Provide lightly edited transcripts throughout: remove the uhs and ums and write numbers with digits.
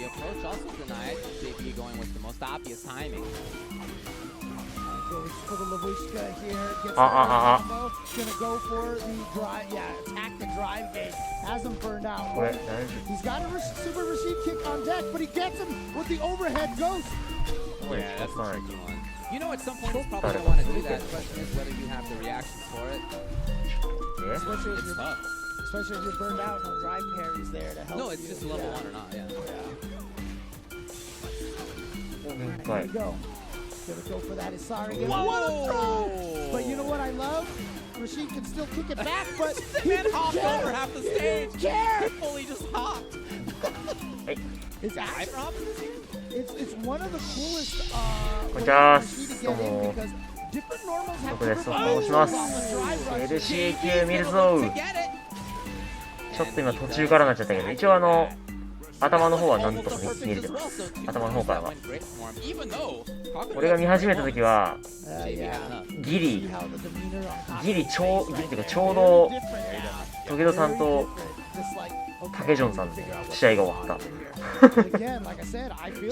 approach also denied. JB going with the most obvious timing. Goes for the Lavushka here. Gets the combo. Gonna go for the drive. Yeah, attack the drive gate. Has him burned out. He's got a super Rashid kick on deck, but he gets him with the overhead ghost. Yeah, that's a tricky one. You know, at some point, he's probably gonna want to do that. The question is whether you have the reactions for it. Yeah, especially if it's tough. Especially if you're burned out, no drive parries there to help. No, it's just level 1 or not. Yeah. There you go. Gonna go for that Isara again. What a throw! But you know what I love? Rashid can still kick it back, but he man hopped over half the stage. He fully just hopped. It's actually, it's one of the coolestこんにちは。どうも。different normals have どこです。different と申します。 LCQ 見るぞ。ちょっと今途中からなっちゃったけど、一応頭の方はなんとか見れてます。頭の方からは。俺が見始めた時はギリちょうどトゲドさんとタケジョンさんで試合が終わった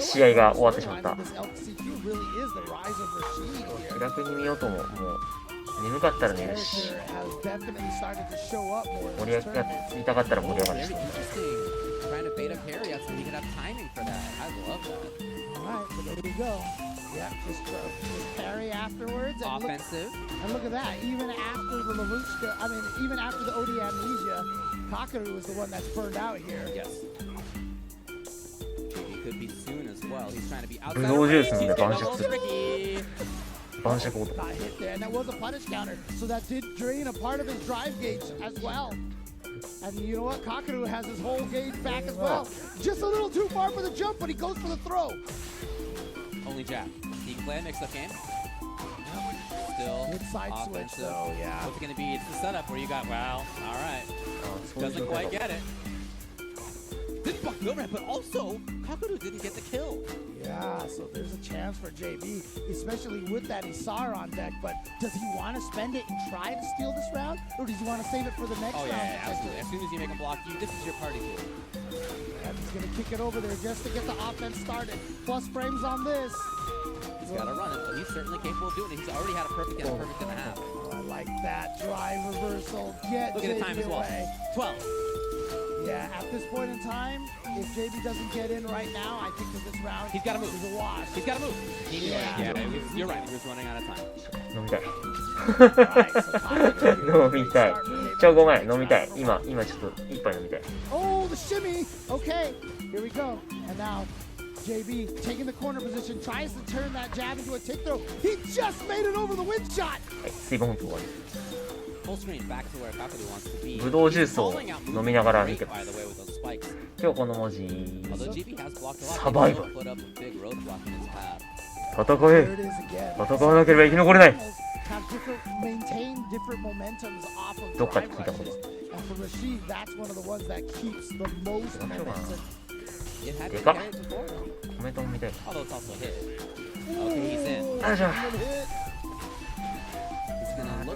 試合が終わってしまった。気楽に見ようとも、もう眠かったら寝るし、盛り上がりたかったら盛り上がるし。Trying to bait up parry out so he can have timing for that. I love that. Alright, so there you go. Yeah, just parry afterwards. And offensive. Look at that. Even after the Lavushka, even after the OD amnesia, Kakaru was the one that's burned out here. Yes. He could be soon as well. He's trying to be outside. ブドウジュース飲んで晩酌する。晩酌音。 Not hit there, and that was a punish counter, so that did drain a part of his drive gauge as well. And you know what? Kakaru has his whole gauge back as well. Just a little too far for the jump, but he goes for the throw. Only jab. He can play a mix-up game. Still good side switch, though. Yeah. What's it going to be? It's the setup where you got, wow, all right. Doesn't quite get it. Didn't block the overhead, but also Kakaru didn't get the kill. Yeah, so there's a chance for JB, especially with that Isara on deck. But does he want to spend it and try to steal this round, or does he want to save it for the next round? Yeah, absolutely. As soon as you make a block, this is your party tool. And he's going to kick it over there just to get the offense started. Plus frames on this. He's got to run it, but he's certainly capable of doing it. He's already had a perfect and a perfect and a half. Oh, I like that drive reversal. Look at the time as well. 12. Yeah, at this point in time, if JB doesn't get in right now, I think that this round he's got to move. Is a wash. He's got to move. You're right. He was running out of time. 飲みたい。飲みたい。ごめん、飲みたい。今ちょっと一杯飲みたい。Oh, the shimmy. Okay, here we go. And now JB taking the corner position, tries to turn that jab into a take throw. He just made it over the wind shot. はい、水分補給終わり。ブドウジュースを飲みながら見てます。今日この文字、サバイバル。戦わなければ生き残れない。どっかで聞いたこと。でかっ。コメントも見たい。よいしょ。今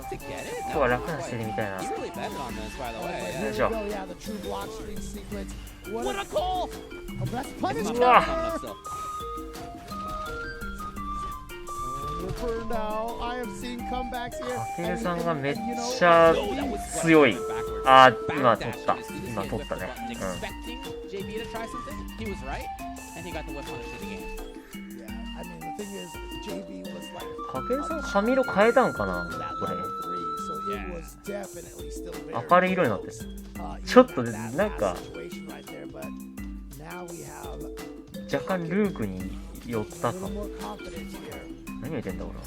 日は楽な姿勢で見たいな。よいしょ。うわ。かけるさんがめっちゃ強い。あー、今取った。今取ったね。かけるさん髪色変えたんかなこれ。明るい色になってる。ちょっとなんか若干ルークに寄ったかも。何言ってんだ俺は。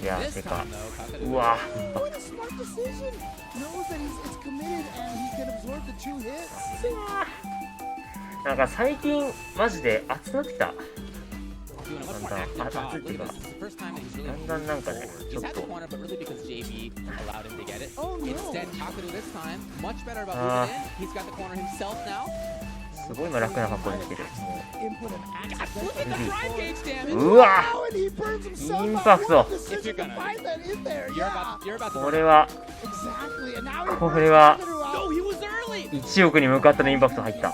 いやでか。うわ。なんか最近マジで熱くなってきた。熱っていうか、だんだんなんかね、ちょっとすごい今楽な格好で出てる。うわインパクト。これは1億に向かったのインパクト入った。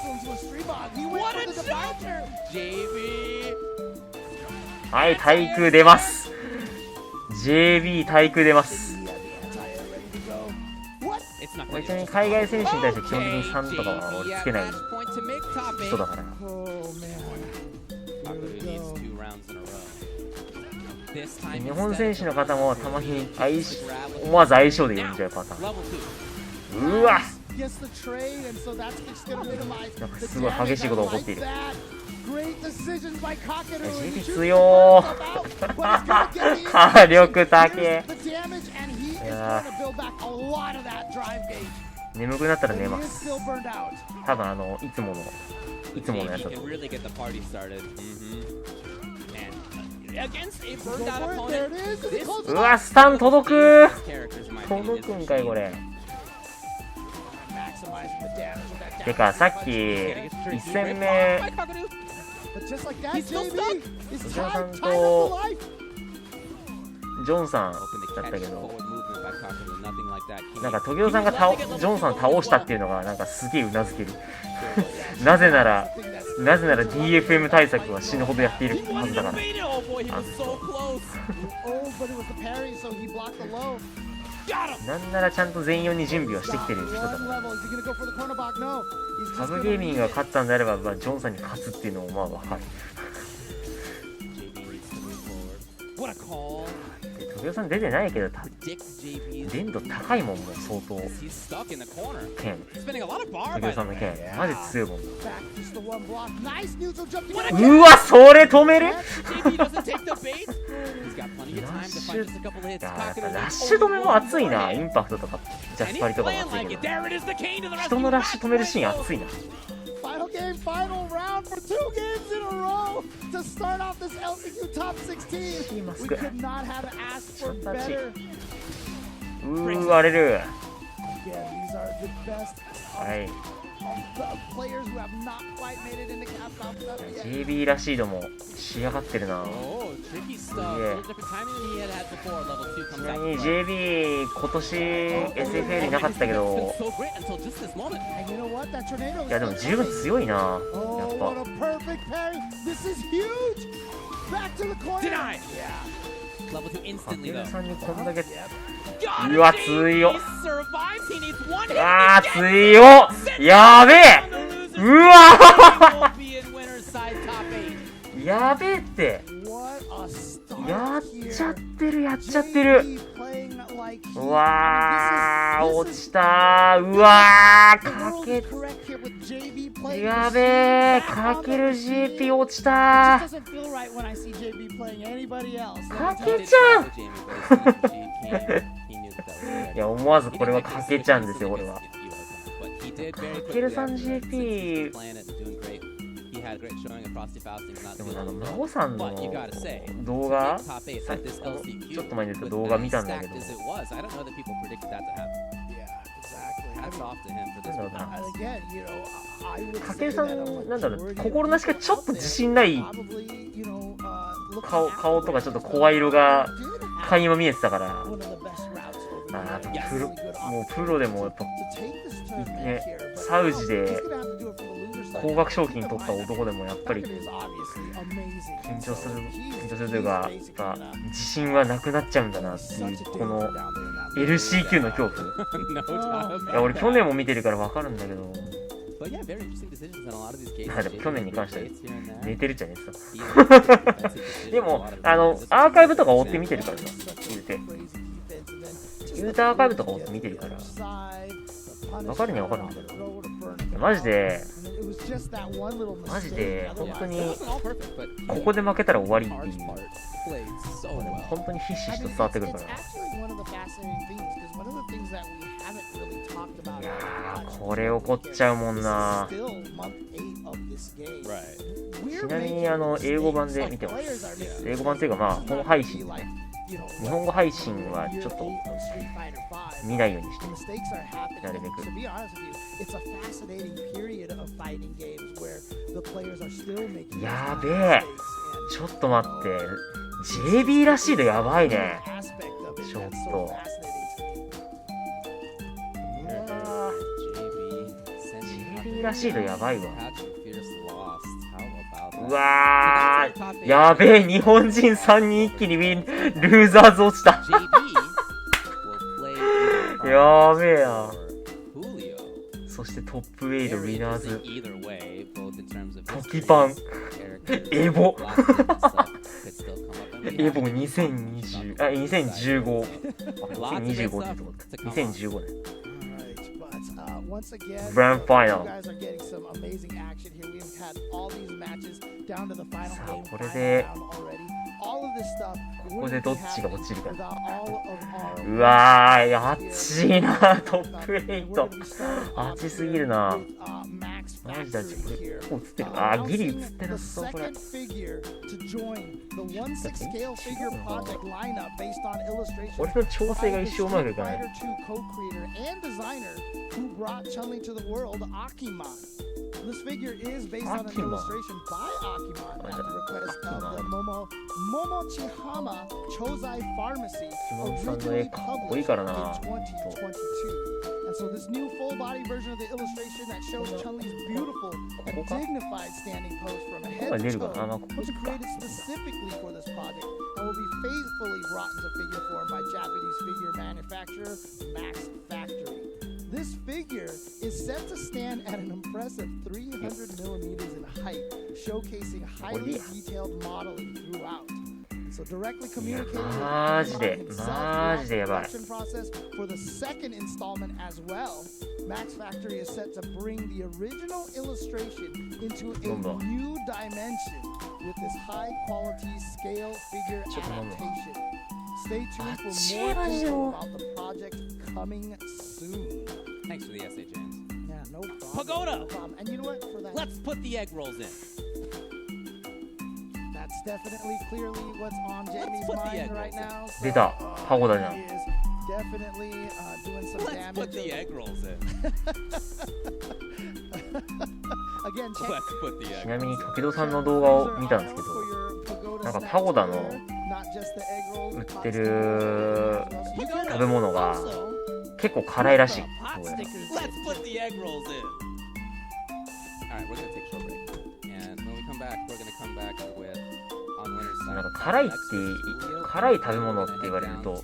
はい、対空出ます。 JB 対空出ます。ちなみに海外選手に対して基本的に3とかは俺つけない人だから。日本選手の方もたまに思わず相性で呼んじゃうパターン。うわなんかすごい激しいことが起こっている。JB 強ー火力高え。いや眠くなったら寝ます。多分いつものやつだと。うわスタン届くんかいこれ。てかさっき1戦目藤原さんとジョンさんだったけど、なんか時生さんがジョンさん倒したっていうのがなんかすげえうなずける。なぜなら DFM 対策は死ぬほどやっているはずだから。なんならちゃんと全4に準備はしてきてる人だから。サブゲーミングが勝ったんであれば、ジョンさんに勝つっていうのもまあ分かる。時生さん出てないけど連度高いもん。もう相当剣時生さんの剣マジ強いもん。うわそれ止めるラッシュ止めも熱いな。インパクトとかジャスパリとかも熱いけど、人のラッシュ止めるシーン熱いな。Final game, final round for 2 games in a row to start off this LCQ top 16. We could not have asked for better. 割れる。 Again, these are the best players who have not quite made it into Capcom yet. JB らしいのも仕上がってるな。すげえ。ちなみに JB 今年 SFL いなかったけど、いやでも十分強いな。やっぱ武さんにこんだけ。うわ強っ。強っ。やべえ。うわやべえって。やっちゃってる。うわー落ちたー。うわーやべえかける GP 落ちたー。かけちゃんいや思わずこれはかけちゃんですよ。これはかける 3GP。 でも魔王さんの動画ちょっと前に出た動画見たんだけど、かけるさんなんだろう、心なしかちょっと自信ない顔とかちょっと声色が垣間見えてたから、もうプロでもやっぱね、サウジで高額賞金取った男でもやっぱり緊張するというか、やっぱ自信はなくなっちゃうんだなっていう、この LCQ の恐怖。いや俺去年も見てるから分かるんだけど、でも去年に関しては寝てるじゃねえさでもアーカイブとか追って見てるからさ、言うてアーカイブとか追って見てるから分かるには分かるんだけど、マジで本当にここで負けたら終わりっていう、本当にひしひしと伝わってくるから。いやーこれ怒っちゃうもんな。ちなみに英語版で見てます。英語版っていうか本配信でね日本語配信はちょっと見ないようにして、なるべく。やべえ、ちょっと待って、JB らしいのやばいね。ちょっと。JB らしいのやばいわ。うわー、やべえ、日本人3人一気にルーザーズ落ちた。やべえや。そしてトップ8ウィナーズ、トキパン、エボ。エボ2020、2015。2025ってとこだ。2015年。Grand Final。さあ、これで、ここでどっちが落ちるか。うわー、熱いな、トップ8。熱すぎるな。マジだ、これ、ここ映ってる。あー、ギリ映ってなさそう、これ。俺の調整が一生うまくいかない。This figure is based on an illustration by Akiman at the request of the Momochihama Chozai Pharmacy, originally published in 2022. And so this new full-body version of the illustration that shows Chun-Li's beautiful and dignified standing pose from head to toe was created specifically for this project and will be faithfully brought into figure form by Japanese figure manufacturer Max Factory. This figure is set to stand at an impressive 300 millimeters in height, showcasing highly detailed modeling throughout. So directly communicating with the production process for the second installment as well. Max Factory is set to bring the original illustration into a new dimension with this high-quality scale figure adaptation. Stay tuned for more info about the project coming soon. Thanks for the essay, James. Yeah, no problem. Pagoda! No problem. And you know what? For that, Let's put the egg rolls in. That's definitely clearly what's on Jamie's mind right now. So, 出た、パゴダじゃん。 he is definitely doing some Let's damage. put the egg rolls in. Again, check. Let's put the egg. ちなみに時戸さんの動画を見たんですけど、なんかパゴダの売ってる食べ物が結構辛いらしい。Let's put the egg rolls in. Alright, we're gonna take a short break. And when we come back, we're gonna come back with on winner's side. なんか辛い食べ物って言われると、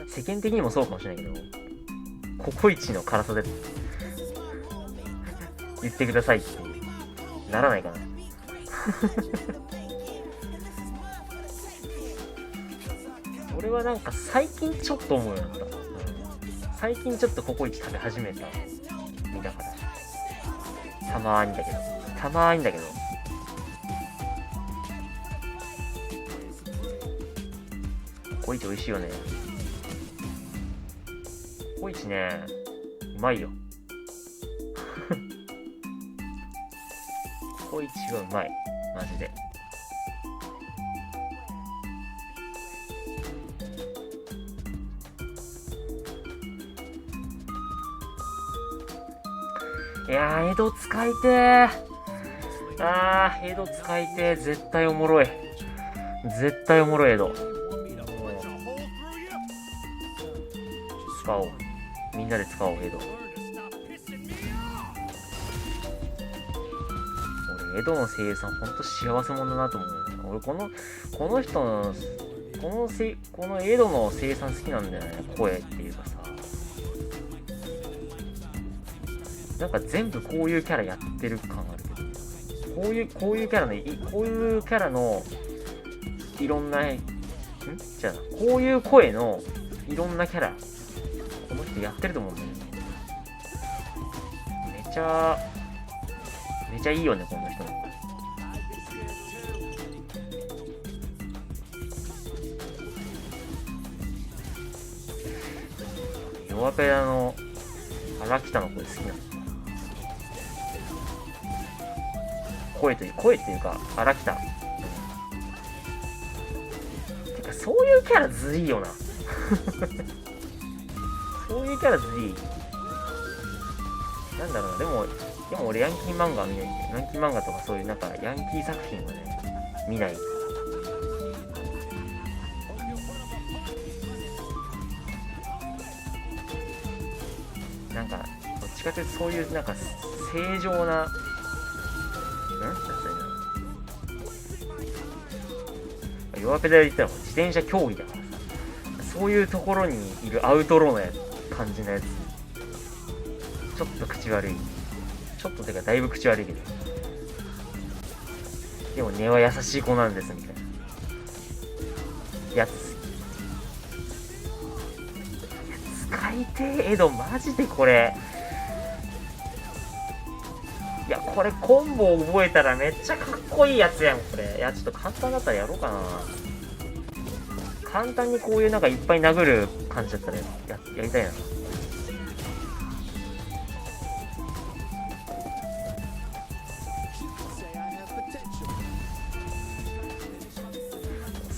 世間的にもそうかもしれないけど、ココイチの辛さで言ってくださいってならないかな。俺はなんか最近ちょっと思うようになった。最近ちょっとココイチ食べ始めた身だから。たまーにだけど。ココイチ美味しいよね。ココイチね、うまいよ。ココイチはうまい。マジで。いやー、江戸使いてー。江戸使いてー。絶対おもろい、江戸。使おう。みんなで使おう、江戸。俺、江戸の声優さん、ほんと幸せ者だなと思う。俺、この人の、この江戸の声優さん好きなんだよね。声っていうかさ。なんか全部こういうキャラやってる感あるけど、こういうキャラのいろんな、こういう声のいろんなキャラ、この人やってると思うんだよね。めちゃいいよね、この人の。弱ペラの荒北の声好きなの。声っていうか荒北、そういうキャラずいいよなそういうキャラずいい。なんだろうな、でも俺ヤンキー漫画は見ないんで、ヤンキー漫画とかそういうなんかヤンキー作品はね見ない。なんかどっちかというとそういうなんか正常な、なんだったら弱ペダで言ったら自転車競技だからさ、そういうところにいるアウトローな感じのやつ、ちょっと口悪い、ちょっとてかだいぶ口悪いけど、でも根は優しい子なんですみたいなやつ。使いてえエドマジでこれ、いやこれコンボ覚えたらめっちゃかっこいいやつやんこれ。いやちょっと簡単だったらやろうかな。簡単にこういうなんかいっぱい殴る感じだったら やりたいな。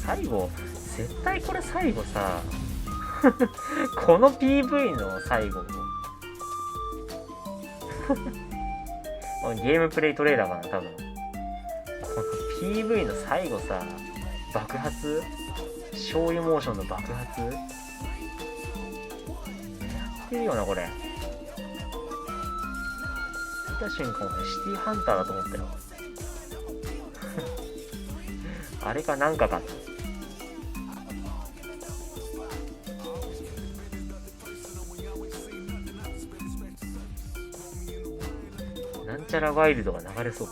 最後絶対これ最後さこの PV の最後ゲームプレイトレーラーかな多分。この PV の最後さ、爆発、醤油モーションの爆発やってるよなこれ。見た瞬間俺シティハンターだと思ったよあれかなんかか。なんちゃらワイルドが流れそう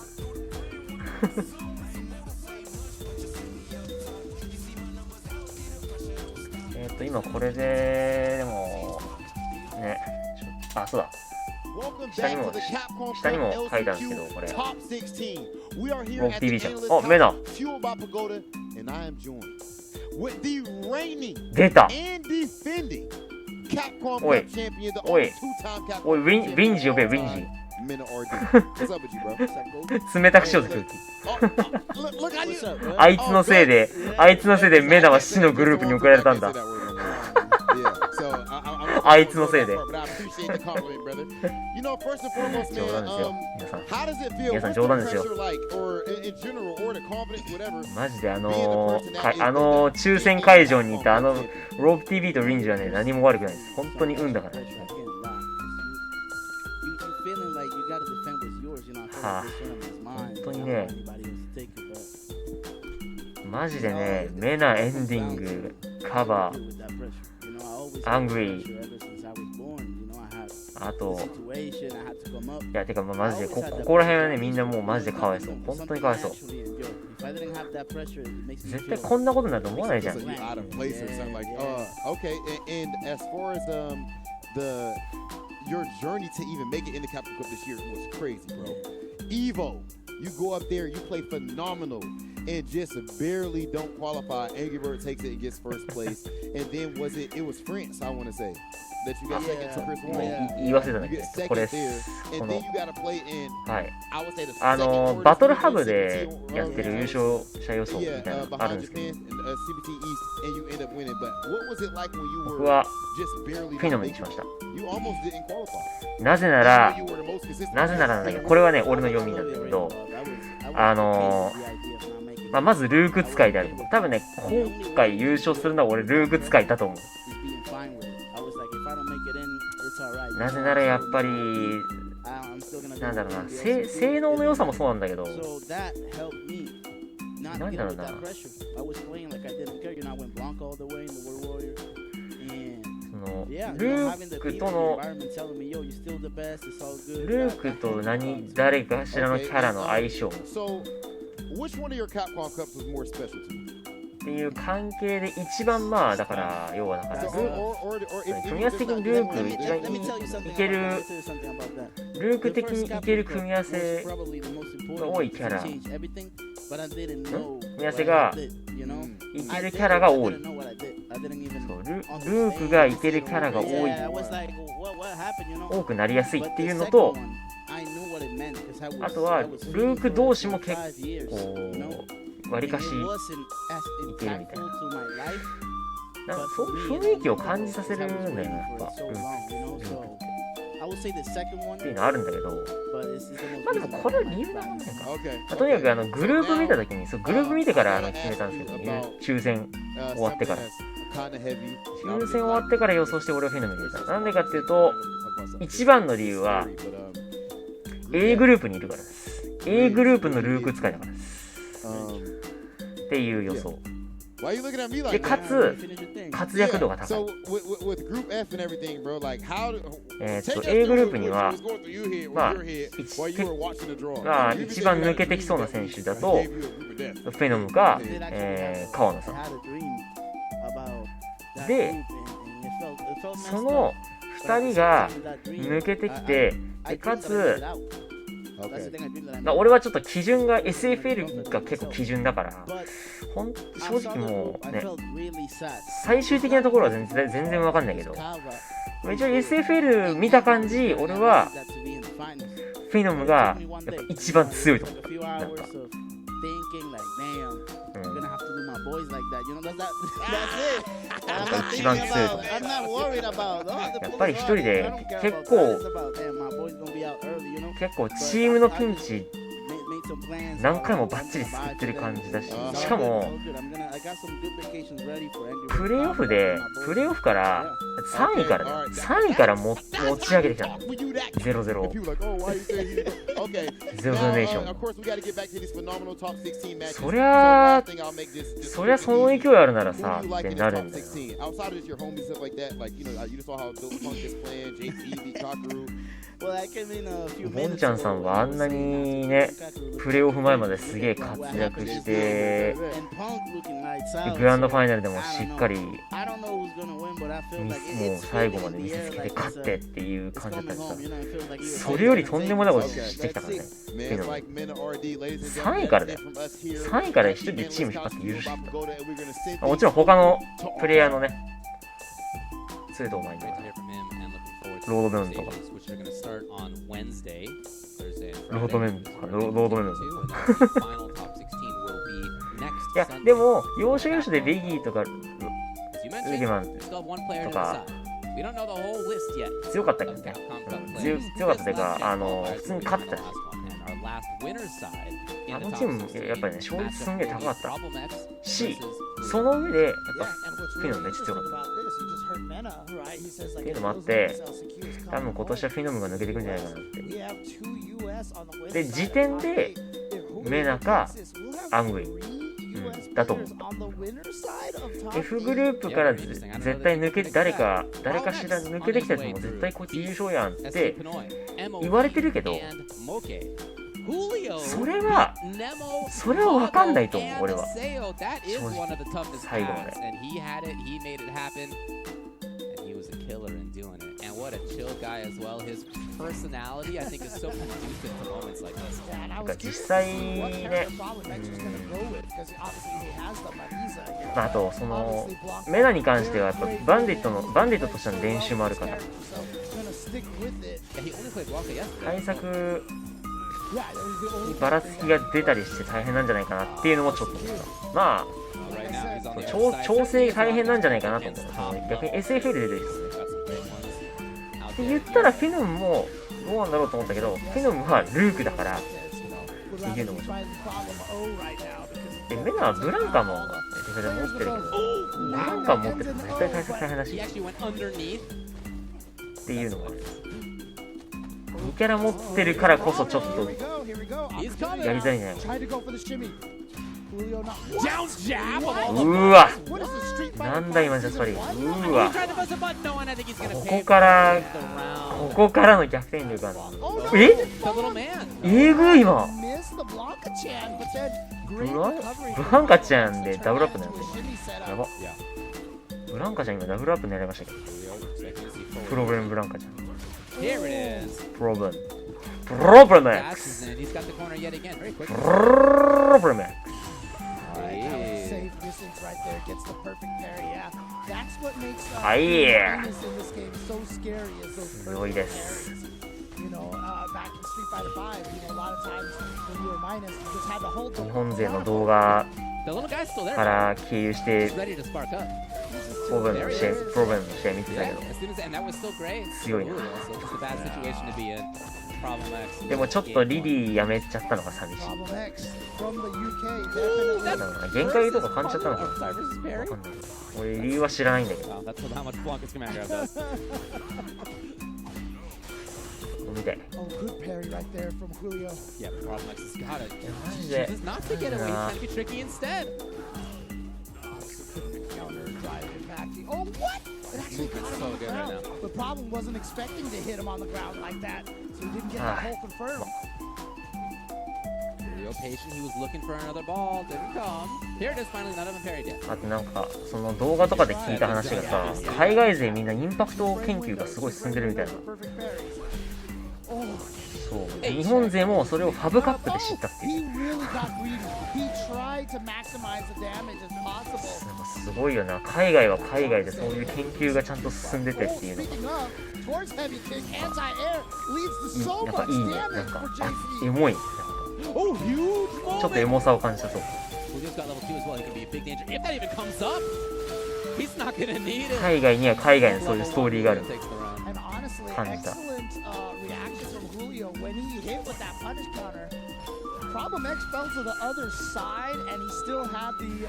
今これででもね、あ、そうだ、下にも書いたんですけど、これ僕 TV じゃん。あ、メナ出た。おいおいおい、ウィンジ呼べ、ウィンジ冷たくしようぜ空気あいつのせいでメナは死のグループに送られたんだあいつのせいで冗談ですよ皆さん冗談ですよ。マジで抽選会場にいたロープ TV とリンジはね、何も悪くないです。本当に運だからはあ、本当にね、マジでね、メナエンディング、カバー、アングリー、あと、いや、てか、マジでここら辺はね、みんなもうマジでかわいそう。本当にかわいそう。絶対こんなことになると思わないじゃん。Your journey to even make it in the Capital Cup this year was crazy, bro. Evo, you go up there, you play phenomenal, and just barely don't qualify. Angry Bird takes it and gets first place. And then it was France, I want to say, that you got second to Chris Wong. 言い忘れたんだけど、これ、この、はい、バトルハブでやってる優勝者予想みたいなのあるんですけど、僕はフィノメにしました。なぜならなんだけど、これはね、俺の読みなんだけど、まずルーク使いである。多分ね、今回優勝するのは俺ルーク使いだと思う。なぜならやっぱりなんだろうな、性能の良さもそうなんだけど、なんだろうな、ルークと誰かしらのキャラの相性っていう関係で一番、まあだから要はだから組み合わせ的にルーク一番いける、ルーク的にいける組み合わせが多いキャラ、組み合わせがいけるキャラが多い。そう、ルークがいけるキャラが多くなりやすいっていうのと、あとはルーク同士も結構わりかしいけるみたいな。なんかそういう雰囲気を感じさせるんだよね、やっぱ。っていうのあるんだけど、まあでもこれは理由がなんだよか。とにかくグループ見たときに、グループ見てから決めたんですけど、抽選終わってから。抽選終わってから予想して俺はフェノメン入れた。なんでかっていうと、一番の理由は、A グループにいるからです。A グループのルーク使いだからです。っていう予想。で、かつ、活躍度が高い。A グループには、まあ、一番抜けてきそうな選手だと、フェノムか、川野さん。で、その2人が抜けてきて、でかつ、俺はちょっと基準が SFL が結構基準だから、正直もうね、最終的なところは全然わかんないけど、一応 SFL 見た感じ、俺はフェノムがやっぱ一番強いと思った。なんか一番強いと思う。やっぱり一人で結構チームのピンチ何回もバッチリ作ってる感じだし、しかもプレーオフから3位から持ち上げてきたの。0-0 0-0ネーション。そりゃその勢いあるならさってなるんだよ。ボンちゃんさんはあんなにね、プレーオフ前まですげえ活躍して、グランドファイナルでもしっかり、もう最後まで見せつけて勝ってっていう感じだったりさ、それよりとんでもないことしてきたからね、3位からだよ。3位から一人でチーム引っ張って優勝してた。もちろん他のプレイヤーのね、ツードーマインとか、ロードメンとか。ロードメンとか。いや、でも、要所要所でベギーとか、ルゲマンとか、強かったけどね。強かったというか、普通に勝ってた。あのチーム、やっぱりね、勝率すんげえ高かったし、その上で、やっぱフィノムめっちゃ強かった。っていうのもあって、多分今年はフィノムが抜けてくるんじゃないかなって。で、時点で、メナかアングイ、だと思った。F グループから絶対誰かしら抜けてきたやつも絶対こいつ優勝やんって言われてるけど、それは分かんないと思う、俺は。正直、最後まで。なんか実際ね、あとそのメナに関してはやっぱバンディットとしての練習もあるから、対策にばらつきが出たりして大変なんじゃないかなっていうのもちょっと思った。まあ調整大変なんじゃないかなと思った。逆に SFL で出てる人ねって言ったらフィノムもどうなんだろうと思ったけど、フィノムはルークだからっていうのもちょっと。メナはブランカもそれ持ってるけど、ブランカ持ってると絶対対策大変だしっていうのがある。2キャラ持ってるからこそちょっとやりづらいんじゃないかな。なんだ今ジャスパリー。ここからの逆転力がえぐい今。ブランカちゃんでダブルアップ狙ってやば。ブランカちゃん今ダブルアップ狙いましたけど、プロブレムブランカちゃん。プロブレム X はい、すごいです。日本勢の動画から経由してプロブレムの試合見てたけど強いな。でもちょっとリリーやめちゃったのが寂しい。なんだろうな、限界とか感じちゃったのかな。わかんない。俺理由は知らないんだけど。見て。マジで。Oh, what? It actually got him on the ground. The problem wasn't expecting to hit him on the ground like that, so he didn't get that hole confirmed. Real patient, he was looking for another ball, didn't come. Here it is, finally, none of them parried yet. あとなんかその動画とかで聞いた話がさ、海外勢みんなインパクト研究がすごい進んでるみたいな。そう、日本勢もそれをファブカップで知ったっていう。すごいよな、海外は海外でそういう研究がちゃんと進んでてっていうのがなんかいいね。なんかエモい。ちょっとエモさを感じたそう。海外には海外のそういうストーリーがある感じた。When he hit with that punish counter, Problem X fell to the other side, and he still had the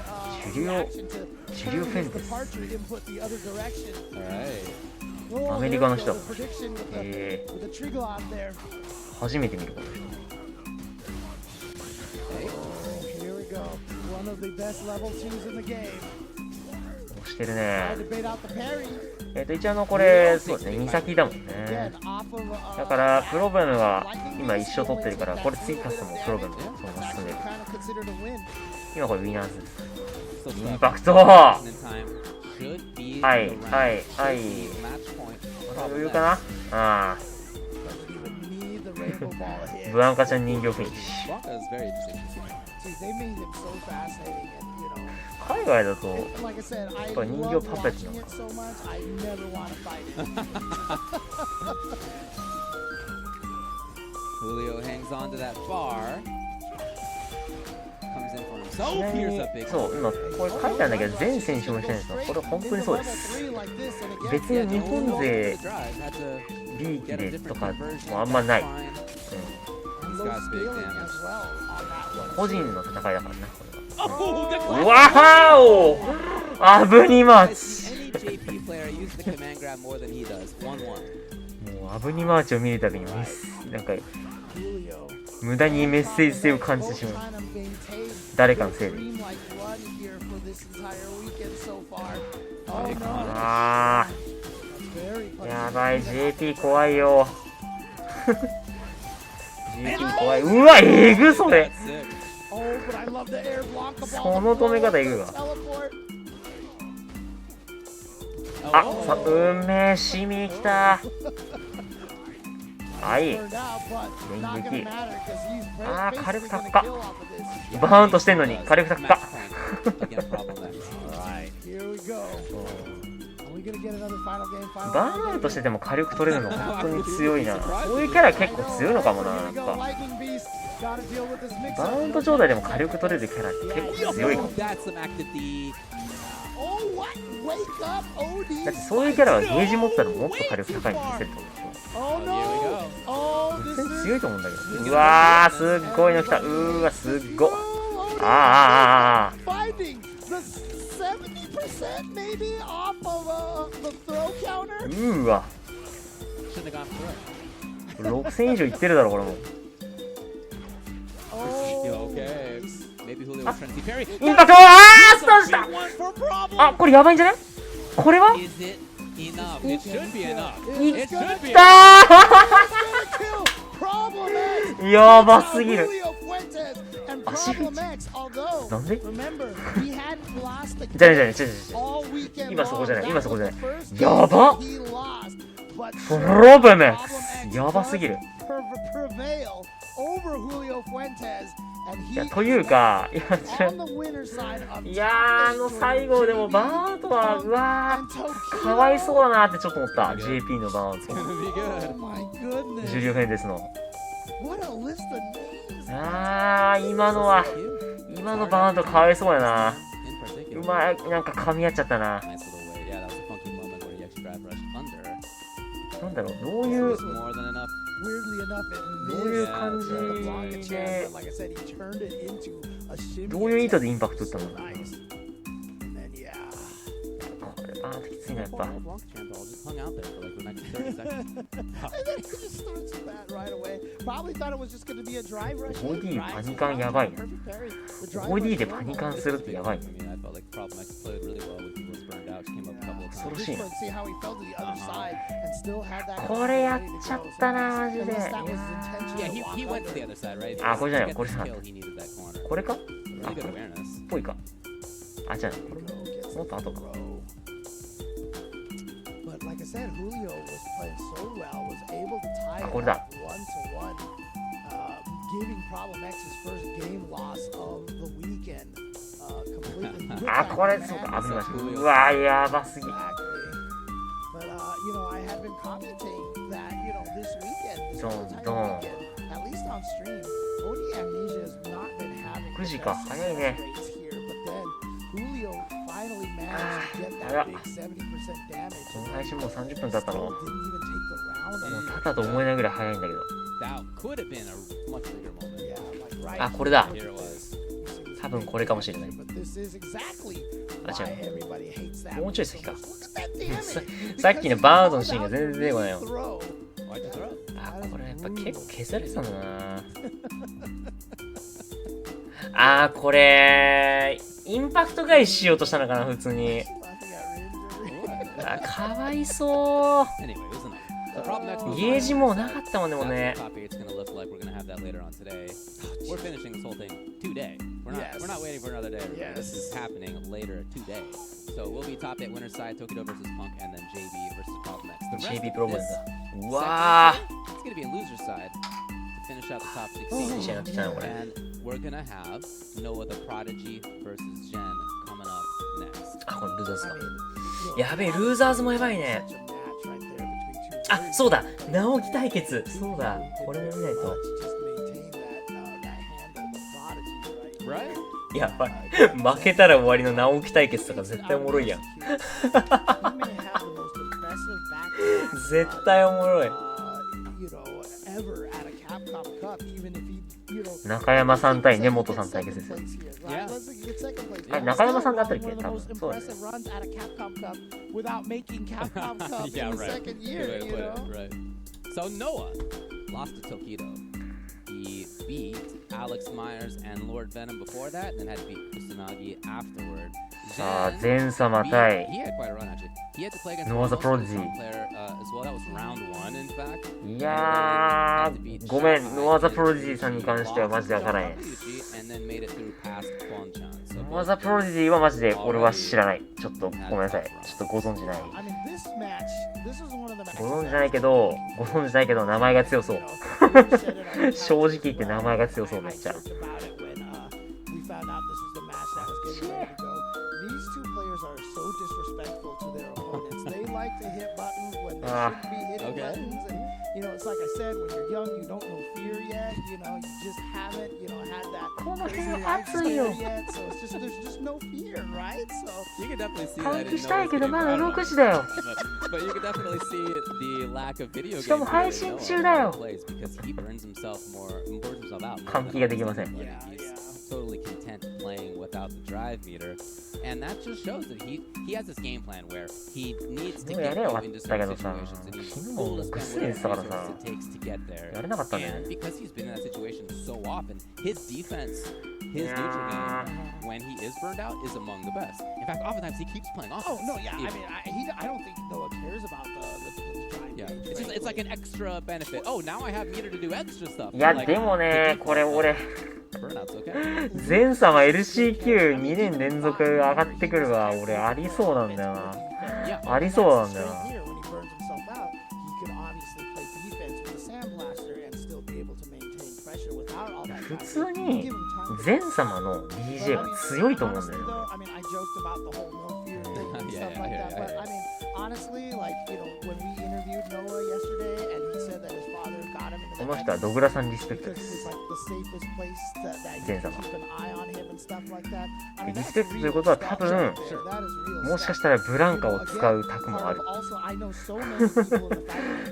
reaction to turn his departure input the other direction. Alright. アメリカの人。初めて見るこの人。Here we go. One of the best level 2s in the game. 押してるね。一応これそうですね、2先だもんね。だからプロブレムは今一生取ってるから、これ次勝つもプロブレムそのまま進んでる。今これウィナーズインパクト。はいはいはい、余裕かな。ああブランカちゃん人形フィニッシュ。海外だとやっぱ人形パペットなのか。そう、今これ書いてあるんだけど全選手もしてないんですよ。これ本当にそうです。別に日本勢リーキでとかもあんまない、個人の戦いだからな、これは。わーおアブニマーチもうアブニマーチを見るたびになんか無駄にメッセージ性を感じてしまう。誰かのせいで。あーやばい、 JP 怖いよJP 怖い。うわえぐそれ。その止め方いくわ。あ、運命シミきた。はい、電撃。あー火力高っか。バウンドしてんのに火力高っかバーンアウトしてても火力取れるの本当に強いな。そういうキャラ結構強いのかもな。なんかバウンド状態でも火力取れるキャラって結構強いかも。だってそういうキャラはゲージ持ったらもっと火力高いの見せると思う。普通に強いと思うんだけど。うわーすっごいの来た。うーわすっごっ。あーうーわ6000以上いってるだろこれも。インパクト。あースタンした。あ、これやばいんじゃない？これはいったーやばすぎる。足フェチなんで？じゃあ今そこじゃない。やばっプロブメックスやばすぎる。いやというかいや最後でもバーンとはうわーかわいそうだなってちょっと思った。 JP のバーンとジュリオ・フェンデスの今のは今のバウンドかわいそうやな。うまい、なんか噛み合っちゃったな。なんだろう、どういう感じで、どういう意図でインパクト打ったの？これバーンときついな、やっぱ。5D パニカンやばいな。5D でパニカンするってやばいね。恐ろしいな。これやっちゃったな、マジで。あ、これじゃないよ、これさ。これか？あ、これっぽいか。あ、じゃあ、これもっと後か。あ、これだ。あ、これそうか、危ない。うわ、やばすぎ。ドンドン。9時か、早いね。あら、この配信もう30分経ったの？もうただと思えないぐらい早いんだけど。あ、これだ。多分これかもしれない。あ、違う。もうちょい先か。さっきのバウンドのシーンが全然出てこないよ。あ、これやっぱ結構消されてたんだな。あー、これインパクト返ししようとしたのかな、普通に。あ、かわいそう。ゲージもうなかったもんね、もうね。JB プロブレムだ。うわー。いい試合になってきたな、これ。あ、これルーザーズか。やべえ、ルーザーズもやばいね。あ、そうだ、直樹対決。そうだ、これも見ないと。やばい、負けたら終わりの直樹対決とか絶対おもろいやん。絶対おもろい。中山さん対根本さん対決ですよ。あれ、中山さんだったっけ？多分そうだね。So Noah lost to Tokido. He beat Alex Myers and Lord Venom before that, and then had to beat Kusanagi afterward. さあ、前様対ノアザプロディジー。いやー、ごめん、ノアザプロディジーさんに関してはマジでわからない。ノアザプロディジーはマジで俺は知らない。ちょっとごめんなさい。ちょっとご存じない。ご存じないけど名前が強そう。正直言って名前が強そう、めっちゃ。この辺熱いよ。換気したいけどまだ6時だよ。しかも配信中だよ。換気ができません。Totally content playing without the drive meter, and that just shows that he has this game plan where he needs to get you into certain situations and he's full of whatever resources it takes to get there. And because he's been in that situation so often, his defense, his neutral game, when he is burned out, is among the best. In fact, oftentimes he keeps playing offense. Oh no, yeah, I mean, I don't think Noah cares about the drive. Yeah, it's like an extra benefit. Oh, now I have meter to do extra stuff. いや、でもね、これ俺。前様 LCQ2 年連続上がってくるわ。俺ありそうなんだよな。ありそうなんだよな。普通に前様の DJ は強いと思うんだよね。この人はドグラさんリスペクトです。前様。リスペクトということは多分、もしかしたらブランカを使うタクもある。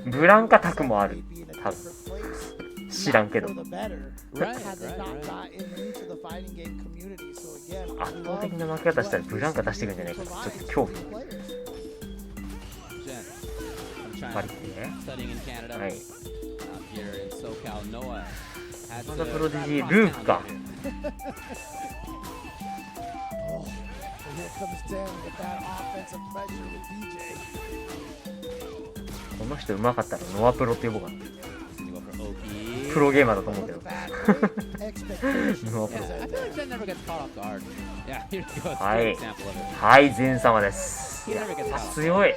ブランカタクもある。多分。知らんけど。圧倒的な負け方したらブランカ出してくるんじゃないか。ちょっと恐怖。パリってね。はい。またプロディジールークか。この人うまかったらノアプロって呼ぼうかな。プロゲーマーだと思うけど。ノアプロ。はい。はい、前様です。やっぱ強い。や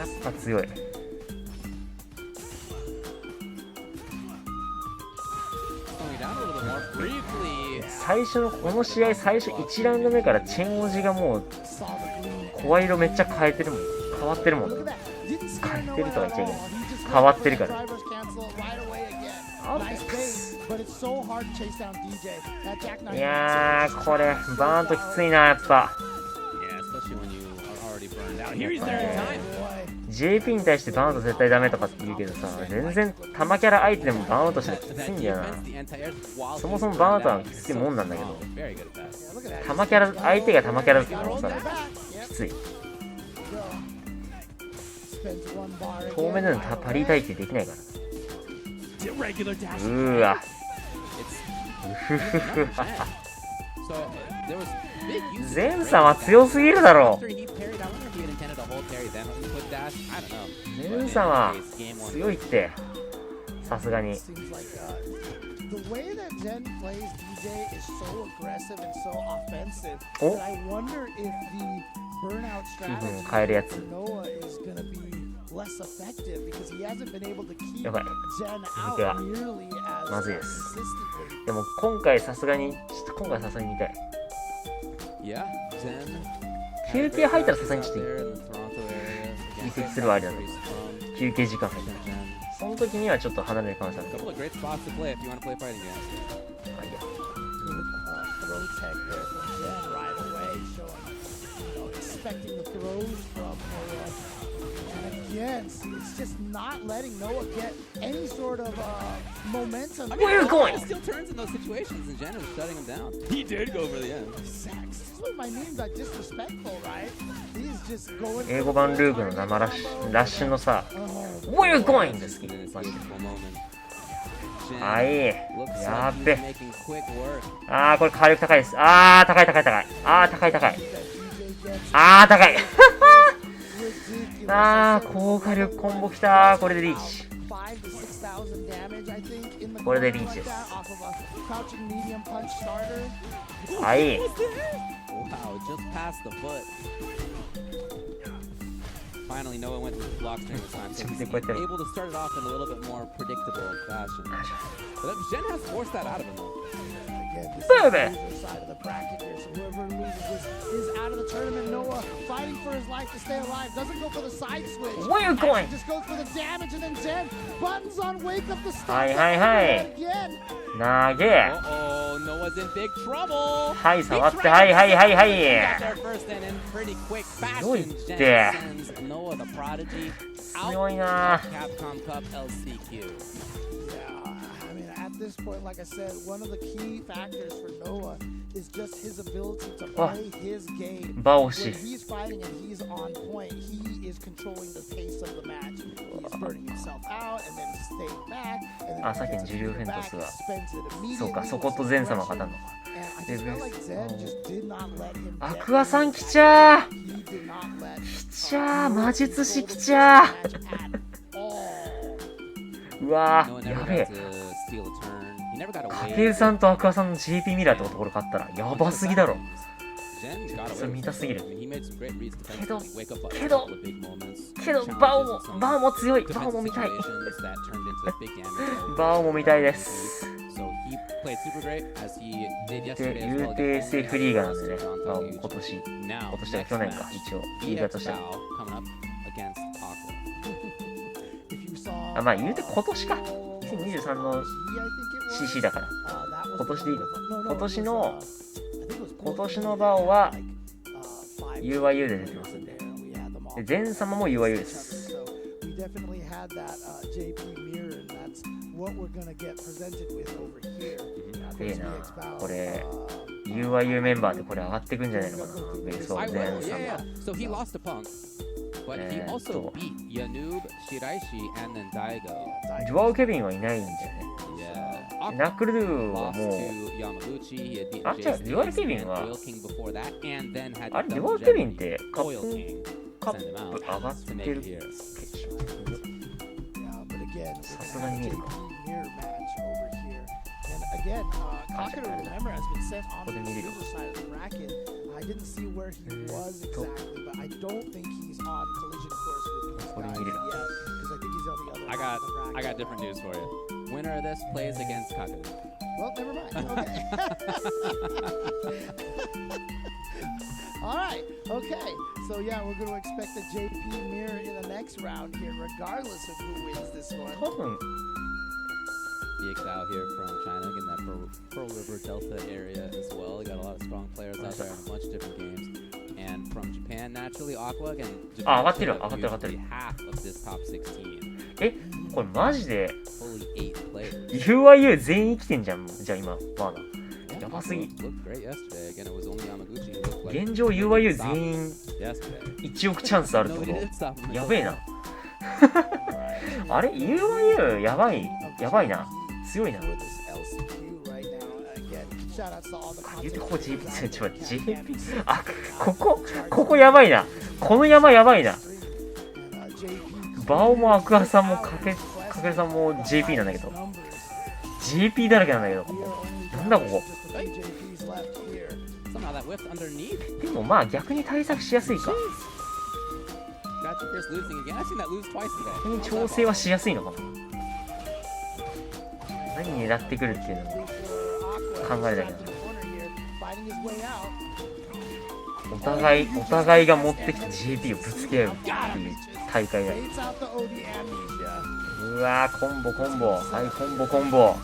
っぱ強い。最初のこの試合、最初1ラウンド目からチェンオジがもう声色めっちゃ変えてるもん。変わってるもん。変えてるとは言っちゃいけない。変わってるから。いやー、これバーンときついな、やっぱ。JP に対してバーンと絶対ダメとかって言うけどさ、全然玉キャラ相手でもバーンとしたらきついんだよな。そもそもバーンとはきついもんなんだけど、玉キャラ、相手が玉キャラだったらもうさ、きつい。遠目でのパリ耐久できないから。うわ。うふふふ。前様強すぎるだろ。前様強いって。さすがに。お？気分を変えるやつ。やばい。続きはまずいです。でも今回さすがに見たい。休憩入ったらさすがにちょっと移籍するはありだと。休憩時間入ったらその時にはちょっと離れる可能性ある。Again, see, it's just not letting Noah get any sort of momentum. Where are you going? He still turns in those situations, and Jen was shutting him down. He did go for the end. Sex. My names are disrespectful, right? He's just going. 英語版ルーグの生ラッシュのさ、Where are you going? ですけど、マジで。はい、やっべ。あー、これ火力高いです。あー、高い。あー、高い。あー、高い。あー、高火力コンボきたー。これでリーチ。これでリーチです。はい。Finally, Noah went to the blocks during the time, so he's able to start it off in a little bit more predictable fashion. But Jen has forced that out of him, though. Again, this side of the bracket here, so whoever loses this is out of the tournament. Noah fighting for his life to stay alive, doesn't go for the side switch. Where are you going? Just goes for the damage, and then Jen buttons on wake up the stun. はい。投げ。Oh, Noah's in big trouble. はい、触って、はい。すごいって。強いな。Capcom Cup LCQ. At this point, like I said, one of the key factors for Noah is just his ability to play his game. When he's fighting and he's on point, he is controlling the pace of the match. He's burning himself out and then staying back. And then さっきの重量フェントスは spends it immediately. そうか、そこと前様が勝たんのか。 I just felt like Zen just did not let him アクアさん来ちゃー。魔術師来ちゃー。うわー、やべえ。かけるさんとアクアさんの GP ミラーってところ勝ったらやばすぎだろ。それ見たすぎる。けどバオも強い。バオも見たい。バオも見たいです。言うて SF リーガーなんでね、今年は去年か、一応リーガーとしては。あ、まあ言うて今年か。2023の CC だから。今年でいいのか。今年のバオは UIU で出てますんで。で、前様も UIU です。いいな。これ UIU メンバーでこれ上がってくんじゃないのかな。ベースは前様。ジョアウ・ケビンはいないんだよね。ナックルドゥはもう、あ、違う、ジョアウ・ケビンは、あれ、ジョアウ・ケビンってカップ上がってるっけ？さすがに見るか。ここで見れる。これ見れる。I got different news for you. Winner of this plays against Kaku. Well, never mind. Okay. All right. Okay. So yeah, we're going to expect a JP mirror in the next round here, regardless of who wins this one. DXL here from China in that Pearl River Delta area as well. Got a lot of strong players out there in a bunch of different games. And from Japan, naturally, Aqua again. Japan half of this top 16. え、これマジで UIU 全員来てんじゃん。じゃあ今、まだ。やばすぎ。現状 UIU 全員1億チャンスあるってこと？やべえな。あれ ?UIU やばいな。強いな。言うてここ JP、ちょっと JP。あ、ここやばいな。この山やばいな。バオもアクアさんもかけるさんも JP なんだけど。JP だらけなんだけど。なんだここ。でもまあ逆に対策しやすいか。逆に調整はしやすいのかな。何狙ってくるっていうのも考えるだけなんだ。お互いが持ってきた JP をぶつけ合うっていう大会だよ。うわー、コンボ。はい、コンボ。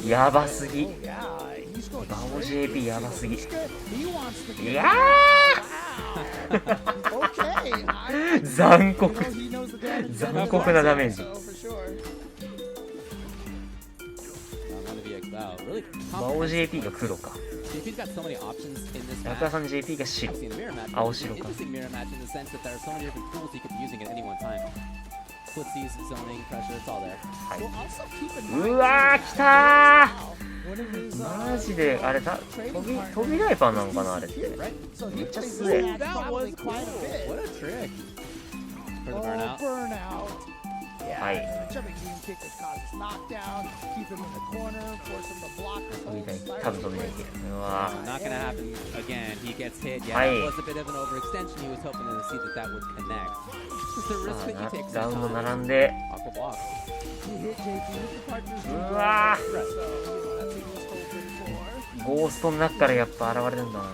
やばすぎ。バオ JP やばすぎ。いやー残酷なダメージ。バオ JP が黒か。アクアさん JP が白。青白か。うわー、来たー。マジであれだ、飛びライパーなのかなあれって。めっちゃすげえ。はい。多分飛びないけど。うわー。はい。ラウンド並んで。うわー。ゴーストの中からやっぱ現れるんだな。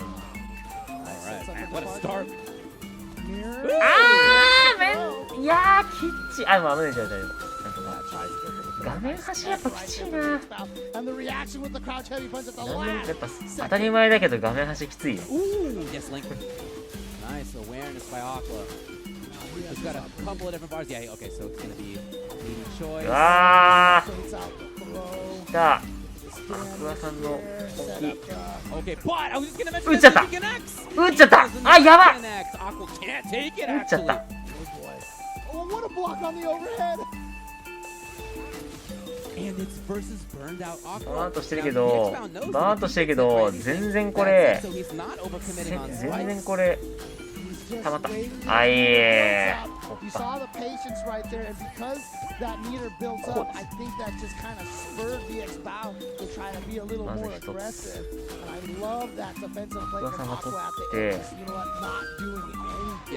いやー、きっち。あ、もうあのねじゃあ大丈夫。画面端やっぱきちいな。やっぱ当たり前だけど画面端きついよ。うわー、来た。アクアさんの大きい。撃っちゃった。あ、やばい。撃っちゃった。バーンとしてるけど、全然これたまった。あいえー。まず一つ。噂が取って。い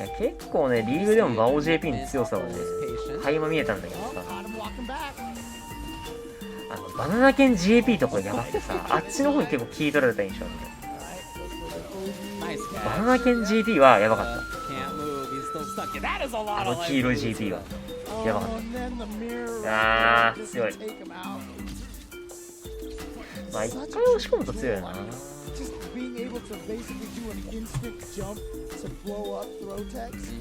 や結構ね、リーグでもバオ JP の強さはね、垣間見えたんだけどさ、バナナ犬 JP とかやばくてさ、あっちの方に結構聞い取られた印象なんだよ。バナナ犬 JP はやばかった。still stuck. Yeah, that is a lot こ of の life. 黄色い GP がやばかっ And then the mirror た。 just 強い。 take him out. まあ一回押し込むと強いよな。 Just being able to basically do an instant jump to blow up throw text.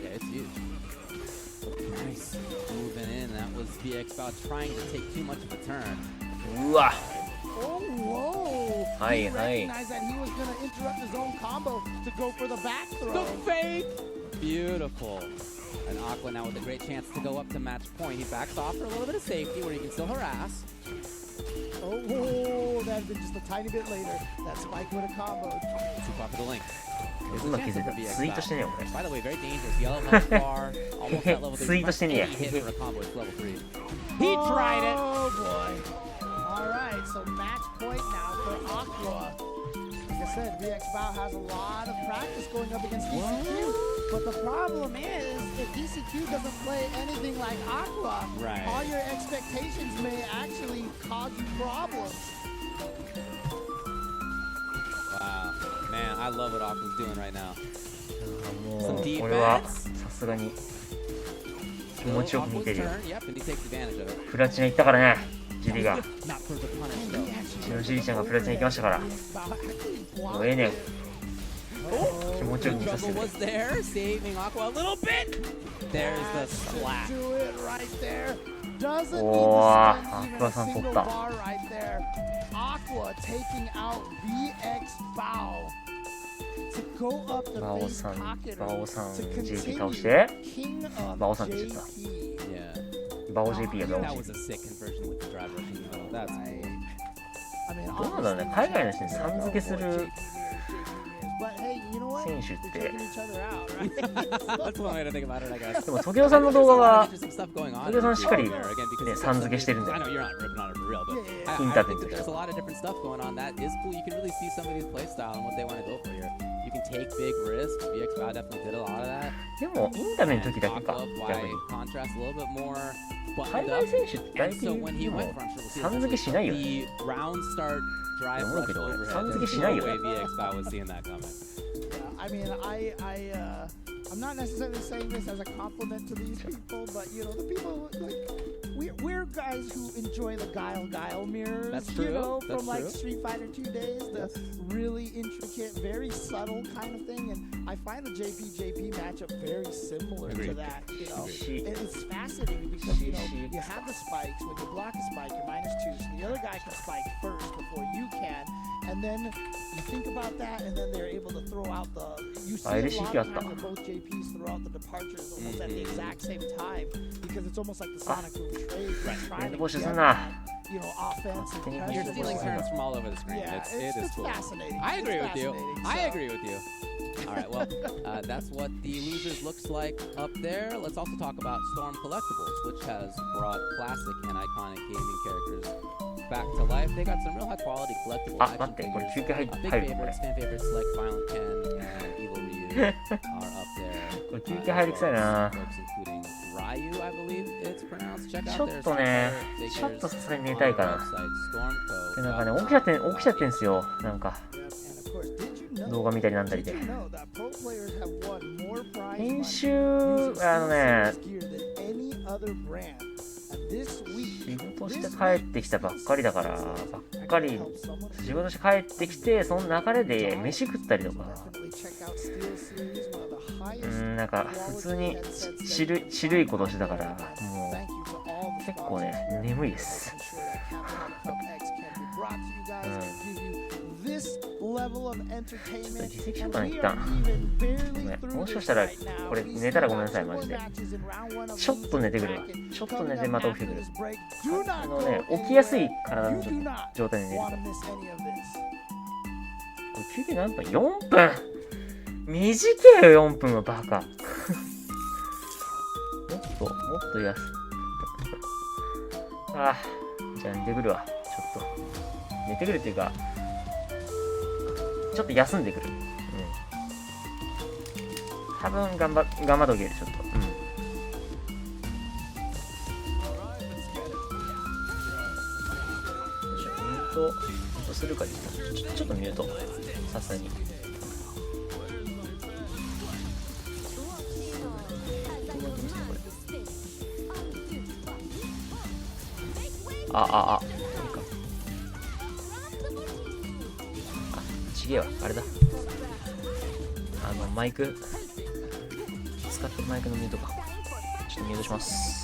Yeah, it's huge. Nice. Moving in. That was VX about trying to take too much of a turn. うわ Oh, whoa! Hi, He hi. recognized that he was going to interrupt his own combo to go for the back throw. The fake! Beautiful. And Aqua now with a great chance to go up to match point. He backs off for a little bit of safety where he can still harass. Oh, that had been just a tiny bit later. That spike would have comboed. Too far for the link. There's 今 a 気 chance づい for た VX ツイートして back. ねえよこれ By the way, very dangerous. Yellow health bar. Almost at level 3. ツイートしてねえや Any hit for a combo, it's level 3. He tried it! Oh, boy. All right, so match point now for Aqua. Like I said, VX Bao has a lot of practice going up against ECQ. But the problem is, if ECQ doesn't play anything like Aqua, Right. all your expectations may actually cause you problems. Wow. Man, I love what Aqua's doing right now. もう俺はさすがに気持ちよく見てるよ Yep, and he takes advantage of it. プラチナ行ったからねジリが Not for the punish, though. うちのジリちゃんがプラチナ行きましたからもうええねん気持ちよく見させて Trouble くれ was there, saving Aqua a little bit. There's the splat. Do it right there. Doesn't need Oh, to spend even Aqua a san single totta. bar right there. Aqua taking out VX Bao to go up the バオ face さん pocket バオさん to JP 倒し continue て King of バオさんって言っちゃった JP. Yeah. バオ JP やバオ That JP was a sick conversion with the drive rush in the middle. That's cool. I mean, どうなんだろうね海外の人にさん付けする But hey, you know what? 選手っ They're て taking each other out, right? That's one way to think about it, I guess. でも時雄さんの動画は Interesting stuff going on. 時雄さんしっかり Again, because ね it's さん付けしてるんだ I よ know you're not ripping on it for real, but Yeah, I Internet think that there's a stuff. lot of different stuff going on that is cool. You can really see somebody's play style and what they want to go for here. You can take big risks. VX Bao definitely did a lot of that. でもインタメの時だけか Aqua, 逆 why に contrast a little bit more 海 buttoned 外 up. 選手って大 And 体 so when he も went for I'm sure we'll see さん付けしないよね the round start drive Yeah, rush look at it. overhead. さん付け There's し no ないよ way ね VX Bao was seeing that coming. I mean, I'm not necessarily saying this as a compliment to these people, but you know, the people like we're guys who enjoy the guile mirrors. That's You true. know, That's from like true. Street Fighter 2 days, the really intricate, very subtle kind of thing, and I find the JP matchup very similar to Agreed. that. You know, She- and it's fascinating because you know you have the spikes. When you block a spike, you're -2, so the other guy can spike first before you can. And then you think about that, and then they're able to throw out the. You see a LCQ lot of あった times that both JPs throw out the departures almost at the exact same time because it's almost like the Sonic Boom trade. Trying to 募集す get んな that, you know, offense and You're You're pressure. stealing Wow. turns from all over the screen. Yeah, It is it's cool. fascinating. I agree It's with you. fascinating, I so. agree with you. All right, well, that's what the losers looks like up there. Let's also talk about Storm Collectibles, which has brought classic and iconic gaming characters back to life. They got some real high quality collectible あ action 待ってこれ figures. 休憩入 Big 入るこれ favorites, fan favorites like Violent Ken and Evil Ryu are up there. これ休憩入り臭いな Folks including Ryu, I believe it's pronounced. Check ち out ょ their っとね figures ちょっとさすがに寝たいか on な their website, Stormco. でなんかね起きちゃってんすよなんか And of course, did you know? 動画見たりなんだり Did で you know that pro players have won more prize 編 money 集 using ね Steel's gear than any other brand? And this week, 仕事して帰ってきたばっかりだからばっかり仕事して帰ってきてその流れで飯食ったりとか definitely check out Steel Series, one of the highest なんか普通にちるいことしてたからも Thank you to all う the 結構ね眠いです I'm sure that Capcom Cup X can be brought to you guys and give you this level of entertainment. 自責しよう And かな we 一 are 旦 even barely ごめん through もしかし this たら right now. これ We 寝たら still ごめんなさい got マ two ジ more で matches in round one of ちょっと寝てくるわ bracket ちょっと寝てまた起きてくる coming up after this break. Do not の go ね起きやすい anywhere. 体の You do not 状態で寝る want to miss any of this. これ休憩何分 ?4 分短えよ4分はバカもっとやすああじゃあ寝てくるわちょっと寝てくるっていうかちょっと休んでくる多分頑張っとけるちょっとミュートするかちょっとミュートさすがにあ、ちげえわ、あれだ。マイク、使ってるマイクのミュートか。ちょっとミュートします。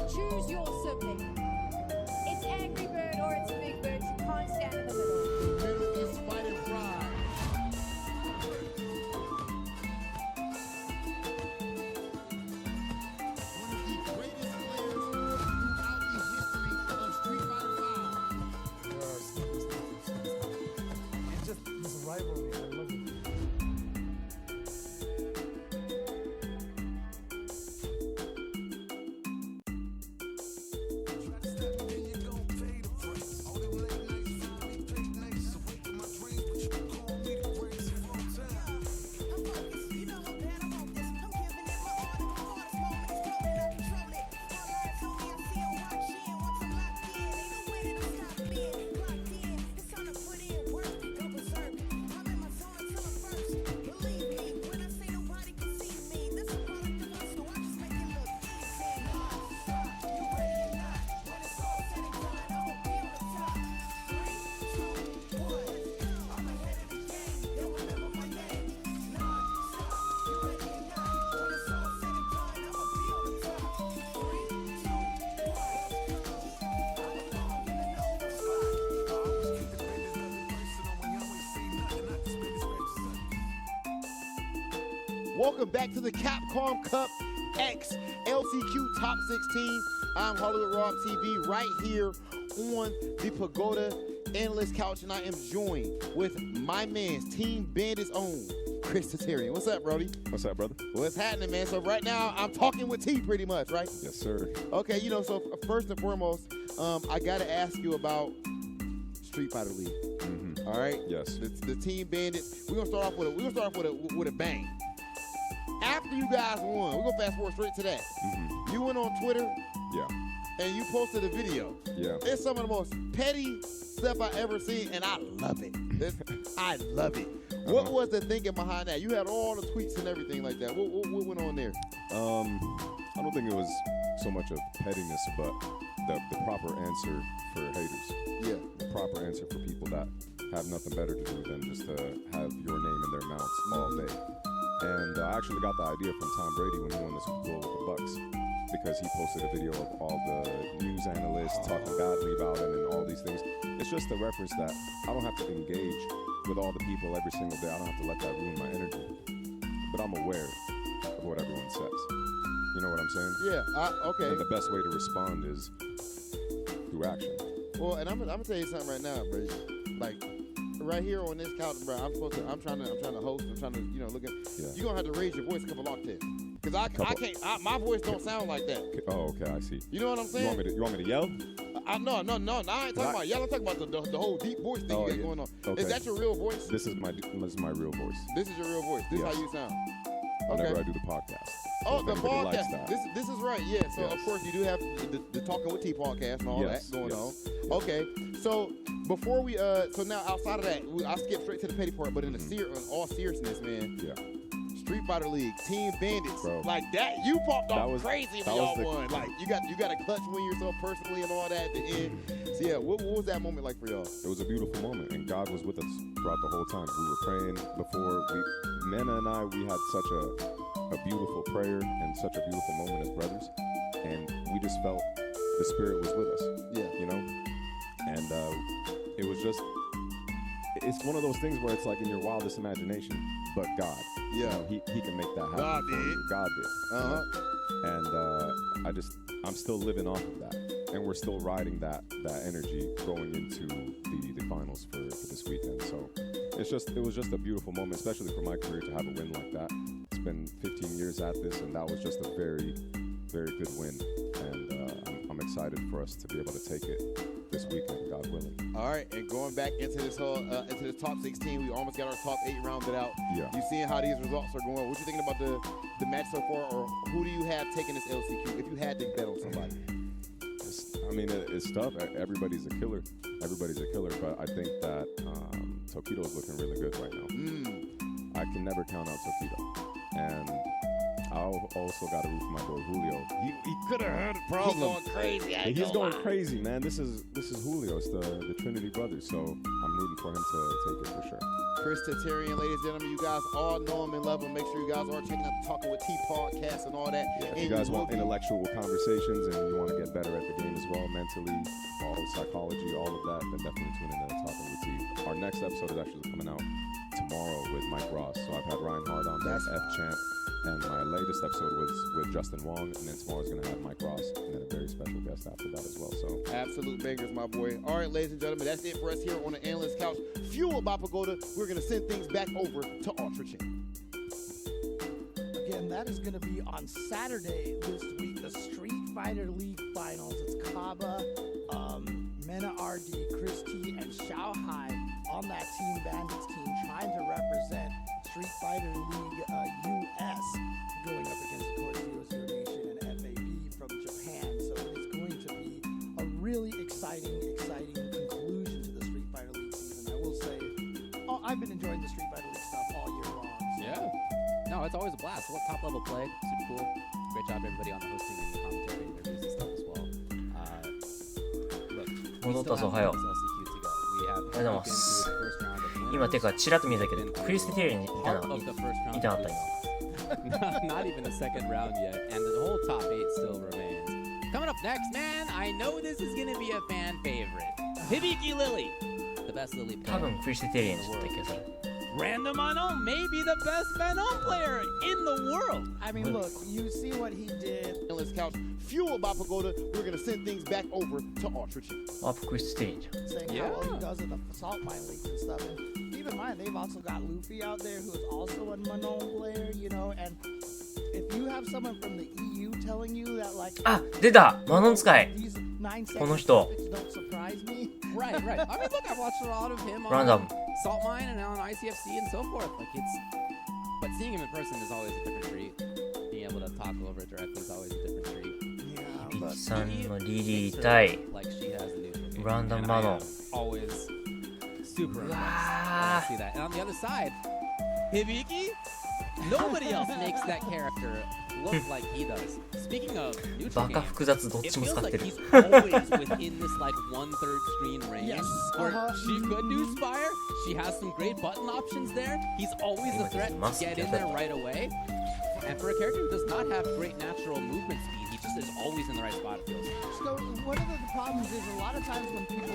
Choose your sibling. It's Angry Bird or it's Big Bird. You can't stand in the middle. The middle is fight and pride. One of the greatest players throughout the history of Street Fighter V. It's just this rivalry. I love it. Welcome back to the Capcom Cup X LCQ Top 16. I'm Hollywood Rob TV right here on the Pagoda Analyst Couch, and I am joined with my man's Team Bandit's own, Chris Tatarian. What's up, Brody? What's up, brother? What's happening, man? So right now, I'm talking with T pretty much, right? Yes, sir. Okay, you know, so first and foremost, I got to ask you about Street Fighter League. Mm-hmm. All right? Yes. The Team Bandits. We're gonna start off with a bang. After you guys won, we're gonna fast forward straight to that. Mm-hmm. You went on Twitter, Yeah. and you posted a video. Yeah. It's some of the most petty stuff I ever seen, and I love it. I love it. What was the thinking behind that? You had all the tweets and everything like that. What went on there? I don't think it was so much of pettiness, but the proper answer for haters. Yeah. The proper answer for people that have nothing better to do than just to have your name in their mouths all day. And I actually got the idea from Tom Brady when he won the Super Bowl with the Bucks, because he posted a video of all the news analysts talking badly about him and all these things. It's just a reference that I don't have to engage with all the people every single day. I don't have to let that ruin my energy. But I'm aware of what everyone says. You know what I'm saying? Yeah. Okay. And the best way to respond is through action. Well, and I'm gonna tell you something right now, bro. Like, right here on this couch, bro. I'm trying to host. I'm trying to, look at. Yeah. You're gonna have to raise your voice a couple octaves, because I can't. My voice don't sound like that. Oh, okay, I see. You know what I'm saying? You want me to yell? No. I ain't talking about y'all. I'm talking about the whole deep voice thing you got going on. Okay. Is that your real voice? This is my real voice. This is your real voice. This is how you sound. Whenever I do the podcast. Oh, If the anybody likes podcast. that. This is right. Yeah. So Yes. of course you do have the Talking with T podcast and all Yes, that going yes. on. Okay. So before we so now outside of that, I'll skip straight to the petty part. But in in all seriousness, man. Yeah. Street Fighter League, Team Bandits, Bro. like that, you popped That off was- crazy that when y'all was the- won. Like you got a clutch win yourself personally and all that at the end. So yeah, what was that moment like for y'all? It was a beautiful moment, and God was with us throughout the whole time. We were praying before Mena and I, we had such a beautiful prayer and such a beautiful moment as brothers, and we just felt the Spirit was with us. Yeah. You know, and it was just, it's one of those things where it's like in your wildest imagination, but God, you Yeah. know, he can make that happen. God for you. did. God did. And I'm still living off of that, and we're still riding that energy going into the finals for this weekend. So it was just a beautiful moment, especially for my career to have a win like that. It's been 15 years at this, and that was just a very, very good win. And I'm excited for us to be able to take it this weekend, God willing. All right, and going back into this whole into the top 16, we almost got our top 8 rounded out. Yeah. You seeing how these results are going? What you thinking about the match so far, or who do you have taking this LCQ if you had to bet on somebody? It's tough. Everybody's a killer. But I think that Tokido's looking really good right now. I can never count out Tokido. And I also got to root for my boy Julio. He could have had a problem. He's going crazy. He's going crazy, man. This is Julio. It's the Trinity brothers. So I'm rooting for him to take it for sure. Chris Tatarian, ladies and gentlemen, you guys all know him and love him. Make sure you guys are checking out the Talking with T podcast and all that. Yeah, if And you guys want will be- intellectual conversations and you want to get better at the game as well, mentally, all the psychology, all of that, then definitely tune in to Talking with T. Our next episode is actually coming out tomorrow with Mike Ross. So I've had Ryan Hard on there, F-Champ, and my latest episode was with Justin Wong, and then tomorrow's going to have Mike Ross, and then a very special guest after that as well. So Absolute bangers, my boy. All right, ladies and gentlemen, that's it for us here on the Analyst Couch. Fueled by Pagoda, we're going to send things back over to Ultra Chain. Again, that is going to be on Saturday this week, the Street Fighter League Finals. It's Kaba, Mena RD, Chris T, and Xiao Hai on that Team Bandits team trying to represent Street Fighter League US going up against, of course, Zero Nation and FAB from Japan. So it's going to be a really exciting conclusion to the Street Fighter League season. I will say, I've been enjoying the Street Fighter League stuff all year long. So. Yeah. No, it's always a blast. What top level play? Super cool. Great job, everybody, on the hosting and the commentary, interviews and stuff as well. Look, we 戻っ still たぞ、 have おはよ this う。 LCQ to go. We have おはようございま broken す through the first round of winners. 今てかチラッと見えたけ Been どクリステティエルにいた part な of the first round いたなかった not, not even the second round yet, and the whole top 8 still remains. Coming up next, man, I know this is going to be a fan favorite. Hibiki Lily, the best Lily 今多 player. 分クリステティエルにした気がする Random Unknown may be the best Venom player in the world. I mean, look, you see what he did. Analyst Couch, fueled by Pagoda, we're going to send things back over to Ultra Chain. あクリステティエルじゃん Saying Yeah. how well he does in the salt mine leagues and stuff. And keep in mind, they've also got Luffy out there who is also a Manon player, you know. And if you have someone from the EU telling you that, like, あ出たマノン使い these 9 この人 seconds don't surprise me. Right, right. I mean, look, I've watched a lot of him on Random. Salt Mine and now on ICFC and so forth. Like, but seeing him in person is always a different treat. Being able to talk over it directly is always a different treat. Yeah, ビ but チさんのリリ Makes ー her 対 look like she has the neutral game. Random And I am Manon. always super impressed when Wow. I see that. And on the other side, Hibiki, nobody else makes that character look like he does. Speaking of neutral バカ game, 複雑どっ it ちも feels 使っ like てる he's always within this like 1/3 screen range. Yes. Where Uh-huh. she could do Spire. She has some great button options there. He's always a threat to get in there right away. And for a character who does not have great natural movement speed, he just is always in the right spot, it feels like. So one of the problems is a lot of times when people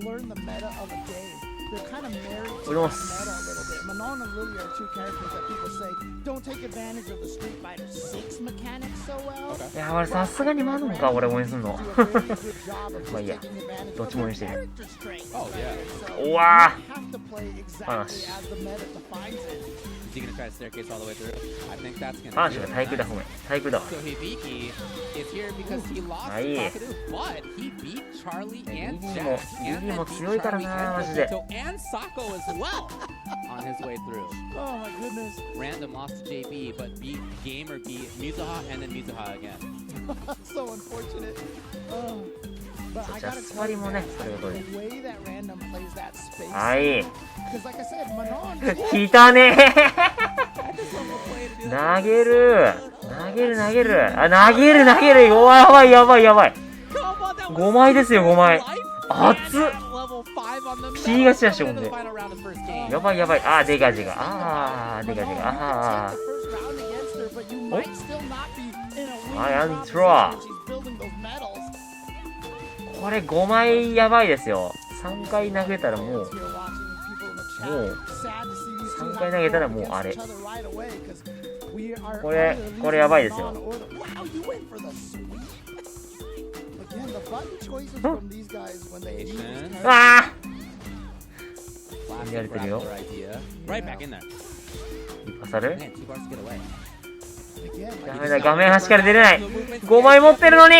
learn the meta of a game, they're kind of married to that meta a little bit. Manon and Lily are two characters that people say don't take advantage of the Street Fighter 6 mechanics so well. いや俺さすがにマノンか俺応援すんの Do a very good job of まあいいや taking advantage どっ of ちも応 their 援してる character strengths. Oh, yeah. So うわ you have to play exactly 話 as the meta defines it. Is he going to try to staircase all the way through. I think that's gonna パンシ do が it. 対空だ、ごめん。対空だわ。 So Hibiki is here because he lost Aye. Kakadu, but he beat Charlie and Hibiki Jack, andも then beat 強いから Charlie な、マ and ジで。 Kabuto and Sako as well on his way through. Oh my goodness. Random lost to JB, but beat Gamer beat Mizuha and then Mizuha again. So unfortunate. Oh. But I じゃあ gotta ス tell パリ you, もね、 man, それがどれ。 the way that Random plays that space. はい。 Because like I said, Manon 来たね投げる投げる投げるあ、投げる投げるやばいやばいやばい5枚ですよ、5枚熱っ気がちだし、ほんでやばいやばい、あー、デガジがあー、デガジがあーおはい、アントロこれ5枚やばいですよ。3回投げたらもう3回投げたらもうあれこれやばいですよ。ああやれてるよ。一発ある？ダメだ、画面端から出れない。5枚持ってるのに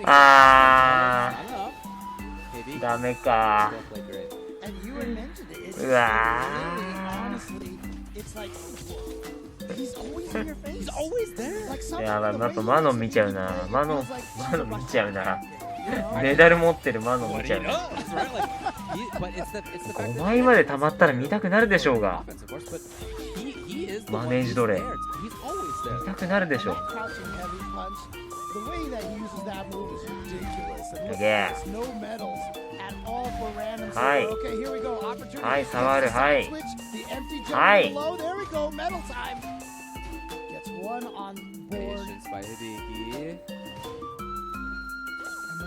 あーダメか。うわーやばい、やっぱマノン見ちゃうな。マノン見ちゃうな。メダル持ってるマノン見ちゃうな。5枚まで溜まったら見たくなるでしょうが。マネージドレ見たくなるでしょう。はいはい、触る、はいはい。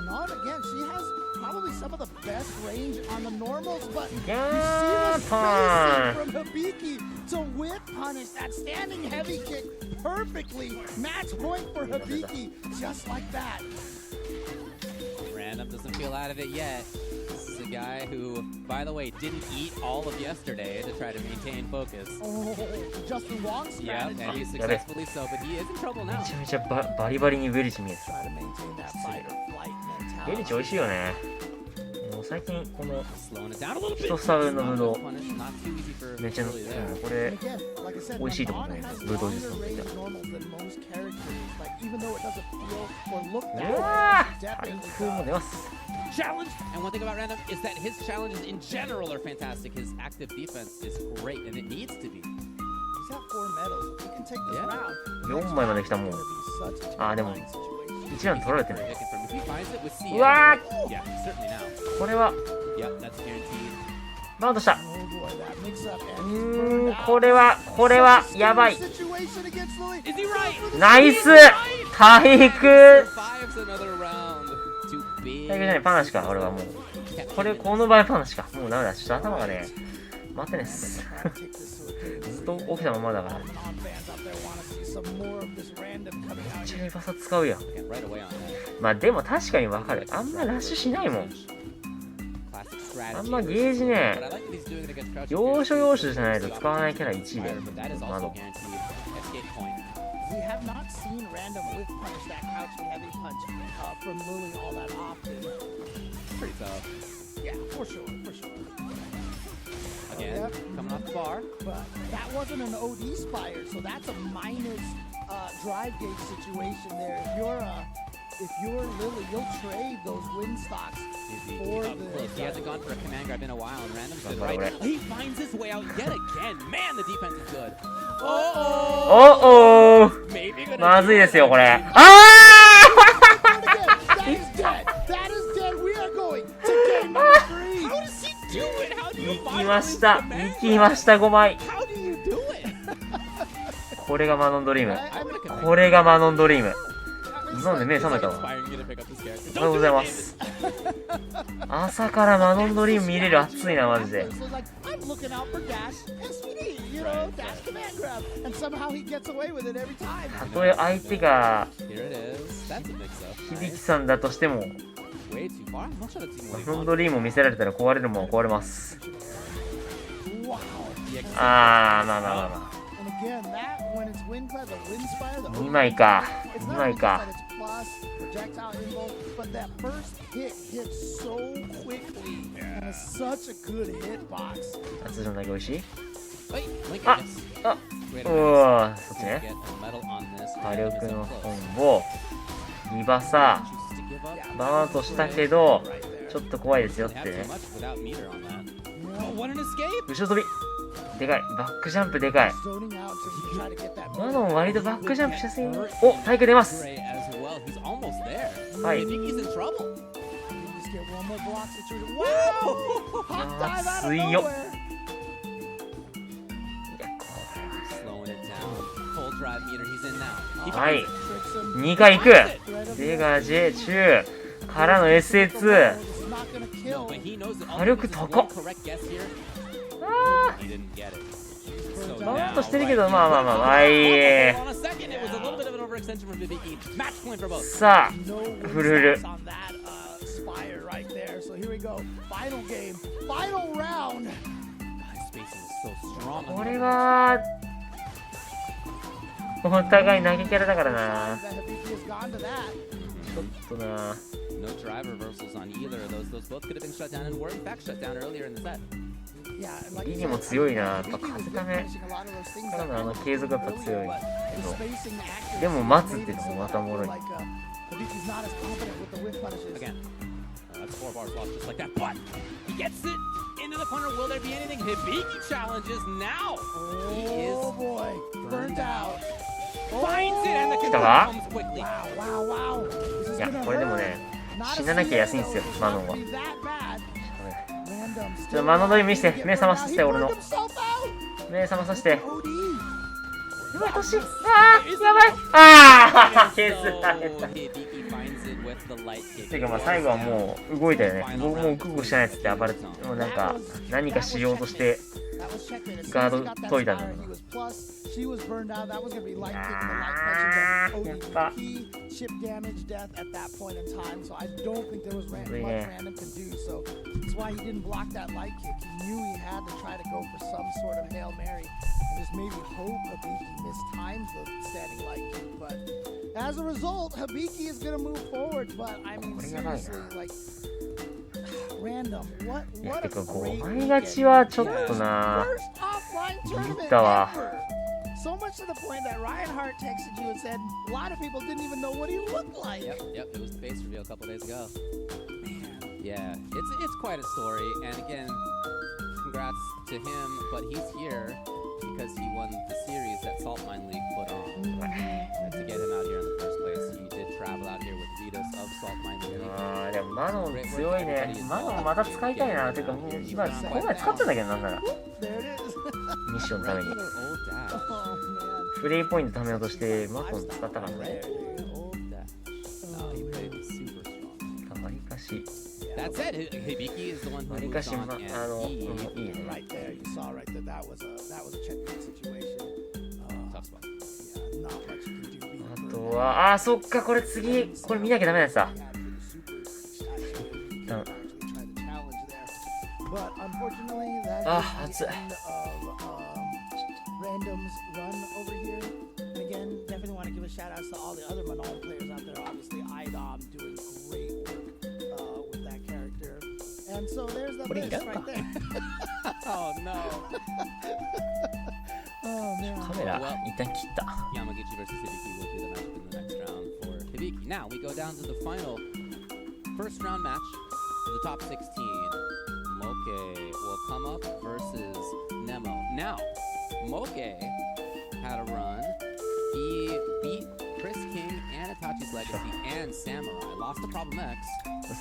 Manon again, she has probably some of the best range on the normals, but you see Yeah, the spacing from Hibiki to whip punish that standing heavy kick perfectly. Match point for Hibiki, just like that. Random doesn't feel out of it yet. This is a guy who, by the way, didn't eat all of yesterday to try to maintain focus. Oh, Justin Wong's Yeah, strategy. and he's successfully so, but he is in trouble now. めちゃめちゃバリバリにベリチ見えてた。 Try to maintain that fight or flight ベリチ mentality. 美味しいよね。もう最近この Slowing it down a little bit. 一房分のブドウ Punish, not too easy for めっちゃ Lily there. これ And again, like I said, 美味しいと思う Manon ね。 has ブドウジュース longer 飲んで range たら。 normals than most characters. Like even though it doesn't feel or look う that わ way, ー it 対 definitely 空も does. 出ます。 Challenge! And one thing about Random is that his challenges in general are fantastic. His active defense is great, and it needs to be. He's got 4 medals. He can take this Yeah. round. 4枚まで来たもん。 It's gonna be such a あーでも terrifying situation. 1段取られてる。 If he finds it with CM, うわ yeah, certainly now. これは Yep, that's guaranteed. バウンドした。 Oh boy, that mix up う and ーん、これはやばい。 situation against Lily. Is he right? ナイス対空 Survives another round. Too big. 対空じゃない、パナシか、俺はもう。この場合パナシか。もうダメだ。ちょっと頭がね、待ってねっす。ずっと起きたままだから。めっ Non-fans out there want to see some more of this random coming out ちゃ here. リバサ使うやん。 Again, right away on that. まあでも確かにわかる。あんまラッシュしないもん。 Classic strategy. あんまゲージね But I like that he's doing it against crouching 要所 characters. 要所じゃないと使わないキャラ1位だよ。 But that is ま also だ。 guaranteed escape point. We have not seen random whip punish that crouching heavy punch from Lily all that often. Pretty tough. Yeah, for sure. Again, Yep. coming off the bar. But that wasn't an OD Spire, so that's a minus drive gauge situation there. If you're Lily, you'll trade those win stocks for Up close. He hasn't gone for a command grab in a while, and Random's been right. He finds his way out yet again. Man, the defense is good. おお Maybe gonna まずいですよ、これ。あ That is dead. That is dead. We are going to game number 3. How does he do it? How do you 行きました。行きました、5枚。 How do you do it? これがマノンドリーム。 I'm gonna connect. これがマノンドリーム。今ので目覚めたわ。 Inspiring you to pick up this character. おはようございます。朝からマノンドリーム見れる熱いな、マジで。 So like, I'm looking out for Dash SPD, you know, Dash command grab, and somehow he gets away with it every time. たとえ相手が Here it is. That's a mix-up. 響さんだとしても、フロントリーも見せられたら壊れるもん壊れます。あー、まあまあまあまあ。2枚か。2枚か。夏の投げ美味しい？あ、うわ、そっちね。火力のコンボ、リバサー、バーンとしたけど、ちょっと怖いですよってね。後ろ飛びでかい。バックジャンプでかい。マノン割とバックジャンプしやすい。お、体育出ます。はい。熱いよ。はい。2回行く。デガジェ中からの SA2。火力高っ。バウンドしてるけど、まあまあまあ、はい。さあ、フルフル。これは、お互い投げキャラだからな。ちょっとな。リニも強いな。やっぱ風ためからの継続がやっぱ強いけど、でも待つっていうのもまたおもろい。来たか？いや、これでもね、死ななきゃ安いんですよ、マノンは。ちょっとマノンドリーム見せて、目覚まさせて、俺の。目覚まさせて。やばい、年。あー、やばい。あー、ケース大変だ。てかまあ最後はもう動いたよね。僕もうググしてないっつって暴れて、もうなんか何かしようとしてガード解いたんだけど。やっぱAs a result, Hibiki is going to move forward, but I mean, seriously, like, random. What a great5枚勝ちはちょっとな。ビビったわ。So much to the point that Reinhardt texted you and said a lot of people didn't even know what he looked like. Yep, it was the face reveal a couple days ago. Man, yeah, it's quite a story, and again, congrats to him, but he's here because he won the series that Salt Mine League put on. And to get him out here in the first place, he did travel out here with Vitas of Salt Mine League. あー、でもマノン強いね。マノンまた使いたいな。てかもう今この前使ったんだけど、なんならミッションのためにフリーポイント貯めようとしてマノン使ったからね。わりかしわりかし、いいね。あとは、そっか、これ次、これ見なきゃダメなやつだ。熱い。Randoms run over here. And again, definitely want to give a shout out to all the other Manon players out there. Obviously, IDOM doing great work with that character. And so there's the list right there. Oh no. Oh man. カメラ一旦切った。Yamaguchi versus Hibiki will be the matchup in the next round for Hibiki. Now we go down to the final first round match of the top 16. Moke will come up versus Nemo. Now, Moke had a run. He beat Chris King and Itachi's Legacy and Samurai. Lost to Problem X.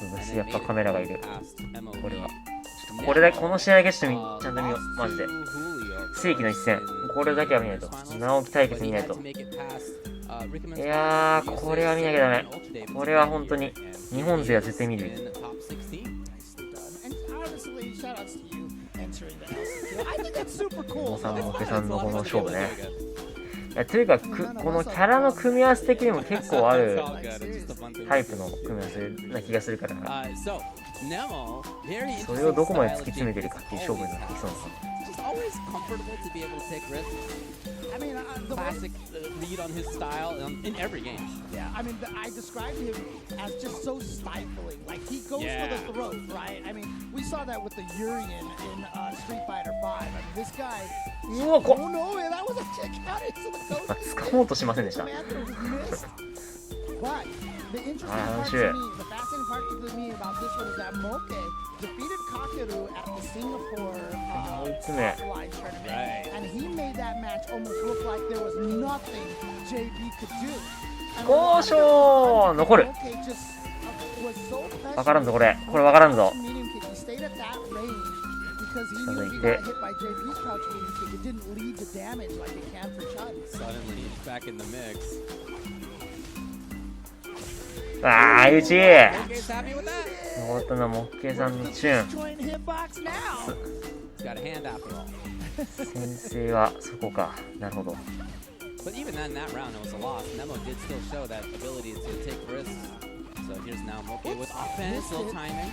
そうです。やっぱカメラがいる。これは。これだけこの試合だけちゃんと見よう。マジで。世紀の一戦。これだけは見ないと。直樹対決見ないと。いやー、これは見なきゃダメ。これは本当に日本勢は絶対見るべき。モさん、モケさんのこの勝負ね。やというかこのキャラの組み合わせ的にも結構あるタイプの組み合わせな気がするから、それをどこまで突き詰めてるかっていう勝負になってきそうな。Always comfortable to be able to take risks. I mean, classic read on his style in every game. Yeah, I mean, I described him as just so stifling. Like, he goes for the throat, right? I mean, we saw that with the Urian in Street Fighter 5. I mean, this guy... Oh, no, man, that was a kick out into the ghost. 掴もうとしませんでした。 But the interesting part to me, the fascinating part to me about this one is that Moke defeated Kakeru at the Singapore offline tournament, and he made that match almost look like there was nothing JB could do. 交渉残る。わからんぞこれわからんぞ。続いて。ああ、うち残ったのはモッケさんのチューン。先生はそこか。なるほど。But even then, that round it was a loss. Nemo did still show that ability to take risks. So here's now Moke with offense, little timing.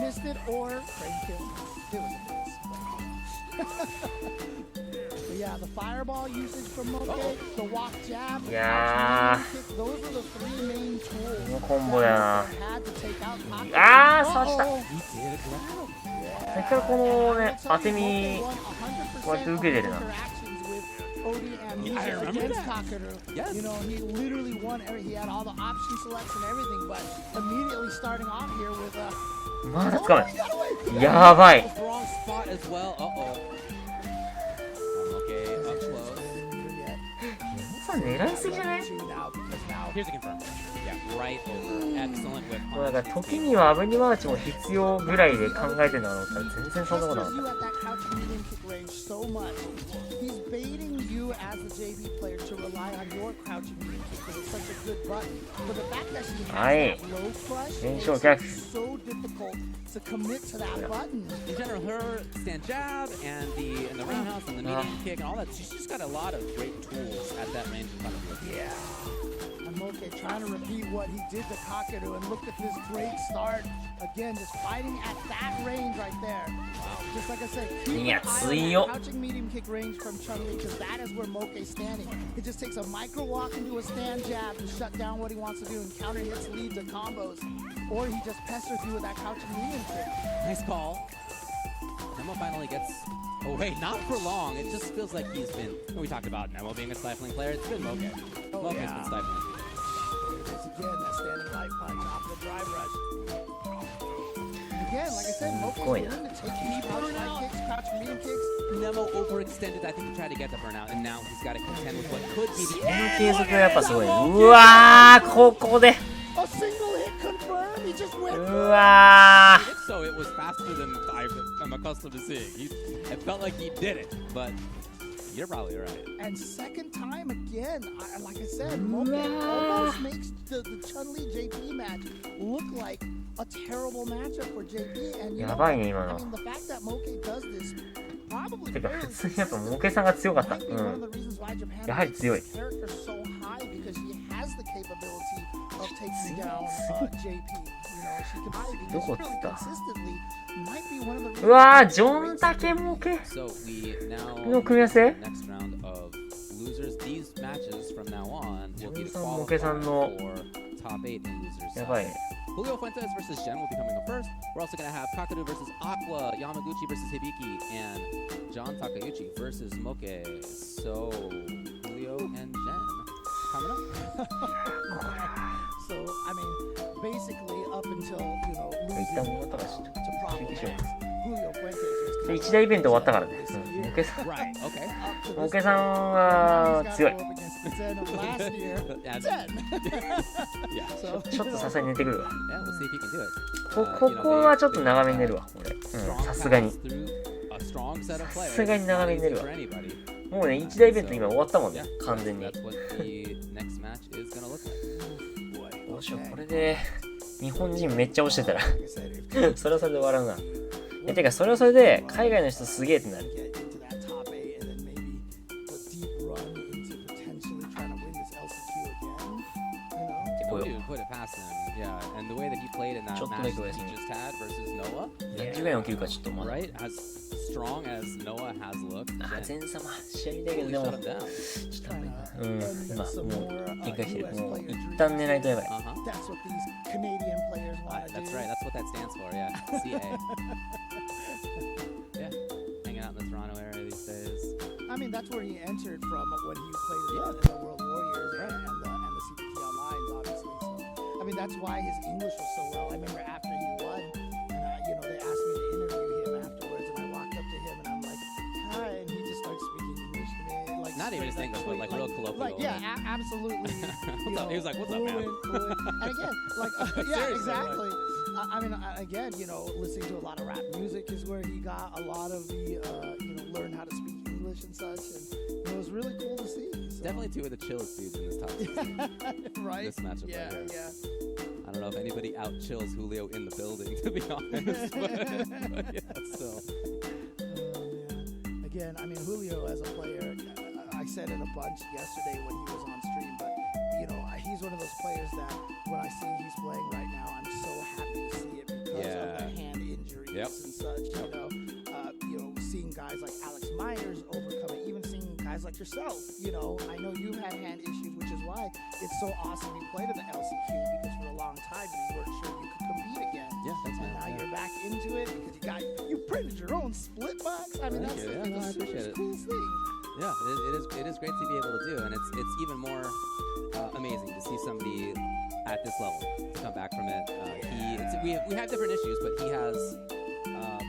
Missed it or frame kill. It was a miss. But yeah, the fireball usage from Moke, the walk jab, the kick, those were the three main tools that had to take out Kakeru. ああ、刺した。さっきからこのね、当て身割と受けてるな。Odie and Musa against Kakeru. You know, he literally won. He had all the option selects and everything, but immediately starting off here with a. まだつかめない。やばい。Wrong spot as well. Okay, up close. さん狙いすぎじゃない？ Here's a confirm. Yeah, right over. Excellent whip. もうなんか時にはアブニマーチも必要ぐらいで考えてるのかなと思ったら全然そんなことなかった。Baiting you as the JV player to rely on your crouching medium kick because it's such a good button. But the fact that she has that low flush is so difficult to commit to that button. In general, her stand jab and the roundhouse and the medium kick and all that, she's just got a lot of great tools at that range in front of her. Yeah. And Moke trying to repeat what he did to Kakeru, and look at this great start. Again, just fighting at that range right there. Just like I said, keep an eye on that crouching medium kick range from Chun-Li, because that is where Moke's standing. He just takes a micro walk into a stand jab to shut down what he wants to do and counter hits lead to combos. Or he just pesters you with that crouching medium kick. Nice call. Nemo finally gets away, not for long. It just feels like he's been, we talked about Nemo being a stifling player. It's been Moke. Moke's been stifling. Again, that standing light punch off the drive rush. Again, like I said, Moke's willing to take these crouch kicks, crouch medium kicks. Nemo overextended. I think he tried to get the burnout, and now he's got to contend with what could be the この継続がやっぱすごい。うわー、ここで。A single hit confirmed. He just went. うわー。 So it was faster than I'm accustomed to seeing. It felt like he did it, but you're probably right. And second time again, like I said, Moke almost makes the Chun-Li JP match look like a terrible matchup for JP. And you know, I mean, the fact that Moke does this probably てか普通にやっぱモケさんが強かった。うん。やはり強い。どこっつった？うわー、ジョンタケモケの組み合わせ？ジョンさんモケさんのやばいね。Julio Fuentes versus Jen will be coming up first. We're also going to have Kakeru versus Aqua, Yamaguchi versus Hibiki, and John Takeuchi versus Moke. So, Julio and Jen coming up. So, I mean, basically up until, you know, losing to problems, Julio Fuentes is 一大イベント終わったからね。モケさん。モケさんは強い。ちょっとさすがに寝てくるわ。ここはちょっと長めに寝るわ、俺。さすがに。さすがに長めに寝るわ。もうね、一大イベント今終わったもんね、完全に。どうしよう、これで日本人めっちゃ押してたらそれはそれで笑うな。てかそれはそれで海外の人すげえってなる。pass him. Yeah, and the way that he played in that Shot match leg that away he from just had versus Noah, 何時ぐらいに起きるかちょっとまだ。 right? As strong as Noah has looked, あ、 Jen 前様、試合だけど、 totally でも、 shut him down. ちょっと今、some も more う、限界来てる。 US もう、 player 一 dreams. 旦寝ないとやばい。 Uh-huh. That's what these Canadian players want to do. That's right. That's what that stands for. Yeah, CA. Yeah, hanging out in the Toronto area these days. I mean, that's where he entered from when he played in the World Warriors and the CPT Online, obviously. So, I mean, that's why his English was so well. I remember after he won, and you know, they asked me to interview him afterwards, and I walked up to him and I'm like, "Hi," and he just started speaking English to me, like Not even just English, but like real colloquial. like yeah, absolutely. What's up? He was like, "What's up, man?" And again, like yeah, Seriously, exactly. I mean, again, you know, listening to a lot of rap music is where he got a lot of the, you know, learn how to speak English and such, and it was really cool to see. So. Definitely two of the chillest dudes in this top 16. Right? This matchup Yeah, right here. yeah. I don't know if anybody out chills Julio in the building, to be honest. But yeah, still. Yeah. Again, I mean, Julio as a player, I said it a bunch yesterday when he was on stream, but you know, he's one of those players that when I see he's playing right now, I'm so happy to see it because of the hand injuries and such. You know, seeing guys like Alex Myers overcome it, even seeing guys like yourself. You know, I know you've had hand issues, which is why it's so awesome you played in the LCQ because for a long time you weren't sure you could compete again. Yeah, thanks, And man. now Yeah. you're back into it because you printed your own split box. I mean, Thank that's you. like Yeah, no, I the appreciate super it. cool thing. Yeah, it is great to be able to do, and it's even more amazing to see somebody at this level to come back from it. We have different issues, but he has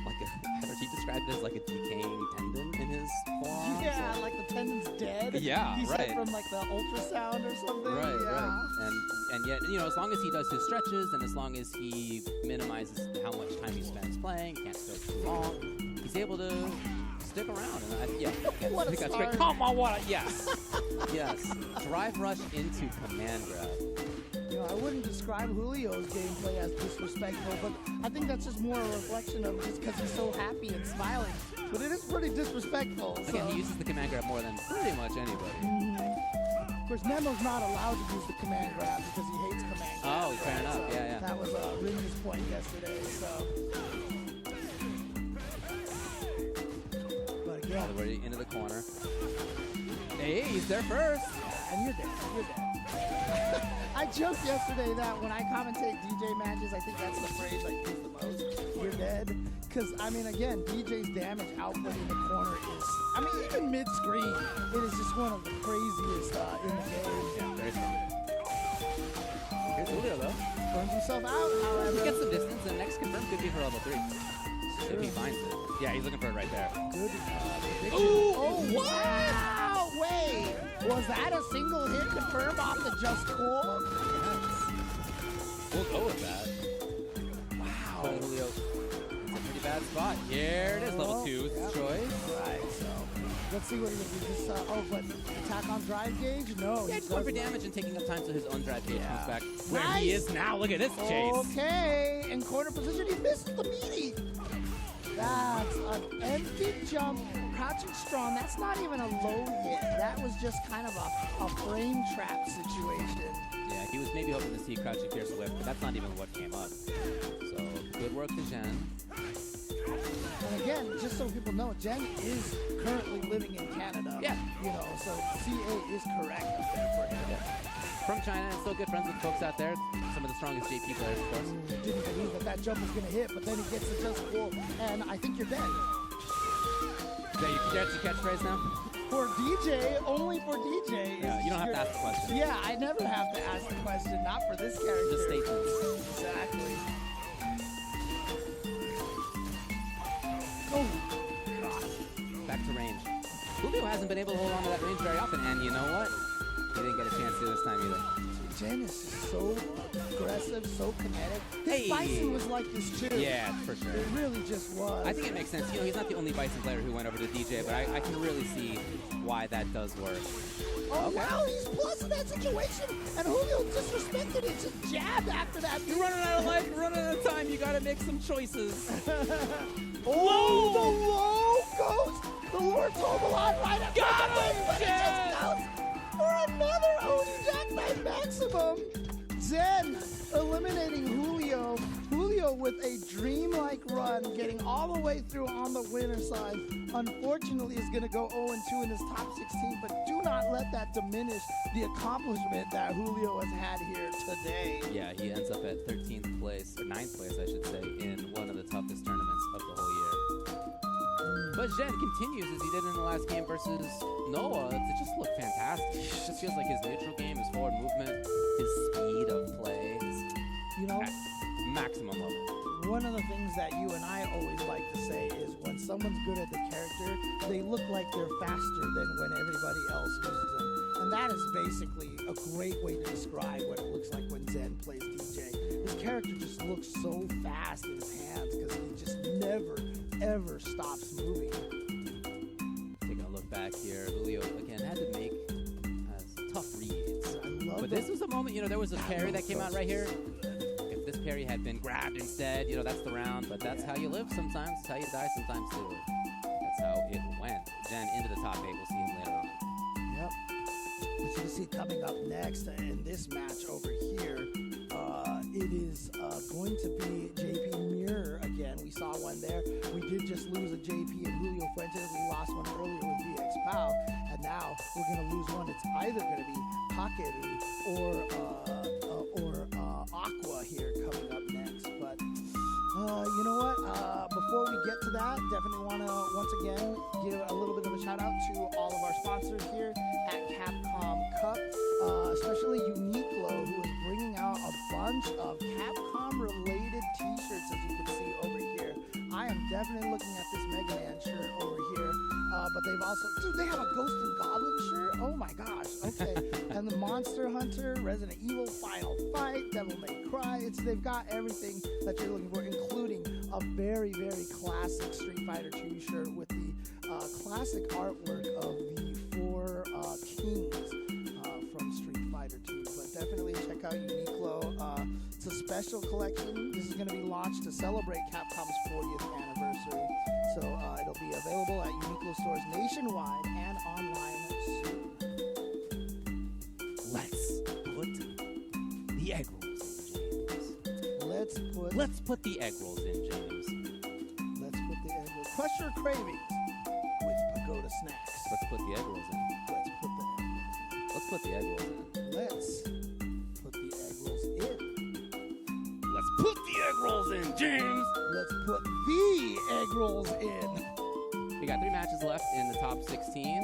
like he described it as like a decaying tendon in his forearm. Yeah, so- like the tendon's dead. Yeah, he right. said from like the ultrasound or something. Right, yeah. right. And yet, you know, as long as he does his stretches and as long as he minimizes how much time he spends playing, can't go too long, he's able to stick around. And again, What I a think that's great. start. Come on, what? Yes, yes. Drive rush into command grab. You know, I wouldn't describe Julio's gameplay as disrespectful, but I think that's just more a reflection of just because he's so happy and smiling. But it is pretty disrespectful. Again, so. he uses the command grab more than pretty much anybody. Of course, Nemo's not allowed to use the command grab because he hates command grab. Oh, fair enough. So Yeah, yeah. That was Ringy's point yesterday. So. But again, All the way into the corner. Hey, he's there first. and you're dead. You're dead. I joked yesterday that when I commentate DJ matches, I think that's the phrase I use the most. You're dead. Because, I mean, again, DJ's damage output in the corner is, I mean, even mid-screen, it is just one of the craziest in the game. Yeah, very strong. Here's Julio, though. Burns himself out, He however. gets some distance, and next confirm could be for level 3. If he finds it. Yeah, he's looking for it right there. Good prediction. Oh, wow! Wait, was that a single hit confirmed off the Just Cool? We'll go with that. Wow. Julio. It's a pretty bad spot. Here it is, level 2 choice. Right, so let's see what he does. Oh, what? Attack on drive gauge? No. Yeah, he just going for doesn't. damage and taking up time so his own drive gauge comes back where Nice. he is now. Look at this chase. Okay, in corner position, he missed the meaty. That's an empty jump, crouching strong. That's not even a low hit. That was just kind of a frame trap situation. Yeah, he was maybe hoping to see crouching pierce whip, but that's not even what came up. So good work to Jen. And again, just so people know, Jen is currently living in Canada. Yeah. You know, so CA is correct up there for him. From China, and still good friends with folks out there. Some of the strongest JP players, of course. Didn't believe that that jump was going to hit, but then he gets the Just Cool, and I think you're dead. That's your catchphrase now? For DJ, only for DJ. Yeah, you don't have to ask the question. Yeah, I never have to ask the question, not for this character. Just statements. Exactly. Oh, God. Back to range. Julio hasn't been able to hold on to that range very often, and you know what? He didn't get a chance to this time either. Jen is so aggressive, so kinetic. His Hey. Bison was like this too. Yeah, for sure. It really just was. I think it makes sense. You know, he's not the only Bison player who went over to DJ, but I can really see why that does work. Oh, Okay. wow, he's plus in that situation. And Julio disrespected it, just jabbed after that. You're running out of life, you're running out of time, you gotta make some choices. Oh, the low goes. The Lord Tobalon right up. Got him, but it Jen! just goes for another OG Jackknife maximum. Zen eliminating Julio. Julio with a dreamlike run, getting all the way through on the winner side. Unfortunately, is going to go 0-2 in his top 16, but do not let that diminish the accomplishment that Julio has had here today. Yeah, he ends up at 13th place, or 9th place, I should say, in one of the toughest tournaments of the whole year. But Zhen continues as he did in the last game versus Noah to just look fantastic. It just feels like his neutral game, his forward movement, his speed of play is at maximum level. One of the things that you and I always like to say is when someone's good at the character, they look like they're faster than when everybody else uses them. And that is basically a great way to describe what it looks like when Zen plays DJ. His character just looks so fast in his hands because he just never, ever stops moving. Taking a look back here, Julio again had to make tough reads. But this was a moment, there was a parry that came out right here. If this parry had been grabbed instead, that's the round. But that's how you live sometimes. That's how you die sometimes too. That's how it went. Jen into the top 8. We'll see him later on. Yep. As you can see coming up next in this match over here, it is going to be JP again. We saw one there. We did just lose a JP and Julio Fuentes. We lost one earlier with VX Pal. And now we're going to lose one. It's either going to be Takeru or Aqua here coming up next. But you know what? Before we get to that, definitely want to once again give a little bit of a shout out to all of our sponsors here at Capcom Cup, especially Uniqlo, who is bringing out a bunch of Capcom-related T-shirts, as you can see over here. I am definitely looking at this Mega Man shirt over here, but they've also, dude, they have a Ghost and Goblin shirt. Oh my gosh. Okay, and the Monster Hunter, Resident Evil, Final Fight, Devil May Cry. They've got everything that you're looking for, including a very, very classic Street Fighter 2 shirt with the classic artwork of the 4 kings from Street Fighter 2. But definitely check out Uniqlo. It's a special collection. This is going to be launched to celebrate Capcom's 40th anniversary. So it'll be available at Uniqlo stores nationwide and online soon. Let's put the egg rolls in, James. Let's put the egg rolls in, James. Let's put the egg rolls. Crush your cravings with Pagoda Snacks. Let's put the egg rolls in. Let's put the egg rolls in. Let's put the egg rolls in. Let's put the egg rolls in. Let's put the egg rolls in, James. Let's put the egg rolls in. We got 3 matches left in the top 16,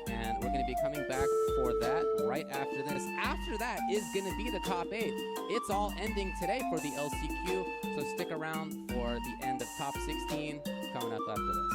and we're going to be coming back for that right after this. After that is going to be the top 8. It's all ending today for the LCQ, so stick around for the end of top 16 coming up after this.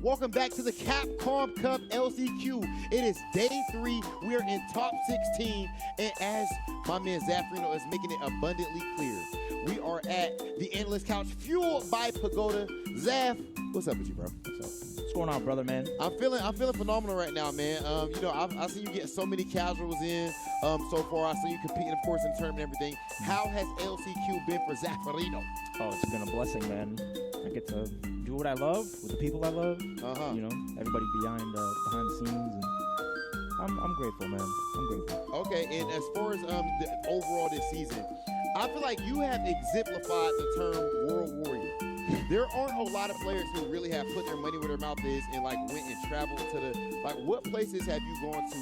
Welcome back to the Capcom Cup LCQ. It is day 3. We are in top 16. And as my man Zafrino is making it abundantly clear, we are at the Endless Couch fueled by Pagoda. Zaf, what's up with you, bro? What's going on, brother, man? I'm feeling phenomenal right now, man. You know, I see you getting so many casuals in so far. I see you competing, of course, in tournament and everything. How has LCQ been for Zafrino? Oh, it's been a blessing, man. I get to do what I love with the people I love. You know, everybody behind the scenes, and I'm grateful, man. I'm grateful. Okay, and as far as the overall this season, I feel like you have exemplified the term World Warrior. There aren't a lot of players who really have put their money where their mouth is and like went and traveled to the what places have you gone to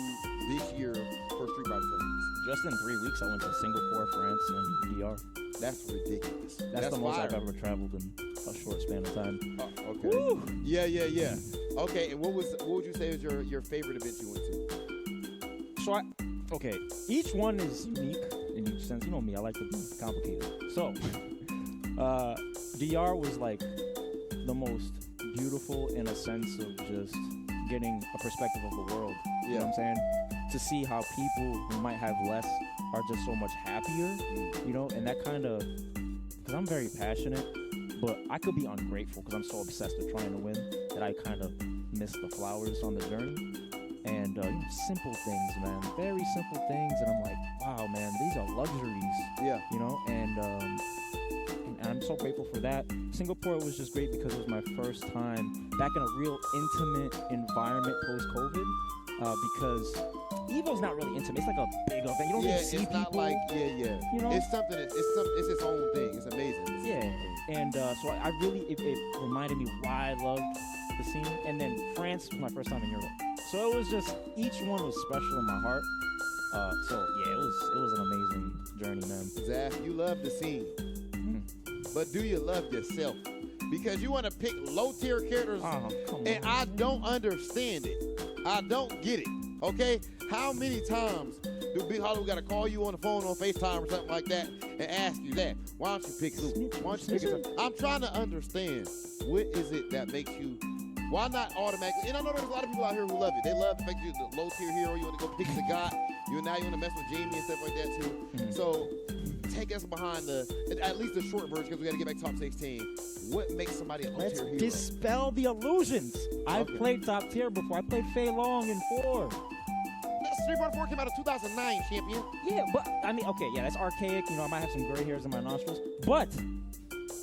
this year for Street Fighter tournaments? Just in 3 weeks, I went to Singapore, France, and DR. That's ridiculous. That's the most I've ever traveled in a short span of time. Okay. Woo! Yeah. Okay, and what would you say was your favorite event you went to? So okay, each one is unique in each sense. You know me, I like to be complicated. So, DR was like the most beautiful in a sense of just getting a perspective of the world. You know what I'm saying? To see how people who might have less are just so much happier, you know, and that kind of, because I'm very passionate, but I could be ungrateful because I'm so obsessed with trying to win that I kind of miss the flowers on the journey. And you know, simple things, man, very simple things, and I'm like, wow, man, these are luxuries. Yeah. You know, and I'm so grateful for that. Singapore was just great because it was my first time back in a real intimate environment post-COVID. Because Evo's not really intimate. It's like a big event. You don't really see people. Not like, You know? It's something. It's its own thing. It's amazing. And so I really, it reminded me why I loved the scene. And then France was my first time in Europe. So it was just, each one was special in my heart. So yeah, it was an amazing journey, man. Zaf, you love the scene. But do you love yourself? Because you want to pick low-tier characters, and I don't understand it. I don't get it, okay? How many times do Big Hollywood got to call you on the phone on FaceTime or something like that and ask you that? Why don't you pick Luke? Why don't you pick it? I'm trying to understand, what is it that makes you, why not automatically, and I know there's a lot of people out here who love it. They love the fact you're the low-tier hero, you want to go pick the guy, now you want to mess with Jamie and stuff like that too. So, take us behind at least the short version, because we got to get back to top 16. What makes somebody a low-tier hero? Dispel the illusions. I've played top tier before. I played Fei Long in 4. Street Fighter 4 came out in 2009, champion. Yeah, but I mean, okay, yeah, that's archaic. You know, I might have some gray hairs in my nostrils, but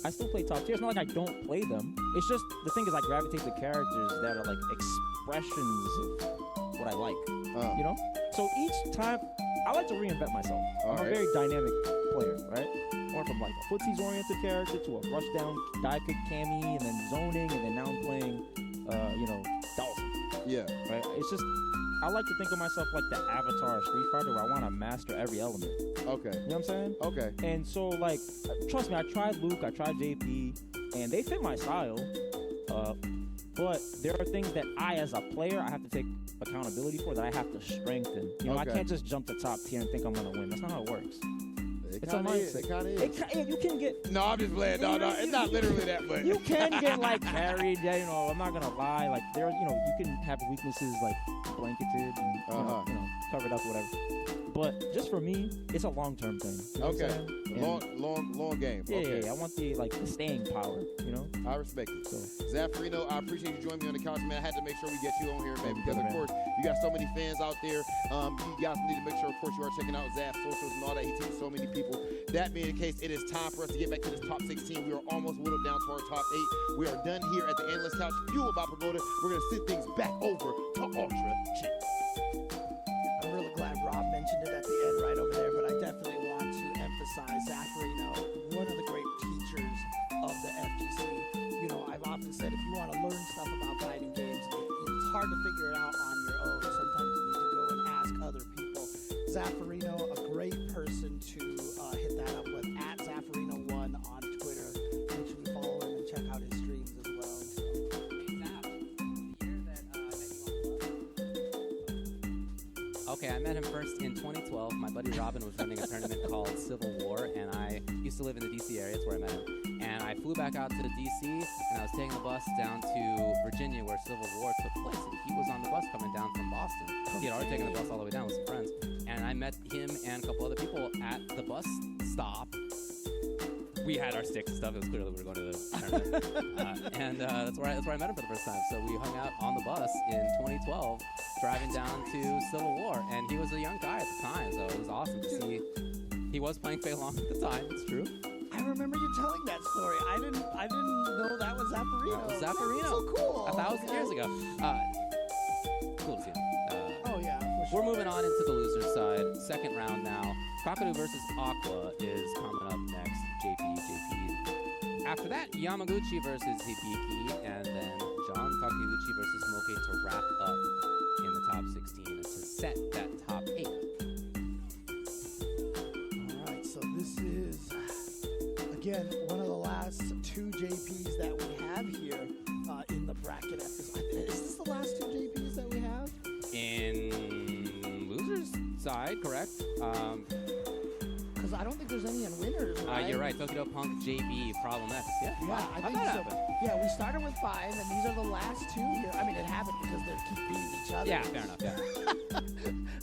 I still play top tier. It's not like I don't play them. It's just the thing is I gravitate to characters that are like expressions of what I like. You know? So each time, I like to reinvent myself. I'm a very dynamic player, right? Went from like a footsies-oriented character to a rushdown die pick Cammy, and then zoning, and then now I'm playing, you know, Dolphin. Yeah. Right? It's just, I like to think of myself like the Avatar of Street Fighter, where I want to master every element. Okay. You know what I'm saying? Okay. And so, like, trust me, I tried Luke, I tried JP, and they fit my style. But there are things that I, as a player, I have to take accountability for, that I have to strengthen. You know, I can't just jump to top tier and think I'm going to win. That's not how it works. It kind of is. You can get... No, I'm just playing. No, it's not literally that, but... You can get, like, carried. Yeah, you know, I'm not going to lie. Like, there, you know, you can have weaknesses, like, blanketed and, you know, covered up, whatever. But just for me, it's a long-term thing. You know long game. Yeah, I want the staying power, you know? I respect it. So, Zafrino, I appreciate you joining me on the couch, man. I had to make sure we get you on here, man, because, of course, you got so many fans out there. You guys need to make sure, of course, you are checking out Zaf's socials and all that. He teaches so many people. That being the case, it is time for us to get back to this top 16. We are almost whittled down to our top 8. We are done here at the Endless Couch, fueled by Pagoda. We're going to send things back over to Ultra Champ. I'm really glad Rob mentioned it at the end right over there, but I definitely want to emphasize Zafrino, one of the great teachers of the FGC. You know, I've often said if you want to learn stuff about fighting games, it's hard to figure it out on your own. Sometimes you need to go and ask other people. Zafrino, a great person to hit that up with, at Zafrino1 on Twitter. Make sure you follow him and check out his streams as well. Okay, I met him first in 2012. My buddy Robin was running a tournament called Civil War, and I used to live in the DC area. That's where I met him. And I flew back out to DC, and I was taking the bus down to Virginia where Civil War took place. And he was on the bus coming down from Boston. He had already taken the bus all the way down with some friends. And I met him and a couple other people at the bus stop. We had our sticks and stuff. It was clearly we were going to the tournament. And that's where I met him for the first time. So we hung out on the bus in 2012, driving down to Civil War. And he was a young guy at the time, so it was awesome to see. He was playing Fei Long at the time, it's true. I remember you telling that story. I didn't know that was Zapparino. Zapparino. So cool. 1,000 years ago. Cool to see him. Oh yeah, for We're sure. moving on into the loser side. Second round now. Kakadu versus Aqua is coming up next. JP. After that, Yamaguchi versus Hibiki, and then John Takeuchi versus Moke to wrap up in the top 16 to set that top 8. All right, so this is again one of the last two JPs that we have here in the bracket. Is this the last two JPs that we have? In losers side, correct? Because I don't think there's any in winners. Right? You're right. Tokyo Punk JB Problem X. Yeah. I think that so. happen? Yeah, we started with 5, and these are the last two here. I mean, it happened because they keep beating each other. Yeah, fair enough. Yeah.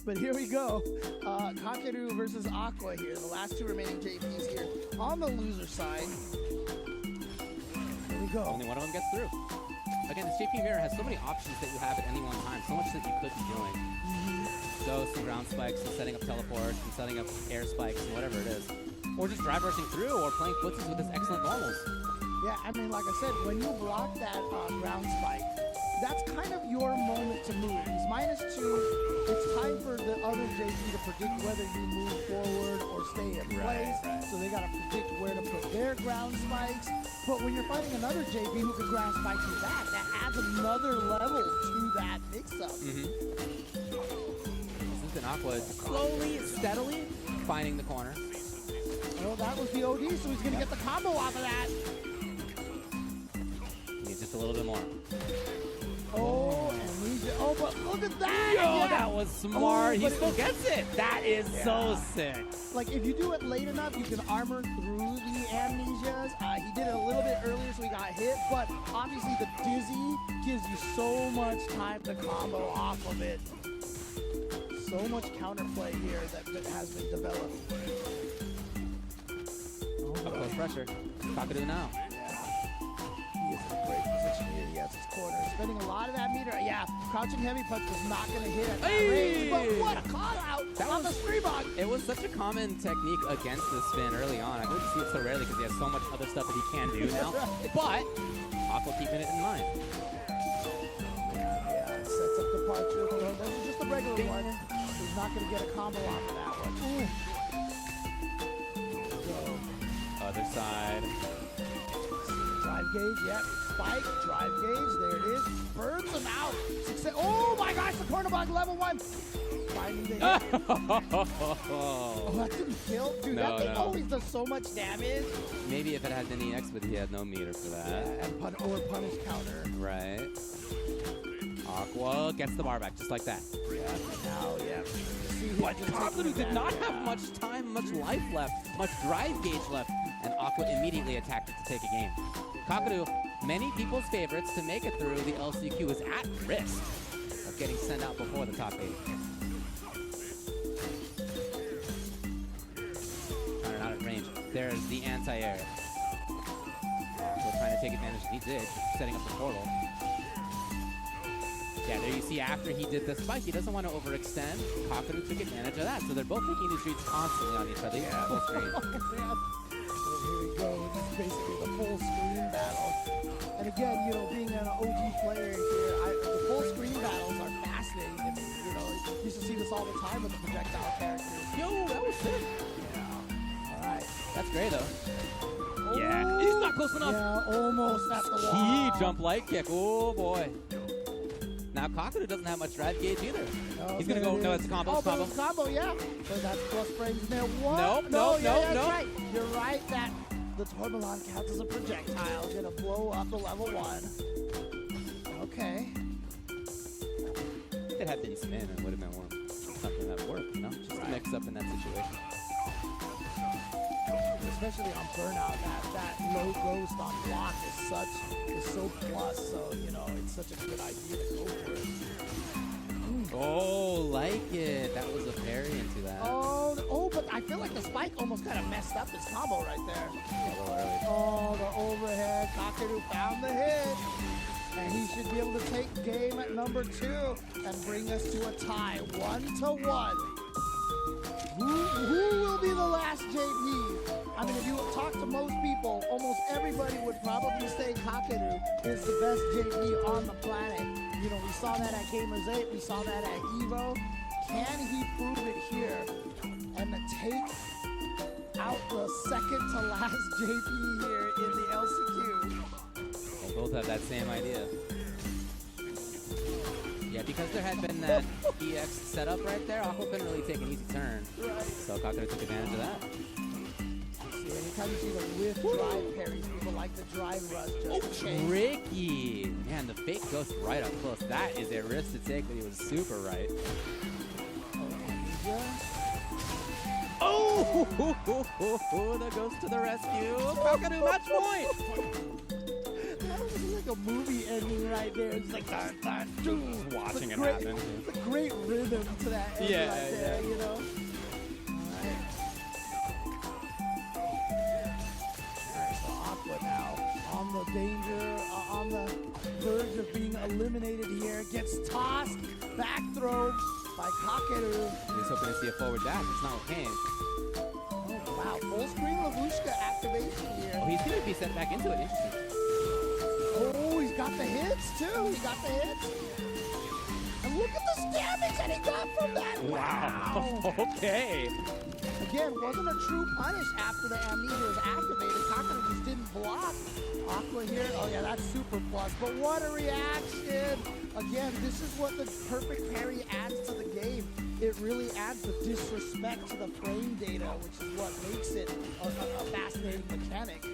But here we go. Kakeru versus Aqua here. The last two remaining JPs here on the loser side. Here we go. Only one of them gets through. Again, this JP mirror has so many options that you have at any one time. So much that you could be doing. Ghosts and ground spikes and setting up teleports and setting up air spikes and whatever it is. Or just drive rushing through or playing footsies with his excellent normals. Yeah, I mean, like I said, when you block that ground spike, that's kind of your moment to move. He's -2. It's time for the other JP to predict whether you move forward or stay in place. So they got to predict where to put their ground spikes. But when you're fighting another JP who can ground spike you back, that adds another level to that mix-up. Aqua slowly, steadily finding the corner. Well, that was the OD, so he's going to get the combo off of that. He needs just a little bit more. Oh, but look at that! Yo, that was smart. He still gets it. That is so sick. Like, if you do it late enough, you can armor through the amnesias. He did it a little bit earlier, so he got hit, but obviously the Dizzy gives you so much time to combo off of it. So much counterplay here that has been developed. Up close pressure. Kakadu now. He is in a great position here. He has his corner. Spending a lot of that meter. Yeah, crouching heavy punch was not going to hit at that range. But what a call out on the Streebok. It was such a common technique against the spin early on. I wouldn't see it so rarely because he has so much other stuff that he can do now. But Aqua keeping it in mind. Yeah, sets up departure. This is just a regular one. He's not going to get a combo off of that one. Other side. Drive gauge, yep. Spike, drive gauge, there it is. Burns him out. Success. Oh my gosh, the corner bug level 1. Finding the hit. Oh, that didn't kill? Dude, that thing always does so much damage. Maybe if it had an EX, but he had no meter for that. Yeah, and punish counter. Right. Aqua gets the bar back just like that. Yeah, now, yeah. But Kakadu did not have much time, much life left, much drive gauge left, and Aqua immediately attacked it to take a game. Kakadu, many people's favorites to make it through the LCQ, is at risk of getting sent out before the top 8. Not at range. There's the anti-air. Aqua trying to take advantage, he did, setting up the portal. Yeah, there you see after he did the spike, he doesn't want to overextend. Kakadu took advantage of that, so they're both taking these reads constantly on each other. Yeah, full screen. Well, here we go. This is basically the full screen battle. And again, you know, being an OG player here, the full screen battles are fascinating to me. You know, you used to see this all the time with the projectile characters. Yo, that was sick. Yeah. All right. That's great, though. Yeah, he's not close enough. Yeah, almost at the wall. Key jump light kick. Oh, boy. Now, Kakadu doesn't have much drive gauge either. No, he's going to go, no, it's a combo, it's a combo. It's combo, yeah. So that's plus frames in there. What? Nope, That's nope. right. You're right that the Tourbillon counts as a projectile. Going to blow up the level 1. Okay. If it had been spin, it would have been something that worked, you know? Just to mix up in that situation. especially on Burnout, that low ghost on block is so plus. So you know, it's such a good idea to go for it. Oh, like it. That was a parry into that. Oh, but I feel like the spike almost kind of messed up his combo right there. Yeah, a little early. Oh, the overhead. Kakeru found the hit. And he should be able to take game at number 2 and bring us to a tie, 1-1. Who will be the last JP? I mean, if you talk to most people, almost everybody would probably say Kakeru is the best JP on the planet. You know, we saw that at Gamers 8, we saw that at EVO. Can he prove it here and to take out the second to last JP here in the LCQ? They both have that same idea. Yeah, because there had been that EX setup right there, Aqua couldn't really take an easy turn. Right. So Kakeru took advantage of that. See, anytime you see the whiff drive parries, people like the drive rush just to change. Tricky! Man, the fake ghost right up close. That is a risk to take, but he was super right. Oh! The ghost to the rescue. Kakeru match point! That was like a movie ending right there. It's like dun, dun, dun. Watching it great, happen. It's a great rhythm to that end Yeah, right there, yeah. you know? Alright, so Aqua now on the danger, on the verge of being eliminated here. Gets tossed, back throw by Kakeru. He was hoping to see a forward dash. It's not what came. Oh, wow, full screen Lavushka activation here. Oh, he's going to be sent back into it. Interesting. Oh, he's got the hits too. He got the hits. And look at this damage that he got from that. Wow. Okay. Again, wasn't a true punish after the amnesia was activated. Kakeru just didn't block. Aqua here. Oh yeah, that's super plus. But what a reaction. Again, this is what the perfect parry adds to the game. It really adds the disrespect to the frame data, which is what makes it a fascinating mechanic.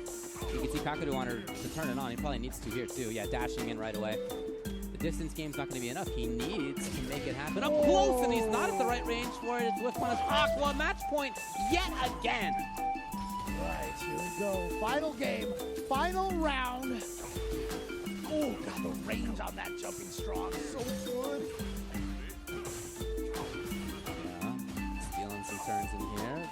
You can see Kakeru wanted to turn it on. He probably needs to here too. Yeah, dashing in right away. The distance game's not going to be enough. He needs to make it happen up close, and he's not at the right range for it. It's Whiff Punish Aqua. Match point yet again. Right, here we go. Final game, final round. Oh, God, the range on that jumping strong. So good. Yeah, stealing some turns in here.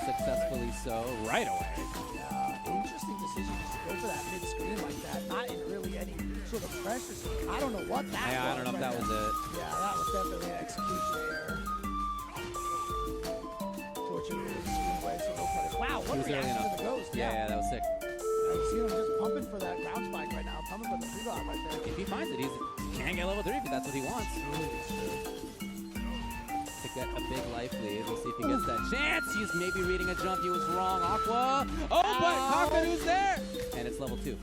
Successfully so right away. Yeah, interesting decision just to go for that mid-screen like that. Not in really any sort of pressure. I don't know what that was. Yeah, I don't know if that was it. Yeah, that was definitely an execution error. Fortunately, the screen away, so no punish. Wow, what a reaction to the ghost. Yeah, that was sick. I see him just pumping for that ground spike right now. Pumping for the free right there. If he finds it, he can get level 3 if that's what he wants. To get a big life lead. We'll see if he gets that chance. He's maybe reading a jump. He was wrong. Aqua. Oh, but Kakeru's there. And it's level 2. There you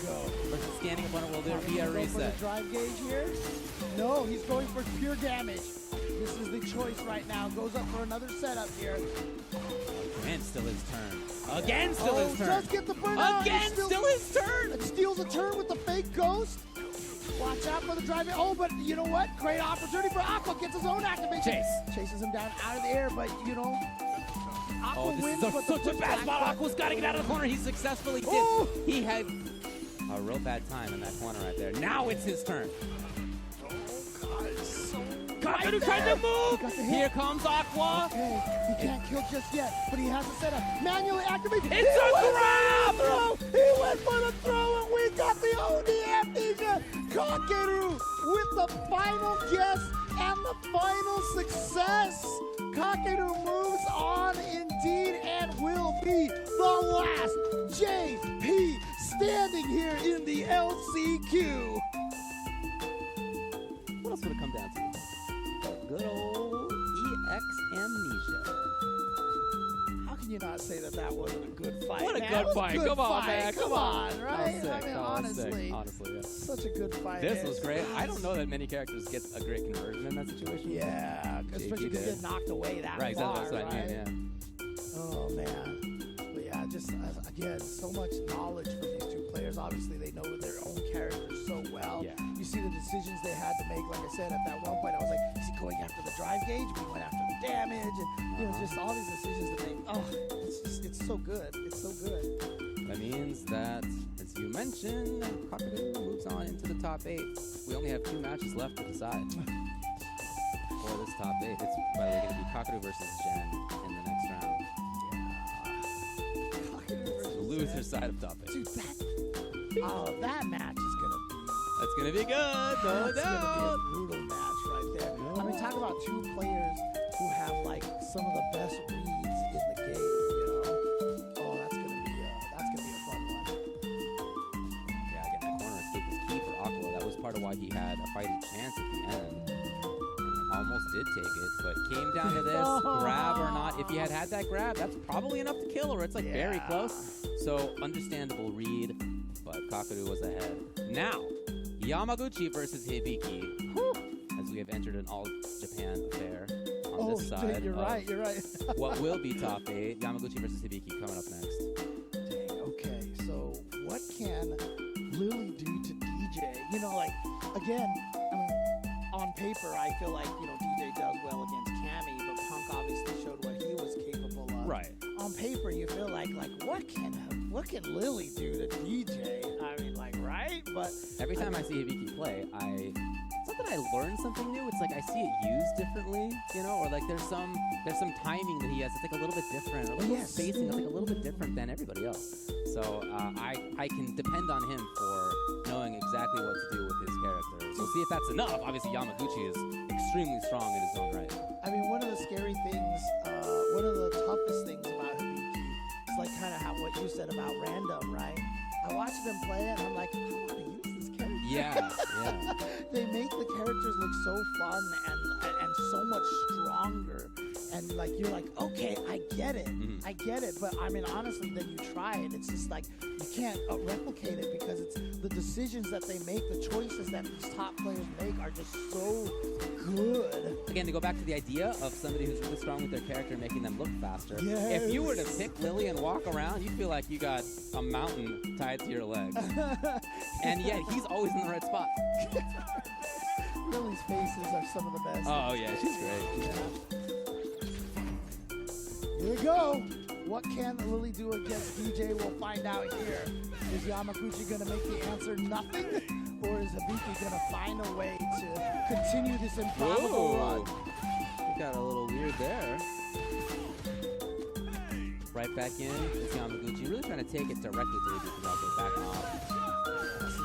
go. Versus scanning opponent, will there be a Go for reset? the drive gauge here? No, he's going for pure damage. This is the choice right now. Goes up for another setup here. And still his turn. Again, still his turn. Does get the burnout. Again, still his turn. It steals a turn with the fake ghost. Watch out for the drive. Oh, but you know what? Great opportunity for Aqua. Gets his own activation. Chase. Chases him down out of the air, but you know, Aqua Oh, wins. this but is the such a bad spot. Aqua's got to get out of the corner. He successfully did. Oh. He had a real bad time in that corner right there. Now it's his turn. Kakeru tried to move. Here comes Aqua. Okay, he can't kill just yet, but he has to set up. Manually activate. It's a grab! He went for the throw, and we got the OD amnesia. Kakeru with the final guess and the final success. Kakeru moves on indeed and will be the last JP standing here in the LCQ. What else would it come down to? Good old EX amnesia. How can you not say that that wasn't a good fight? What a man? good It was fight. good Come on, fight. man. Come on, right? That was sick. I mean, That was sick. honestly, Honestly, yeah. such a good fight. This was great. I don't know that many characters get a great conversion in that situation. Yeah, especially because you get knocked away that right, far, that's what I mean, right? yeah. Oh, man. But yeah, just, again, so much knowledge from these two players. Obviously, they know their own characters so well. Yeah. You see the decisions they had to make. Like I said, at that one point, I was like, is he going after the drive gauge? We went after the damage, and you know, just all these decisions that they. Oh, it's so good. It's so good. That means that, as you mentioned, Kakudu moves on into the top 8. We only have 2 matches left to decide for this top 8. It's, by the way, going to be Kakudu versus Jen in the next round. The loser side of top 8. Dude, that match is gonna be. That's gonna be good, no That's doubt. gonna be a brutal match right there. I mean, talk about 2 players who have like some of the best reads in the game. You know, oh, that's gonna be a fun one. Yeah, again, that corner escape was key for Aqua. That was part of why he had a fighting chance at the end. Almost did take it, but came down to this grab or not. If he had that grab, that's probably enough to kill her. It's like very close. So understandable read, but Kakudu was ahead. Now, Yamaguchi versus Hibiki. As we have entered an all-Japan affair on this side. You're right. What will be top 8? Yamaguchi versus Hibiki coming up next. Dang, okay, so what can Lily do to DJ? You know, like, again, I mean, on paper, I feel like, you know, DJ does well against Cammy, but Punk obviously showed what he was capable of. Right. On paper, you feel like what can Lily do to DJ? I mean, like, right? But every time I see Hibiki play, it's not that I learn something new. It's like I see it used differently, you know, or like there's some timing that he has. It's like a little bit different, or like spacing. It's like a little bit different than everybody else. So I can depend on him for knowing exactly what to do with his character. We'll see if that's enough. Obviously, Yamaguchi is extremely strong in his own right. I mean, one of the scary things, one of the toughest things about Hibiki is like kind of how what you said about random, right? I watch them play and I'm like, I want to use this character. Yeah. They make the characters look so fun and so much stronger. And like you're like, okay, I get it. I get it. But I mean, honestly, then you try it. It's just like you can't replicate it because it's the decisions that they make, the choices that these top players make are just so good. Again, to go back to the idea of somebody who's really strong with their character, making them look faster. Yes. If you were to pick Lily and walk around, you feel like you got a mountain tied to your legs. And yet, he's always in the right spot. Lily's faces are some of the best. Oh, yeah, she's great. Yeah. Here we go. What can Lily do against DJ? We'll find out here. Is Yamaguchi going to make the answer nothing? Or is Hibiki going to find a way to continue this improbable run? We got a little weird there. Right back in. It's Yamaguchi really trying to take it directly to Hibiki. Okay, backing off.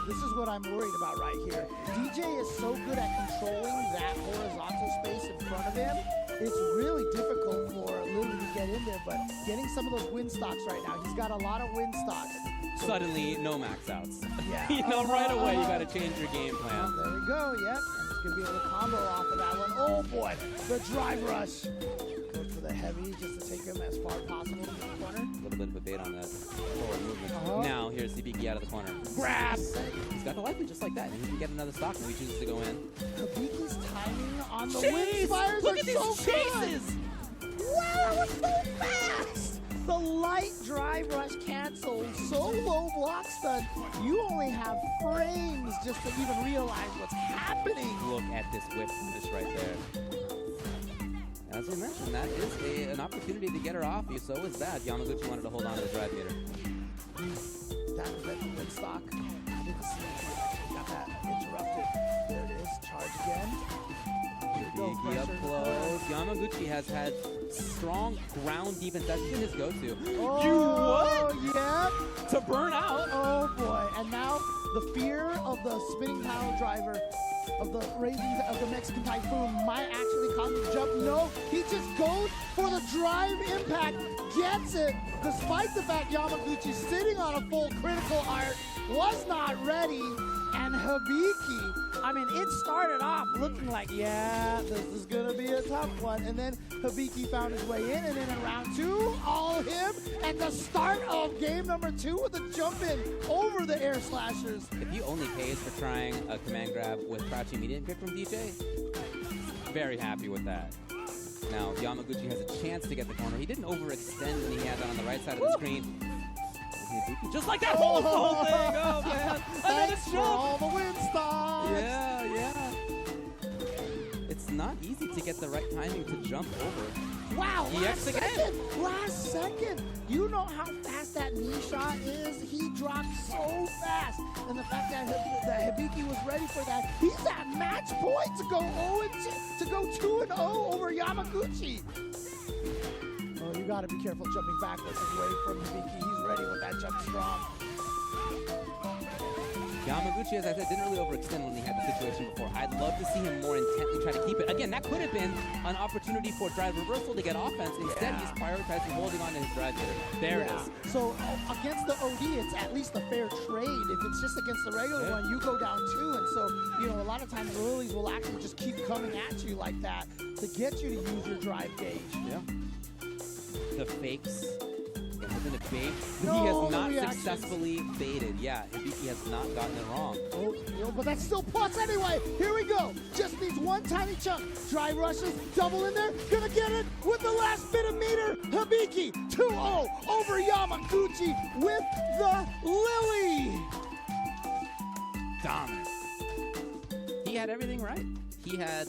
This is what I'm worried about right here. DJ is so good at controlling that horizontal space in front of him. It's really difficult for Lily to get in there, but getting some of those win stocks right now. He's got a lot of win stocks. Suddenly, no max outs. Yeah. You know, right away, you got to change your game plan. There we go, yep. And he's going to be able to combo off of that one. Oh, boy, the drive rush. Go for the heavy just to take him as far as possible to the corner. A little bit of a bait on that forward movement. Now, here's Hibiki out of the corner. Grab! He's got the life lead just like that. And he can get another stock when he chooses to go in. Hibiki's timing on the wind spires Look are at these so chases! good! Wow, that was so fast! The light drive rush canceled, so low block stun. You only have frames just to even realize what's happening. Look at this whip punish right there. As we mentioned, that is an opportunity to get her off you. So is that. Yamaguchi wanted to hold on to the drive meter. That was at the win stock. I didn't see if he actually got that interrupted. There it is. Charge again. Hibiki up close. Yamaguchi has had strong ground defense. That's been his go-to. Oh, you what? Yeah. To burn out. Oh boy! And now the fear of the spinning pile driver, of the Mexican typhoon might actually cause him to jump. No, he just goes for the drive impact, gets it. Despite the fact Yamaguchi sitting on a full critical art, was not ready, and Hibiki. I mean, it started off looking like, yeah, this is gonna be a tough one, and then Hibiki found his way in, and then in round 2, all him, and the start of game number 2 with a jump in over the air slashers. If he only pays for trying a command grab with crouching medium kick from DJ, very happy with that. Now, Yamaguchi has a chance to get the corner. He didn't overextend when he had that on the right side of the screen. Just like that whole thing! Oh, man! Another Thanks for all the win stocks! Yeah! right timing to jump over. Wow, EX again. Last second. You know how fast that knee shot is? He dropped so fast. And the fact that Hibiki was ready for that, he's at match point to go 2-0 over Yamaguchi. Oh, you gotta be careful jumping backwards away from Hibiki. He's ready with that jump strong. Yamaguchi, as I said, didn't really overextend when he had the situation before. I'd love to see him more intently try to keep it. Again, that could have been an opportunity for drive reversal to get offense. Instead, he's prioritizing holding on to his drive hitter. There it is. So against the OD, it's at least a fair trade. If it's just against the regular one, you go down 2. And so, you know, a lot of times the lilies will actually just keep coming at you like that to get you to use your drive gauge. Yeah. The fakes. Within the bait. No, he has not reactions. successfully baited. Yeah, Hibiki has not gotten it wrong. Oh, but that's still plus anyway. Here we go. Just needs one tiny chunk. Drive rushes, double in there. Gonna get it with the last bit of meter. Hibiki 2-0 over Yamaguchi with the Lily. Dominant. He had everything right. He had,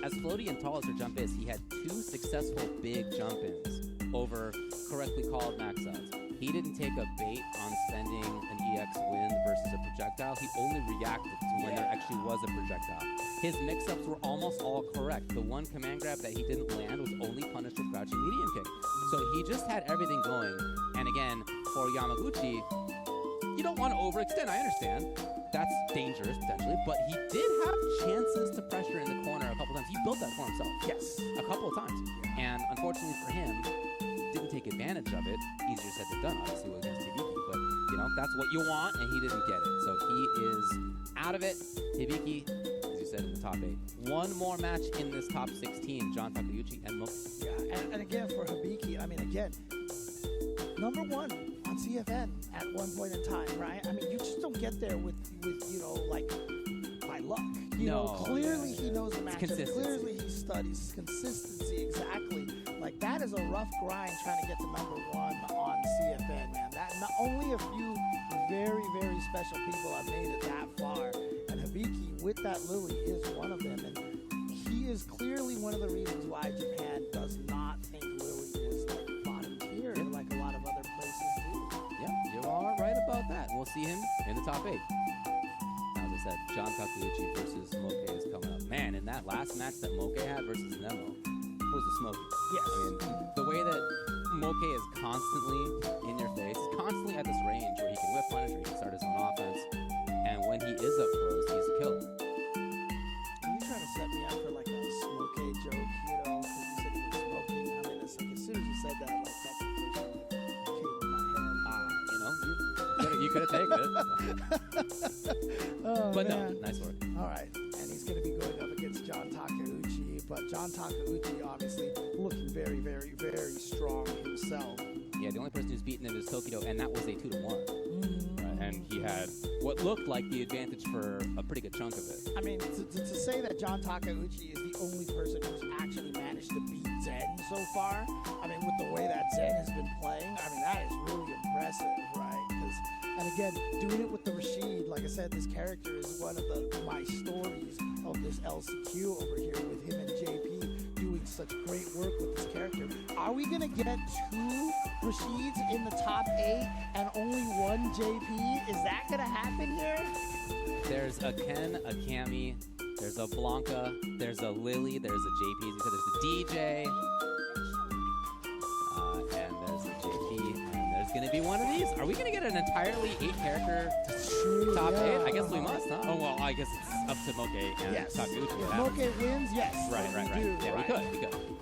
as floaty and tall as her jump is, he had 2 successful big jump-ins over correctly called max outs. He didn't take a bait on spending an EX wind versus a projectile. He only reacted to when there actually was a projectile. His mix-ups were almost all correct. The one command grab that he didn't land was only punished with crouching medium kick. So he just had everything going. And again, for Yamaguchi, you don't want to overextend, I understand. That's dangerous, potentially. But he did have chances to pressure in the corner a couple times. He built that for himself. Yes. A couple of times. And unfortunately for him, didn't take advantage of it. Easier said than done, obviously, against Hibiki. But, you know, that's what you want, and he didn't get it. So he is out of it. Hibiki, as you said, in the top 8. One more match in this top 16. John Takeuchi and Moke. Yeah, and again, for Hibiki, I mean, again, number 1 on CFN at one point in time, right? I mean, you just don't get there with you know, like, by luck. You know, clearly he knows the matchup. Clearly he studies consistency, exactly. Like, that is a rough grind trying to get to number 1 on CFN, man. That not only a few very, very special people have made it that far, and Hibiki with that Lily is one of them, and he is clearly one of the reasons why Japan does not think Lily is like bottom tier like a lot of other places do. Yeah, you are right about that. We'll see him in the top 8. As I said, John Takeuchi versus Moke is coming up. Man, in that last match that Moke had versus Nemo, was the smoke. Yes. I mean, the way that Moke is constantly in your face, constantly at this range where he can whip punish or he can start his own offense, and when he is up close, he's a killer. Are you trying to set me up for like a smoke joke, you know? Because you said he was smoking. I mean, it's like as soon as you said that, like that's the first thing that came in my head. You know, you could have taken it. Oh, but man. no, nice work. All right, and he's going to be going up against John Takeuchi, but John Takeuchi obviously looking very, very, very strong himself. Yeah, the only person who's beaten him is Tokido, and that was a 2-1. Right? And he had what looked like the advantage for a pretty good chunk of it. I mean, to say that John Takeuchi is the only person who's actually managed to beat Zen so far, I mean, with the way that Zen has been playing, I mean, that is really impressive, right? And again, doing it with the Rashid, like I said, this character is one of my stories of this LCQ over here with him and JP doing such great work with this character. Are we going to get 2 Rashids in the top 8 and only 1 JP? Is that going to happen here? There's a Ken, a Cammy, there's a Blanca, there's a Lily, there's a JP, there's a DJ, and there's a JP, and there's going to be one of these. Are we going to get an entirely 8-character top 8? I guess we must, huh? Oh, well, I guess it's up to Moke and Takeuchi. If Moke wins, yes. Right. Yeah, we could.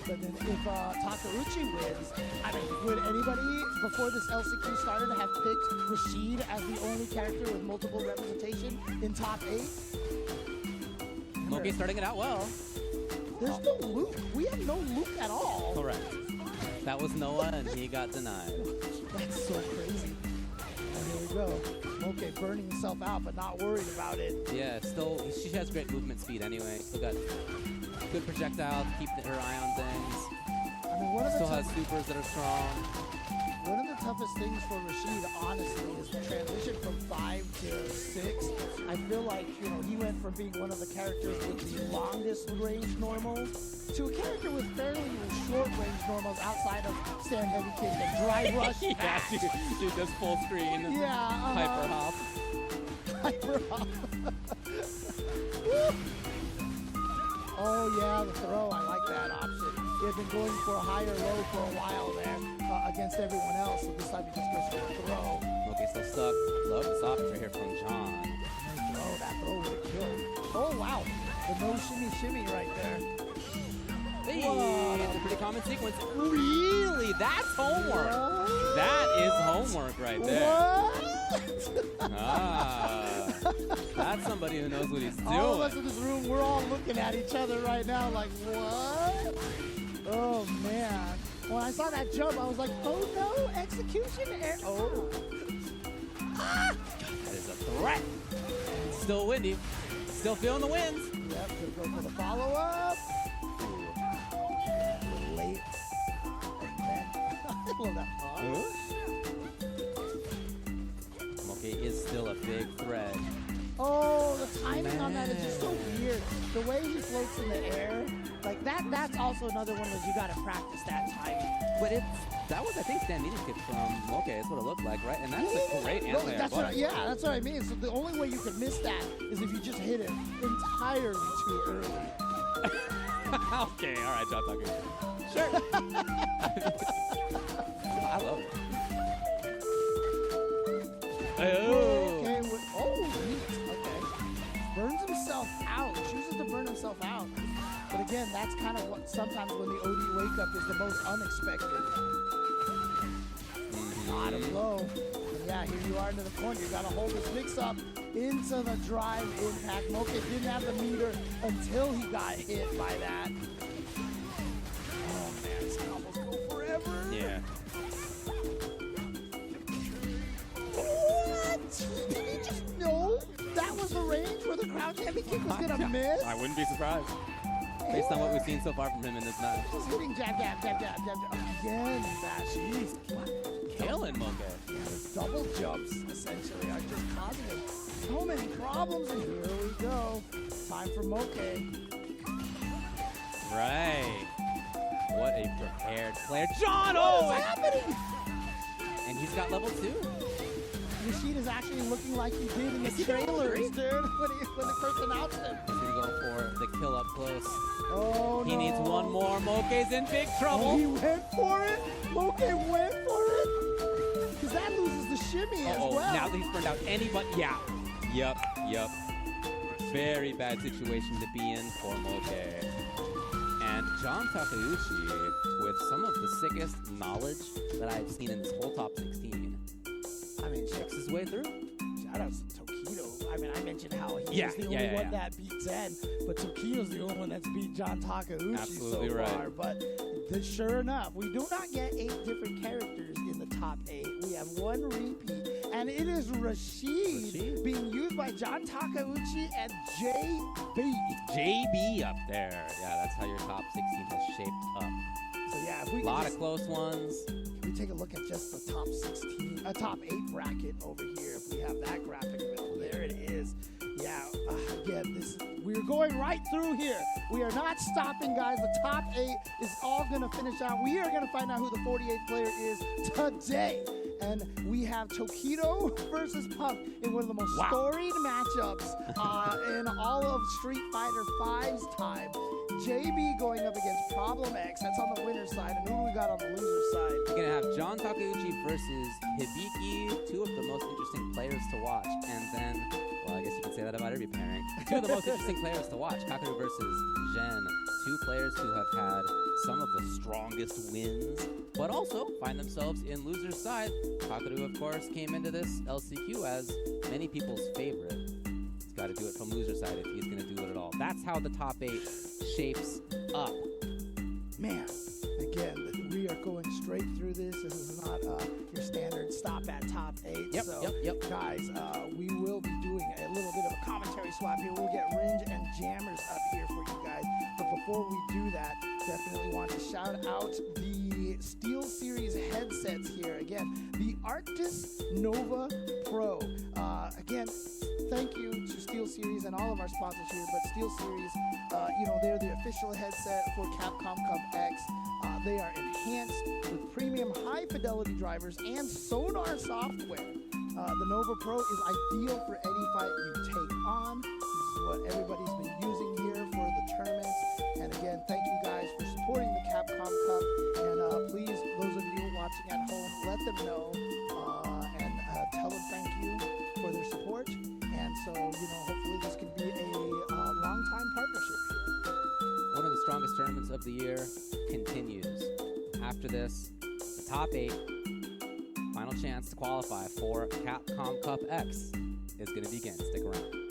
But then if Takeuchi wins, I mean, would anybody before this LCQ started have picked Rashid as the only character with multiple representation in top 8? Moke starting it out well. There's no Luke. We have no Luke at all. Correct. That was Noah, and he got denied. That's so crazy. And here we go. Moke burning himself out, but not worried about it. Yeah, still, she has great movement speed anyway. Still got good projectiles, keep her eye on things. I mean, one of the still has supers that are strong. One of the toughest things for Rashid, honestly, is the transition from 5 to 6 I feel like, you know, he went from being one of the characters with the longest range normals to a character with fairly short range normals outside of stand heavy kick and drive rush. Yeah, dude, just full screen. Yeah, Hyper hop. Hyper hop. Oh yeah, the throw. I like that option. He had been going for a higher low for a while there against everyone else, so this time he just goes for a throw. Okay, still stuck. Love this option right here from John. Oh, that throw would have killed. Oh wow, the no shimmy shimmy right there. Hey, Whoa. it's a pretty common sequence. Really? That's homework. What? That is homework right there. What? That's somebody who knows what he's doing. All of us in this room, we're all looking at each other right now like, what? Oh, man. When I saw that jump, I was like, oh, no, execution error. Oh. Ah! That is a threat. Still windy. Still feeling the winds. Yep, gonna go for the follow-up. A little late. And then, I love that pause. Okay, is still a big threat. Oh, the timing on that is just so weird. The way he floats in the air, like that's also another one that you gotta practice that timing. But that was, I think, Stan Needed kick from Okay, that's what it looked like, right? And that's a great anti-air that's that's what I mean. So the only way you could miss that is if you just hit it entirely too early. Okay, all right, John Tucker. Sure. I love it. Oh. Okay, neat. Okay. Burns himself out. Chooses to burn himself out. But again, that's kind of what sometimes when the OD wake up is the most unexpected. Got him low. And yeah, here you are into the corner. You gotta hold this mix up into the drive impact. Moke didn't have the meter until he got hit by that. Oh man, these combos go forever. Yeah. Did he just know that was the range where the crouch heavy kick was gonna miss? I wouldn't be surprised. Based on what we've seen so far from him in this match. Just hitting jab, jab, jab, jab, jab, jab. Again, that jeez. Killing Moke. Yeah, the double jumps essentially are just causing him so many problems. And here we go. Time for Moke. Right. What a prepared player. John, What's happening? And he's got level 2. Rashid is actually looking like he did in the trailers, dude, when they first announced him. He's going to go for the kill up close. Oh, He needs one more. Moke's in big trouble. Oh, he went for it. Moke went for it. Because that loses the shimmy as well. Now that he's burned out anybody. Yeah. Yep. Very bad situation to be in for Moke. And John Takeuchi, with some of the sickest knowledge that I've seen in this whole top 16. I mean, checks his way through. Shout out to Tokido. I mean, I mentioned how he's the only one that beat Zen, but Tokido's the only one that's beat John Takeuchi Absolutely so far. right. But sure enough, we do not get 8 different characters in the top 8. We have one repeat, and it is Rashid being used by John Takeuchi and JB. JB up there. Yeah, that's how your top 16 has shaped up. So yeah, if we a lot of close ones. We take a look at just the top 16, top 8 bracket over here. If we have that graphic available, there it is. Yeah, again, we're going right through here. We are not stopping, guys. The top 8 is all going to finish out. We are going to find out who the 48th player is today. And we have Tokido versus Punk in one of the most storied matchups in all of Street Fighter V's time. JB going up against Problem X. That's on the winner's side. And who do we got on the loser's side? You're going to have John Takeuchi versus Hibiki, 2 of the most interesting players to watch. And then, well, I guess you can say that about every pairing. 2 of the most interesting players to watch. Kakaru versus Gen, 2 players who have had some of the strongest wins, but also find themselves in loser's side. Kakaru, of course, came into this LCQ as many people's favorite. He's got to do it from loser's side if he's going to do it at all. That's how the top 8 shapes up. Man, again, we are going straight through this. This is not your standard stop at top 8. Yep, guys, we will be doing a little bit of a commentary swap here. We'll get Ringe and Jammers up here for you guys. But before we do that, definitely want to shout out the Steel Series headsets here. Again, the Arctis Nova Pro. Again, thank you to SteelSeries and all of our sponsors here, but SteelSeries, they're the official headset for Capcom Cup X. They are enhanced with premium high-fidelity drivers and sonar software. The Nova Pro is ideal for any fight you take on. This is what everybody's been using here for the tournaments. And again, thank you guys for supporting the Capcom Cup. And please, those of you watching at home, let them know and tell them thank you for their support. And so, hopefully this can be a long-time partnership here. One of the strongest tournaments of the year continues. After this, the top 8, final chance to qualify for Capcom Cup X is going to begin. Stick around.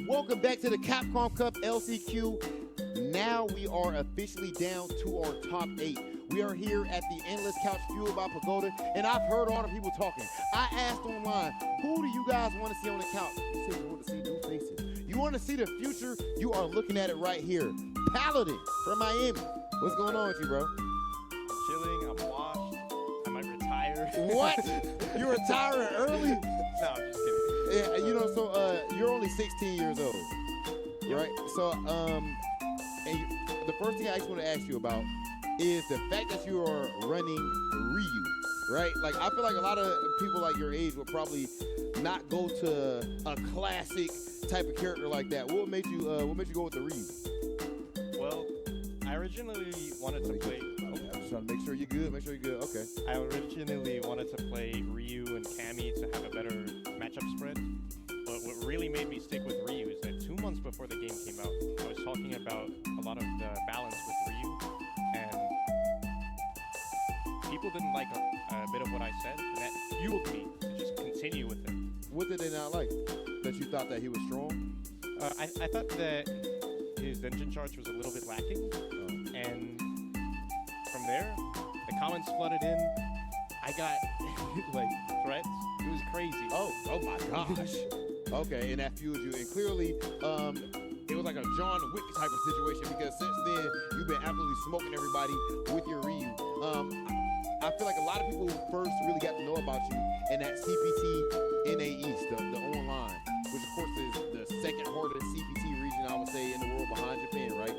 Welcome back to the Capcom Cup LCQ. Now we are officially down to our top 8. We are here at the Endless Couch fueled by Pagoda, and I've heard all the people talking. I asked online, who do you guys want to see on the couch? You said you want to see new faces. You want to see the future? You are looking at it right here. Paladin from Miami. What's going on with you, bro? I'm chilling. I'm washed. I might retire. What? You're retiring early? No, I'm just kidding. Yeah, you know, so you're only 16 years old, right? So, the first thing I just want to ask you about is the fact that you are running Ryu, right? Like, I feel like a lot of people like your age would probably not go to a classic type of character like that. What made you go with the Ryu? Well, I originally wanted to play. Okay, I'm just trying to make sure you're good. Make sure you're good. Okay. I originally wanted to play Ryu and Cammy to have a better matchup spread. But what really made me stick with Ryu is that 2 months before the game came out, I was talking about a lot of the balance with Ryu, and people didn't like a bit of what I said, and that fueled me to just continue with it. What did they not like? That you thought that he was strong? I thought that his dungeon charge was a little bit lacking, and from there, the comments flooded in. I got like threats. It was crazy. Oh my gosh. Okay, and that fueled you. And clearly, it was like a John Wick type of situation because since then, you've been absolutely smoking everybody with your Ryu. I feel like a lot of people first really got to know about you in that CPT NA East, the online, which of course is the second hardest CPT region, I would say, in the world behind Japan, right?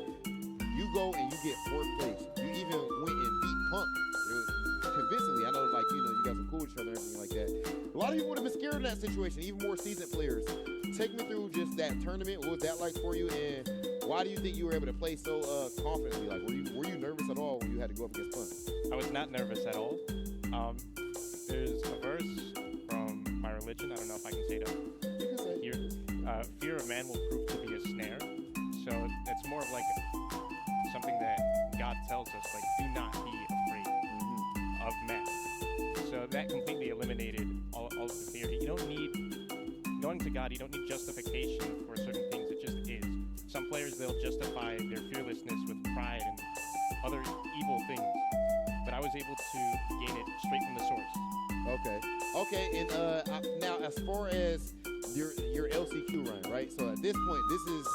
You go and you get 4th place. You even went and beat Punk. It was convincingly. I know, like, you know, you guys are cool with each other and everything like that. A lot of people would have been scared in that situation, even more seasoned players. Take me through just that tournament. What was that like for you, and why do you think you were able to play so confidently? Like, were you nervous at all when you had to go up against Punk? I was not nervous at all. There's a verse from my religion. I don't know if I can say that. You can say it. Fear of man will prove to be a snare. So it's more of like something that God tells us, like, do not be afraid of man. So that completely eliminated all of the fear. You don't need, going to God, you don't need justification for certain things. It just is. Some players, they'll justify their fearlessness with pride and other evil things. But I was able to gain it straight from the source. Okay, and now as far as your LCQ run, right? So at this point, this is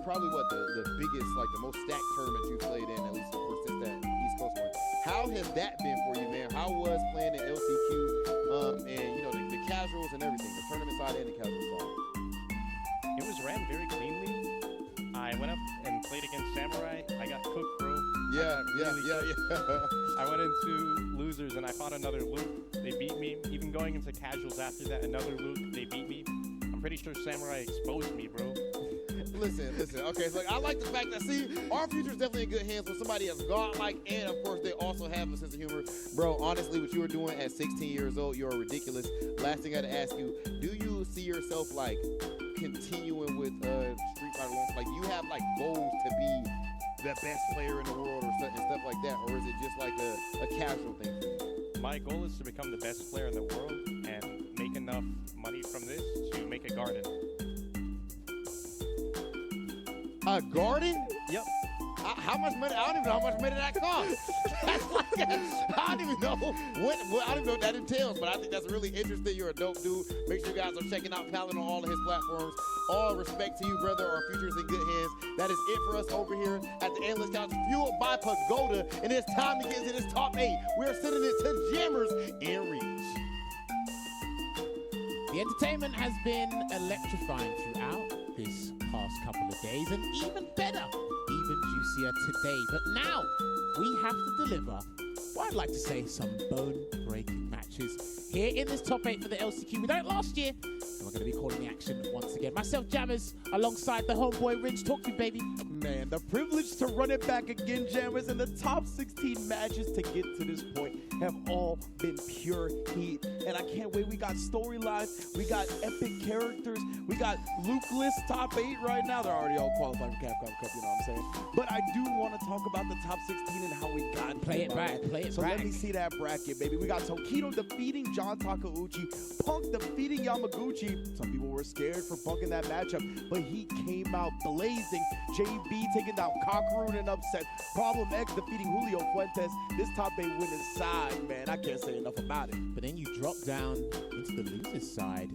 probably what the biggest, like the most stacked tournament you played in, at least since that East Coast one. How has that been for you, man? How was playing in LCQ, and you know the casuals and everything, the tournament side and the casual side? It was ran very cleanly. I went up and played against Samurai. I got cooked, bro. Yeah. I went into losers and I fought another Luke. They beat me. Even going into casuals after that, another Luke, they beat me. I'm pretty sure Samurai exposed me, bro. Listen. Okay, so I like the fact that, see, our future's definitely in good hands with somebody that's godlike, and of course they also have a sense of humor. Bro, honestly, what you were doing at 16 years old, you're ridiculous. Last thing I had to ask you, do you see yourself like continuing with Street Fighter Long? Like, do you have like goals to be the best player in the world or stuff like that, or is it just like a casual thing for you? My goal is to become the best player in the world and make enough money from this to make a garden. A garden? Yep. How much money? I don't even know how much money that costs. That's like, I don't even know I don't even know what that entails, but I think that's really interesting. You're a dope dude. Make sure you guys are checking out Paladin on all of his platforms. All respect to you, brother. Our future is in good hands. That is it for us over here at the Endless Couch, fueled by Pagoda, and it's time to get into this top 8. We are sending it to Jammers in Reach. The entertainment has been electrifying throughout this past couple of days, and even better, even juicier today. But now we have to deliver what I'd like to say some bone-breaking matches here in this top 8 for the LCQ. We done it last year, and we're going to be calling the action once again. Myself, Jammers, alongside the homeboy Ringe. Talk to me, baby. Man, the privilege to run it back again, Jammers, and the top 16 matches to get to this point have all been pure heat. And I can't wait. We got storylines, we got epic characters, we got Luke-less top 8 right now. They're already all qualified for Capcom Cup, you know what I'm saying? But I do want to talk about the top 16 and how we got Play it back. it. So let me see that bracket, baby. We got Tokido defeating John Takeuchi, Punk defeating Yamaguchi. Some people were scared for Punk in that matchup, but he came out blazing. JB taking down Cockroon in upset. Problem X defeating Julio Fuentes. This top 8 winning side, man, I can't say enough about it. But then you drop down into the loser's side.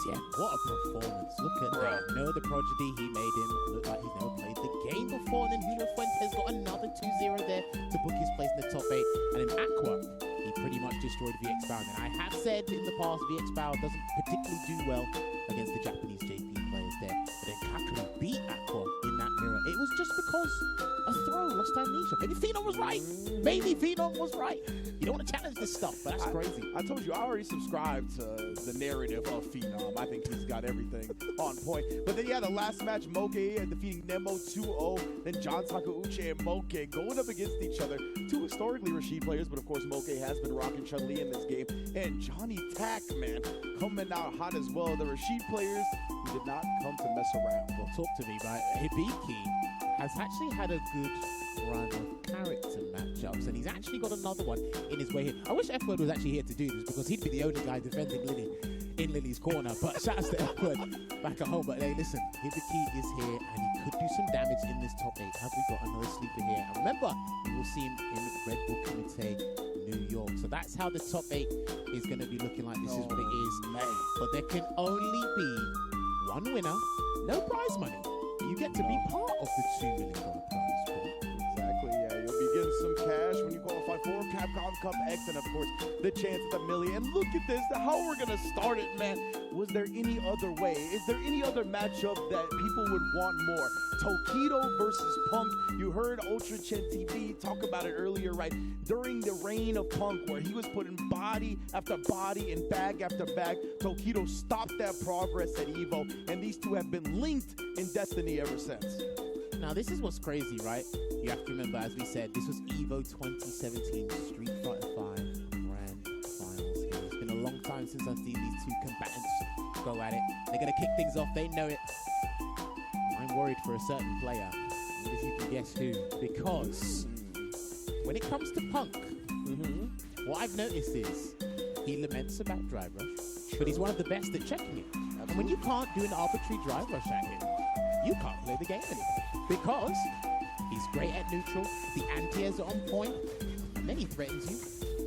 Yeah, what a performance. Look at that. No, the prodigy, he made him look like he's never played the game before. And then Julio Fuentes got another 2-0 there to book his place in the top 8. And then Aqua, he pretty much destroyed VX-Bound. And I have said in the past, VX-Bound doesn't particularly do well against the Japanese JP players there. But then Kaku beat Aqua in that mirror. It was just because a throw lost amnesia. Maybe Phenom was right. Maybe Phenom was right. You don't want to challenge this stuff, but that's crazy. I told you, I already subscribed to the narrative of Phenom. I think he's got everything on point. But then, yeah, the last match, Moke defeating Nemo 2-0. Then John Takeuchi and Moke going up against each other. Two historically Rashid players, but of course, Moke has been rocking Chun-Li in this game. And Johnny Tack, man, coming out hot as well. The Rashid players, he did not come to mess around. Well, talk to me, right? Hibiki has actually had a good run of character matchups, and he's actually got another one in his way here. I wish F-Word was actually here to do this, because he'd be the only guy defending Lily in Lily's corner. But shout out to F-Word back at home. But hey, listen, Hibiki is here, and he could do some damage in this top 8. Have we got another sleeper here? And remember, you will see him in Red Bull Committee, New York. So that's how the top 8 is going to be looking like. This is what it is. But there can only be one winner, no prize money. You get to be part of the $2 million prize pool. Exactly, yeah. You'll be getting some cash when you qualify for Capcom Cup X, and of course, the chance at $1 million. And look at this, how we're gonna start it, man. Was there any other way? Is there any other matchup that people would want more? Tokido versus Punk. You heard Ultra Chen TV talk about it earlier, right? During the reign of Punk, where he was putting body after body and bag after bag, Tokido stopped that progress at EVO, and these two have been linked in Destiny ever since. Now, this is what's crazy, right? You have to remember, as we said, this was EVO 2017 Street Fighter V Grand Finals here. It's been a long time since I've seen these two combatants go at it. They're going to kick things off. They know it. I'm worried for a certain player. I wonder if you can guess who. Because when it comes to Punk, what I've noticed is he laments about drive rush, but he's one of the best at checking it. And when you can't do an arbitrary drive rush at him, you can't play the game anymore. Because he's great at neutral, the anti-airs are on point, and then he threatens you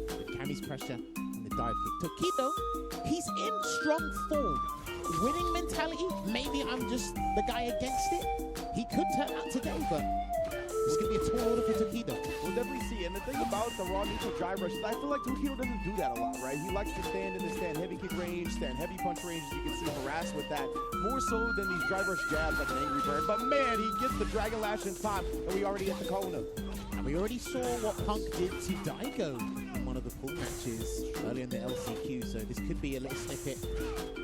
with Kami's pressure and the dive kick. Tokido, he's in strong form. Winning mentality, maybe I'm just the guy against it. He could turn out today, but it's going to be a tall order for Tokido. We'll definitely see. And the thing about the raw neutral drive rush is I feel like Tokido doesn't do that a lot, right? He likes to stand in the stand heavy kick range, stand heavy punch range, as you can see, harass with that. More so than these drive rush jabs like an Angry Bird. But man, he gets the Dragon Lash in time, and we already hit the corner. And we already saw what Punk did to Daigo in one of the pool matches earlier in the LCQ, so this could be a little snippet.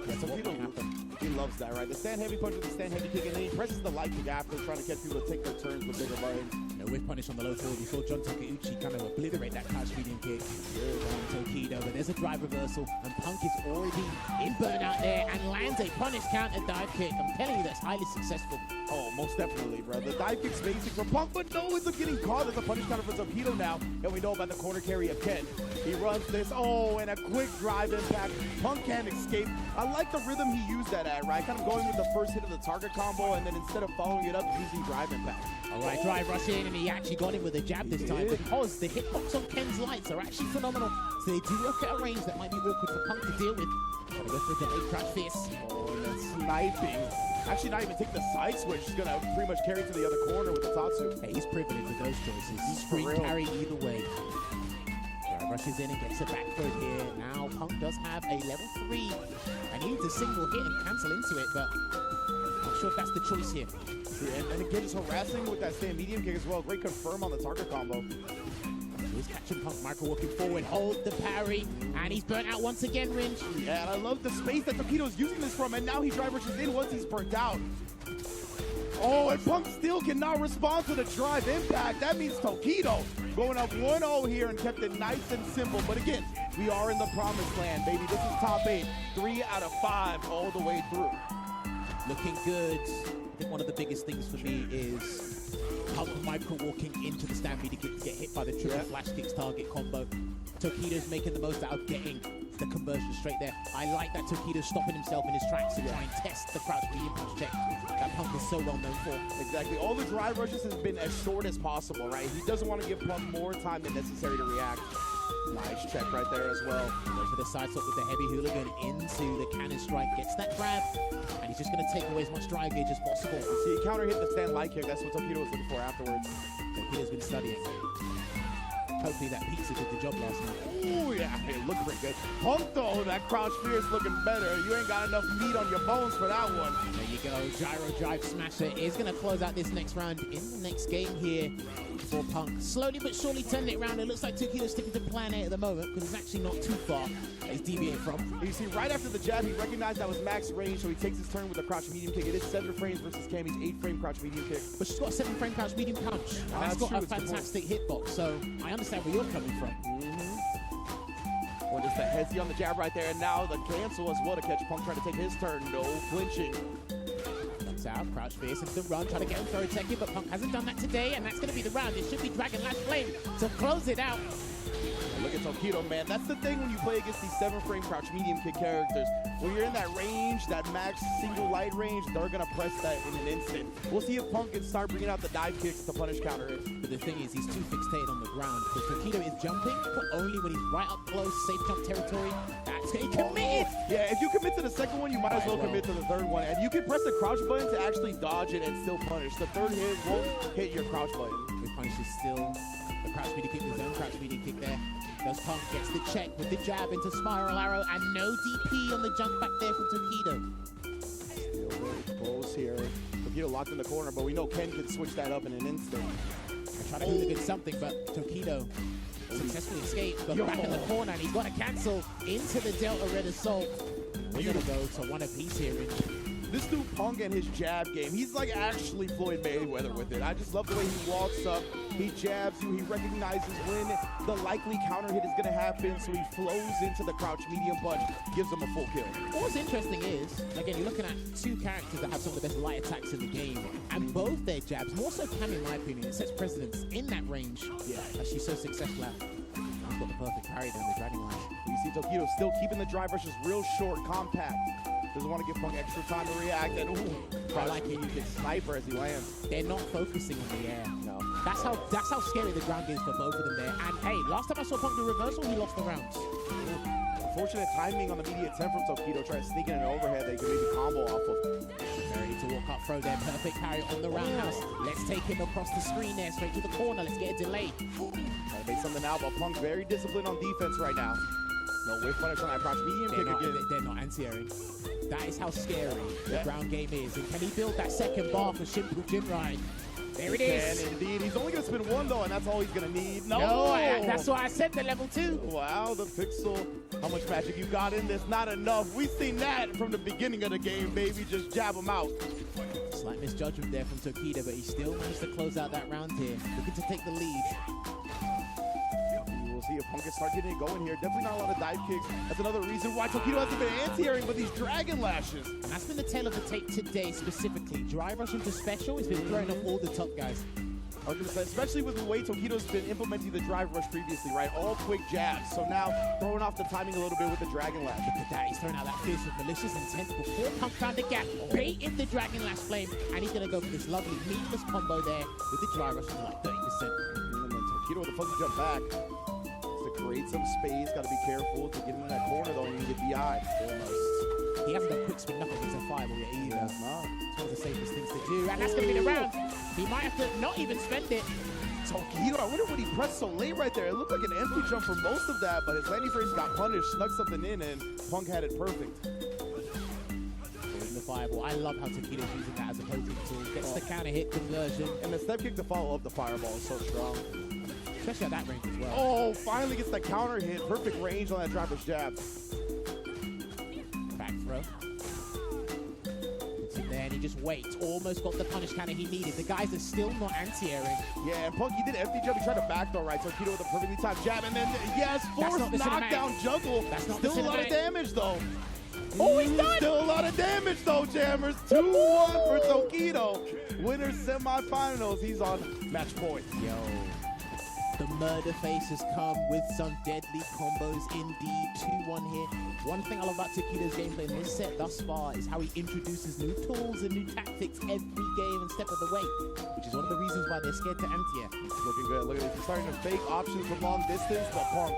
That's what will happen. He loves that, right? The stand heavy punch with the stand heavy kick, and then he presses the light kick after, trying to get people to take their turns with bigger buttons. No whiff punish on the low forward. We saw John Takeuchi kind of obliterate that couch medium kick on Tokido, but there's a drive reversal, and Punk is already in burnout there and lands a punish counter dive kick. I'm telling you, that's highly successful. Oh, most definitely, bro. The dive kick's basic for Punk, but no, ends up getting caught as a punish counter for Tokido now, and we know about the corner carry of Ken. He runs this, and a quick drive impact. Punk can't escape. I like the rhythm he used that at, right? Kind of going with the first hit of the target combo, and then instead of following it up, using drive impact. All right, drive rush in, and he actually got him with a jab this time, because the hitbox on Ken's lights are actually phenomenal. So they do work at a range that might be awkward for Punk to deal with. Gotta go for a delayed crouch fist. Oh, and then sniping. Actually, not even take the side switch. He's gonna pretty much carry to the other corner with the Tatsu. Hey, he's privileged with those choices. He's free carry either way. Drive rushes in and gets a back foot here. Now Punk does have a level 3. And he needs a single hit and cancel into it, but I'm not sure if that's the choice here. And then again, just harassing with that stand medium kick as well. Great confirm on the target combo. He's catching Punk. Marco walking forward, hold the parry, and he's burnt out once again, Ringe. Yeah, and I love the space that Tokido's using this from, and now he drive rushes in once he's burnt out. Oh, and Punk still cannot respond to the drive impact. That means Tokido going up 1-0 here and kept it nice and simple. But again, we are in the promised land, baby. This is top 8, 3 out of 5 all the way through. Looking good. I think one of the biggest things for me is Punk micro walking into the Stampede to get hit by the triple flash kicks target combo. Tokido's making the most out of getting the conversion straight there. I like that Tokido's stopping himself in his tracks to try and test the crouch medium punch check that Punk is so well known for. Exactly. All the drive rushes has been as short as possible, right? He doesn't want to give Punk more time than necessary to react. Nice check right there as well. Goes for the side swap with the heavy hooligan into the cannon strike. Gets that grab, and he's just going to take away as much drive gauge as possible. See, he counter hit the stand light kick. That's what Tokido was looking for afterwards. Tokido's been studying. Hopefully that pizza did the job last night. Oh yeah, it looked pretty good. Punk though, that crouch spear is looking better. You ain't got enough meat on your bones for that one. There you go, gyro drive smasher is going to close out this next round in the next game here for Punk. Slowly but surely turning it around. It looks like Tokido's sticking to plan A at the moment because it's actually not too far that he's deviating from. You see, right after the jab, he recognized that was max range, so he takes his turn with the crouch medium kick. It is 7 frames versus Cammy's 8-frame crouch medium kick. But she's got a 7-frame crouch medium punch. And that's got a fantastic hitbox, so I understand where you're coming from. What is the headsy on the jab right there, and now the cancel as well to catch Punk trying to take his turn. No flinching. Comes out, crouch fierce into the run, trying to get him for a techie, but Punk hasn't done that today, and that's going to be the round. It should be Dragon Lash Flame to close it out. Look at Tokido, man. That's the thing when you play against these 7-frame crouch medium kick characters. When you're in that range, that max single light range, they're going to press that in an instant. We'll see if Punk can start bringing out the dive kicks to punish counter hits. But the thing is, he's too fixated on the ground because Tokido is jumping, but only when he's right up close, safe jump territory. That's he committed! Yeah, if you commit to the second one, you might as well commit to the third one. And you can press the crouch button to actually dodge it and still punish. The third hit won't hit your crouch button. The punish is still the crouch medium kick, his own crouch medium kick there. Goes Punk, gets the check with the jab into Spiral Arrow, and no DP on the jump back there from Tokido. Still very close here. Tokido locked in the corner, but we know Ken can switch that up in an instant. Trying to hooligan something, but Tokido successfully escaped, got back in the corner, and he's got to cancel into the Delta Red Assault. We're going to go to one apiece here. This dude Punk and his jab game, he's like actually Floyd Mayweather with it. I just love the way he walks up, he jabs you, he recognizes when the likely counter hit is going to happen, so he flows into the crouch medium punch, gives him a full kill. What's interesting is, again, you're looking at two characters that have some of the best light attacks in the game, and both their jabs, more so Cammy in my opinion, it sets precedence in that range that she's so successful at. He's got the perfect parry down the Dragon Lash. You see Tokido still keeping the drive rushes real short, compact. Doesn't want to give Punk extra time to react, and I like it. You can sniper as he lands. They're not focusing on the air. No. That's how scary the ground game is for both of them there. And hey, last time I saw Punk do reversal, he lost the rounds. Unfortunate timing on the media attempt from Tokido, trying to sneak in an overhead that he can maybe combo off of. Ready to walk up, throw there, perfect parry on the roundhouse. Let's take him across the screen there, straight to the corner. Let's get a delay. Trying to make something out, but Punk very disciplined on defense right now. No whiff punish on that crouch medium kick again. They're not anti-airing. That is how scary the ground game is. And can he build that second bar for Shimple Jinrai? There it is. Can indeed. He's only going to spin one, though, and that's all he's going to need. No, that's why I said the level 2. Wow, the pixel. How much magic you got in this? Not enough. We've seen that from the beginning of the game, baby. Just jab him out. Slight misjudgment there from Tokido, but he still managed to close out that round here. Looking to take the lead. We'll see if Punk can start getting it going here. Definitely not a lot of dive kicks. That's another reason why Tokido hasn't been anti-airing, but these Dragon Lashes. And that's been the tail of the tape today specifically. Drive rush into special has been throwing off all the top guys. 100%, especially with the way Tokido's been implementing the drive rush previously, right? All quick jabs. So now throwing off the timing a little bit with the Dragon Lash. Look at that. He's throwing out that fierce with malicious intent before Punk found the gap. Baited the Dragon Lash Flame, and he's going to go for this lovely meatless combo there with the drive rush of like 30%. And then Tokido with the fuzzy jump back. To create some space, got to be careful to get in that corner though, and you get BI almost. He hasn't done quick spin knuckle against a fireball yet either. It's one of the safest things to do, and that's going to be the round. He might have to not even spend it. Tokido, I wonder what he pressed so late right there. It looked like an empty jump for most of that, but his landing frames got punished, snuck something in, and Punk had it perfect. The fireball. I love how Tokido's using that as a poking tool. Gets the counter hit conversion. And the step kick to follow up the fireball is so strong. Especially at that range as well. Oh, finally gets the counter hit. Perfect range on that driver's jab. Back throw. Puts it there and he just waits. Almost got the punish counter he needed. The guys are still not anti-airing. Yeah, and Punk, he did empty jump. He tried to back throw, right? Tokido with a perfectly timed jab. And then, yes, forced knockdown juggle. That's not still a lot of damage, though. Oh, he's done! Still a lot of damage though, Jammers. 2-1 for Tokido. Winner semifinals. He's on match point. Yo. The murder face has come with some deadly combos indeed. 2-1 here. One thing I love about Tokido's gameplay in this set thus far is how he introduces new tools and new tactics every game and step of the way, which is one of the reasons why they're scared to empty it. Looking good. Look at this. He's starting to fake options from long distance, but Punk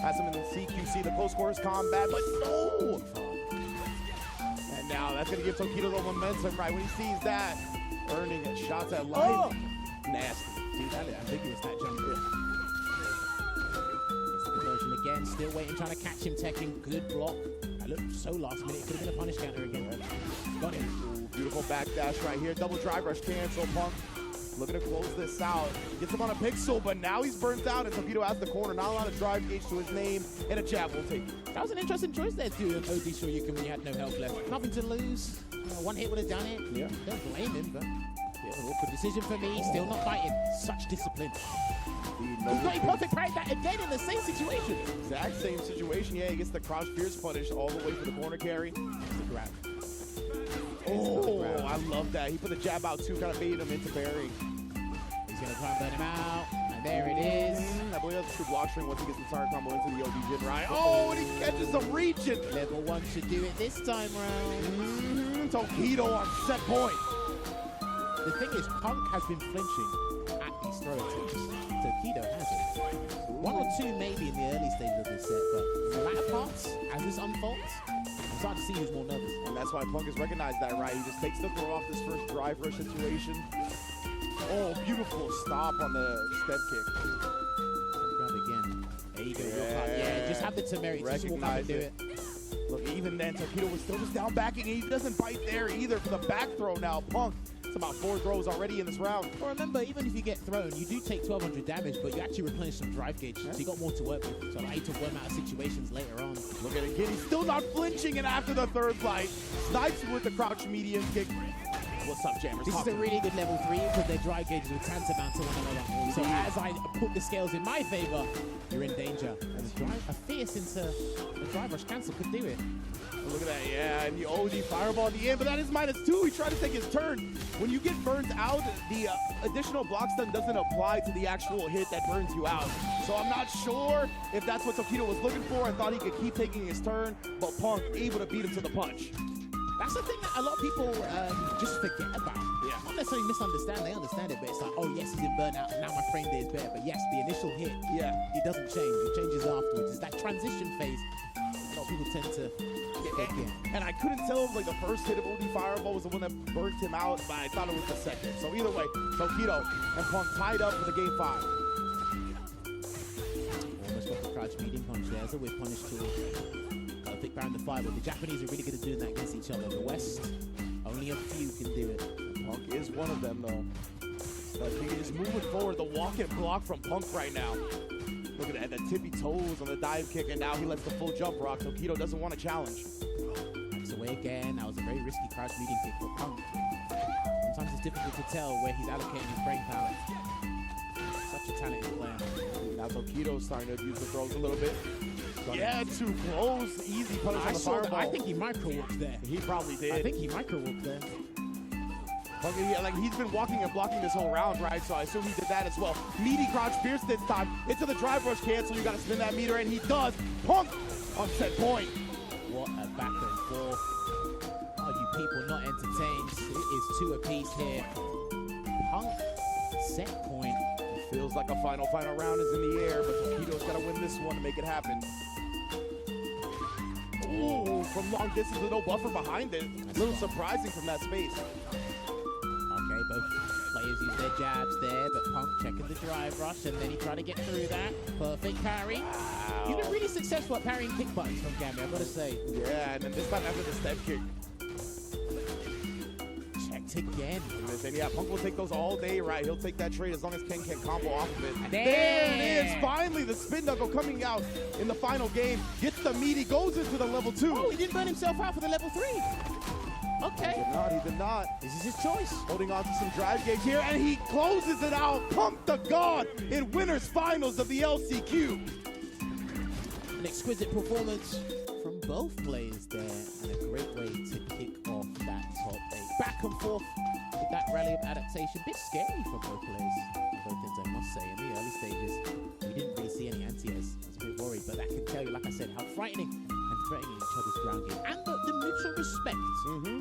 has him in the CQC, the close quarters combat, but no! And now that's going to give Tokido the momentum, right? When he sees that, earning shots at life. Oh! Nasty. Dude, that is ambiguous, that jump. It's the conversion again, still waiting, trying to catch him, Tekken. Good block. That looked so last minute. It could have been a punish counter again. Got him. Ooh, beautiful backdash right here. Double drive rush cancel. Punk looking to close this out. Gets him on a pixel, but now he's burnt out, and Tokido has the corner. Not a lot of drive gauge to his name, and a jab will take it. That was an interesting choice there, too. OD Shoryuken when you had no health left. Nothing to lose. One hit would have done it. Yeah. Don't blame him, but yeah, awkward decision for me. Still not fighting. Such discipline. He's got a perfect parry that again in the same situation. Exact same situation. Yeah, he gets the crouch fierce punish all the way for the corner carry. It's a grab. Oh, I love that. He put the jab out too, kind of baited him into parrying. He's going to try and burn him out. And there it is. I believe that's a true block string once he gets the entire combo into the OD Jin, right? Oh, and he catches him reaching. Level 1 should do it this time round. Tokido on set point. The thing is, Punk has been flinching at these throw attempts. Tokido hasn't. 1 or 2 maybe in the early stages of this set, but in the latter parts, as this unfolds, I'm starting to see who's more nervous. And that's why Punk has recognized that, right? He just takes the throw off this first drive rush situation. Oh, beautiful stop on the step kick. Grab again. There you go. Yeah, just have the temerity. Just walk up and do it. Look, even then, Tokido was still just down backing. He doesn't bite there either for the back throw now. Punk, it's about 4 throws already in this round. Well, remember, even if you get thrown, you do take 1,200 damage, but you actually replenish some drive gauge, so you got more to work with. So allow you to worm out of situations later on. Look at it again. He's still not flinching, and after the third bite, snipes with the crouch medium kick. What's up, Jammers? This is a really good level 3 because their drive gauges are tantamount to one another. So as I put the scales in my favor, you're in danger. And a fierce into the drive rush cancel could do it. Look at that, yeah, and the OD fireball at the end, but that is -2. He tried to take his turn. When you get burned out, the additional block stun doesn't apply to the actual hit that burns you out. So I'm not sure if that's what Tokido was looking for. I thought he could keep taking his turn, but Punk able to beat him to the punch. That's the thing that a lot of people just forget about. Yeah. Not necessarily misunderstand, they understand it, but it's like, oh yes, he's in burnout, and now my frame day is better. But yes, the initial hit, yeah, it doesn't change. It changes afterwards. It's that transition phase. A lot of people tend to forget. And I couldn't tell if like the first hit of OD Fireball was the one that burnt him out, but I thought it was the second. So either way, Tokido and Punk tied up for the game 5. Almost got the crouch medium punch there. It's a whip punish tool. Pick back in the 5, but the Japanese are really good at doing that against each other. The West, only a few can do it. Punk is one of them, though. So I think he's moving forward. The walk and block from Punk right now. Look at that, the tippy toes on the dive kick, and now he lets the full jump rock. Tokido doesn't want to challenge. Backs away again. That was a very risky crouch medium kick for Punk. Sometimes it's difficult to tell where he's allocating his brain power. Such a talented player. Now Tokido's starting to use the throws a little bit. Yeah, too close. Easy punish on the fireball. I think he micro-walked there. He probably did. I think he micro-walked there. Like he's been walking and blocking this whole round, right? So I assume he did that as well. Meaty crouch fierce this time. Into the drive rush cancel. You got to spin that meter, and he does. Punk on set point. What a back and forth. Are you people not entertained? It is 2 apiece here. Punk set point. It feels like a final round is in the air, but Tokido's got to win this one to make it happen. Ooh, from long distance with no buffer behind it. A little surprising from that space. Okay, both players use their jabs there, but Punk checking the drive rush, and then he tried to get through that. Perfect parry. Wow. You've been really successful at parrying kick buttons from Gambia, I've got to say. Yeah, and then this time after the step kick. Checked again. And yeah, Punk will take those all day, right? He'll take that trade as long as Ken can combo off of it. There it is! Finally, the spin knuckle coming out in the final game. Gets the meaty, goes into the level 2. Oh, he didn't burn himself out for the level 3. Okay. He did not. This is his choice. Holding on to some drive gauge here, and he closes it out. Punk the God in winners finals of the LCQ. An exquisite performance from both players there, and a great way to kick off that top 8. Back and forth with that rally of adaptation. Bit scary for both players. Both things I must say. In the early stages, we didn't really see any anti-airs. I was a bit worried, but that can tell you, like I said, how frightening and threatening each other's ground game. And the mutual respect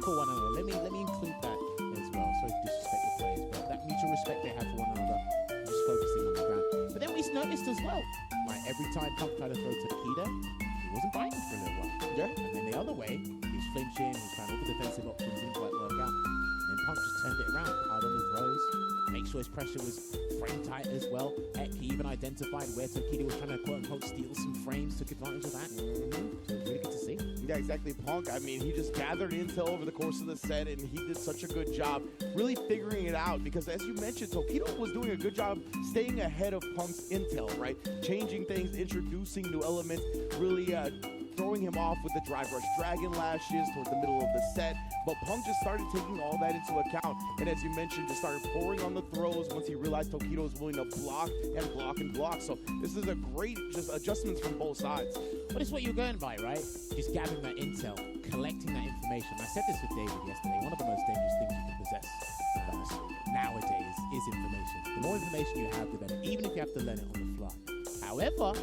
for one another. Let me include that as well. Sorry to disrespect the players, but that mutual respect they have for one another, just focusing on the ground. But then we noticed as well, like every time Punk tried to throw to Akita, he wasn't biting for a little while. Yeah. And then the other way, he was flinching, he was trying all the defensive options, didn't quite work out. And then Punk just turned it around, hard on the throws, make sure his pressure was frame tight as well. Heck, he even identified where Tokita was trying to quote-unquote steal some frames, took advantage of that. So it was really good to see. Yeah, exactly. Punk, I mean, he just gathered intel over the course of the set, and he did such a good job really figuring it out, because as you mentioned, Tokita was doing a good job staying ahead of Punk's intel, right? Changing things, introducing new elements, really throwing him off with the drive rush dragon lashes towards the middle of the set. But Punk just started taking all that into account, and as you mentioned, just started pouring on the throws once he realized Tokita was willing to block and block and block. So this is a great just adjustments from both sides. But it's what you're going by, right? Just gathering that intel, collecting that information. I said this with David yesterday. One of the most dangerous things you can possess nowadays is information. The more information you have, the better, even if you have to learn it on the fly. However,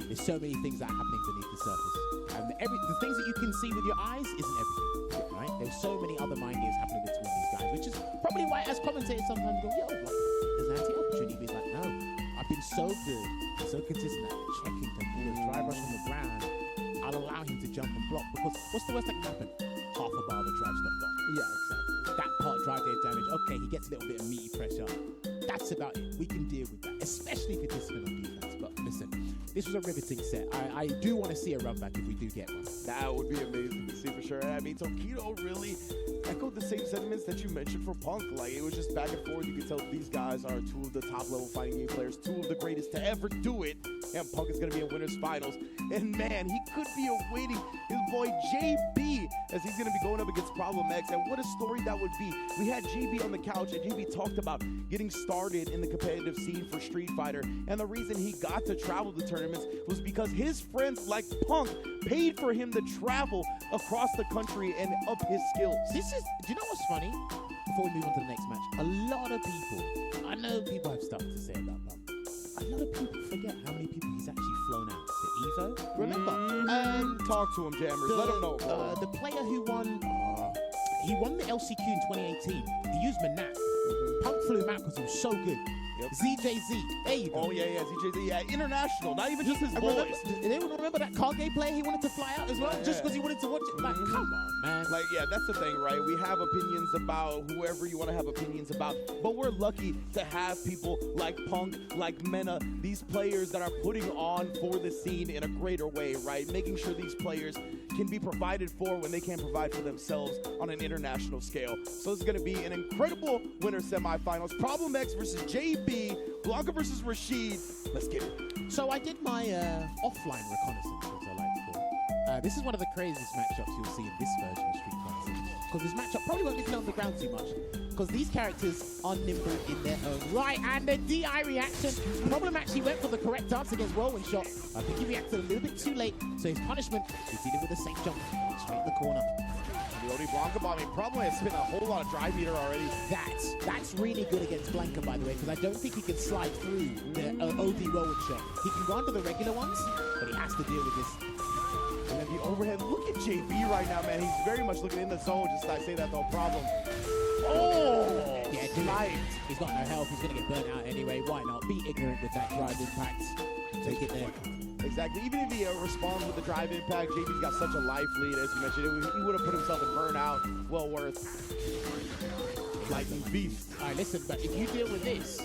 there's so many things that are happening beneath the surface. And the things that you can see with your eyes isn't everything, right? There's so many other mind games happening between these guys, which is probably why, as commentators, sometimes go, yo, like, there's an anti-opportunity. But he's like, no, I've been so good, so consistent at checking to pull a drive rush on the ground. I'll allow him to jump and block, because what's the worst that can happen? Half a bar of the drive's not gone. Yeah, exactly. That part drive gave damage. Okay, he gets a little bit of meaty pressure. That's about it. We can deal with that, especially if you're disciplined on defense. But listen, this was a riveting set. I do want to see a run back if we do get one. That would be amazing to see for sure. I mean, Tokita really echoed the same sentiments that you mentioned for Punk. Like, it was just back and forth. You could tell these guys are two of the top level fighting game players, two of the greatest to ever do it. And Punk is going to be in winners finals. And man, he could be awaiting his boy JB as he's going to be going up against Problem X. And what a story that would be. We had JB on the couch, and JB talked about getting started in the competitive scene for Street Fighter. And the reason he got to travel to tournaments was because his friends like Punk paid for him to travel across the country and up his skills. Do you know what's funny? Before we move on to the next match, a lot of people, I know people have stuff to say about Punk. A lot of people forget how many people he's actually flown out to Evo. Remember? Talk to him, Jammers. Let him know. The player who won, he won the LCQ in 2018. He used Manat. Punk flew him out because he was so good. Yep. ZJZ. There you go. Oh, yeah, ZJZ. Yeah, international. Not even just his boys. Did anyone remember that Kage player? He wanted to fly out as well, just because he wanted to watch it. Like, come on, man. Like, yeah, that's the thing, right? We have opinions about whoever you want to have opinions about, but we're lucky to have people like Punk, like Mena, these players that are putting on for the scene in a greater way, right? Making sure these players can be provided for when they can't provide for themselves on an international scale. So it's going to be an incredible winner semifinals. Problem X versus JB, Blanca versus Rashid. Let's get it. So I did my offline reconnaissance, as I like to call it. This is one of the craziest matchups you'll see in this version of Street Fighter. Because this matchup probably won't be played on the ground too much. Because these characters are nimble in their own right. And the DI reaction. Problem actually went for the correct answer against Whirlwind Shot. I think he reacted a little bit too late. So his punishment is dealing with a safe jump straight in the corner. Lodi Blanca, I mean, Problem has spent a whole lot of drive meter already. That's really good against Blanca, by the way, because I don't think he can slide through the OD Whirlwind Shot. He can go under the regular ones, but he has to deal with this. And then the overhead. Look at JB right now, man. He's very much looking in the zone. Just I say that, no problem. Oh! Yeah, tonight. He's got no health. He's going to get burnt out anyway. Why not? Be ignorant with that drive impact. Take it there. Exactly. Even if he responds with the drive impact, JB's got such a life lead, as you mentioned. He would have put himself in burnout. Well worth. Lightning beast. All right, listen, but if you deal with this,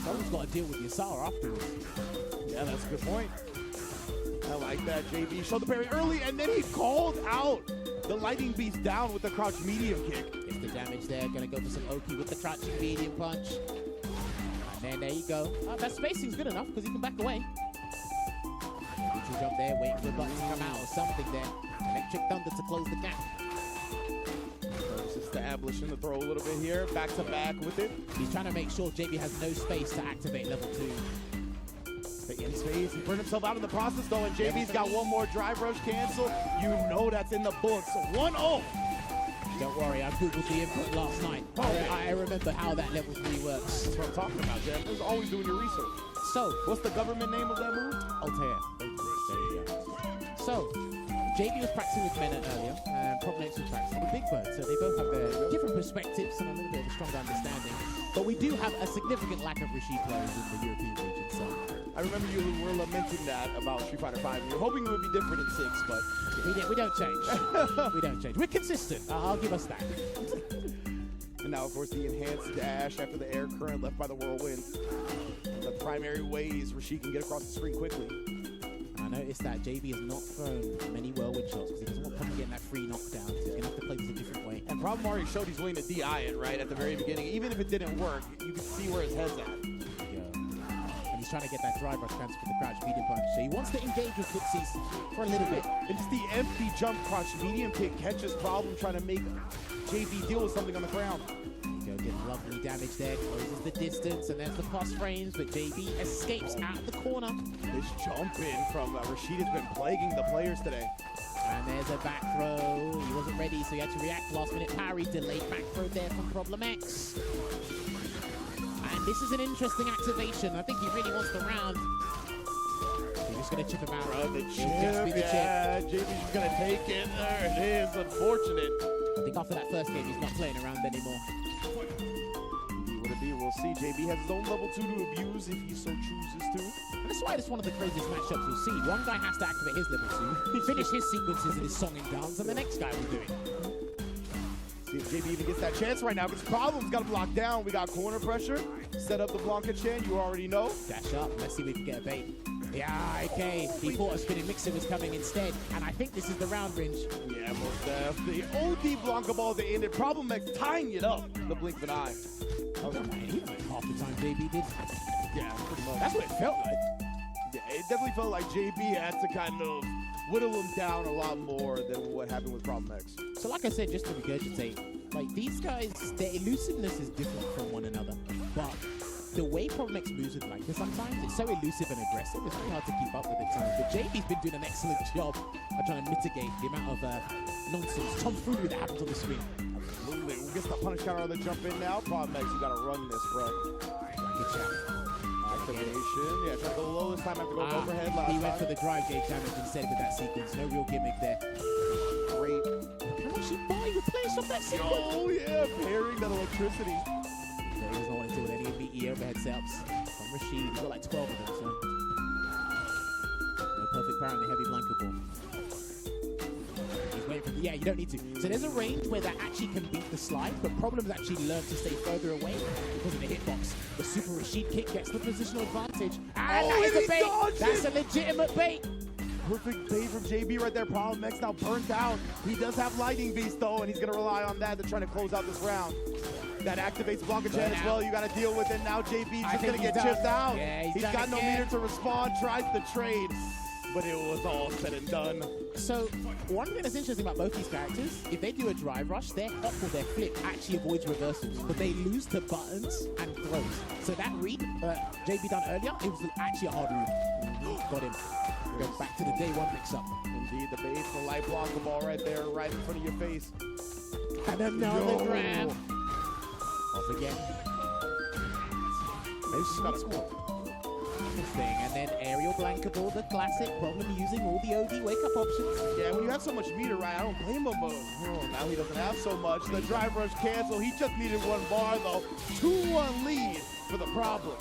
someone's got to deal with Yasara afterwards. Yeah, that's a good point. I like that. JB showed the parry early, and then he called out the Lightning Beast down with the crouch medium kick. Gets the damage there. Going to go for some Oki with the crouching medium punch. And then there you go. That spacing's good enough because he can back away. Neutral jump there, waiting for the button to come out or something there. Electric Thunder to close the gap. Establishing the throw a little bit here. Back to back with it. He's trying to make sure JB has no space to activate level 2. But Getting space. He burned himself out in the process, though, and JB's got one more drive rush cancel. You know that's in the books. 1-0. Don't worry, I googled the input last night. I remember how that level 3 works. That's what I'm talking about, Jeff. Just always doing your research. So, what's the government name of that move? Altair. There you go. So, JB was practicing with Mena earlier, and Promex was practicing with Big Bird. So they both have their different perspectives and a little bit of a stronger understanding. But we do have a significant lack of Rashid players in the European region. So I remember you were lamenting that about Street Fighter 5. You're hoping it would be different in 6, but we don't change. We don't change. We're consistent. I'll give us that. And now, of course, the enhanced dash after the air current left by the whirlwind. The primary ways Rashid can get across the screen quickly. I noticed that JB has not thrown many whirlwind shots because he doesn't want Problem getting that free knockdown. So he's going to have to play this a different way. And Problem already showed he's willing to DI it right at the very beginning. Even if it didn't work, you could see where his head's at. And he's trying to get that drive rush transfer for the crouch medium punch. So he wants to engage with footsies for a little bit. And just the empty jump crouch medium kick catches Problem trying to make JB deal with something on the ground. Getting lovely damage there, closes the distance, and there's the pass frames, but JB escapes out of the corner. This jump in from Rashid has been plaguing the players today. And there's a back throw. He wasn't ready, so he had to react. Last minute parry, delayed back throw there from Problem X. And this is an interesting activation. I think he really wants the round. He's just going to chip him out. The chip, yeah, JB's just going to take it. There it is, unfortunate. I think after that first game, he's not playing around anymore. We'll see. JB has his own level 2 to abuse if he so chooses to. And that's why it's one of the craziest matchups we'll see. One guy has to activate his level 2, finish his sequences and his song and dance, and the next guy will do it. See if JB even gets that chance right now, but his Problem's got him locked down. We got corner pressure. Set up the Blanca chain, you already know. Dash up. Let's see if we can get a bait. Yeah, okay. He thought a spinning mixer was coming instead, and I think this is the round range. Yeah, most definitely. The OD Blanca balls that ended. Problem X tying it up. The blink of an eye. Oh, man, he went half the time JB did. Yeah, that's what it felt like. Yeah, it definitely felt like JB had to kind of whittle him down a lot more than what happened with Problem X. So like I said, just to regurgitate, like these guys, their elusiveness is different from one another. But the way Problem X moves with Blanca sometimes, it's so elusive and aggressive, it's very hard to keep up with at times. But JB's been doing an excellent job of trying to mitigate the amount of nonsense, tomfoolery that happens on the screen. Absolutely. We'll get the punish counter on the jump in now. Problem X, you gotta run this, bro. Good shot. Activation. Yeah, try to go low this time after going overhead last He went for the drive gauge damage instead with that sequence. No real gimmick there. Great. How much you buy with players off that sequence? Oh, yeah, pairing that electricity. So he doesn't want to deal with any of the overhead setups from Rashid. He's got like 12 of them, so. No perfect parry on the heavy Blanca ball. Yeah, you don't need to. So there's a range where that actually can beat the slide, but Problem's actually learned to stay further away because of the hitbox. The Super Rashid kick gets the positional advantage. And that is a bait. That's a legitimate bait. Perfect bait from JB right there. Problem X now burnt out. He does have Lightning Beast though, and he's gonna rely on that to try to close out this round. That activates Blanca Chan as well. You gotta deal with it now. JB just gonna get chipped out. Yeah, he's got no meter to respond. Tries the trade, but it was all said and done. So one thing that's interesting about both these characters, if they do a drive rush, their hop or their flip actually avoids reversals, but they lose to buttons and throws. So that read JB done earlier, it was actually a hard read. Got him. Go back to the day one mix-up. Indeed, the base, the light block, the ball right there, right in front of your face. And another grab. Off again. Got a score. Thing. And then aerial Blanca ball, the classic Problem using all the OD wake-up options. Yeah, when you have so much meter, right, I don't blame him, but now he doesn't have so much. The drive rush cancel. He just needed one bar, though. 2-1 lead for the Problem.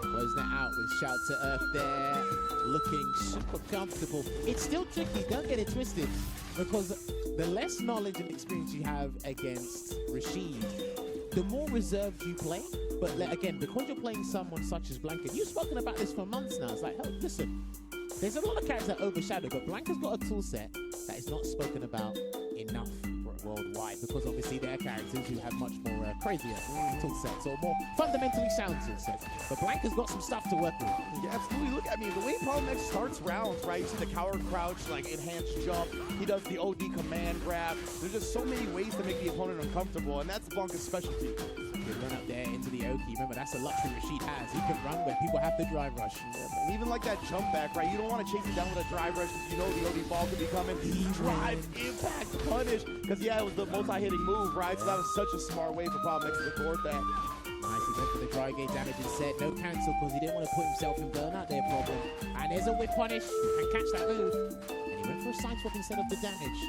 Closing it out with Shout to Earth there, looking super comfortable. It's still tricky, don't get it twisted, because the less knowledge and experience you have against Rashid, the more reserved you play. But again, because you're playing someone such as Blanca, you've spoken about this for months now. It's like, oh, listen, there's a lot of characters that overshadow, but Blanca's got a tool set that is not spoken about enough worldwide, because obviously there are characters who have much more crazier tool sets or more fundamentally sound tool sets. But Blanca's got some stuff to work with. Yeah, absolutely. Look, I mean, the way Problem X starts rounds, right? You see the cower crouch, like enhanced jump. He does the OD command grab. There's just so many ways to make the opponent uncomfortable, and that's Blanca's specialty. Good run up there into the Oki. Remember, that's a luxury Rashid has. He can run when people have to drive rush. And even like that jump back, right? You don't want to chase it down with a drive rush because you know the OD ball could be coming. Drive, impact, punish. Because, yeah, it was the multi-hitting move, right? So that was such a smart way for Problem X to court that. Nice, he went for the dry gate damage instead. No cancel because he didn't want to put himself in burnout there, Problem. And there's a whip punish. You can catch that move. And he went for a side swap instead of the damage.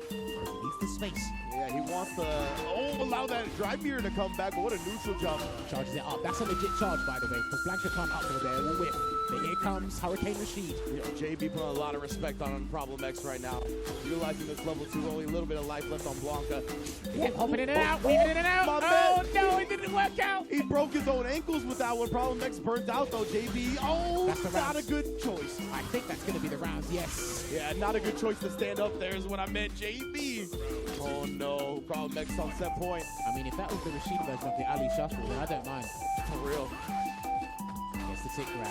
Because he needs the space. Yeah, he wants the... Oh, allow that drive mirror to come back, but what a neutral jump. Charges it up. That's a legit charge, by the way, because Blanca can't up there. Will whip. But here comes Hurricane Rashid. Yo, JB putting a lot of respect on Problem X right now. Utilizing this level 2, only a little bit of life left on Blanca. Yeah, hopping in and out, weaving in and out. Oh, no, it didn't work out. He broke his own ankles with that one. Problem X burnt out, though, JB. Oh, that's not a good choice. I think that's going to be the rounds, yes. Yeah, not a good choice to stand up there is what I meant, JB. Oh, no. Problem X on set point. I mean, if that was the Rashid version of the Ali Shuffle, then I don't mind. For real. Gets the tick grab.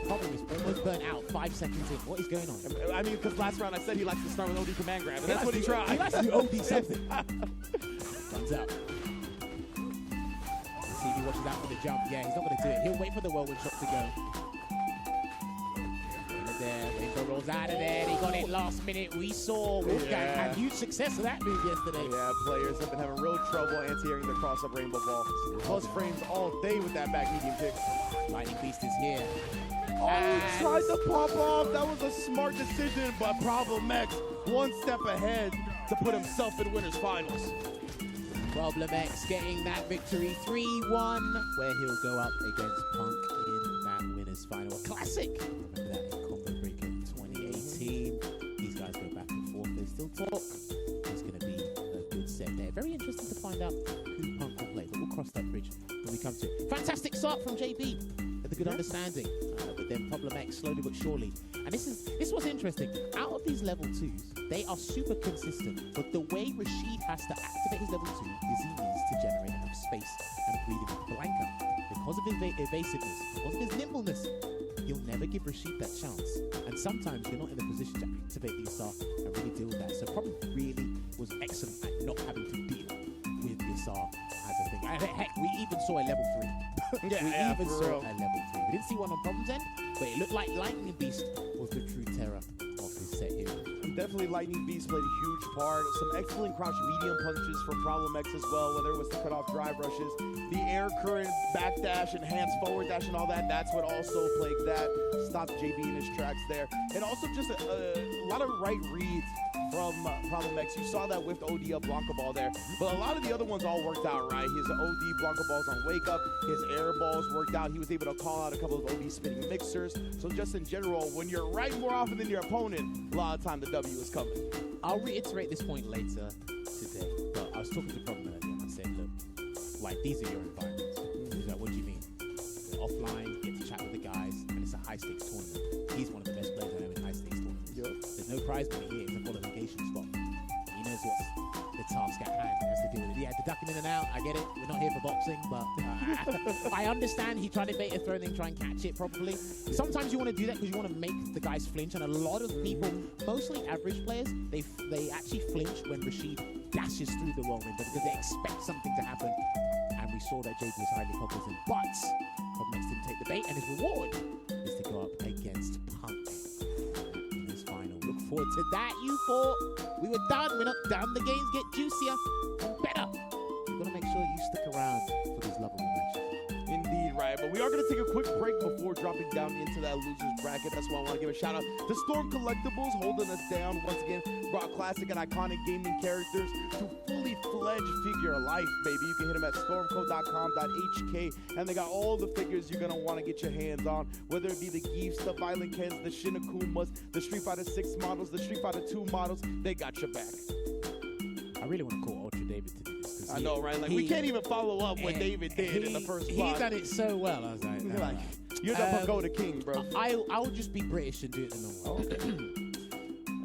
Problem is almost burnt out 5 seconds in. What is going on? I mean, because last round I said he likes to start with OD command grab, and that's what he tried. He likes to do OD something. Runs out. See if he watches out for the jump. Yeah, he's not going to do it. He'll wait for the whirlwind shot to go. There, Rainbow rolls out of there. He got it last minute. We saw Wolfgang had huge success of that move yesterday. Yeah, players have been having real trouble anti-airing the cross-up Rainbow Ball. Plus frames all day with that back medium pick. Lightning Beast is here. Oh, he tried to pop off. That was a smart decision, but Problem X one step ahead to put himself in winners finals. Problem X getting that victory 3-1, where he'll go up against Punk in that winners final. A classic. Remember that in Combo Breaker 2018. These guys go back and forth. They still talk. It's going to be a good set there. Very interesting to find out who Punk will play, but we'll cross that bridge when we come to it. Fantastic start from JB. With a good understanding. But then Problem X slowly but surely. And this was interesting. Out of these level 2s, they are super consistent. But the way Rashid has to activate his level 2 is he needs to generate enough space and breathing with Blanca. Because of his evasiveness, because of his nimbleness, you'll never give Rashid that chance. And sometimes you're not in a position to activate the SR and really deal with that. So Problem really was excellent at not having to deal with the SR as a thing. And heck, we even saw a level 3. We even saw a level 3. We didn't see one on Problem's end, but it looked like Lightning Beast was the true terror of his set here. Definitely Lightning Beast played a huge part. Some excellent crouch medium punches from Problem X as well, whether it was to cut off drive rushes. The air current backdash and hands forward dash and all that, that's what also plagued that. Stopped JB in his tracks there. And also just a lot of right reads from Problem X. You saw that with OD up Blanca ball there. But a lot of the other ones all worked out, right? His OD Blanca balls on wake up, his air balls worked out. He was able to call out a couple of OD spinning mixers. So just in general, when you're right more often than your opponent, a lot of time the W is coming. I'll reiterate this point later today, but I was talking to Problem earlier and I said, look, like these are your environments. He's like, what do you mean? We're offline, get to chat with the guys, and it's a high stakes tournament. He's one of the best players I know in high stakes tournaments. Yep. There's no prize money here, it's a qualification spot. He knows what's the task at hand, he has to deal with it. Yeah, to duck him in and out, I get it. We're not here for boxing, but I understand he tried to bait a throw and then try and catch it properly. Sometimes you want to do that because you want to make the guys flinch, and a lot of people, mostly average players, they actually flinch when Rashid dashes through the whirlwind because they expect something to happen. And we saw that JB was highly cognizant, but Problem X didn't take the bait, and his reward is to go up against Punk in his final. Look forward to that, you four. We were done, we're not done. The games get juicier and better. We're gonna make sure you stick around for these lovely matches. Indeed, right. But we are going to take a quick break before dropping down into that losers bracket. That's why I want to give a shout out to Storm Collectibles holding us down once again. Brought classic and iconic gaming characters to fully fledged figure life, baby. You can hit them at stormco.com.hk, and they got all the figures you're going to want to get your hands on, whether it be the Geefs, the Violent Kens, the Shinakumas, the Street Fighter 6 models, the Street Fighter 2 models. They got your back. I really want to call Ultra David to do this. I know, right? Like, we can't even follow up what David did in the first spot. He done it so well. I was like, you're the Pagoda King, bro. I will just be British and do it the normal way.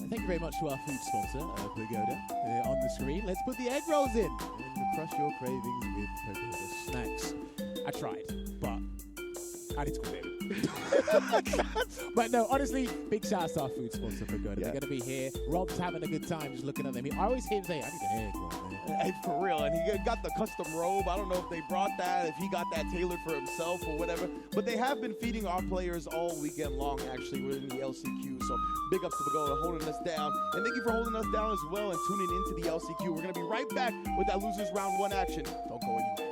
Thank you very much to our food sponsor, Pagoda, on the screen. Let's put the egg rolls in and crush your cravings with Pagoda snacks. I tried, but I need to call David. But no, honestly, big shout out to our food sponsor for good. They're going to be here. Rob's having a good time just looking at them. I always hear him say, I need an egg right there. Hey, for real. And he got the custom robe. I don't know if they brought that, if he got that tailored for himself or whatever. But they have been feeding our players all weekend long, actually, within the LCQ. So big ups to Pagoda holding us down. And thank you for holding us down as well and tuning into the LCQ. We're going to be right back with that losers round 1 action. Don't go anywhere.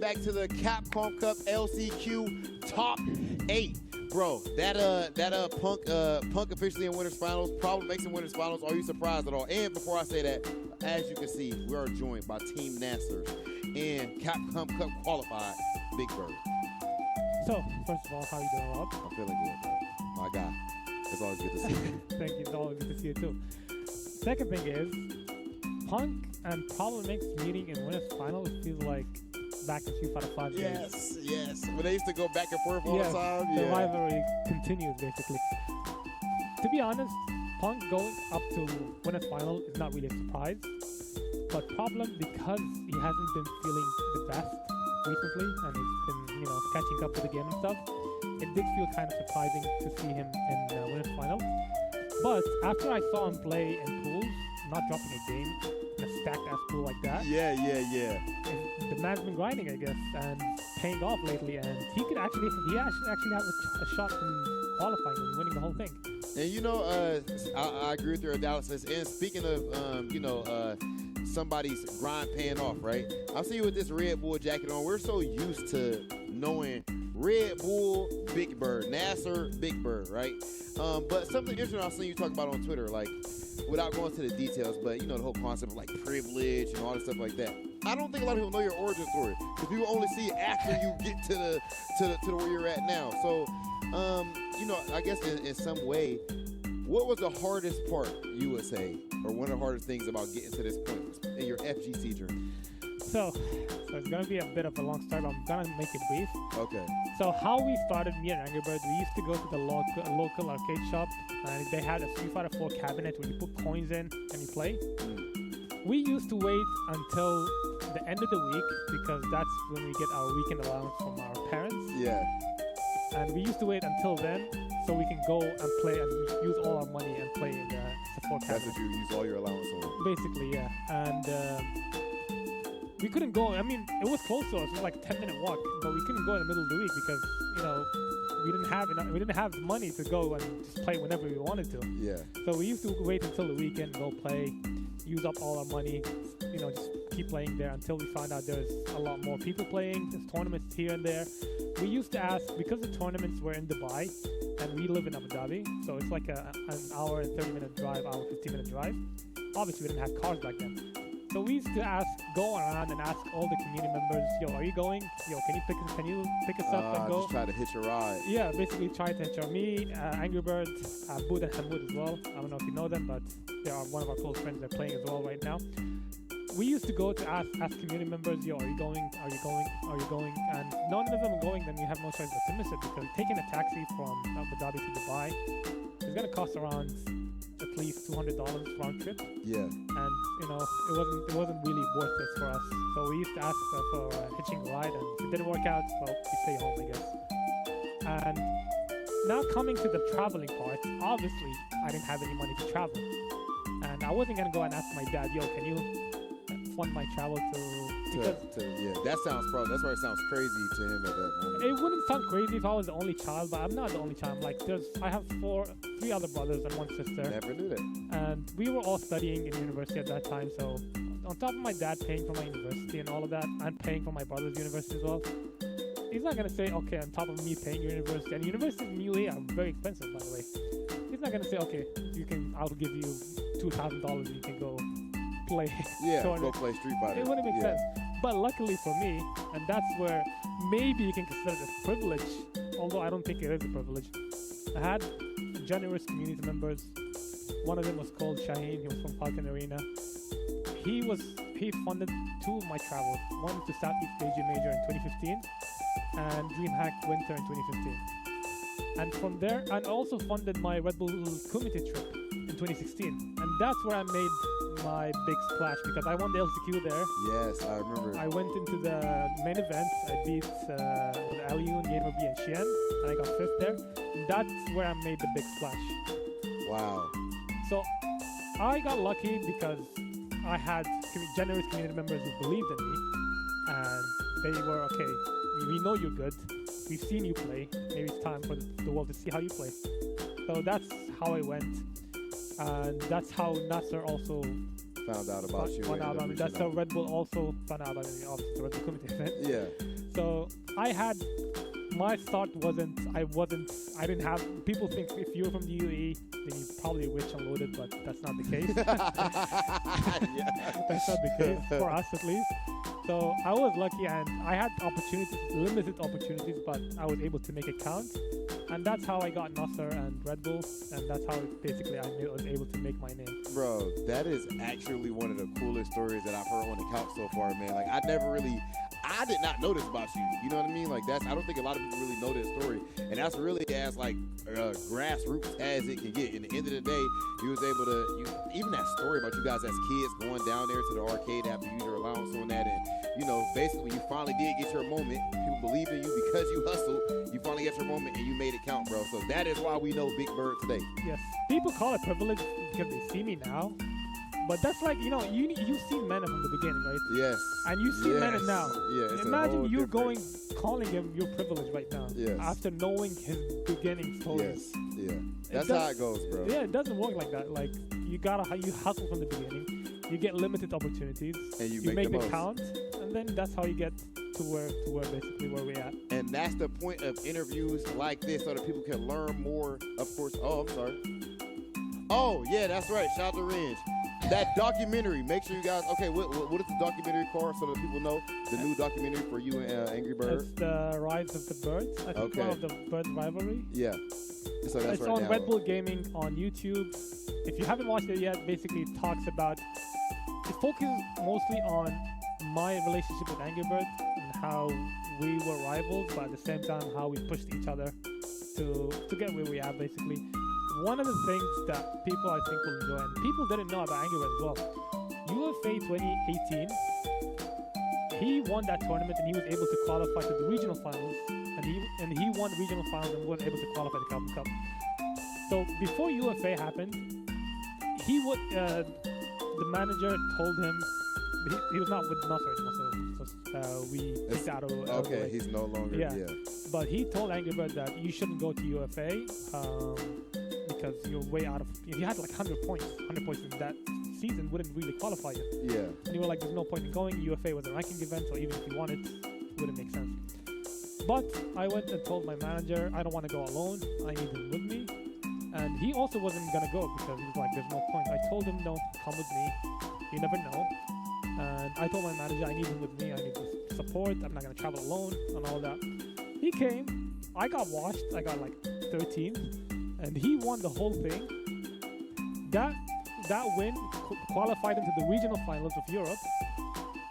Back to the Capcom Cup LCQ Top 8. Bro, that Punk officially in Winners Finals, probably makes in Winners Finals. Are you surprised at all? And before I say that, as you can see, we are joined by Team Nassers and Capcom Cup qualified Big Bird. So, first of all, how you doing, Rob? I'm feeling good, bro. My guy. It's always good to see you. Thank you. It's always good to see you, too. Second thing is, Punk and Problem X meeting in Winners Finals feels like back in Street Fighter 5 games. Yes. When they used to go back and forth all the time. The rivalry continues basically. To be honest, Punk going up to winners final is not really a surprise. But problem because he hasn't been feeling the best recently and he's been, catching up with the game and stuff. It did feel kind of surprising to see him in winners final. But after I saw him play in pools, not dropping a game, in a stacked ass pool like that. Yeah. The man's been grinding, I guess, and paying off lately, and he actually have a shot in qualifying and winning the whole thing. And I agree with your analysis. And speaking of somebody's grind paying off, right? I'll see you with this Red Bull jacket on. We're so used to knowing Red Bull, Big Bird, Nasser, Big Bird, right? But something interesting I've seen you talk about on Twitter, like, without going to the details, but the whole concept of like privilege and all this stuff like that. I don't think a lot of people know your origin story because people only see it after you get to where you're at now. So, I guess in some way, what was the hardest part you would say, or one of the hardest things about getting to this point in your FGC journey? So it's gonna be a bit of a long story, but I'm gonna make it brief. Okay. So how we started, me and Angry Bird, we used to go to the local arcade shop, and they had a Street Fighter 4 cabinet where you put coins in and you play. We used to wait until the end of the week because that's when we get our weekend allowance from our parents. Yeah. And we used to wait until then so we can go and play and use all our money and play in the 4 cabinet. That's what you use all your allowance on. Basically, yeah. And we couldn't go. I mean, it was close to us. It was like a 10-minute walk, but we couldn't go in the middle of the week because we didn't have money to go and just play whenever we wanted to. Yeah. So we used to wait until the weekend, go play, use up all our money, just keep playing there until we found out there's a lot more people playing. There's tournaments here and there. We used to ask because the tournaments were in Dubai and we live in Abu Dhabi, so it's like an hour and 30-minute drive, hour 15-minute drive. Obviously, we didn't have cars back then. So we used to go around and ask all the community members, yo, are you going? Yo, can you pick us up and go? Just try to hitch a ride. Yeah, basically try to hitch a me, Angry Bird, Bud and Hamoud as well. I don't know if you know them, but they are one of our close friends. They're playing as well right now. We used to go to ask community members, yo, are you going? Are you going? Are you going? And none of them are going, then you have no choice but to miss it because taking a taxi from Abu Dhabi to Dubai is going to cost around at least $200 round trip. Yeah. And it wasn't really worth it for us. So we used to ask for hitching a ride, and if it didn't work out, well, we stay home, I guess. And now coming to the traveling part, obviously I didn't have any money to travel, and I wasn't gonna go and ask my dad, yo, can you fund my travel that sounds probably that's why it sounds crazy to him at that moment. It wouldn't sound crazy if I was the only child, but I'm not the only child. Like I have 3 other brothers and 1 sister. Never knew that. And we were all studying in university at that time, so on top of my dad paying for my university and all of that, I'm paying for my brother's university as well. He's not gonna say, okay, on top of me paying your university, and universities in UAE are very expensive, by the way. He's not gonna say, okay, I'll give you $2,000, you can go play. Yeah, go play Street Fighter. It wouldn't make sense. But luckily for me, and that's where maybe you can consider it a privilege, although I don't think it is a privilege. I had generous community members. One of them was called Shaheen. He was from Falcon Arena. He funded 2 of my travels. One to Southeast Asia Major in 2015 and DreamHack Winter in 2015. And from there, and also funded my Red Bull Kumite trip in 2016. And that's where I made my big splash because I won the LCQ there. Yes, I remember. I went into the main event. I beat Aliun, Gamer B, and Xian, and I got 5th there. And that's where I made the big splash. Wow. So I got lucky because I had generous community members who believed in me, and they were okay. We know you're good. We've seen you play. Maybe it's time for the world to see how you play. So that's how I went. And that's how Nasser also found out about you. That's how Red Bull also found out about me, obviously, the Red Bull Committee event. Yeah. So my start I didn't have, people think if you're from the UAE, then you're probably rich and loaded, but that's not the case. That's not the case, for us at least. So I was lucky and I had limited opportunities, but I was able to make it count. And that's how I got Nasser and Red Bull, and that's how basically I was able to make my name. Bro, that is actually one of the coolest stories that I've heard on the couch so far, man. Like, I did not know this about you. You know what I mean? Like I don't think a lot of people really know this story, and that's really as like grassroots as it can get. In the end of the day, you was able to even that story about you guys as kids going down there to the arcade after you use your allowance on that, and you know basically you finally did get your moment. People believed in you because you hustled. You finally got your moment and you made it count, bro. So that is why we know Big Bird today. Yes, people call it privilege because they see me now. But that's like, you know, you've seen Mena from the beginning, right? Yes. And you see Mena now. Yeah, imagine you calling him your privilege right now. Yes. After knowing his beginning story. Yes. Yeah. That's how it goes, bro. Yeah, it doesn't work like that. Like, you hustle from the beginning. You get limited opportunities. And you make the them count. And then that's how you get to where basically where we're at. And that's the point of interviews like this, so that people can learn more. Of course. Oh, I'm sorry. Oh, yeah, that's right. Shout out to Range. That documentary, make sure you guys, okay, what is the documentary called so that people know? The new documentary for you and Angry Bird? It's the Rise of the Birds. I think one of the bird rivalry. Yeah. So that's it's right on now. Red Bull Gaming on YouTube. If you haven't watched it yet, basically it talks about, it focuses mostly on my relationship with Angry Bird and how we were rivals, but at the same time how we pushed each other to get where we are basically. One of the things that people I think will enjoy, and people didn't know about Angry Bird as well, UFA 2018, he won that tournament and he was able to qualify to the regional finals, and he won the regional finals and was able to qualify to Capcom Cup. So before UFA happened, the manager told him, he was not with us right now, so we kicked out of okay, he's no longer, yeah. But he told Angry Bird that you shouldn't go to UFA, because you're way out of, if you had like 100 points in that season wouldn't really qualify you. Yeah. And you were like, there's no point in going. UFA was a ranking event, so even if you wanted, it wouldn't make sense. But I went and told my manager, I don't want to go alone. I need him with me. And he also wasn't going to go because he was like, there's no point. I told him, no, come with me. You never know. And I told my manager, I need him with me. I need the support. I'm not going to travel alone and all that. He came. I got washed. I got like 13th. And he won the whole thing. That win qualified him to the regional finals of Europe,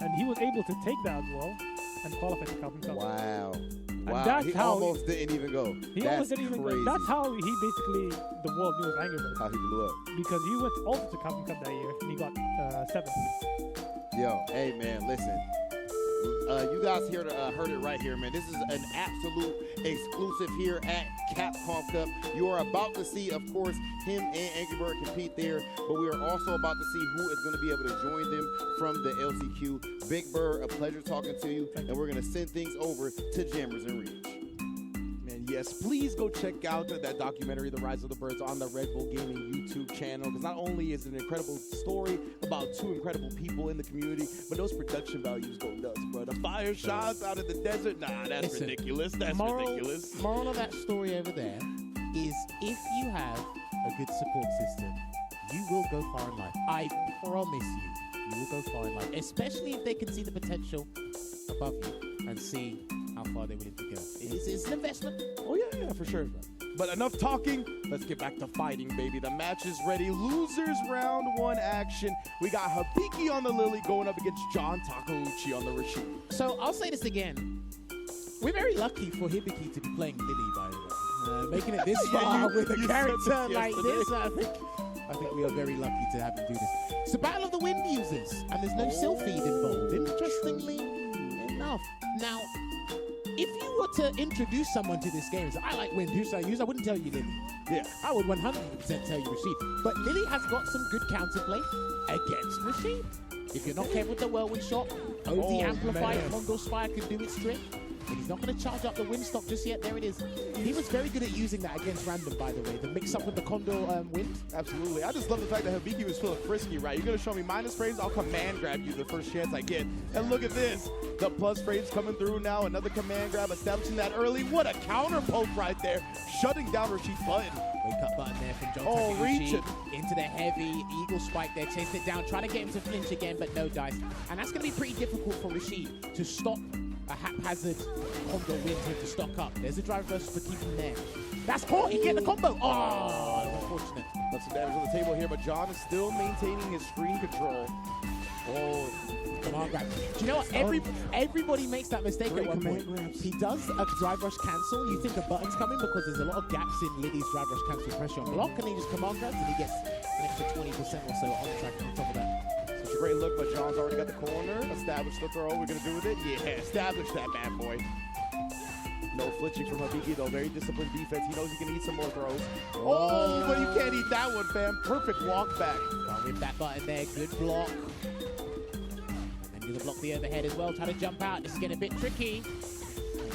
and he was able to take that as well and qualify to Capcom Cup. Wow! And wow! That's he how almost didn't even go. He almost didn't even go. That's how he basically the world knew of Angry Bird. How he blew up. Because he went also to Capcom Cup that year and he got 7th. Yo, hey man, listen. You guys heard it right here, man. This is an absolute exclusive here at Capcom Cup. You are about to see, of course, him and Angry Bird compete there, but we are also about to see who is going to be able to join them from the LCQ. Big Bird, a pleasure talking to you, and we're going to send things over to Jammers and Reach. Man, yes, please go check out that documentary, The Rise of the Birds, on the Red Bull Gaming YouTube channel, because not only is it an incredible story about two incredible people in the community, but those production values go nuts, bro. The fire shots out of the desert, nah, that's ridiculous. That's ridiculous. Moral of that story over there is if you have a good support system, you will go far in life. I promise you will go far in life, especially if they can see the potential above you and see how far they're willing to go. It's an investment. Oh, yeah, for sure. But enough talking. Let's get back to fighting, baby. The match is ready. Losers round 1 action. We got Hibiki on the Lily going up against John Takeuchi on the Rashid. So I'll say this again. We're very lucky for Hibiki to be playing Lily, by the way. Making it this far with a character like this, I think we are very lucky to have him do this. It's the Battle of the Wind users, and there's no Sylphid involved, interestingly enough. Now, if you were to introduce someone to this game, so I like Wind, who should I use? I wouldn't tell you Lily. Yeah. I would 100% tell you Rashid. But Lily has got some good counterplay against Rashid. If you're not careful with the Whirlwind Shot, OD Amplified Kondo Spire can do its trick. But he's not going to charge up the wind stock just yet. There it is. He was very good at using that against random, by the way. The mix up with the Kondo wind. Absolutely. I just love the fact that Hibiki was feeling frisky, right? You're going to show me minus frames, I'll command grab you the first chance I get. And look at this. The plus frames coming through now. Another command grab, establishing that early. What a counter poke right there. Shutting down Rashid's button. Wake up button there from John Takeuchi. Into the heavy eagle spike there. Chased it down. Trying to get him to flinch again, but no dice. And that's going to be pretty difficult for Rashid to stop a haphazard Kondo win him to stock up. There's a drive versus for keeping there. That's caught. He get the combo. Oh, unfortunate. That's some damage on the table here, but John is still maintaining his screen control. Oh, Command grab. Do you know what? Everybody makes that mistake at one point. He does a drive rush cancel. You think a button's coming because there's a lot of gaps in Liddy's drive rush cancel pressure on block, and he just command grabs and he gets an extra 20% or so on track on top of that. Such a great look, but John's already got the corner. Establish the throw. We're gonna do with it. Yeah, establish that bad boy. No flinching from Hibiki though. Very disciplined defense. He knows he can eat some more throws. Oh, but you can't eat that one, fam. Perfect walk back. Can't whip that button there. Good block. And then gonna block the overhead as well. Try to jump out. This is getting a bit tricky.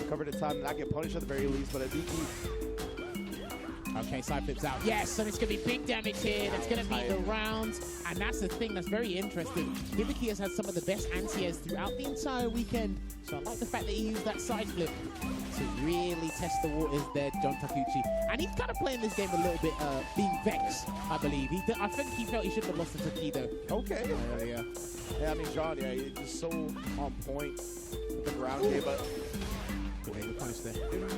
Recovered in time to not get punished at the very least, but Hibiki. Okay, side flips out. Yes, and it's going to be big damage here. That's going to be the rounds. And that's the thing that's very interesting. Hibiki has had some of the best anti-airs throughout the entire weekend. So I like the fact that he used that side flip to really test the waters there, John Takuchi. And he's kind of playing this game a little bit being vexed, I believe. I think he felt he should have lost to Takido. Okay. Yeah, I mean, John, yeah, he's just so on point with the ground game, but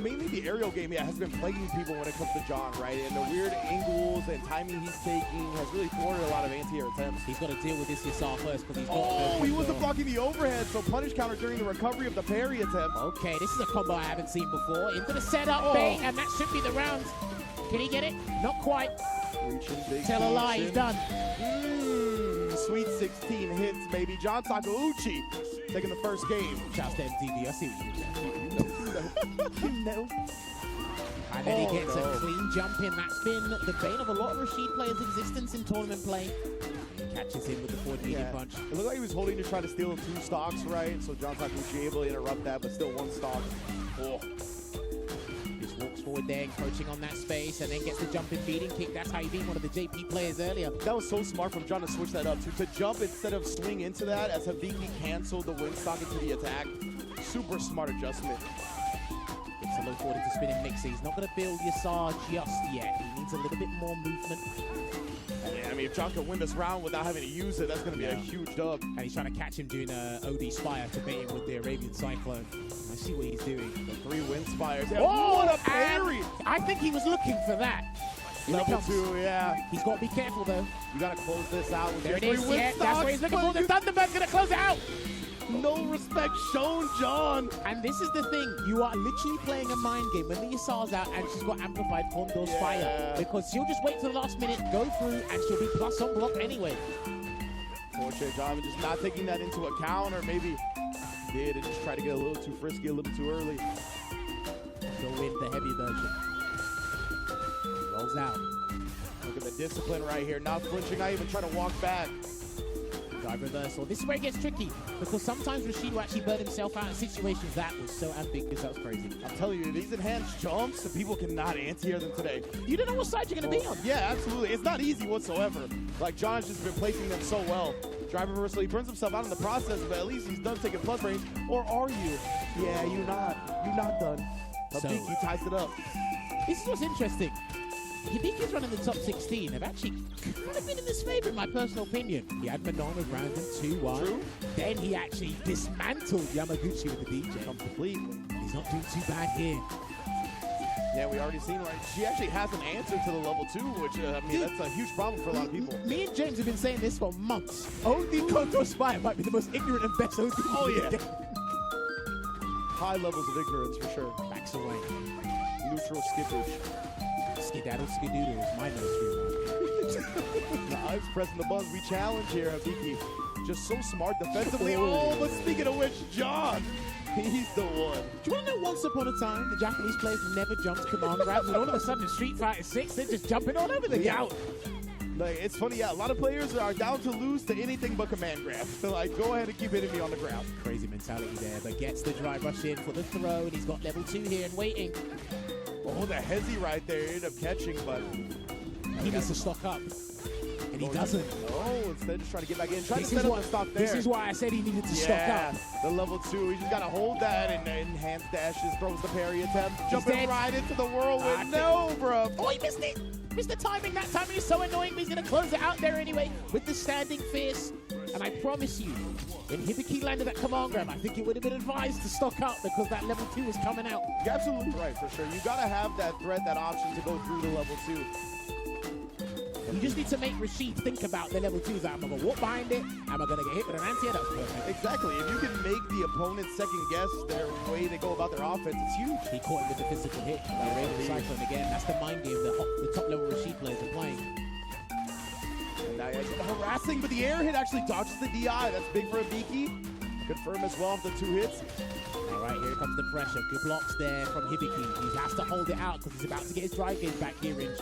mainly the aerial game, yeah, has been plaguing people when it comes to John, right? And the weird angles and timing he's taking has really thwarted a lot of anti-air attempts. He's got to deal with this Yasar first because he's got... Oh, he wasn't blocking the overhead, so punish counter during the recovery of the parry attempt. Okay, this is a combo I haven't seen before. Into the setup bait, and that should be the round. Can he get it? Not quite. Reaching big. Tell a lie, he's done. Sweet 16 hits, baby. John Takeuchi taking the first game. Shouts to MTV. I see what you did there. You know. And then he gets a clean jump in. That's been the bane of a lot of Rashid players' existence in tournament play. He catches him with the forward medium punch. It looked like he was holding to try to steal 2 stocks, right? So John Takeuchi able to interrupt that, but still 1 stock. Oh. Just walks forward there, encroaching on that space, and then gets the jumping beating kick. That's how he beat one of the JP players earlier. That was so smart from John to switch that up, too. To jump instead of swing into that as Hibiki canceled the wind stock into the attack. Super smart adjustment. It's a low forward into spinning mix. He's not going to build Yasar just yet. He needs a little bit more movement. I mean, if John can win this round without having to use it, that's going to be a huge dub. And he's trying to catch him doing OD Spire to bait him with the Arabian Cyclone. I see what he's doing. The 3 wind spires. Yeah, oh, what a parry! I think he was looking for that. Level 2, yeah. He's got to be careful, though. You got to close this out. With there it is. Yeah, that's what he's looking for. The Thunderbird's going to close it out. No respect shown, John. And this is the thing. You are literally playing a mind game when the Yasar's out and she's got amplified Condor's fire. Because she'll just wait till the last minute, go through, and she'll be plus on block anyway. Fortunate John just not taking that into account, or maybe he did and just try to get a little too frisky, a little bit too early. Go win the heavy version. Rolls out. Look at the discipline right here. Not flinching, not even trying to walk back. Dive reversal. This is where it gets tricky because sometimes Rashid will actually burn himself out in situations that was so ambiguous. That was crazy. I'm telling you, these enhanced jumps, the people cannot anti-air them today. You don't know what side you're going to be on. Yeah, absolutely. It's not easy whatsoever. Like, John's just been placing them so well. Drive reversal, he burns himself out in the process, but at least he's done taking plus range. Or are you? Yeah, you're not. You're not done. Hibiki ties it up. This is what's interesting. Hibiki's running the top 16. They've actually kind of been in his favor, in my personal opinion. He had Manon with Random 2-1. True. Then he actually dismantled Yamaguchi with the DJ. Completely. He's not doing too bad here. Yeah, we already seen, like, she actually has an answer to the level 2, which, I mean, that's a huge problem for a lot of people. Me and James have been saying this for months. OD Contour Spire might be the most ignorant and best OD. Oh, yeah. High levels of ignorance, for sure. Backs away. Neutral skippage. Skedaddle Skidoodle is my nursery rhyme. Knives pressing the buttons. We challenge here, Hibiki. Just so smart defensively. Oh, but speaking of which, John, he's the one. Do you want to know, once upon a time, the Japanese players never jumped command grabs, and all of a sudden in Street Fighter 6, they're just jumping all over the gout. Like, it's funny, yeah, a lot of players are down to lose to anything but command grab. So, like, go ahead and keep hitting me on the ground. Crazy mentality there, but gets the drive rush in for the throw, and he's got level 2 here and waiting. Oh, the hezzy right there, ended up catching, but he needs to stock up, and he doesn't. No, instead just trying to get back in. Trying to set up the stock there. This is why I said he needed to stock up. The level 2, he just got to hold that, and enhanced dashes, throws the parry attempt, jumping right into the whirlwind. No, bro. Oh, he missed it. Missed the timing that time. He's so annoying, but he's going to close it out there anyway with the standing fierce. And I promise you, when Hibiki landed that command grab, I think it would have been advised to stock up because that level 2 was coming out. You're absolutely right, for sure. You got to have that threat, that option to go through the level 2. You just need to make Rashid think about the level 2s. Am I going to walk behind it? Am I going to get hit with an anti-air? That's perfect. Exactly. If you can make the opponent second guess their way they go about their offense, it's huge. He caught him with the physical hit. Raven Cyclone again. That's the mind game that the top level Rashid players are playing. And now he's harassing, but the air hit actually dodges the DI. That's big for a Beaky. Confirm as well after 2 hits. All right, here comes the pressure. Good blocks there from Hibiki. He has to hold it out because he's about to get his drive gauge back here, Ringe.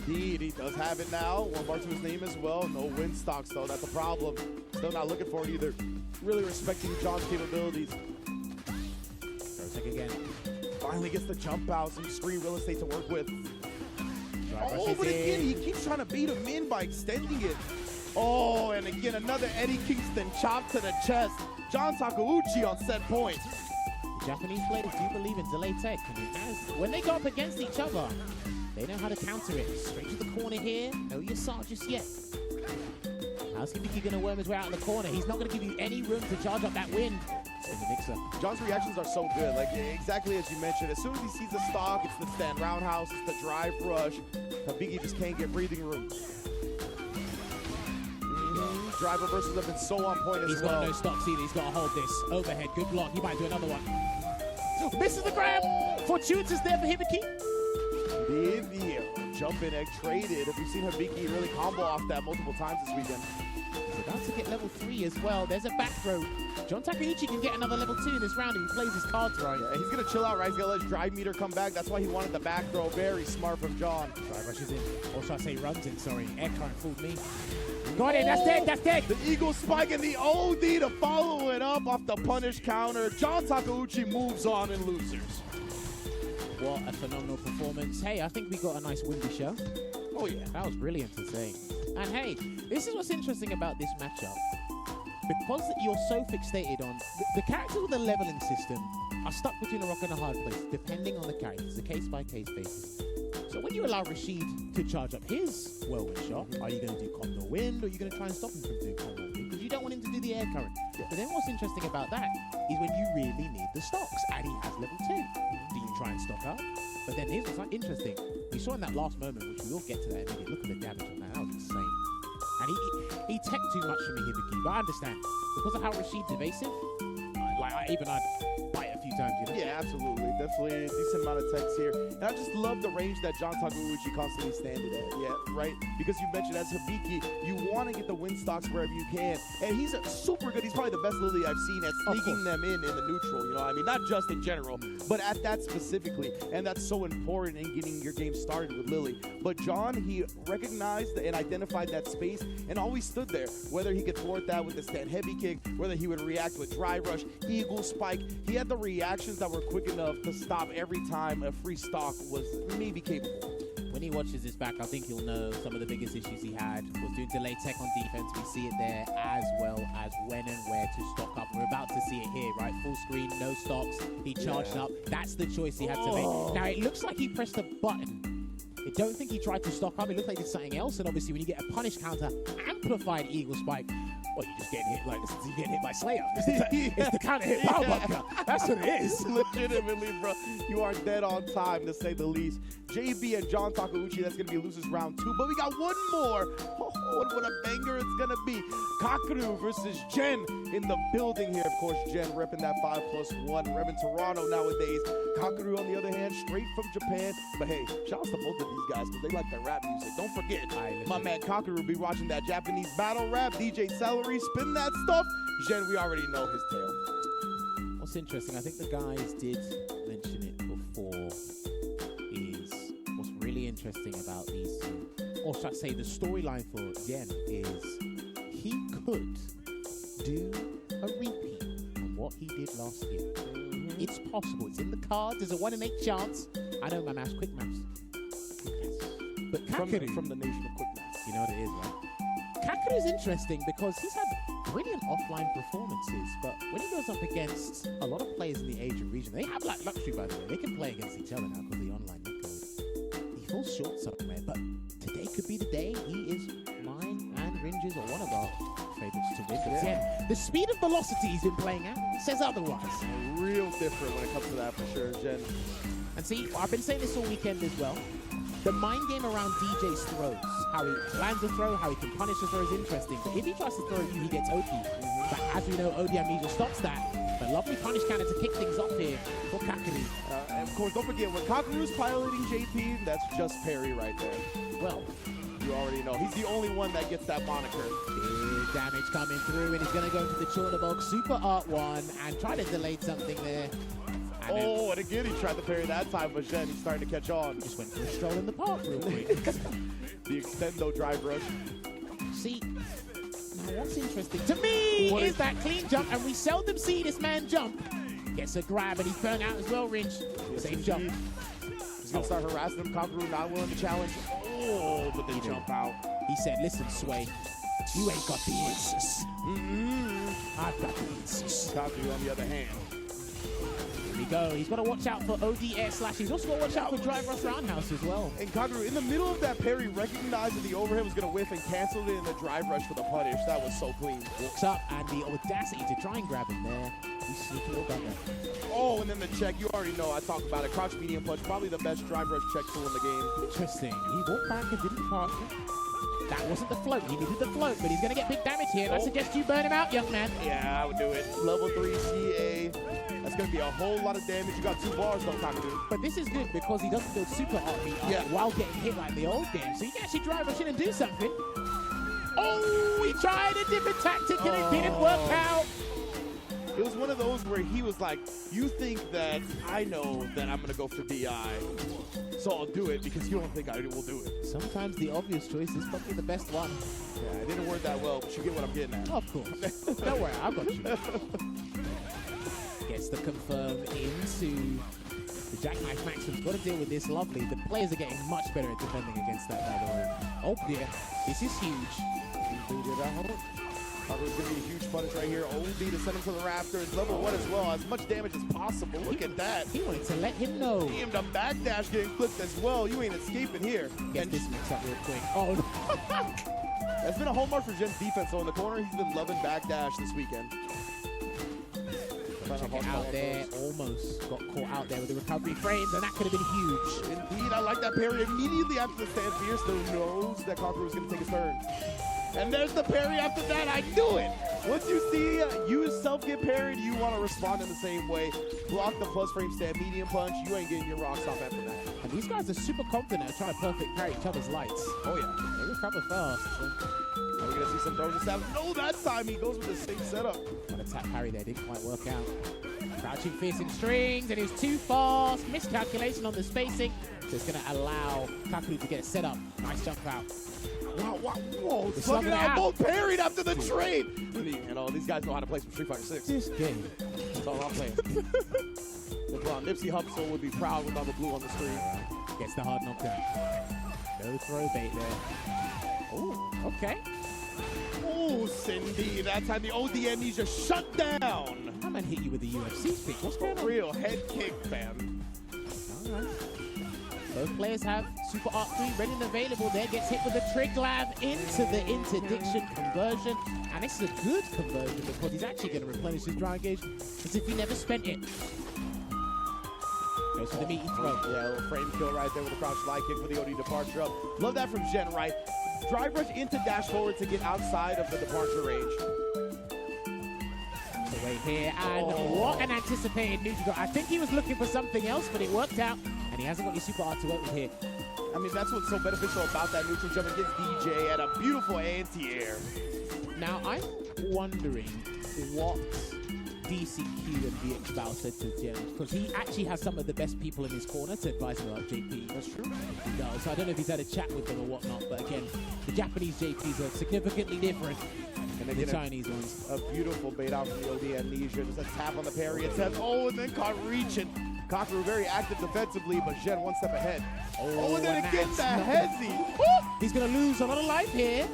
Indeed, he does have it now. 1 bar to his name as well. No win stocks, though. That's a problem. Still not looking for it either. Really respecting John's capabilities. Protect again. Finally gets the jump out. Some screen real estate to work with. Oh, but again, he keeps trying to beat him in by extending it. Oh, and again, another Eddie Kingston chop to the chest. John Takeuchi on set point. Japanese players do believe in delay tech. When they go up against each other, they know how to counter it. Straight to the corner here. No Yasar just yet. How's Hibiki going to worm his way out of the corner? He's not going to give you any room to charge up that wind. John's reactions are so good. Like, exactly as you mentioned, as soon as he sees the stock, it's the stand roundhouse, it's the drive rush. Hibiki just can't get breathing room. Drive reversals have been so on point as He's well. got no stocks either. He's got to hold this. Overhead, good block. He might do another one. Misses the grab. Fortuitous there for Hibiki. Vivian, jumping egg traded. Have you seen Hibiki really combo off that multiple times this weekend? He's about to get level 3 as well. There's a back throw. John Takeuchi can get another level 2 in this round if he plays his cards right. Yeah, he's going to chill out, right? He's going to let his drive meter come back. That's why he wanted the back throw. Very smart from John. Drive rushes in. Or should I say runs in, sorry. Air current fooled me. Got it, that's dead, that's dead. The Eagle Spike and the OD to follow it up off the punish counter. John Takeuchi moves on in losers. What a phenomenal performance. Hey, I think we got a nice windy show. Oh yeah. That was brilliant to see. And hey, this is what's interesting about this matchup. Because you're so fixated on the characters with the leveling system are stuck between a rock and a hard place, depending on the characters, a case-by-case basis. So when you allow Rashid to charge up his whirlwind shot, are you going to do combo wind or are you going to try and stop him from doing combo wind? Because you don't want him to do the air current. But then what's interesting about that is when you really need the stocks, and he has level 2. Do you try and stock up? But then here's what's interesting. We saw in that last moment, which we will get to that in a minute, look at the damage on that. That was insane. And he teched too much for me, Hibiki, but I understand. Because of how Rashid's evasive, I'd bite a few times, you know? Yeah, absolutely. Definitely a decent amount of text here. And I just love the range that John Takeuchi constantly standing at. Yeah, right? Because you mentioned as Hibiki, you want to get the win stocks wherever you can. And he's super good. He's probably the best Lily I've seen at sneaking them in the neutral, you know what I mean? Not just in general, but at that specifically. And that's so important in getting your game started with Lily. But John, he recognized and identified that space and always stood there. Whether he could thwart that with the stand heavy kick, whether he would react with drive rush, Eagle Spike. He had the reactions that were quick enough to stop every time a free stock was maybe capable. When he watches this back, I think he'll know some of the biggest issues he had was doing delay tech on defense. We see it there, as well as when and where to stock up. We're about to see it here, right? Full screen, no stocks. He charged up. That's the choice he had to make. Now, it looks like he pressed a button. I don't think he tried to stock up. It looked like he did something else. And obviously, when you get a punish counter, amplified Eagle Spike, well, you're just getting hit like this. You're getting hit by Slayer. It's the counter hit power bunker. That's what it is. Legitimately, bro. You are dead on time, to say the least. JB and John Takeuchi, that's going to be losers round 2. But we got one more. Oh, what a banger it's going to be. Kakeru versus Jen in the building here. Of course, Jen repping that 5+1. Repping Toronto nowadays. Kakeru, on the other hand, straight from Japan. But hey, shout out to both of these guys because they like their rap music. Don't forget, my man Kakeru be watching that Japanese battle rap. DJ Celery, spin that stuff. Jen, we already know his tale. What's interesting, I think the guys did mention it before, is what's really interesting about these two, or should I say the storyline for Yen is he could do a repeat on what he did last year. It's possible. It's in the cards. There's a 1 in 8 chance. I know my maths, quick maths. But Kakeru, from the nation of quick maths. You know what it is, right? Kakeru is interesting because he's had brilliant offline performances, but when he goes up against a lot of players in the Asian region, they have like luxury, by the way. They can play against each other now because of the online netcode. He falls short somewhere, but today could be the day. He is mine and Ringe's, or one of our favorites to win. But yeah, the speed and velocity he's been playing at says otherwise. Real different when it comes to that for sure, Jen. And see, I've been saying this all weekend as well. The mind game around DJ's throws, how he lands a throw, how he can punish a throw is interesting. But if he tries to throw you, he gets OD. But as we know, OD Amnesia stops that. But lovely punish counter to kick things off here for Kakeru. And of course, don't forget, when Kakeru's piloting JP, that's just Perry right there. Well, you already know. He's the only one that gets that moniker. Big damage coming through, and he's going to go into the Chornabog Super Art 1 and try to delay something there. And again, he tried to parry that time, but Jen, he's starting to catch on. Just went for a stroll in the park real quick. The extendo drive rush. See, now what's interesting to me is that clean jump, and we seldom see this man jump. Gets a grab, and he's burnt out as well, Rinch. Same jump. He's going to start harassing him. Kakeru not willing to challenge. Oh, but they jump out. He said, listen, Sway, you ain't got the answers. I've got the answers. Kakeru, on the other hand. Here we go. He's got to watch out for OD air slash. He's also got to watch out for drive rush roundhouse as well. And Kakeru, in the middle of that parry, recognized that the overhead was going to whiff and canceled it in the drive rush for the punish. That was so clean. Walks up, and the audacity to try and grab him there. He's sneaky little gunner. Oh, and then the check. You already know. I talked about it. Crouch medium punch, probably the best drive rush check tool in the game. Interesting. He walked back and didn't park. That wasn't the float. He needed the float, but he's going to get big damage here. I suggest you burn him out, young man. Yeah, I would do it. Level 3 CA. That's going to be a whole lot of damage. You got 2 bars, though, Kakeru. But this is good because he doesn't go super RP while getting hit like the old game. So you can actually drive rush in and do something. Oh, he tried a different tactic and it didn't work out. It was one of those where he was like, you think that I know that I'm going to go for DI, so I'll do it because you don't think I will do it. Sometimes the obvious choice is probably the best one. Yeah, it didn't work that well, but you get what I'm getting at. Of course. Don't worry, I've got you. Gets the confirm into the Jackknife Maxim's got to deal with this lovely. The players are getting much better at defending against that, by the way. Oh dear, this is huge. Kakeru's going to be a huge punish right here. OD to send him to the rafters. Level 1 as well. As much damage as possible. Look at that. He wanted to let him know. Damn, the backdash getting clipped as well. You ain't escaping here. Get this mix up real quick. Oh, that's been a hallmark for Jen's defense. So in the corner, he's been loving backdash this weekend. Check it out there. Almost got caught out there with the recovery frames, and that could have been huge. Indeed, I like that parry. Immediately after the stand fierce, though knows that Kakeru was going to take his turn. And there's the parry after that. I knew it. Once you see yourself get parried, you want to respond in the same way. Block the plus frame stand, medium punch. You ain't getting your rocks off after that. And these guys are super confident at trying to perfect parry each other's lights. Oh, yeah. They recover fast. So. Are we going to see some throws and stabs? No, that time he goes with the same setup. Got a tap parry there. Didn't quite work out. Crouching fierce in strings, and he was too fast. Miscalculation on the spacing. So it's going to allow Kakeru to get it set up. Nice jump out. Wow, wow, whoa, slugging out, both parried after the trade. You know, these guys know how to play some Street Fighter 6. This game. That's all I'm playing. Nipsey Hussle would be proud with all the blue on the screen. Gets the hard knockdown. No throw bait there. Oh, okay. Oh, Cindy, that time the OD Amnesia shut down. That man hit you with the UFC stick. What's going on? Real head kick, fam. All right. Both players have Super Art 3 ready and available there. Gets hit with a Trig Lab into the interdiction conversion. And this is a good conversion because he's actually going to replenish his dry gauge as if he never spent it. Goes for the meaty throw. Yeah, a little frame kill right there with a crouch slide kick for the OD departure up. Love that from Jen, right? Drive rush into dash forward to get outside of the departure range. Away here, and what an anticipated neutral. I think he was looking for something else, but it worked out. And he hasn't got any super art to work with here. I mean, that's what's so beneficial about that neutral jump against DJ at a beautiful anti-air. Now, I'm wondering what DCQ and VX Bao said to Jen, because he actually has some of the best people in his corner to advise him about JP. That's true. He does. So I don't know if he's had a chat with them or whatnot, but again, the Japanese JPs are significantly different than the Chinese ones. A beautiful bait out from the OD Amnesia. Just a tap on the parry. It says, oh, and then caught reaching. Kakeru very active defensively, but Jen one step ahead. Oh, and then again the hezzy. He's going to lose a lot of life here.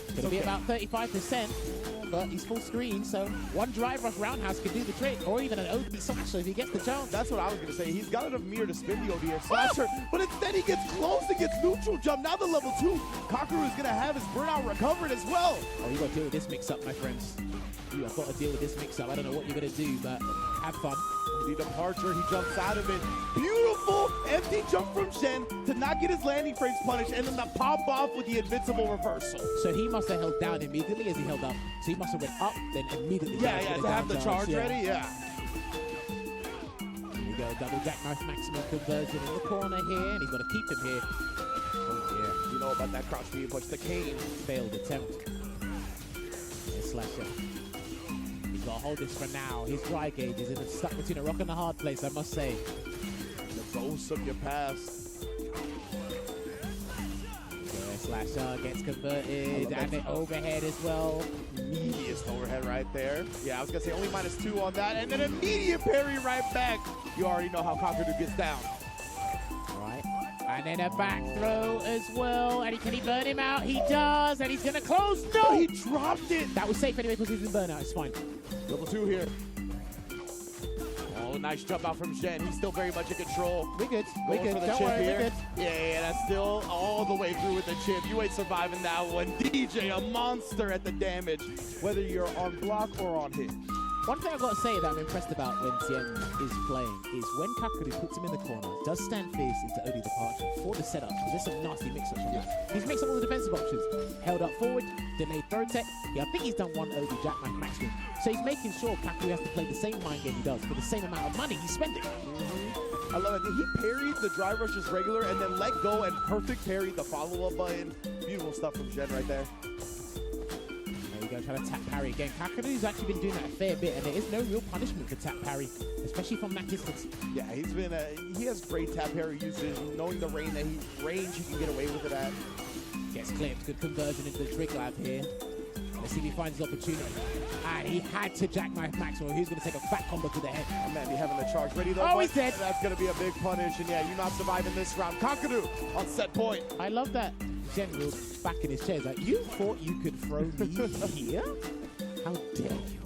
Going to be about 35%, but he's full screen, so one drive rush roundhouse could do the trick, or even an OD slasher if he gets the chance. That's what I was going to say. He's got enough mirror to spin the OD air slasher, but instead he gets close and gets neutral jump. Now the level 2, Kakeru is going to have his burnout recovered as well. Oh, you got to deal with this mix-up, my friends. you, I've got to deal with this mix-up. I don't know what you're going to do, but have fun. The departure, he jumps out of it. Beautiful empty jump from Shen to not get his landing frames punished, and then the pop off with the invincible reversal. So he must have held down immediately as he held up. So he must have went up, then immediately down. Yeah, to have the charge ready, yeah. Here we go, double jackknife maximum conversion in the corner here, and he's got to keep him here. Oh dear. You know about that crouch speed push, the cane. Failed attempt. Slasher. He's got to hold this for now. His dry gauge is stuck between a rock and a hard place, I must say. The ghosts of your past. Slasher gets converted, and it overhead as well. Meatiest overhead right there. Yeah, I was going to say only -2 on that, and then immediate parry right back. You already know how Conqueror gets down. And then a back throw as well. And can he burn him out? He does. And he's going to close. No! He dropped it. That was safe anyway because he's in burnout. It's fine. Level 2 here. Oh, nice jump out from Shen. He's still very much in control. We're good. We're good. For the Don't chip worry, here. we're good. Yeah, that's still all the way through with the chip. You ain't surviving that one. DJ, a monster at the damage, whether you're on block or on hit. One thing I've got to say that I'm impressed about when Tien is playing is when Kakeru puts him in the corner, does stand fierce into OD departure for the setup, because there's some nasty mix-ups from that. He's mixed up all the defensive options. Held up forward, delayed throw tech. Yeah, I think he's done one OD jackknife maximum. So he's making sure Kakeru has to play the same mind game he does for the same amount of money he's spending. I love it. He parried the drive rush just regular and then let go and perfect parried the follow-up button. Beautiful stuff from Shen right there. Go try to tap parry again. Kakeru's actually been doing that a fair bit, and there is no real punishment for tap parry, especially from that distance. Yeah, he has great tap parry usage, knowing the range he can get away with it at. Gets clipped, good conversion into the trick lab here. Let's see if he finds his opportunity. And he had to jackknife Maxwell. He's going to take a fat combo to the head. Oh man, be having the charge ready though. Oh, he's dead. That's going to be a big punish, and yeah, you're not surviving this round. Kakeru on set point. I love that. General back in his chair. Like, you thought you could throw me here? How dare you?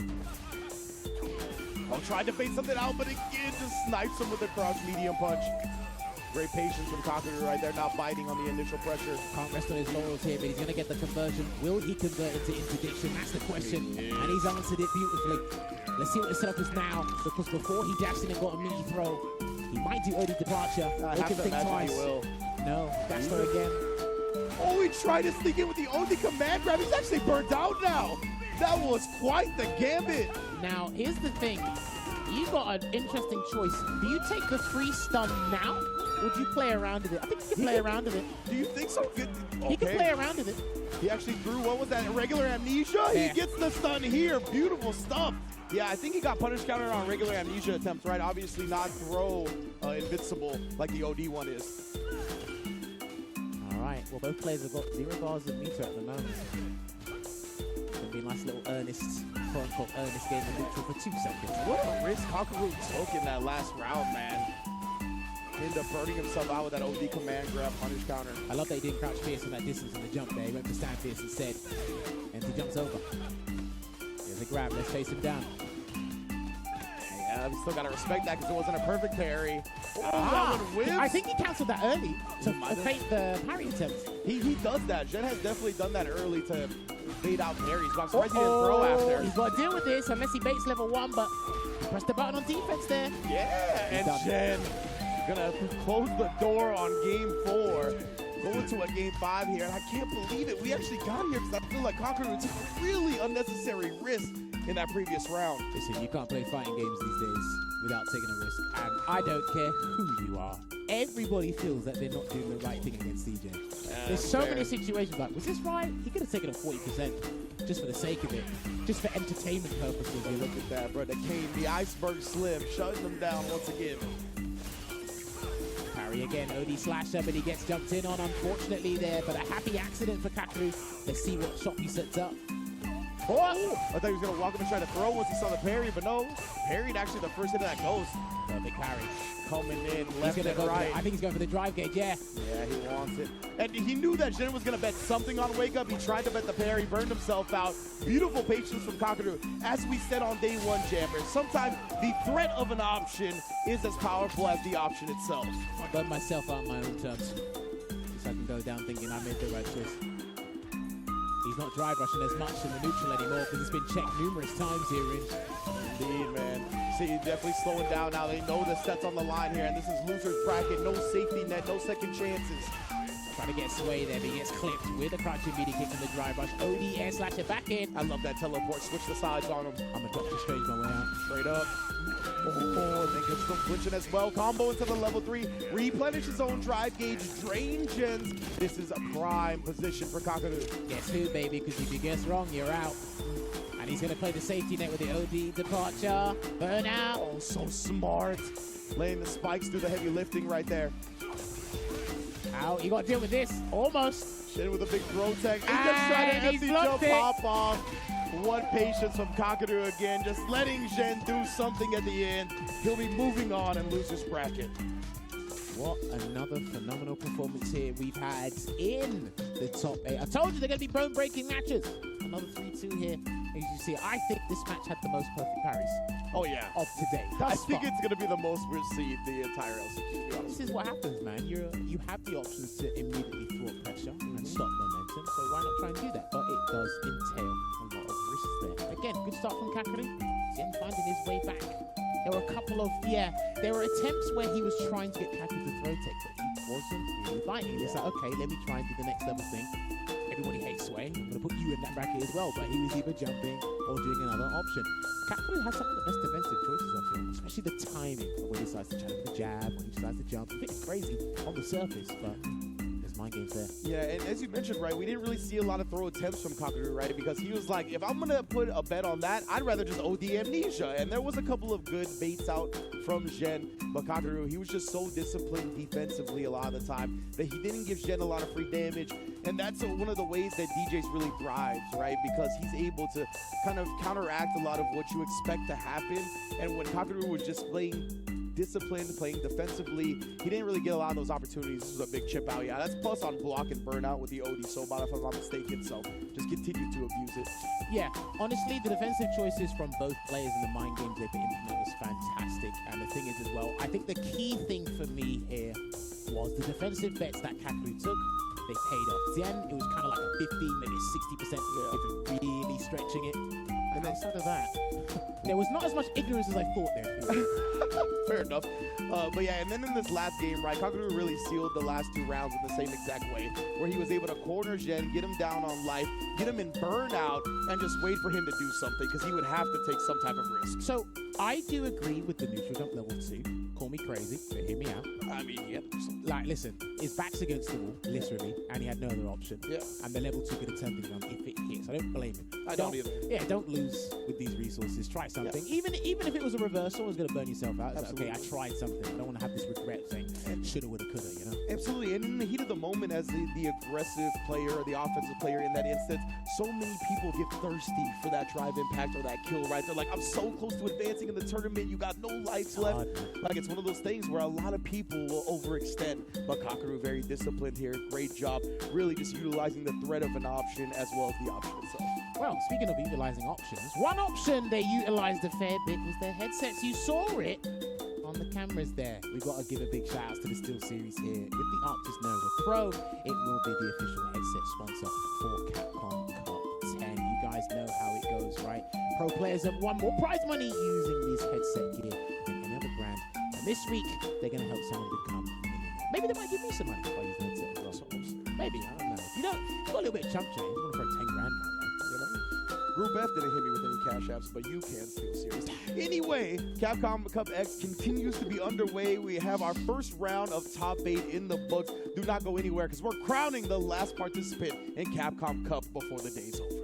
Oh, tried to bait something out, but again, just snipes him with a cross medium punch. Great patience from Kakeru right there, not biting on the initial pressure. Can't rest on his laurels here, but he's going to get the conversion. Will he convert into interdiction? That's the question. And he's answered it beautifully. Let's see what the setup is now, because before he dashed in and got a meaty throw, he might do early departure. I have to imagine he will. No, dash throw again. Oh, he tried to sneak in with the only command grab. He's actually burnt out now. That was quite the gambit. Now, here's the thing. You got an interesting choice. Do you take the free stun now, or do you play around with it? I think you can play around with it. Do you think so? Good. Okay. He can play around with it. He actually threw, what was that, regular amnesia? Yeah. He gets the stun here. Beautiful stuff. Yeah, I think he got punish counter on regular amnesia attempts, right? Obviously not throw invincible like the OD one is. All right, well, both players have got 0 bars of meter at the moment. It's going to be a nice little earnest, quote-unquote earnest game of neutral for 2 seconds. What a risk Kakeru took in that last round, man. He ended up burning himself out with that OD command grab punish counter. I love that he didn't crouch fierce on that distance in the jump there. He went for stand fierce instead, and he jumps over. There's a grab, let's chase him down. Yeah, we still got to respect that because it wasn't a perfect parry. Oh, that one whips. I think he cancelled that early to fake the parry attempt. He does that. Jen has definitely done that early to bait out parries, but I'm surprised he didn't throw after. He's got to deal with this unless he baits level 1, but he pressed the button on defense there. Yeah, and Jen gonna close the door on game 4. Go into a game 5 here, and I can't believe it. We actually got here because I feel like Kakeru took a really unnecessary risk in that previous round. Listen, you can't play fighting games these days without taking a risk, and I don't care who you are. Everybody feels that they're not doing the right thing against CJ. There's so many situations like, was this right? He could have taken a 40% just for the sake of it, just for entertainment purposes. Hey, look at that, bro. The cane, the iceberg slim, shutting them down once again. Parry again, OD slasher, but he gets jumped in on, unfortunately there, but a happy accident for Kakeru. Let's see what shot he sets up. Oh, I thought he was going to walk up and try to throw once he saw the parry, but no. Parried actually the first hit of that ghost. Perfect parry. Coming in left and right. I think he's going for the drive gauge, yeah. Yeah, he wants it. And he knew that Jin was going to bet something on Wake Up. He tried to bet the parry, burned himself out. Beautiful patience from Kakeru. As we said on day 1, Jammers, sometimes the threat of an option is as powerful as the option itself. I burned myself out on my own terms. So I can go down thinking I made the right choice. He's not drive rushing as much in the neutral anymore because it's been checked numerous times here, Ringe. Indeed, man. See, definitely slowing down now. They know the set's on the line here, and this is loser's bracket. No safety net, no second chances. Trying to get Sway there, but he gets clipped with a crouching media kick from the drive rush. OD air slasher back in. I love that teleport. Switch the sides on him. I'm gonna Doctor Strange my way out. Straight up. Oh, and then gets some glitching as well. Combo into the level 3. Replenish his own drive gauge. Drain gens. This is a prime position for Kakadu. Guess who, baby? Because if you guess wrong, you're out. And he's going to play the safety net with the OD departure. Burnout. Oh, so smart. Laying the spikes through the heavy lifting right there. Out. You got to deal with this. Almost. Shit with a big throw tag. He's just trying to empty jump pop off. What patience from Kakadu again. Just letting Zhen do something at the end. He'll be moving on in loser's bracket. What another phenomenal performance here we've had in the top 8. I told you they're going to be bone-breaking matches. Another 3-2 here. As you see, I think this match had the most perfect parries. Oh, yeah. Of today. I think it's going to be the most received the entire LCQ. This is what happens, man. You have the options to immediately thwart pressure and stop momentum, so why not try and do that? But it does entail a lot of risks there. Again, good start from Kakadu. Again, finding his way back. There were a couple of, there were attempts where he was trying to get Kakadu to throw tech, but he wasn't really biting. It's like, okay, let me try and do the next level thing. Everybody hates Sway. I'm going to put you in that bracket as well, but he was either jumping or doing another option. Kakadu has some of the best defensive choices, I feel, especially the timing when he decides to challenge the jab, when he decides to jump. I think it's crazy on the surface, but there's mind games there. Yeah, and as you mentioned, right, we didn't really see a lot of throw attempts from Kakadu, right, because he was like, if I'm going to put a bet on that, I'd rather just OD Amnesia. And there was a couple of good baits out from Zhen, but Kakadu, he was just so disciplined defensively a lot of the time that he didn't give Zhen a lot of free damage. And that's one of the ways that DJs really thrives, right? Because he's able to kind of counteract a lot of what you expect to happen. And when Kakadu was just playing disciplined, playing defensively, he didn't really get a lot of those opportunities. This was a big chip out. Yeah, that's plus on block and burnout with the OD Sobot, if I'm not mistaken. So just continue to abuse it. Yeah, honestly, the defensive choices from both players in the mind games they've been implementing was fantastic. And the thing is as well, I think the key thing for me here was the defensive bets that Kakadu took. They paid off. At the end, it was kind of like a 50, maybe 60% if really stretching it. And outside of that, there was not as much ignorance as I thought there. Fair enough. But yeah, and then in this last game, right, Kakadu really sealed the last 2 rounds in the same exact way, where he was able to corner Zhen, get him down on life, get him in burnout, and just wait for him to do something, because he would have to take some type of risk. So, I do agree with the neutral jump level 2. Call me crazy, but hear me out. I mean, yep. Like, listen, his back's against the wall, literally, and he had no other option. Yeah. And the level 2 could have turned things around if it hits. I don't blame him. I don't either. Yeah, don't lose with these resources. Try something. Yeah. Even if it was a reversal, it was going to burn yourself out. It's like, okay, I tried something. I don't want to have this regret saying, shoulda, woulda, coulda, you know? Absolutely. And in the heat of the moment, as the aggressive player or the offensive player in that instance, so many people get thirsty for that drive impact or that kill, right? They're like, I'm so close to advancing in the tournament. You got no lives left. Like, it's one of those things where a lot of people will overextend. But Kakadu, very disciplined here. Great job. Really just utilizing the threat of an option as well as the option itself. Well, speaking of utilizing options, one option they utilized a fair bit was their headsets. You saw it on the cameras there. We've got to give a big shout out to the Steel Series here. If the Arctis Nova Pro, it will be the official headset sponsor for Capcom Cup 10. You guys know how it goes, right? Pro players have won more prize money using this headset gear than any other brand. And this week, they're going to help someone become a millionaire. Maybe they might give me some money if I use the headset as well. Maybe, I don't know. You know, you got a little bit of chump change. You want to throw 10 grand my way, you know? Group F didn't hit me with any cash apps, but you can, Steel Series. Anyway, Capcom Cup X continues to be underway. We have our first round of top 8 in the books. Do not go anywhere, because we're crowning the last participant in Capcom Cup before the day's over.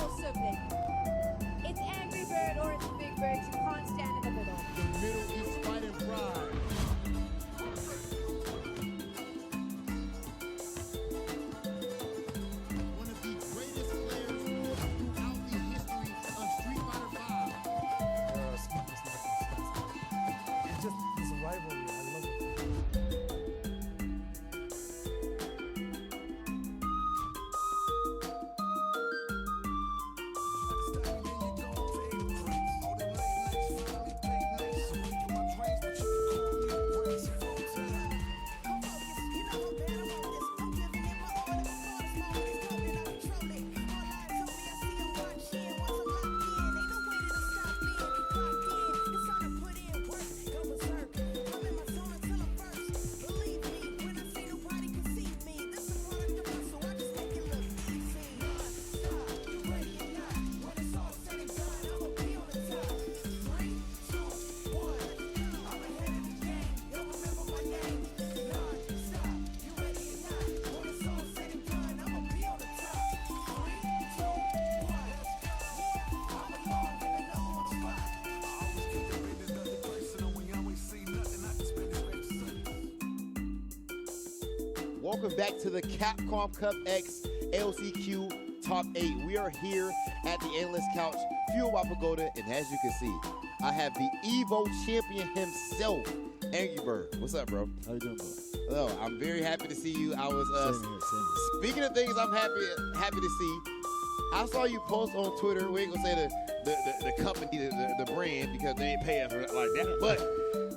also big. It's Angry Bird or it's Big Bird. You can't stand in the middle. The Middle East fighting pride. One of the greatest players throughout the history of Street Fighter V. It's just this rivalry. I love it. Welcome back to the Capcom Cup X LCQ Top 8. We are here at the Analyst Couch, fueled by Pagoda, and as you can see, I have the Evo champion himself, Angry Bird. What's up, bro? How you doing, bro? Hello, I'm very happy to see you. I was Same here. speaking of things I'm happy to see. I saw you post on Twitter. We ain't gonna say the company, the brand, because they ain't pay us like that. But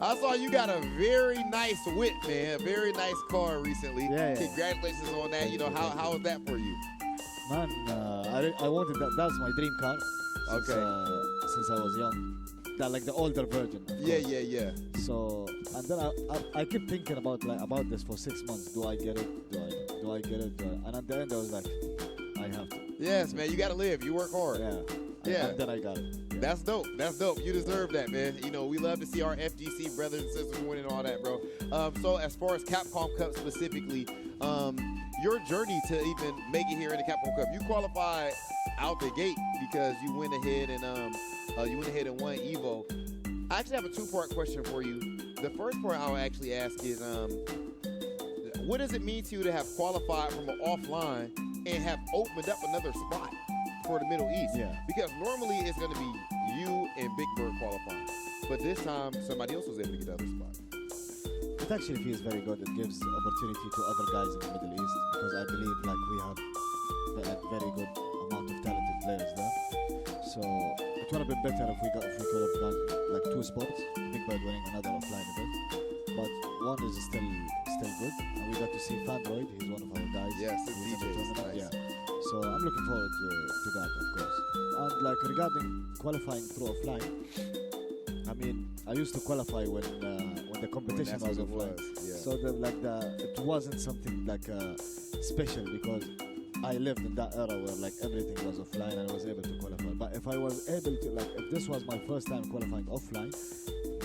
I saw you got a very nice whip, man. A very nice car recently. Yeah. Congratulations on that. You know, how was that for you? Man, I wanted that. That's my dream car. Okay. Since I was young. That like the older version. Of course. Yeah. So and then I kept thinking about this for 6 months. Do I get it? Do I get it? And at the end I was like, I have to. Yes, man. You gotta live. You work hard. Yeah. And then I got it. Yeah. That's dope. That's dope. You deserve that, man. You know, we love to see our FGC brothers and sisters winning and all that, bro. So as far as Capcom Cup specifically, your journey to even make it here in the Capcom Cup, you qualified out the gate because you went ahead and won Evo. I actually have a two-part question for you. The first part I'll actually ask is, what does it mean to you to have qualified from an offline and have opened up another spot for the Middle East? Yeah. Because normally it's going to be you and Big Bird qualifying, but this time somebody else was able to get the other spot. It actually feels very good. It gives opportunity to other guys in the Middle East because I believe like we have a very good amount of talented players there. So it would have been better if we could have done like 2 spots, Big Bird winning another offline event. But one is still good, and we got to see Fandroid. He's one of our guys. Yes, He's in DJ. the tournament. Nice. Yeah. So I'm looking forward to that, of course. And like regarding qualifying through offline, I mean, I used to qualify when the competition was offline. So it wasn't something like special because I lived in that era where like everything was offline and I was able to qualify. But if I was able to if this was my first time qualifying offline,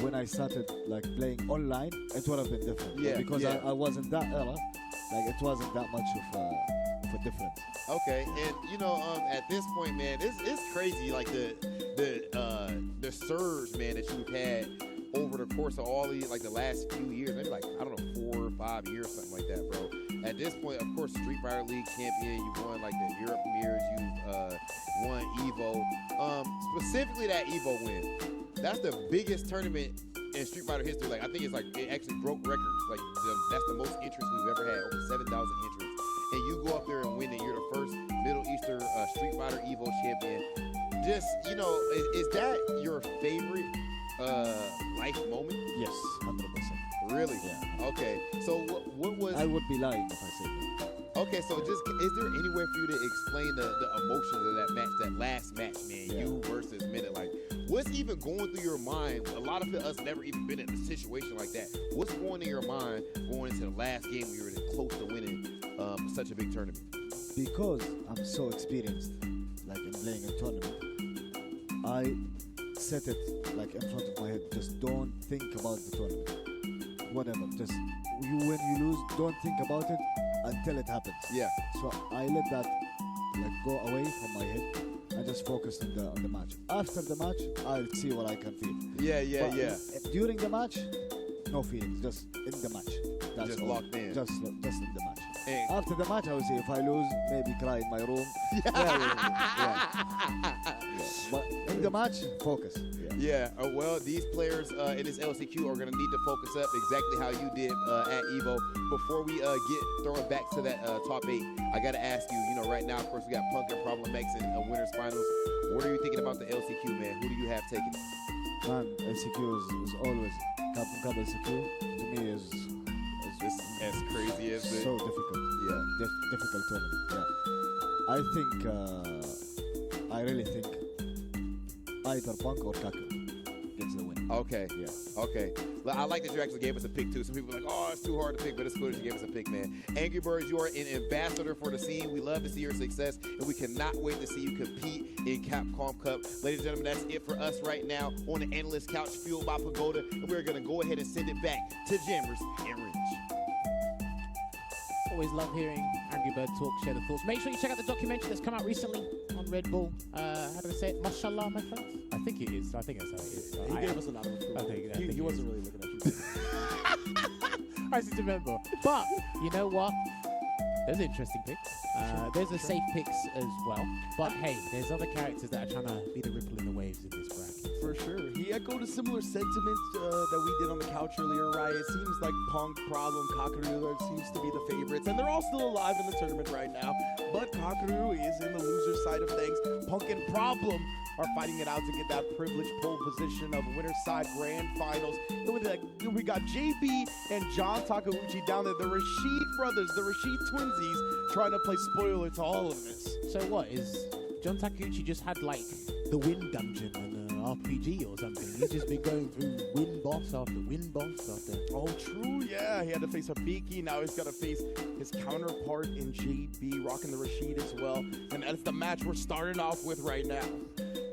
when I started like playing online, it would have been different. Yeah, Because yeah. I was in that era, like it wasn't that much of a difference. Okay, and you know, at this point, man, it's crazy, like the surge, man, that you've had over the course of all the the last few years, maybe like I don't know 4 or 5 years, something like that, bro. At this point, of course, Street Fighter League champion, you've won like the Europe premieres, you've won Evo. Specifically that Evo win, that's the biggest tournament in Street Fighter history. Like I think it's it actually broke records. Like that's the most interest we've ever had, over 7,000 entrants. And you go up there and win it. You're the first Middle Eastern Street Fighter Evo champion. Just, you know, is that your favorite life moment? Yes, 100%. Really? Yeah. Okay. So what was? I would be lying if I said that. Okay, so just is there any way for you to explain the emotions of that match, that last match, man? Yeah. You versus Minute. Like, what's even going through your mind? A lot of us never even been in a situation like that. What's going in your mind going into the last game where you were close to winning such a big tournament? Because I'm so experienced, like in playing a tournament, I set it like in front of my head. Just don't think about the tournament. Whatever. Just you win, you lose. Don't think about it until it happens. Yeah. So I let that like go away from my head, I just focused on the match. After the match, I'll see what I can feel. But during the match, no feelings. Just in the match. That's just all. locked in. Just in the match. And After the match, I will see if I lose. Maybe cry in my room. But in the match, focus. Well, these players in this LCQ are going to need to focus up exactly how you did at Evo. Before we throw it back to that top 8, I got to ask you, you know, right now, of course, we got Punk and Problem X in winners finals. What are you thinking about the LCQ, man? Who do you have taking it? Man, LCQ is always Kapu Cup LCQ. To me, is as crazy as so difficult. Difficult tournament. I really think either Punk or Kaku gets the win. Okay. Well, I like that you actually gave us a pick too. Some people are like, oh, it's too hard to pick, but it's cool that you gave us a pick, man. Angry Birds, you are an ambassador for the scene. We love to see your success, and we cannot wait to see you compete in Capcom Cup. Ladies and gentlemen, that's it for us right now on the Analyst Couch, fueled by Pagoda, and we're going to go ahead and send it back to Jammers and Rich. Always love hearing Angry Bird talk, share the thoughts. Make sure you check out the documentary that's come out recently on Red Bull. How do I say it? Mashallah, my friends? I think it is. I think that's how it is. He gave us a lot of approval. I think he wasn't really looking at you. I seem to remember. But, you know what? Those are interesting picks. There's a safe picks as well. But hey, there's other characters that are trying to be the ripple in the waves in this bracket. For sure. He echoed a similar sentiment that we did on the couch earlier, right? It seems like Punk, Problem, Kakaru seems to be the favorites. And they're all still alive in the tournament right now. But Kakaru is in the loser side of things. Punk and Problem are fighting it out to get that privileged pole position of winner's side grand finals. We got JB and John Takeuchi down there. The Rashid brothers, the Rashid twinsies, trying to play spoiler to all of this. So what, is John Takeuchi just had like the win dungeon and RPG or something? He's just been going through win boss after win boss after. Oh, true, yeah. He had to face Habiki. Now he's got to face his counterpart in JB, rocking the Rashid as well. And that's the match we're starting off with right now.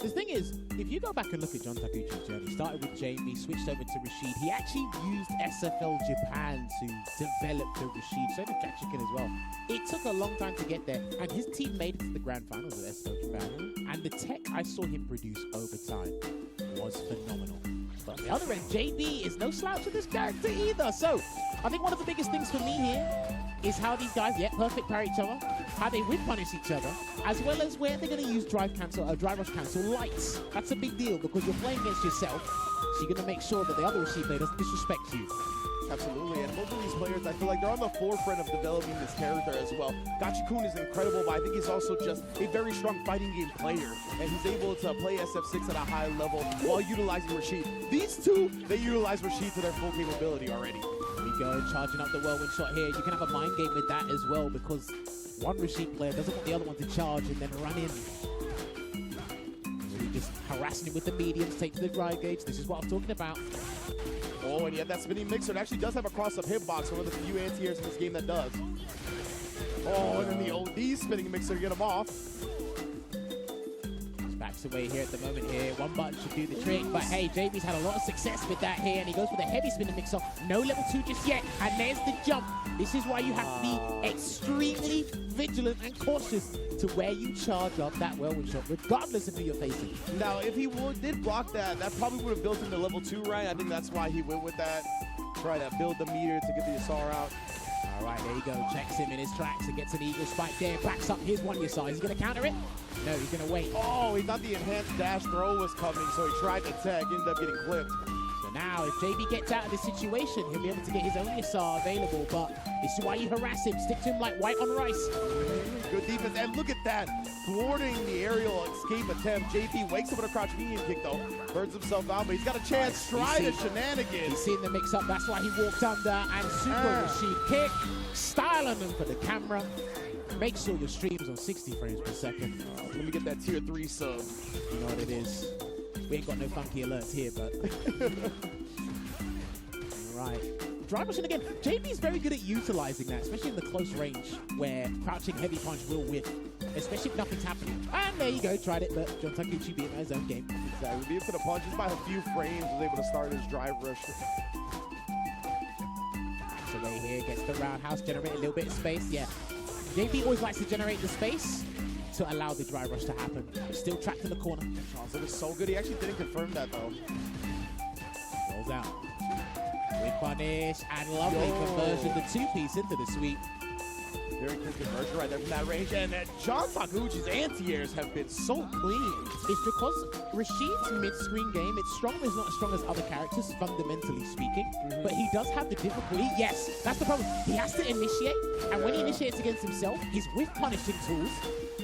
The thing is, if you go back and look at John Takeuchi's journey, he started with JB, switched over to Rashid. He actually used SFL Japan to develop the Rashid, so did Jack Chicken as well. It took a long time to get there, and his team made it to the grand finals of SFL Japan. And the tech I saw him produce over time was phenomenal. But on the other end, JB is no slouch with this character either. So, I think one of the biggest things for me here is how these guys, perfect parry each other, how they whip punish each other, as well as where they're going to use drive rush cancel lights. That's a big deal because you're playing against yourself, so you're going to make sure that the other Rashid player doesn't disrespect you. Absolutely, and both of these players, I feel like they're on the forefront of developing this character as well. Gachikun is incredible, but I think he's also just a very strong fighting game player, and he's able to play SF6 at a high level while utilizing Rashid. These two, they utilize Rashid to their full capability already. Here we go, charging up the whirlwind shot here. You can have a mind game with that as well because one Rashid player doesn't want the other one to charge and then run in. Really just harassing him with the mediums, take to the drive gauge. This is what I'm talking about. Oh, and yet that spinning mixer, it actually does have a cross-up hitbox, one of the few anti-airs in this game that does. Oh, and then the OD spinning mixer to get him off. He's backs away here at the moment here. One button should do the trick, but hey, JB's had a lot of success with that here, and he goes for the heavy spinning mixer. No level 2 just yet, and there's the jump. This is why you have to be extremely vigilant and cautious to where you charge up that whirlwind shot, regardless of who you're facing. Now, if he did block that, that probably would have built him to level 2, right? I think that's why he went with that. Try to build the meter to get the Asar out. All right, there you go. Checks him in his tracks and gets an eagle spike there. Backs up his one Yasar. He's going to counter it? No, he's going to wait. Oh, he thought the enhanced dash throw was coming, so he tried to tech, ended up getting clipped. So now, if JB gets out of this situation, he'll be able to get his own Yasar available, but this is why you harass him. Stick to him like white on rice. Good defense, and look at that. Thwarting the aerial escape attempt. JP wakes up with a crouch medium kick, though. Burns himself out, but he's got a chance. Try the shenanigans. He's seen the mix-up. That's why he walked under. And super Rashid kick. Styling him for the camera. Make sure your stream's on 60 frames per second. Let me get that tier 3 sub. You know what it is. We ain't got no funky alerts here, but... All right. Drive rushing again. JB's very good at utilizing that, especially in the close range where crouching heavy punch will whiff, especially if nothing's happening. And there you go, tried it, but John Takeuchi beat him at his own game. Exactly. Beat for the punch just by a few frames, was able to start his drive rush. Backs away here, gets the roundhouse, generate a little bit of space. Yeah. JB always likes to generate the space to allow the dry rush to happen. Still trapped in the corner. Johnson is so good. He actually didn't confirm that though. Rolls out. With punish and lovely conversion. The two-piece into the sweep. Very quick conversion right there from that range. And John Taguchi's anti-airs have been so clean. It's because Rashid's mid-screen game, it's strong, but it's not as strong as other characters, fundamentally speaking. But he does have the difficulty. Yes, that's the problem. He has to initiate, and when he initiates against himself, his whiff punishing tools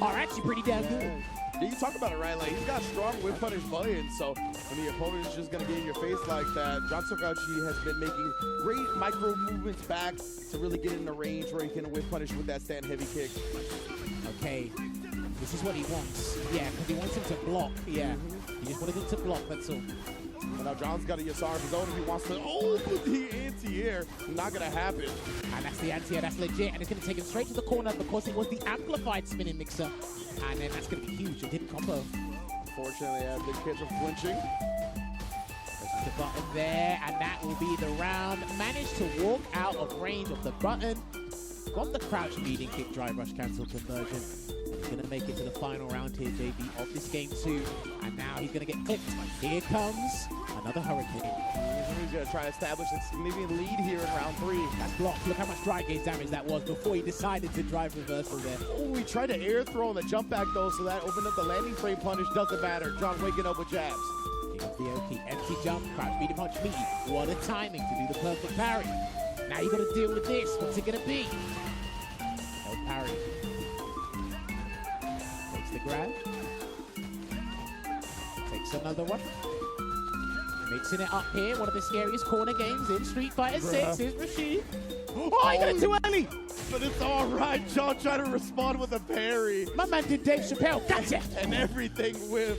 are actually pretty damn good. Yeah, you talk about it, right? Like, he's got strong whip punish buttons, so when the opponent is just going to get in your face like that, John Taguchi has been making great micro movements back to really get in the range where he can whip punish with that stand heavy kick. Okay, this is what he wants. Yeah, because he wants him to block. Yeah, he just wanted him to block, that's all. But now John's got a Yasar of his own if he wants to open the anti-air. Not going to happen. And that's the anti-air, that's legit. And it's going to take him straight to the corner because it was the amplified spinning mixer. And then that's going to be huge. It didn't combo. Fortunately, big kids are flinching. There's the button there, and that will be the round. Managed to walk out of range of the button. Got the crouch leading kick, dry rush cancel conversion. And he's going to make it to the final round here, JB, of this game too. And now he's going to get clipped. Here comes another hurricane. He's going to try to establish a significant lead here in round 3. That's blocked. Look how much dry gauge damage that was before he decided to drive reversal there. Oh, he tried to air throw on the jump back though, so that opened up the landing frame punish. Doesn't matter. John waking up with jabs. King of the Oki, empty jump, crouch, beat punch, meaty. What a timing to do the perfect parry. Now you got to deal with this. What's it going to be? No parry. Takes the grab. Takes another one. Mixing it up here. One of the scariest corner games in Street Fighter 6 is Rashid. Oh, he got it too early. But it's all right. John trying to respond with a parry. My man did Dave Chappelle. Gotcha. And everything with...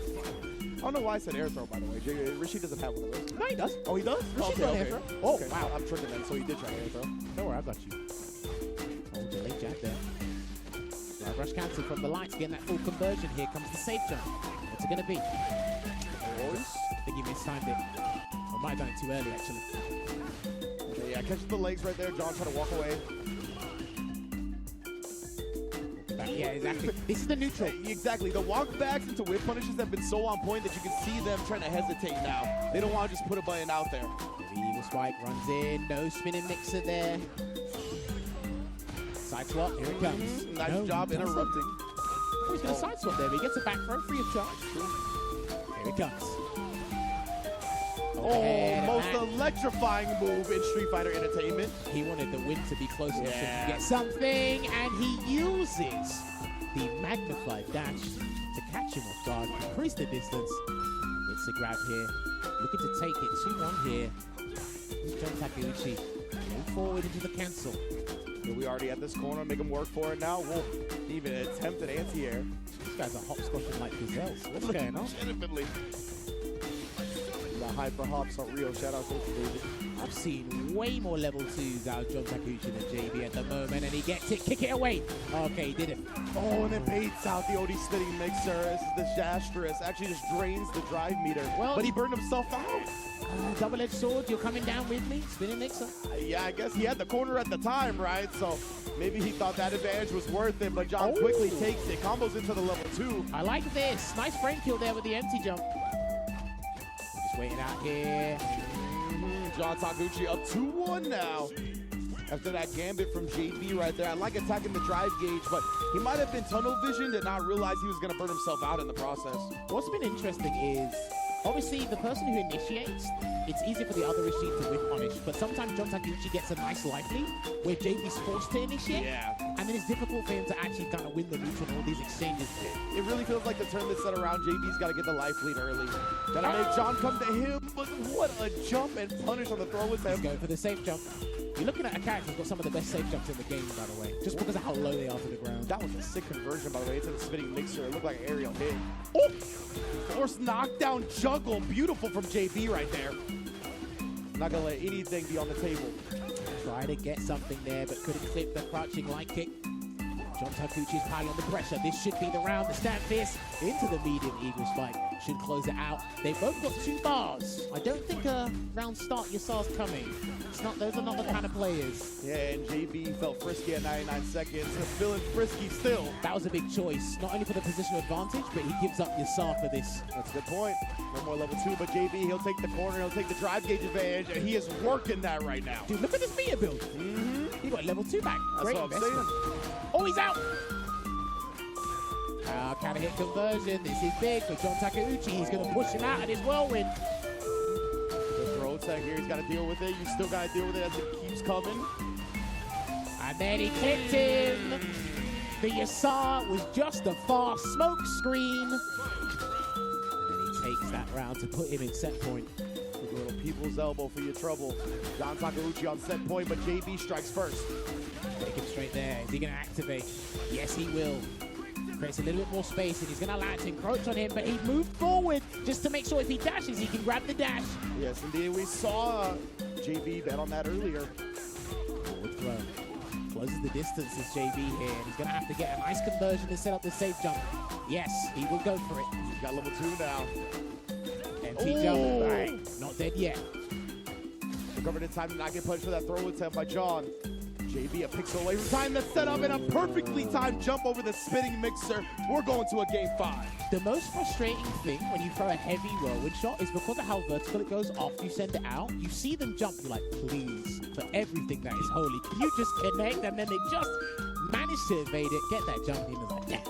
I don't know why I said air throw, by the way. Rashid doesn't have one of those. No, he does. Oh, he does? Rashid's got an air throw. Oh, okay. Wow. I'm tricking then, so he did try air throw. Don't worry, I got you. Oh, delayed jab there. Now rush cancel from the lights, getting that full conversion. Here comes the safe jump. What's it going to be? I think he mistimed it. I might have done it too early, actually. Okay, yeah, catches the legs right there. John trying to walk away. Yeah, exactly. This is the neutral. Exactly. The walk backs into whip punishes have been so on point that you can see them trying to hesitate now. They don't want to just put a button out there. The eagle spike runs in. No spinning mixer there. Side swap. Here it comes. Nice job interrupting. Oh, he's going to side swap there, but he gets a back throw free of charge. Here it comes. Oh, most electrifying move in Street Fighter Entertainment. He wanted the win to be close enough to get something, and he uses the magnified dash to catch him off guard, increase the distance. It's a grab here. Looking to take it 2-1 here. Here's John Taguchi. Move forward into the cancel. Yeah, we already at this corner, make him work for it now. Wolf even attempted anti-air. These guys are hopscotching like gazelles. What's going on? Legitimately. The hyper hops are real. Shout out to David. I've seen way more level 2s out of John Taguchi than JB at the moment, and he gets it. Kick it away. Okay, he did it. Oh, and it baits out the OD spinning mixer. This is disastrous. Actually just drains the drive meter. Well, but he burned himself out. Double-edged sword, you're coming down with me? Spinning mixer? Yeah, I guess he had the corner at the time, right? So maybe he thought that advantage was worth it, but John quickly takes it. Combos into the level 2. I like this. Nice frame kill there with the empty jump. Waiting out here. John Taguchi up 2-1 now. After that gambit from JB right there. I like attacking the drive gauge, but he might have been tunnel visioned and not realize he was going to burn himself out in the process. What's been interesting is, obviously, the person who initiates, it's easy for the other Rashid to whip punish, but sometimes John Taguchi gets a nice life lead where JB's forced to initiate. Yeah. And then it's difficult for him to actually kind of win the neutral in all these exchanges. It really feels like the tournament set around. JB's got to get the life lead early. Gotta make John come to him, but what a jump and punish on the throw with him. He's going for the safe jump. You're looking at a character who's got some of the best safe jumps in the game, by the way, just because of how low they are to the ground. That was a sick conversion, by the way, into the spinning mixer. It looked like an aerial hit. Oh! Force knockdown juggle. Beautiful from JB right there. Not gonna let anything be on the table. Try to get something there, but couldn't clip the crouching light kick. John Taguchi's piling on the pressure. This should be the round. The stand fierce into the medium eagle spike. should close it out. They both got 2 bars. I don't think a round start Yasar's coming. It's not, those are not the kind of players. Yeah, and JB felt frisky at 99 seconds. Feeling frisky still. That was a big choice, not only for the positional advantage, but he gives up Yasar for this. That's a good point. No more level 2, but JB, he'll take the corner, he'll take the drive gauge advantage, and he is working that right now. Dude, look at this meter build. He got level 2 back. That's Great what I'm saying. Oh, he's out. Counter hit conversion. This is big for John Takeuchi. He's going to push him out at his whirlwind. The throw tag here, he's got to deal with it. You still got to deal with it as it keeps coming. And then he clipped him. The Yasar was just a fast smoke screen. And then he takes that round to put him in set point. With a little people's elbow for your trouble. John Takeuchi on set point, but JB strikes first. Take him straight there. Is he going to activate? Yes, he will. Creates a little bit more space, and he's going to allow it to encroach on him, but he moved forward just to make sure if he dashes, he can grab the dash. Yes, indeed. We saw JB bet on that earlier. Forward throw. Closes the distance as JB here, and he's going to have to get a nice conversion to set up the safe jump. Yes, he will go for it. He's got level 2 now. Empty jump. Right. Not dead yet. Recovered in time to not get punched for that throw attempt by John. JB a pixel away from time to set up and a perfectly timed jump over the spinning mixer. We're going to a game 5. The most frustrating thing when you throw a heavy whirlwind shot is because of how vertical it goes after you send it out. You see them jump, you're like, please, for everything that is holy, can you just connect? And then they just manage to evade it, get that jump in, and like, yeah,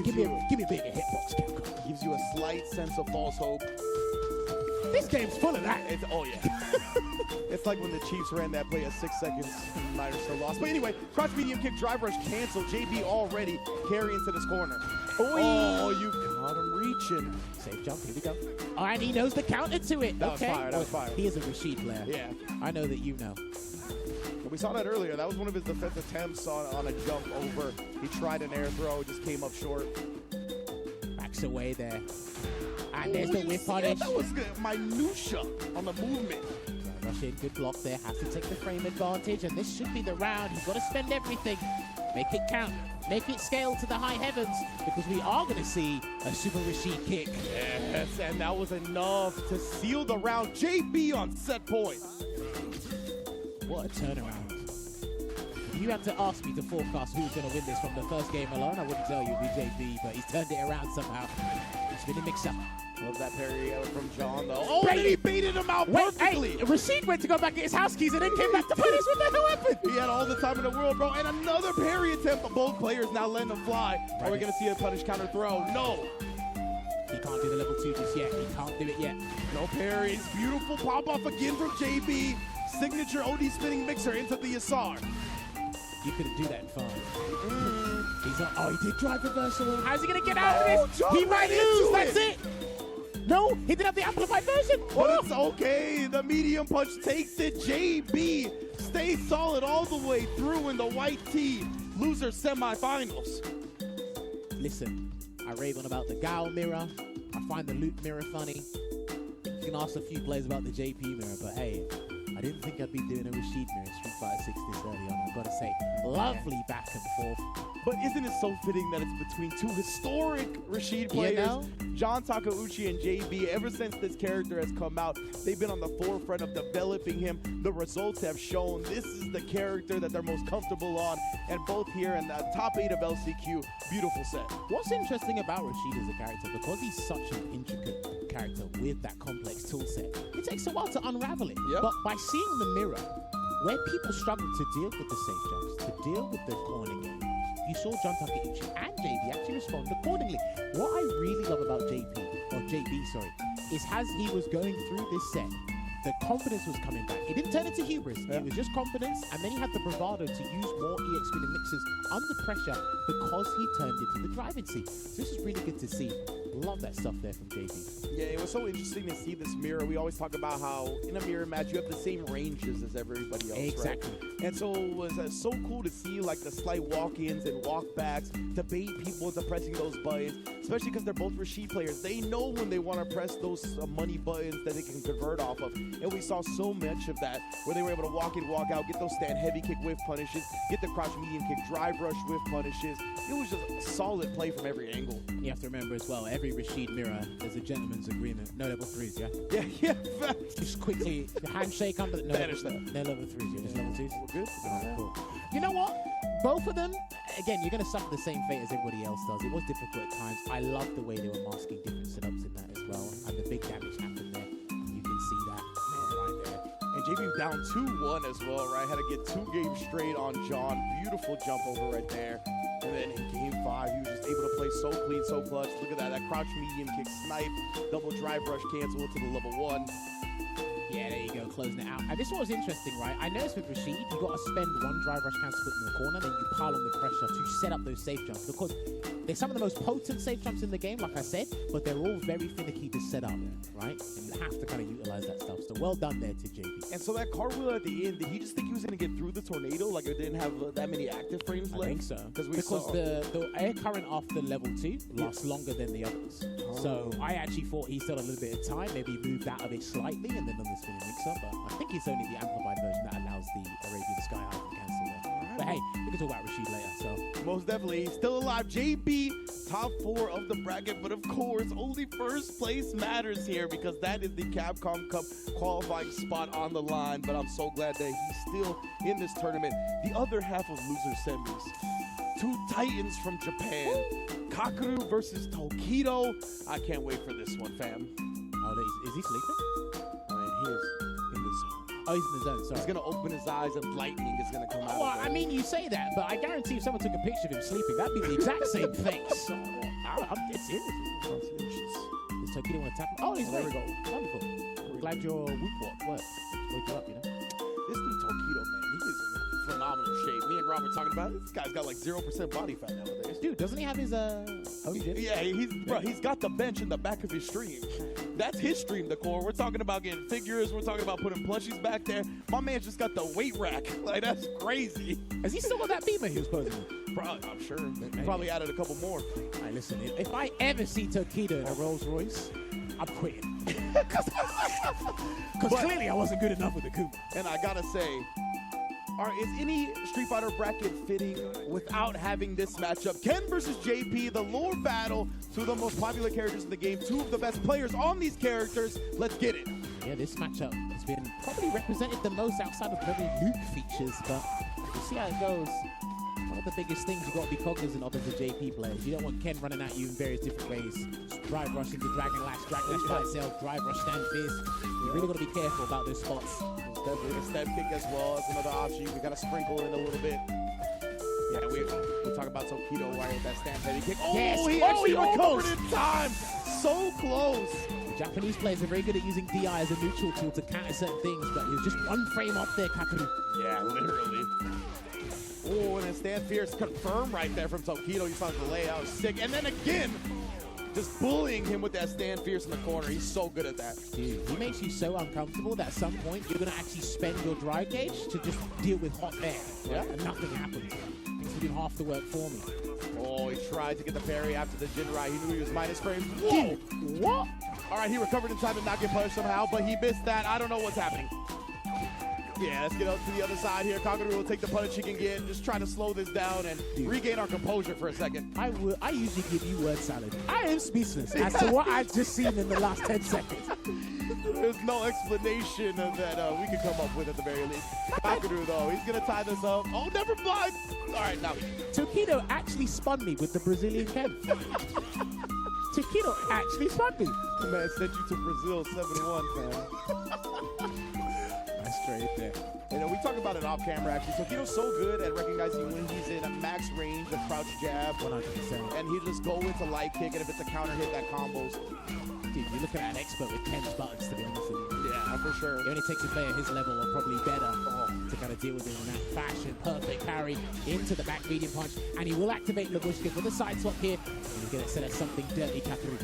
give me a bigger hitbox, Capcom. Gives you a slight sense of false hope. This game's full of that. Oh, yeah. It's like when the Chiefs ran that play at 6 seconds and Niners still lost. But anyway, cross medium kick drive rush canceled. JB already carrying to this corner. Oh, you caught him reaching. Safe jump, here we go. Oh, and he knows the counter to it. That was fire, that was fire. He is a Rashid player. Yeah. I know that you know. We saw that earlier. That was one of his defense attempts on a jump over. He tried an air throw, just came up short. Backs away there. And there's the whip punish. That was good. Minutia on the movement. Rush in, good block there. Has to take the frame advantage, and this should be the round. He's got to spend everything. Make it count. Make it scale to the high heavens, because we are going to see a Super Rashid kick. Yes, and that was enough to seal the round. JB on set point. What a turnaround. If you had to ask me to forecast who's going to win this from the first game alone, I wouldn't tell you it'd be JB, but he's turned it around somehow. It's been a mix-up. Love that parry from John, though. Oh, and he baited him out perfectly. Hey, Rashid went to go back and get his house keys and then came back to punish. What the hell happened? He had all the time in the world, bro. And another parry attempt, but both players now letting him fly. Are we going to see a punish counter throw? No. He can't do the level 2 just yet. He can't do it yet. No parries. Beautiful pop-off again from JB. Signature OD spinning mixer into the Yasar. You couldn't do that in 5. He's on, oh, he did drive reversal. How's he going to get out of this? He might lose. That's it. No, he didn't have the amplified version. But it's okay. The medium punch takes it. JB stays solid all the way through in the white tee. Loser semifinals. Listen, I rave on about the Gao mirror. I find the Luke mirror funny. You can ask a few players about the JP mirror, but hey, I didn't think I'd be doing a Rashid mirror Street Fighter 6 this early on. I've got to say, lovely back and forth. But isn't it so fitting that it's between two historic Rashid players? You know? John Takeuchi and JB, ever since this character has come out, they've been on the forefront of developing him. The results have shown this is the character that they're most comfortable on, and both here in the top 8 of LCQ, beautiful set. What's interesting about Rashid as a character, because he's such an intricate character with that complex toolset, it takes a while to unravel it. Yep. But by seeing the mirror, where people struggle to deal with the safe jumps, to deal with the corner game, you saw John Takeuchi and JB actually respond accordingly. What I really love about JB, is as he was going through this set, the confidence was coming back. It didn't turn into hubris. It was just confidence, and then he had the bravado to use more EX spinning mixers under pressure because he turned into the driving seat. So this is really good to see. Love that stuff there from JB. Yeah, it was so interesting to see this mirror. We always talk about how in a mirror match you have the same ranges as everybody else, exactly. Right? And so it was so cool to see like the slight walk-ins and walk-backs to bait people into pressing those buttons, especially because they're both Rashid players. They know when they want to press those money buttons that they can convert off of. And we saw so much of that where they were able to walk in, walk out, get those stand heavy kick whiff punishes, get the crouch medium kick drive rush whiff punishes. It was just a solid play from every angle. You have to remember as well, every 3 Rashid Mirror, there's a gentleman's agreement. No level 3s, yeah? Yeah, yeah. Just quickly, the handshake under the no level 3s, yeah, just level 2s. We're good? Cool. You know what? Both of them, again, you're going to suffer the same fate as everybody else does. It was difficult at times. I love the way they were masking different setups in that as well. And the big damage happened there. You can see that right there. And JB down 2-1 as well, right? Had to get 2 games straight on John. Beautiful jump over right there. And then in game 5, he was just able to play so clean, so clutch. Look at that, that crouch medium kick snipe, double drive rush cancel to the level 1. Yeah, there you go, closing it out. And this one was interesting, right? I noticed with Rashid, you got to spend 1 drive rush cancel in the corner, then you pile on the pressure to set up those safe jumps. Because they're some of the most potent safe jumps in the game, like I said, but they're all very finicky to set up, right? And you have to kind of utilize that stuff. So well done there to JP. And so that cartwheel at the end, did he just think he was going to get through the tornado? Like it didn't have that many active frames left? I think so. Because the air current after level 2 lasts longer than the others. Oh. So I actually thought he still had a little bit of time, maybe moved out of it slightly and then done the spinning mixer, but I think it's only the amplified version that allows the Arabian Sky High to cancel there. But hey, we can talk about Rashid later, so. Most definitely, he's still alive. JB, top 4 of the bracket, but of course, only first place matters here because that is the Capcom Cup qualifying spot on the line, but I'm so glad that he's still in this tournament. The other half of loser semis, 2 titans from Japan, Kakeru versus Tokido. I can't wait for this one, fam. Oh, is he sleeping? I mean, he is in the zone. Oh, he's in the zone, sorry. He's going to open his eyes and lightning is going to come out. Well, I mean, you say that, but I guarantee if someone took a picture of him sleeping, that'd be the exact same thing. So, I'm dead serious. Does Tokido want to tap him? Oh, he's there we go. Wonderful. I'm glad your whoop worked. Wake you up, you know? This dude Tokido, man, he is in phenomenal shape. Me and Rob were talking about it. This guy's got like 0% body fat nowadays. Dude, doesn't he have his own gym? Yeah, he's got the bench in the back of his stream. That's his stream decor. We're talking about getting figures. We're talking about putting plushies back there. My man just got the weight rack. Like, that's crazy. Has he still got that beamer he was posing? Probably, I'm sure. He probably added a couple more. All right, listen, if I ever see Tokido in a Rolls Royce, I'm quitting. Because clearly I wasn't good enough with the Kuma. And I gotta say, is any Street Fighter bracket fitting without having this matchup? Ken versus JP, the lore battle, 2 of the most popular characters in the game, 2 of the best players on these characters. Let's get it. Yeah, this matchup has been probably represented the most outside of maybe Luke features, but we'll see how it goes. One of the biggest things you've got to be cognizant of as a JP player. You don't want Ken running at you in various different ways. Drive rush into Dragon Lash by itself, drive rush, stand fierce. You really got to be careful about those spots. Definitely a step kick as well as another option. We got to sprinkle in a little bit. Yeah, we talk about Tokido right with that stand heavy kick. Oh, yes. He actually recovered in time. So close. The Japanese players are very good at using DI as a neutral tool to counter certain things, but he was just 1 frame off there, Kakeru. Yeah, literally. Oh, and then stand fierce confirmed right there from Tokido. You saw the layout, sick. And then again, just bullying him with that stand fierce in the corner. He's so good at that. Dude, he makes you so uncomfortable that at some point you're going to actually spend your drive gauge to just deal with hot air. Yeah. And nothing happens. He's doing half the work for me. Oh, he tried to get the parry after the Jinrai. He knew he was minus frames. Whoa! Dude, what? All right, he recovered in time to not get punished somehow, but he missed that. I don't know what's happening. Yeah, let's get up to the other side here. Kakeru will take the punish he can get. Just trying to slow this down and regain our composure for a second. I usually give you word salad. I am speechless as to what I've just seen in the last 10 seconds. There's no explanation that we could come up with at the very least. Kakeru, though, he's going to tie this up. Oh, never mind. All right, now. Tokido actually spun me with the Brazilian Ken. Tokido actually spun me. The man sent you to Brazil 7-1, man. That's straight there. You know, we talk about it off camera, actually. Tokido's so good at recognizing when he's in a max range, the crouch jab. 100%. And he'll just go into light kick, and if it's a counter hit, that combos. Dude, you're looking at an expert with Ken's buttons, to be honest with you. Yeah, for sure. It only takes a player his level or probably better to kind of deal with it in that fashion. Perfect parry into the back medium punch, and he will activate Labushka with a side swap here. And he's going to set up something dirty, Kakeru.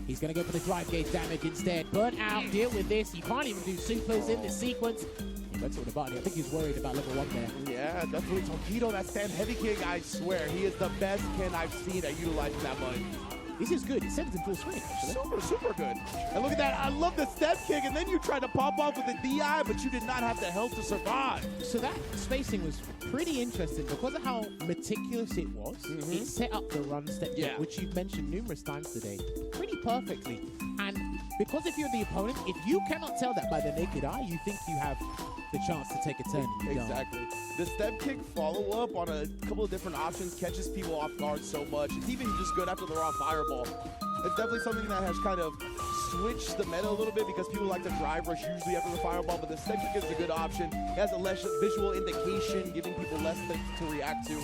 He's going to go for the drive gauge damage instead. Burn out, deal with this. You can't even do supers in this sequence. He went to the body. I think he's worried about level 1 there. Yeah, definitely. Tokido, that stand heavy kick, I swear, he is the best Ken I've seen at utilizing that button. This is good. It sends him full swing, actually. Super, super good. And look at that. I love the step kick, and then you tried to pop off with the DI, but you did not have the health to survive. So that spacing was pretty interesting because of how meticulous it was. It set up the run step kick, which you've mentioned numerous times today, pretty perfectly. And because if you're the opponent, if you cannot tell that by the naked eye, you think you have the chance to take a turn. Exactly. The step kick follow-up on a couple of different options catches people off guard so much. It's even just good after the raw fireball. It's definitely something that has kind of switched the meta a little bit because people like to drive rush usually after the fireball, but the step kick is a good option. It has a less visual indication, giving people less to react to.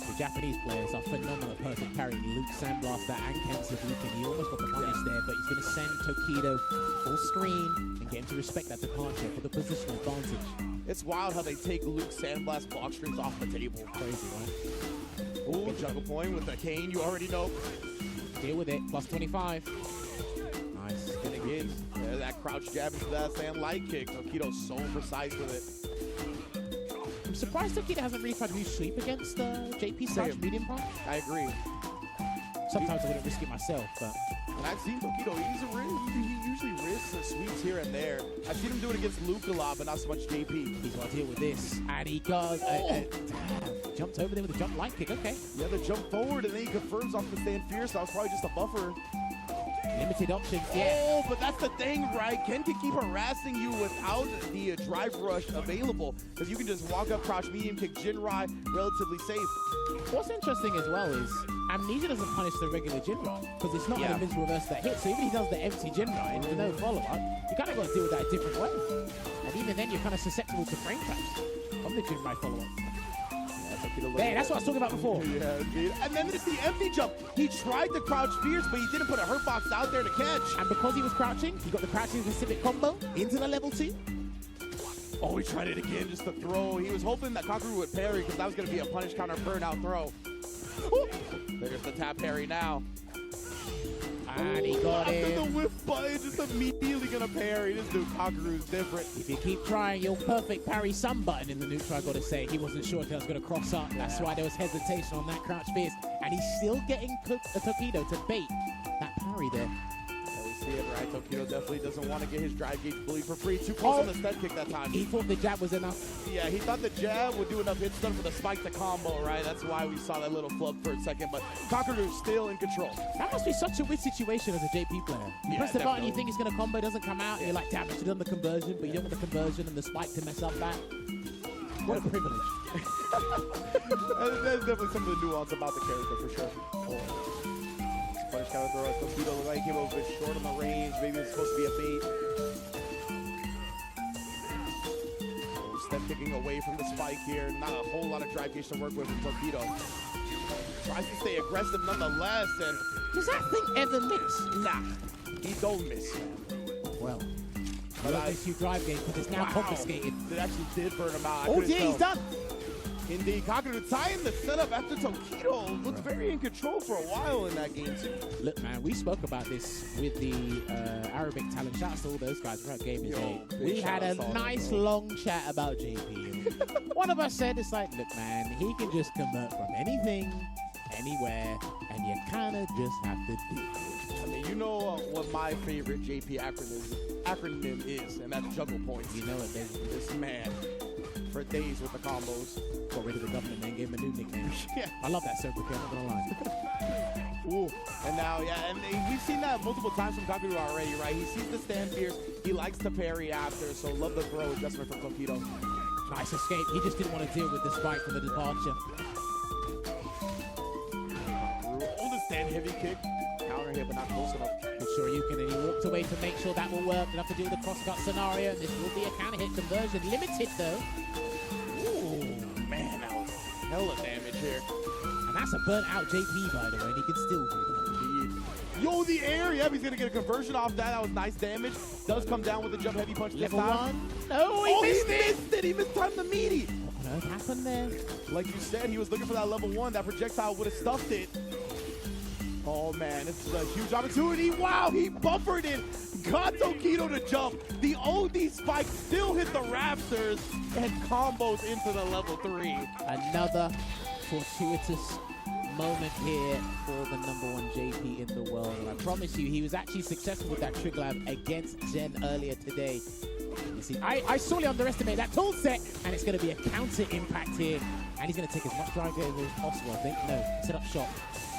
The Japanese players are phenomenal at perfect parrying Luke Sandblaster and Ken Sabukin. He almost got the punish there, but he's going to send Tokido full screen and get him to respect that departure for the positional advantage. It's wild how they take Luke Sandblast block strings off the table. Crazy, right? Ooh, juggle point with the cane, you already know. Deal with it, plus 25. Nice. And again, that crouch jab into that sand light kick. Tokido's so precise with it. I'm surprised Tokido hasn't really tried to use sweep against JP's crouch medium punch. I agree. Sometimes I wouldn't risk it myself, but... And I've seen Tokido, he usually risks the sweeps here and there. I've seen him do it against Luke a lot, but not so much JP. He's got to deal with this. And he does. Jumped over there with a jump light kick, okay. Yeah, the jump forward, and then he confirms off the stand fierce. That was probably just a buffer. Limited options, yeah. Oh, but that's the thing, right? Ken can keep harassing you without the drive rush available, because you can just walk up, crouch, medium kick, Jinrai, relatively safe. What's interesting as well is Amnesia doesn't punish the regular Jinrai, because it's not an invincible reverse that hit. So even if he does the empty Jinrai and with no follow-up, you kind of got to deal with that a different way. And even then, you're kind of susceptible to frame traps from the Jinrai follow-up. There, that's what I was talking about before. Yeah, indeed. And then there's the empty jump. He tried to crouch fierce, but he didn't put a hurt box out there to catch. And because he was crouching, he got the crouching specific combo into the level 2. Oh, he tried it again just to throw. He was hoping that Kakeru would parry because that was going to be a punish counter burnout throw. Ooh. There's the tap parry now. And he got it. After the whiff button, just immediately gonna parry. This dude, Kakeru's different. If you keep trying, you'll perfect parry some button in the neutral, I gotta say. He wasn't sure if that was gonna cross up. That's why there was hesitation on that crouch fierce. And he's still getting Tokido to bait that parry there. See it, right? Tokido definitely doesn't want to get his drive gauge bullied for free. Too close on the step kick that time. He thought the jab was enough. Yeah, he thought the jab would do enough hit stun for the spike to combo, right? That's why we saw that little flub for a second, but Kakeru's still in control. That must be such a weird situation as a JP player. You press the button, you think it's going to combo, doesn't come out, and you're like, damn, I should have done the conversion, but you don't want the conversion and the spike to mess up that. What a privilege. There's definitely some of the nuance about the character for sure. Punish counter throw. Tokido looked like he came a bit short on the range. Maybe it's supposed to be a bait. Step kicking away from the spike here. Not a whole lot of drive gauge to work with from Tokido. Tries to stay aggressive nonetheless. And does that thing ever miss? Nah, he don't miss. Well, you drive gauge, but it's now confiscated. It actually did burn him out. Oh, yeah, he's done. Indeed, Kakeru tying the setup after Tokido looked very in control for a while in that game too. Look, man, we spoke about this with the Arabic talent. Shouts to all those guys throughout Gaming Day. We had a nice long chat about JP. One of us said, it's like, look, man, he can just convert from anything, anywhere, and you kind of just have to do it. I mean, you know what my favorite JP acronym is, and that's juggle points. You know it, baby. This man. For days with the combos. Got rid of the government and gave him a new nickname. Yeah. I love that sobriquet, I'm not gonna lie. Ooh. And now, yeah, and we've seen that multiple times from Kakeru already, right? He sees the stand fierce, he likes to parry after, so love the throw adjustment from Tokido. Nice escape. He just didn't want to deal with the spike from the departure. Kakeru, the stand heavy kick. Counter hit, but not close enough. Good sure you can, and he walked away to make sure that will work. Didn't have to deal with the cross-cut scenario. This will be a counter hit conversion. Limited, though. Ooh, man, that was hella damage here. And that's a burnt-out JP, by the way, and he can still do that. Yo, the air! Yep, he's gonna get a conversion off that. That was nice damage. Does come down with a jump heavy punch. Level 1. No, he missed it! He missed time the meaty. What on earth happened there? Like you said, he was looking for that level 1. That projectile would have stuffed it. Oh man, this is a huge opportunity. Wow, he buffered it. Got Tokido to jump. The OD spike still hit the rafters and combos into the level 3. Another fortuitous moment here for the #1 JP in the world. And I promise you, he was actually successful with that Trig Lab against Zen earlier today. You see, I sorely underestimate that tool set, and it's going to be a counter impact here. And he's going to take as much drive as possible, I think. No, set up shot.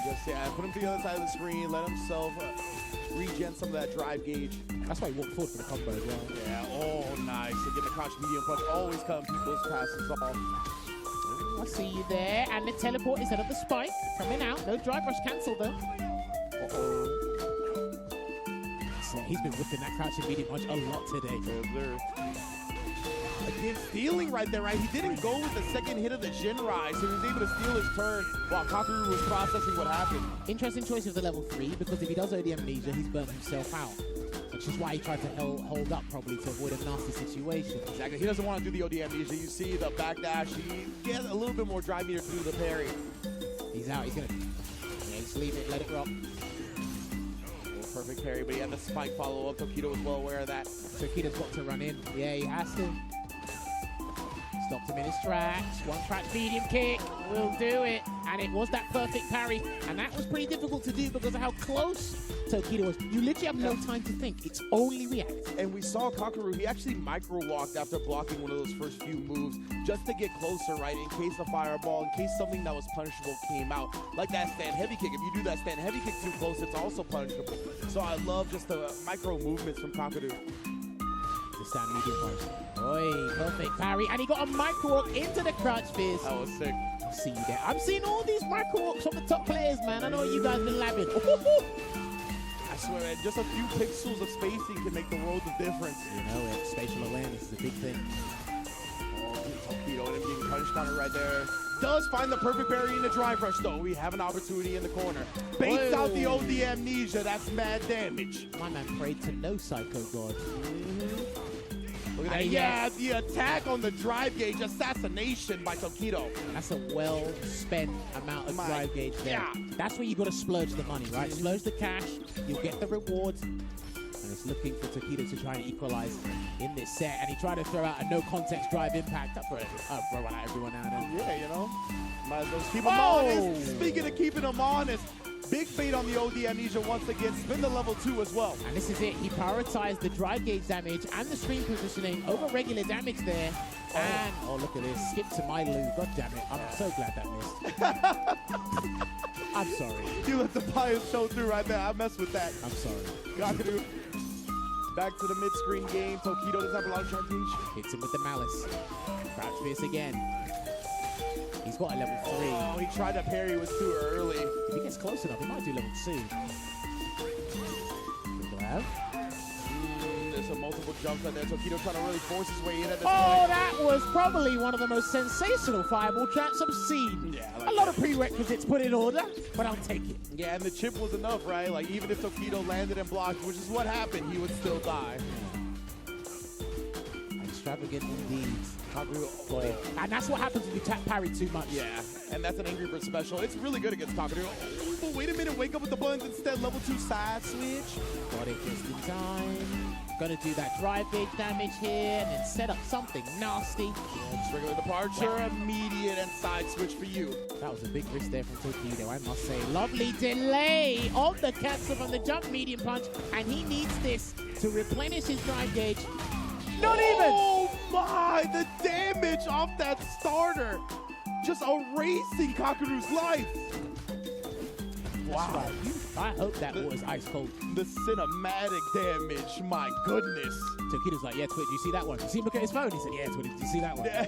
Just, yeah, put him to the other side of the screen, let himself regen some of that drive gauge. That's why he walked forward for the combo as well. Yeah, oh, nice. Again, the crouch medium punch always cutting people's passes off. I see you there, and the teleport is out of the spike. Coming out, no drive rush cancelled though. So he's been whipping that crouching medium punch a lot today. Again, stealing right there, right? He didn't go with the second hit of the Jinrai, so he was able to steal his turn while Kakeru was processing what happened. Interesting choice of the level 3, because if he does OD Amnesia, he's burnt himself out. Which is why he tried to hold up probably to avoid a nasty situation. Exactly. He doesn't want to do the OD Amnesia. You see the backdash. He gets a little bit more drive meter to do the parry. He's out. He's going to just leave it, let it rock. Perfect parry, but he had the spike follow-up. Tokido was well aware of that. Tokido's got to run in. Yeah, he has to. Stopped him in his tracks. One track medium kick will do it. And it was that perfect parry. And that was pretty difficult to do because of how close Tokido was. You literally have no time to think. It's only react. And we saw Kakeru, he actually micro-walked after blocking one of those first few moves just to get closer, right? In case a fireball, in case something that was punishable came out. Like that stand heavy kick. If you do that stand heavy kick too close, it's also punishable. So I love just the micro movements from Kakeru. Stand medium punch. Oi, perfect parry. And he got a micro walk into the crouch fizz. That was sick. I'll see you there. I'm seeing all these micro walks from the top players, man. I know you guys been labbing. I swear, man, just a few pixels of spacing can make the world of difference. You know it. Spatial awareness is a big thing. Oh, Tokido and him being punched on it right there. Does find the perfect parry in the drive rush, though. We have an opportunity in the corner. Baits out the OD Amnesia. That's mad damage. My man prayed to no Psycho God. Look at that. Yeah, the attack on the drive gauge, assassination by Tokido. That's a well-spent amount of drive gauge there. Yeah. That's where you got to splurge the money, right? Splurge the cash, you'll get the rewards. And it's looking for Tokido to try and equalize in this set. And he tried to throw out a no-context drive impact. I'll throw out everyone out. Yeah, you know. Might as well keep him honest. Speaking of keeping him honest, big bait on the OD Amnesia once again. Spin the level 2 as well. And this is it. He prioritized the drive gauge damage and the screen positioning over regular damage there. And, oh, look at this. Skip to my loo. God damn it. I'm so glad that missed. I'm sorry. You let the bias show through right there. I messed with that. I'm sorry. Kakeru. Back to the mid-screen game. Tokido doesn't have a lot of drive gauge. Hits him with the malice. Crouch fierce again. He's got a level 3. Oh, he tried to parry. It was too early. If he gets close enough, he might do level 2. Grab. There's some multiple jumps on there. Tokido trying to really force his way in at this point. That was probably one of the most sensational fireball traps I've seen. Yeah, a lot of prerequisites put in order, but I'll take it. Yeah, and the chip was enough, right? Like, even if Tokido landed and blocked, which is what happened, he would still die. Extravagant indeed. And that's what happens when you tap parry too much. Yeah, and that's an Angry Bird special. It's really good against Kakeru. Oh, but wait a minute, wake up with the buttons instead. Level 2 side switch. Got it just in time. Gonna do that drive gauge damage here and then set up something nasty. Yeah, just regular departure, immediate and side switch for you. That was a big risk there from Tokido, I must say. Lovely delay of the cancel from the jump medium punch, and he needs this to replenish his drive gauge. Not even! Oh my, the damage off that starter. Just erasing Kakeru's life. Wow. I hope that was ice cold. The cinematic damage, my goodness. Tokido's like, yeah, Twitch, you see that one? You see him look at his phone? He said, yeah, Twitch, did you see that one? Yeah.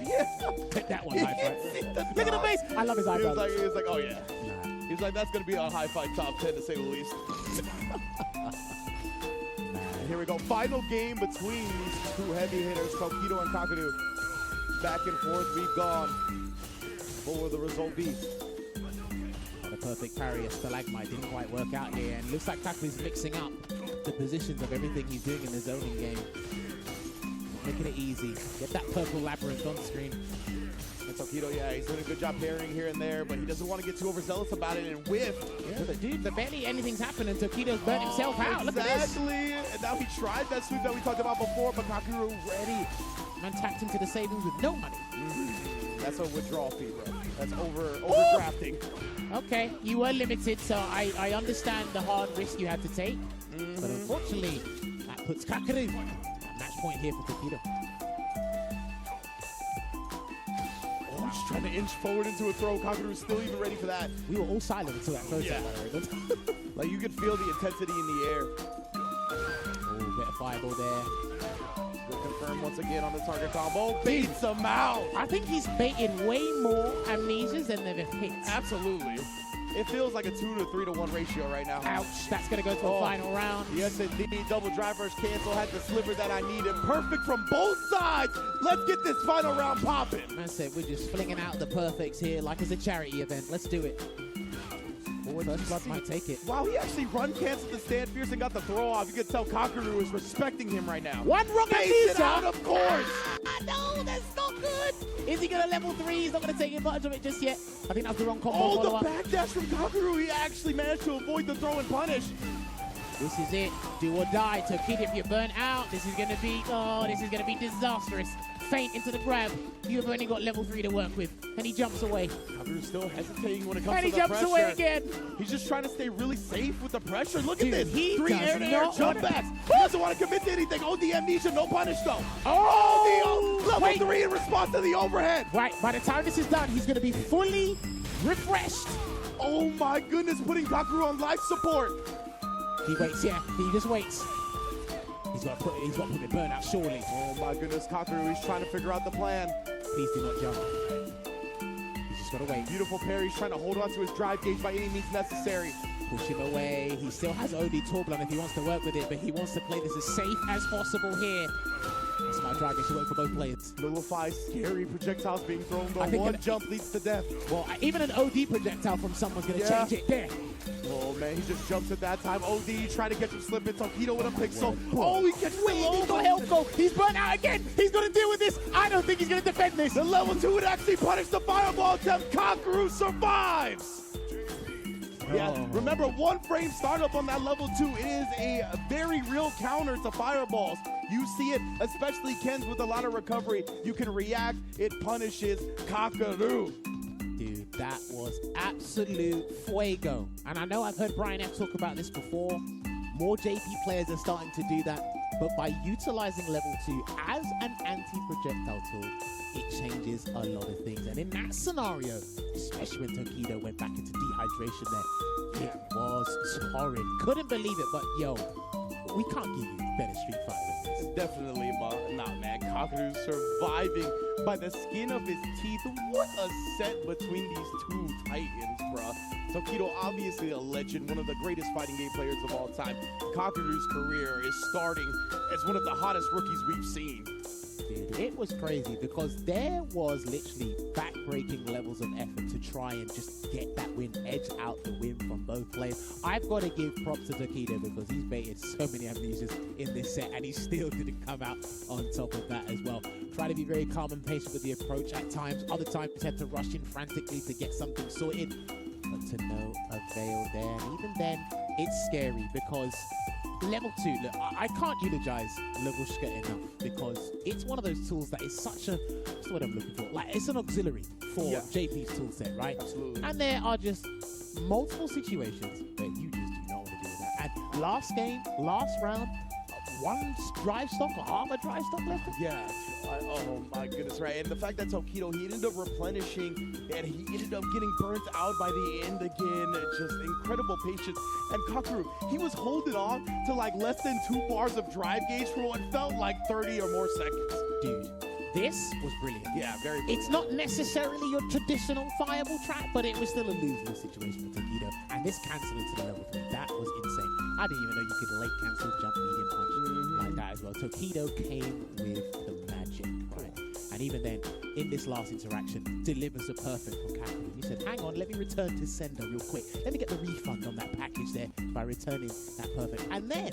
Hit that one, high five. Look at the face. I love his eyebrows. He was like, oh yeah. Nah. He was like, that's going to be on High Five Top 10 to say the least. Here we go, final game between these two heavy hitters, Tokido and Kakeru. Back and forth, we've gone. What will the result be? The perfect parry, a stalagmite, didn't quite work out here, and looks like Kakeru's mixing up the positions of everything he's doing in the zoning game. Making it easy. Get that purple labyrinth on screen. And Tokido, yeah, he's doing a good job parrying here and there, but he doesn't want to get too overzealous about it and whiff. Yeah, but dude, but barely anything's happened and Tokido's burnt himself out. Look at this. Exactly. And now he tried that sweep that we talked about before, but Kakeru ready. Man tapped into the savings with no money. That That's a withdrawal fee, bro. That's overdrafting. Okay, you were limited, so I understand the hard risk you had to take. But unfortunately, that puts Kakaru at match point here for Tokido. Oh, he's trying to inch forward into a throw. Kakaru's still even ready for that. We were all silent until that throw set, by the way. Like, you could feel the intensity in the air. Oh, bit of fireball there. We'll confirm once again on the target combo. Baits him out. I think he's baited way more amnesias than they've hit. Absolutely. It feels like a 2 to 3 to 1 ratio right now. Ouch. That's going to go to the final round. Yes, indeed. Double drivers cancel. Had the sliver that I needed. Perfect from both sides. Let's get this final round popping. I said we're just flinging out the perfects here like it's a charity event. Let's do it. First blood might take it. Wow, he actually run canceled the stand fierce and got the throw off. You can tell Kakaru is respecting him right now. One wrong Base it out, of course. No, that's not good. Is he going to level 3? He's not going to take advantage of it just yet. I think that's the wrong combo. Oh, the backdash from Kakaru. He actually managed to avoid the throw and punish. This is it. Do or die. Tokido, if you're burnt out, this is going to be, this is going to be disastrous. Faint into the grab. You've only got level 3 to work with. And he jumps away. Kakaru's still hesitating when it comes to the jumps pressure. away again. He's just trying to stay really safe with the pressure. Look Dude, at this. he 3 does air-to-air not jump backs. He doesn't want to commit to anything. Oh, the amnesia, no punish though. Oh, the level 3 in response to the overhead. Right, by the time this is done, he's going to be fully refreshed. Oh my goodness, putting Kakaru on life support. He waits, yeah. He just waits. He's got to put him in burnout, surely. Oh my goodness, Kakaru, he's trying to figure out the plan. Please do not jump. He's just got to wait. Beautiful parry. He's trying to hold on to his drive gauge by any means necessary. Push him away. He still has OD Torblan if he wants to work with it, but he wants to play this as safe as possible here. That's my drive gauge to work for both players. Nullify scary projectiles being thrown, but one jump leads to death. Well, even an OD projectile from someone's going to change it there. Oh man, he just jumps at that time. OD trying to catch him slipping. Tokido with a pixel. Oh, he catches the low. The health go. He's burnt out again. He's going to deal with this. I don't think he's going to defend this. The level 2 would actually punish the fireball attempt. Kakaru survives. Yeah, remember 1 frame startup on that level 2. It is a very real counter to fireballs. You see it, especially Ken's with a lot of recovery. You can react. It punishes Kakaru. Dude, that was absolute fuego. And I know I've heard Brian F talk about this before. More JP players are starting to do that. But by utilizing level 2 as an anti-projectile tool, it changes a lot of things. And in that scenario, especially when Tokido went back into dehydration there, it was horrid. Couldn't believe it, but yo, we can't give you better Street Fighter than this. Definitely not, man. Kakaru's surviving by the skin of his teeth. What a set between these 2 titans, bruh. Tokido, obviously a legend, one of the greatest fighting game players of all time. Kakaru's career is starting as one of the hottest rookies we've seen. Dude, it was crazy because there was literally back-breaking levels of effort to try and just get that win, edge out the win from both players. I've got to give props to Tokido because he's baited so many amnesias in this set and he still didn't come out on top of that as well. Try to be very calm and patient with the approach at times. Other times he had to rush in frantically to get something sorted. But to no avail there. And even then, it's scary because level 2, look, I can't eulogize Levushka enough because it's one of those tools that is such a, what's the word I'm looking for? Like, it's an auxiliary for JP's toolset, right? Absolutely. And there are just multiple situations where you just do not want to do that. And last game, last round, 1 drive stock or half a drive stock left? Yeah, oh my goodness, right? And the fact that Tokido, he ended up replenishing and he ended up getting burnt out by the end again. Just incredible patience. And Kakaru, he was holding on to like less than 2 bars of drive gauge for what felt like 30 or more seconds. Dude, this was brilliant. Yeah, very brilliant. It's not necessarily your traditional fireball trap, but it was still a lose-lose situation for Tokido. And this cancelled into the level 3. That was insane. I didn't even know you could late cancel, jump, medium punch like that as well. Tokido came with the magic, right? And even then, in this last interaction, delivers a perfect from Kakaru. He said, hang on, let me return to sender real quick. Let me get the refund on that package there by returning that perfect. And then,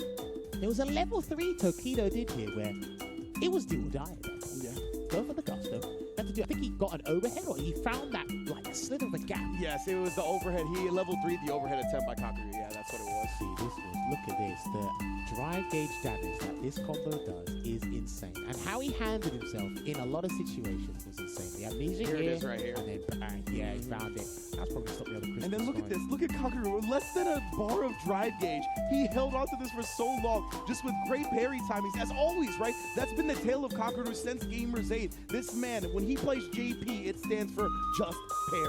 there was a level 3 Tokido did here where it was do or die at that point. Yeah. Go for the gusto. I think he got an overhead or he found that like slither of a gap. Yes, it was the overhead. He level 3, the overhead attempt by Kakeru. Yeah, that's what it was. See, this was, look at this. The drive gauge damage that this combo does is insane. And how he handled himself in a lot of situations was insane. The amnesia Here it is right here. And then bang, yeah, he found it. That's probably stopped the other Christmas. And then look at this. Look at Kakeru. Less than a bar of drive gauge. He held on to this for so long, just with great parry timings. As always, right? That's been the tale of Kakeru since Gamer's 8. This man, when he plays JP, it stands for just parry.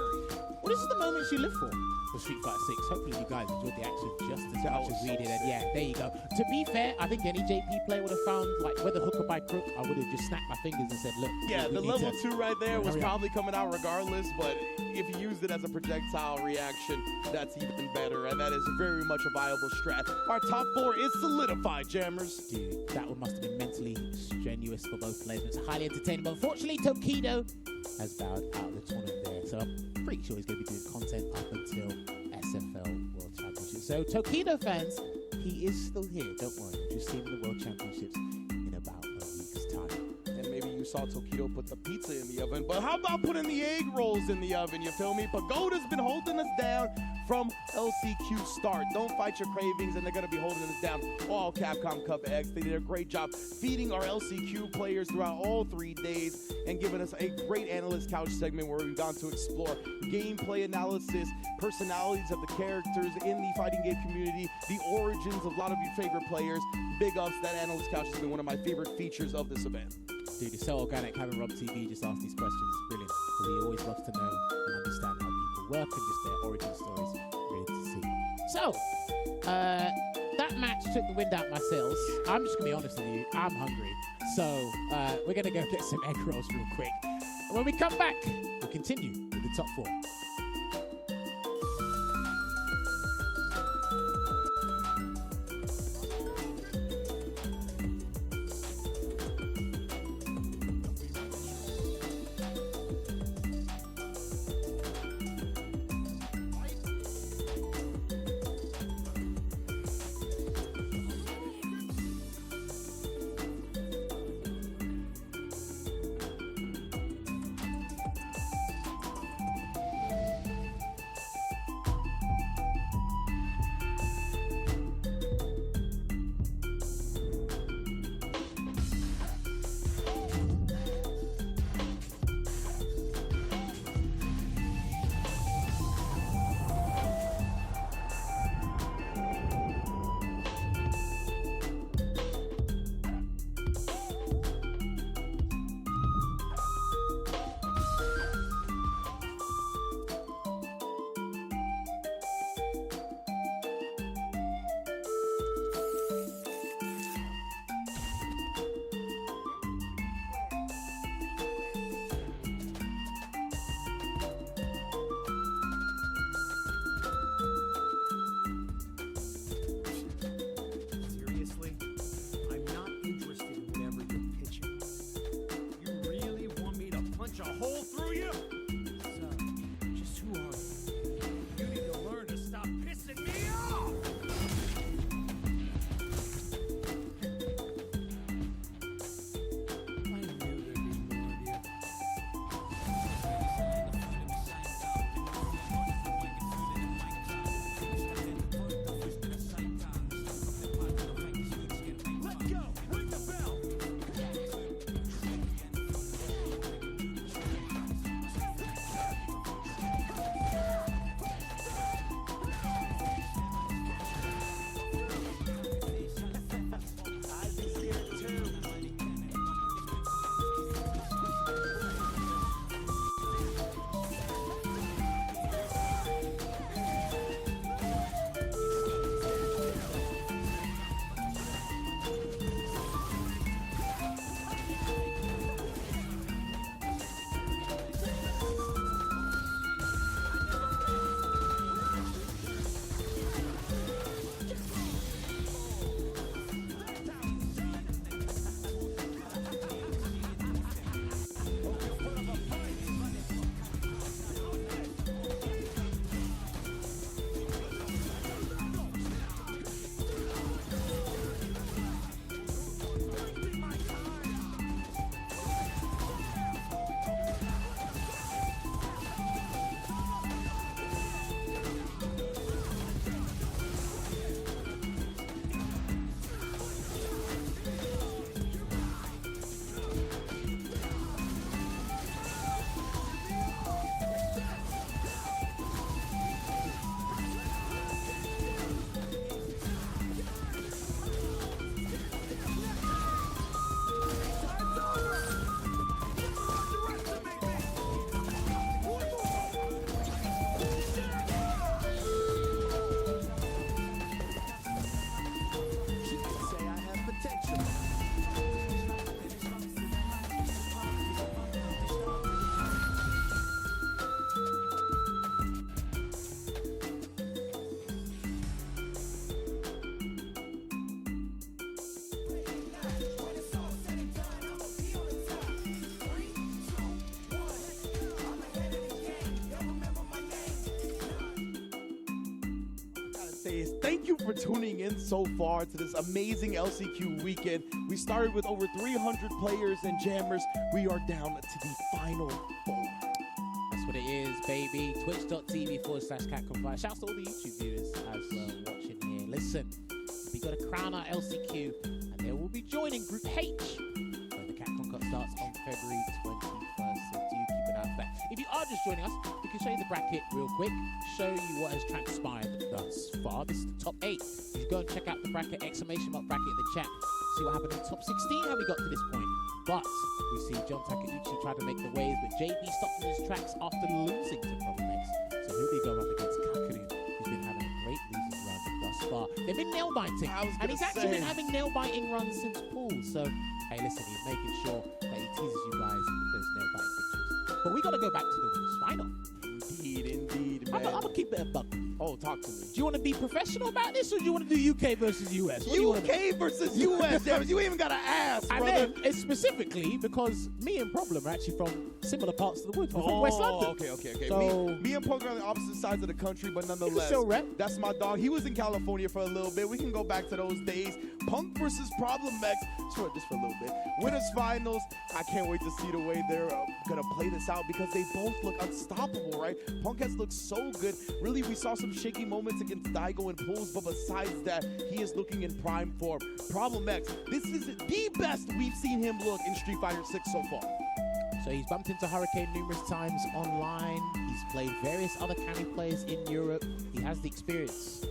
Well, this is the moment you live for Street Fighter 6. Hopefully you guys enjoyed the action just as much as we did. And yeah, there you go. To be fair, I think any JP player would have found, like, whether hook or by crook, I would have just snapped my fingers and said, look. Yeah, the level 2 right there was probably coming out regardless, but if you used it as a projectile reaction, that's even better, and that is very much a viable strat. Our top 4 is solidified, jammers. Dude, that one must have been mentally strenuous for both players. It's highly entertaining, but unfortunately, Tokido has bowed out of the tournament there. So I'm pretty sure he's going to be doing content up until SFL World Championship. So Tokido fans, he is still here. Don't worry. Just see him in the World Championships in about a week's time. And maybe you saw Tokido put the pizza in the oven, but how about putting the egg rolls in the oven? You feel me? Pagoda's been holding us down from LCQ start. Don't fight your cravings, and they're going to be holding us down all Capcom Cup X. They did a great job feeding our LCQ players throughout all 3 days and giving us a great analyst couch segment where we've gone to explore gameplay analysis, personalities of the characters in the fighting game community, the origins of a lot of your favorite players. Big ups, that analyst couch has been one of my favorite features of this event. Dude, it's so organic having Rob TV just ask these questions. It's brilliant. Because he always loves to know and understand how people work and just their origin stories. Brilliant to see. So, that match took the wind out my sails. I'm just going to be honest with you. I'm hungry. So, we're going to go get some egg rolls real quick. And when we come back, we'll continue with the top 4. say is thank you for tuning in so far to this amazing LCQ weekend. We started with over 300 players and jammers. We are down to the final 4. That's what it is, baby. Twitch.tv/CatConfide. Shouts to all the YouTube viewers as well watching here. Listen, we got to crown our LCQ, and they will be joining Group H. So the CatCon Cup starts on February 21st, so do keep an eye out for that. If you are just joining us, we can show you the bracket real quick, show you what has transpired thus far. This is the top 8. You go and check out the bracket, exclamation mark bracket in the chat. See what happened in top 16, how we got to this point. But we see John Takeuchi try to make the waves, but JB stopped in his tracks after losing to Problem X. So who they go up against? Kakaru, who's been having a great losing run thus far. They've been nail biting, and he's actually been having nail biting runs since pool. So hey, listen, he's making sure that he teases you guys with those nail biting pictures. But we got to go back to the winners final. Indeed, man. I'm gonna keep it a buck. Oh, talk to me. Do you want to be professional about this, or do you want to do UK versus US? UK versus US, James. You ain't even gotta ask, and brother. then it's specifically because me and Problem are actually from similar parts of the woods. We're from West London. Okay. So me and Punk are on the opposite sides of the country, but nonetheless, still rep. That's my dog. He was in California for a little bit. We can go back to those days. Punk versus Problem X, just for a little bit. Winners finals. I can't wait to see the way they're gonna play this out because they both look unstoppable, right? Punk has looked so good. Really, we saw some shaky moments against Daigo and pools, but besides that, he is looking in prime form. Problem X, this is the best we've seen him look in Street Fighter 6 so far. So he's bumped into Hurricane numerous times online. He's played various other carry players in Europe. He has the experience.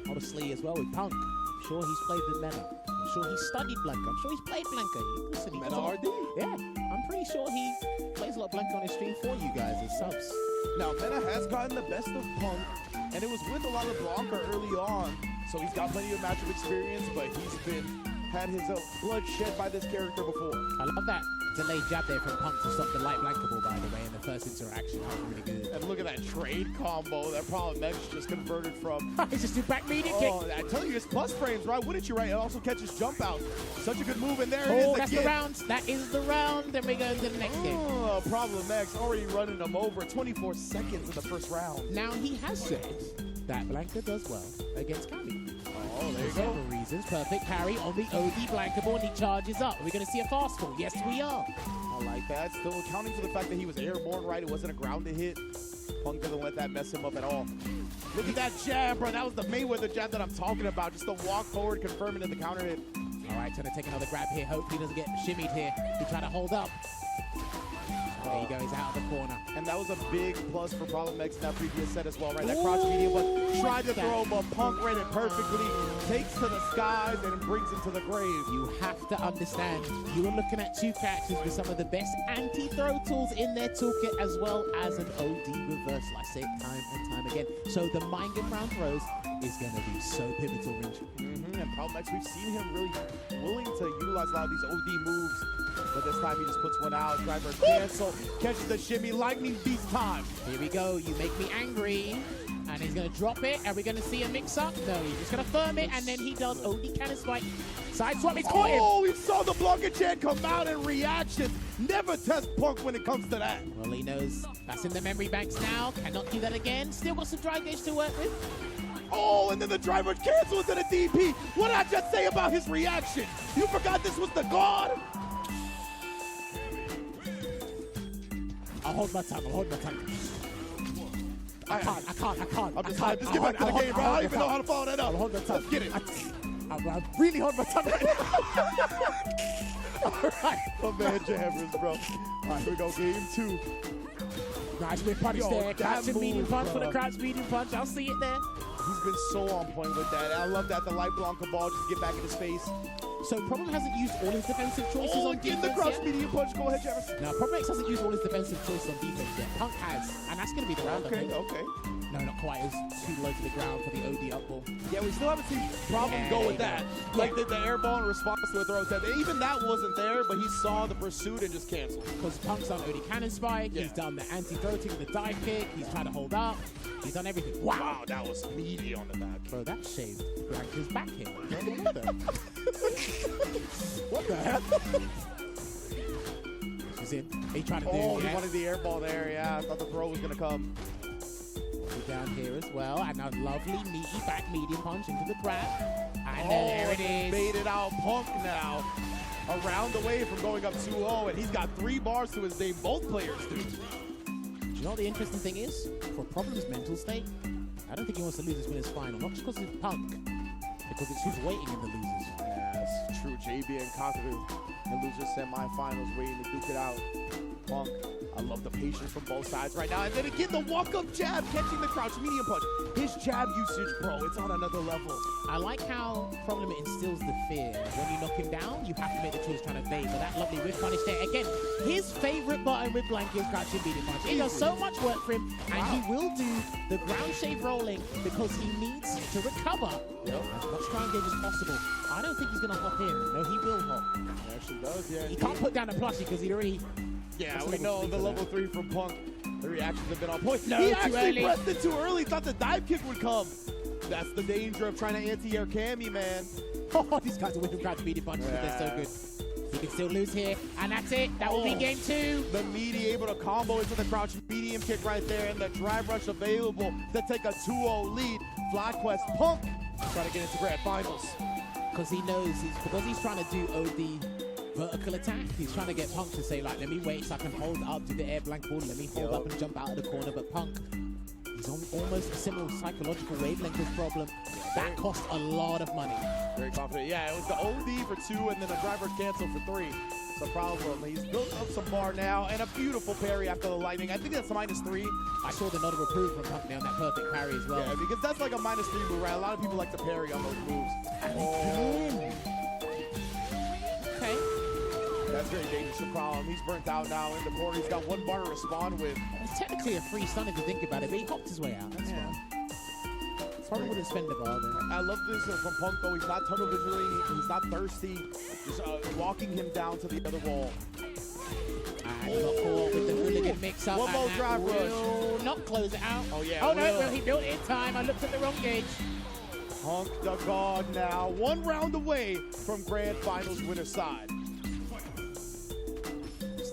Honestly, as well with Punk, I'm sure he's played with Mena. I'm sure he's studied Blanca. I'm sure he's played Blanca. Listen, he Mena RD? Yeah, I'm pretty sure he plays a lot of Blanca on his stream for you guys as subs. Now, Mena has gotten the best of Punk, and it was with a lot of Blanca early on, so he's got plenty of matchup experience, but he's had his blood shed by this character before. I love that delayed jab there from Punk to stop the light Blanca ball, by the way, in the first interaction. That was really good. And look at that trade combo that Problem X just converted from. He's just do back medium kick. Oh, I tell you, it's plus frames, right? Wouldn't you, right? It also catches jump out. Such a good move, and there it is. That's the round. That is the round. Then we go into the next game. Oh, Problem X already running him over. 24 seconds in the first round. Now, he has said that Blanca does well against Cammy. Oh, there you For go. several reasons. Perfect parry on the OD Blanca ball, and he charges up. Are we going to see a fast fall? Yes, we are. I like that. Still accounting for the fact that he was airborne, right? It wasn't a grounded hit. Punk doesn't let that mess him up at all. Look at that jab, bro. That was the Mayweather jab that I'm talking about. Just the walk forward, confirming in the counter hit. All right, trying to take another grab here. Hope he doesn't get shimmied here. He tried to hold up. There you go, he's out of the corner. And that was a big plus for Problem X in that previous set as well, right? That crouch medium, but tried to throw, but Punk read it perfectly, takes to the skies, and brings him to the grave. You have to understand, you are looking at two characters with some of the best anti-throw tools in their toolkit, as well as an OD reversal. I say it time and time again. So the mind game round throws is going to be so pivotal, Rinch. And Problem X, we've seen him really willing to utilize a lot of these OD moves. But this time he just puts one out, driver cancel, catches the shimmy, lightning beast time. Here we go, you make me angry. And he's gonna drop it. Are we gonna see a mix up? No, he's just gonna firm it, and then he does OD cannon spike. Side swap, he's caught him. Oh, we saw the Blanca Chan come out and reaction. Never test Punk when it comes to that. Well, he knows that's in the memory banks now. Cannot do that again. Still got some drive gauge to work with. Oh, and then the driver cancels into the DP. What did I just say about his reaction? You forgot this was the God? I'll hold my tongue, I can't. I'm just get back to the game, bro. I don't even know how to follow that up. I'll hold my tongue. Let's get it. I'm really holding my tongue right now. All right. My man jammers, bro. All right, here we go, game 2. Nice mid punish there. Crouch and medium punch for the crouch medium punch. I'll see it there. He's been so on point with that. I love that the light Blanca ball just get back in his face. So Problem hasn't used all his defensive choices on defense the crouch yet. medium punch. Go ahead, Jammers. Now, Problem X hasn't used all his defensive choices on defense yet. Punk has, and that's going to be the round. Okay. No, not quite. It was too low to the ground for the OD up ball. Yeah, we still haven't seen Problem go with that. Like the air ball in response to a throw attempt. Even that wasn't there, but he saw the pursuit and just canceled. Because Punk's done OD cannon spike, he's done the anti-throw kick, the dive kick, he's tried to hold up, he's done everything. Wow, that was meaty on the back. Bro, that shaved Blanca's back here. What the hell? This is it. He tried to do he wanted the air ball there. Yeah, I thought the throw was going to come. He down here as well. And a lovely meaty back medium punch into the grab. And there it is. Baited out Punk now. A round away from going up 2-0, and he's got 3 bars to his name. Both players do. Do you know what the interesting thing is? For Problem's mental state, I don't think he wants to lose this winners final. Not just because it's Punk, because it's who's waiting in the losers. Yeah, that's true. JB and Kakadu in loser semifinals waiting to duke it out. Punk, I love the patience from both sides right now. And then again, the walk-up jab, catching the crouch medium punch. His jab usage, bro, it's on another level. I like how Problem instills the fear. When you knock him down, you have to make the choice trying to evade. But that lovely whip punish there. Again, his favorite button with blank is crouching medium punch. It does so much work for him, and he will do the ground shave rolling because he needs to recover as much ground game as possible. I don't think he's going to hop in. No, he will hop. He actually does, yeah. He can't put down a plushie because he'd already... Yeah, we know the level 3 from Punk. The reactions have been on point. No, he too actually early. pressed it too early. Thought the dive kick would come. That's the danger of trying to anti-air Cammy, man. Oh, these guys are with him crouch medium punches, but they're so good. He can still lose here, and that's it. That will be game 2. The meaty able to combo into the crouch medium kick right there, and the drive rush available to take a 2-0 lead. FlyQuest Punk trying to get into grand finals. Because he knows, because he's trying to do OD vertical attack, he's trying to get Punk to say, like, let me wait so I can hold up to the air blank ball, let me hold up and jump out of the corner. But Punk, he's on almost a similar psychological wavelength with Problem. That cost a lot of money. Very confident. Yeah, it was the OD for 2 and then a driver cancel for 3. So Problem, he's built up some bar now and a beautiful parry after the lightning. I think that's a -3. I saw the nod of approval from Punk there on that perfect parry as well. Yeah, because that's like a -3 move, right? A lot of people like to parry on those moves. Okay. That's very dangerous for Problem. He's burnt out now in the corner. He's got 1 bar to respond with. It's technically a free stun if you think about it, but he hopped his way out. That's fine. Probably wouldn't spend the bar there. I love this from Punk, though. He's not tunnel visioning. He's not thirsty. Just walking him down to the other wall. And got caught with the hooligan mix-up. One more drive rush. Will not close it out. Oh, yeah. Oh, no, well, he built it in time. I looked at the wrong gauge. Punk the God now. 1 round away from grand finals winner side.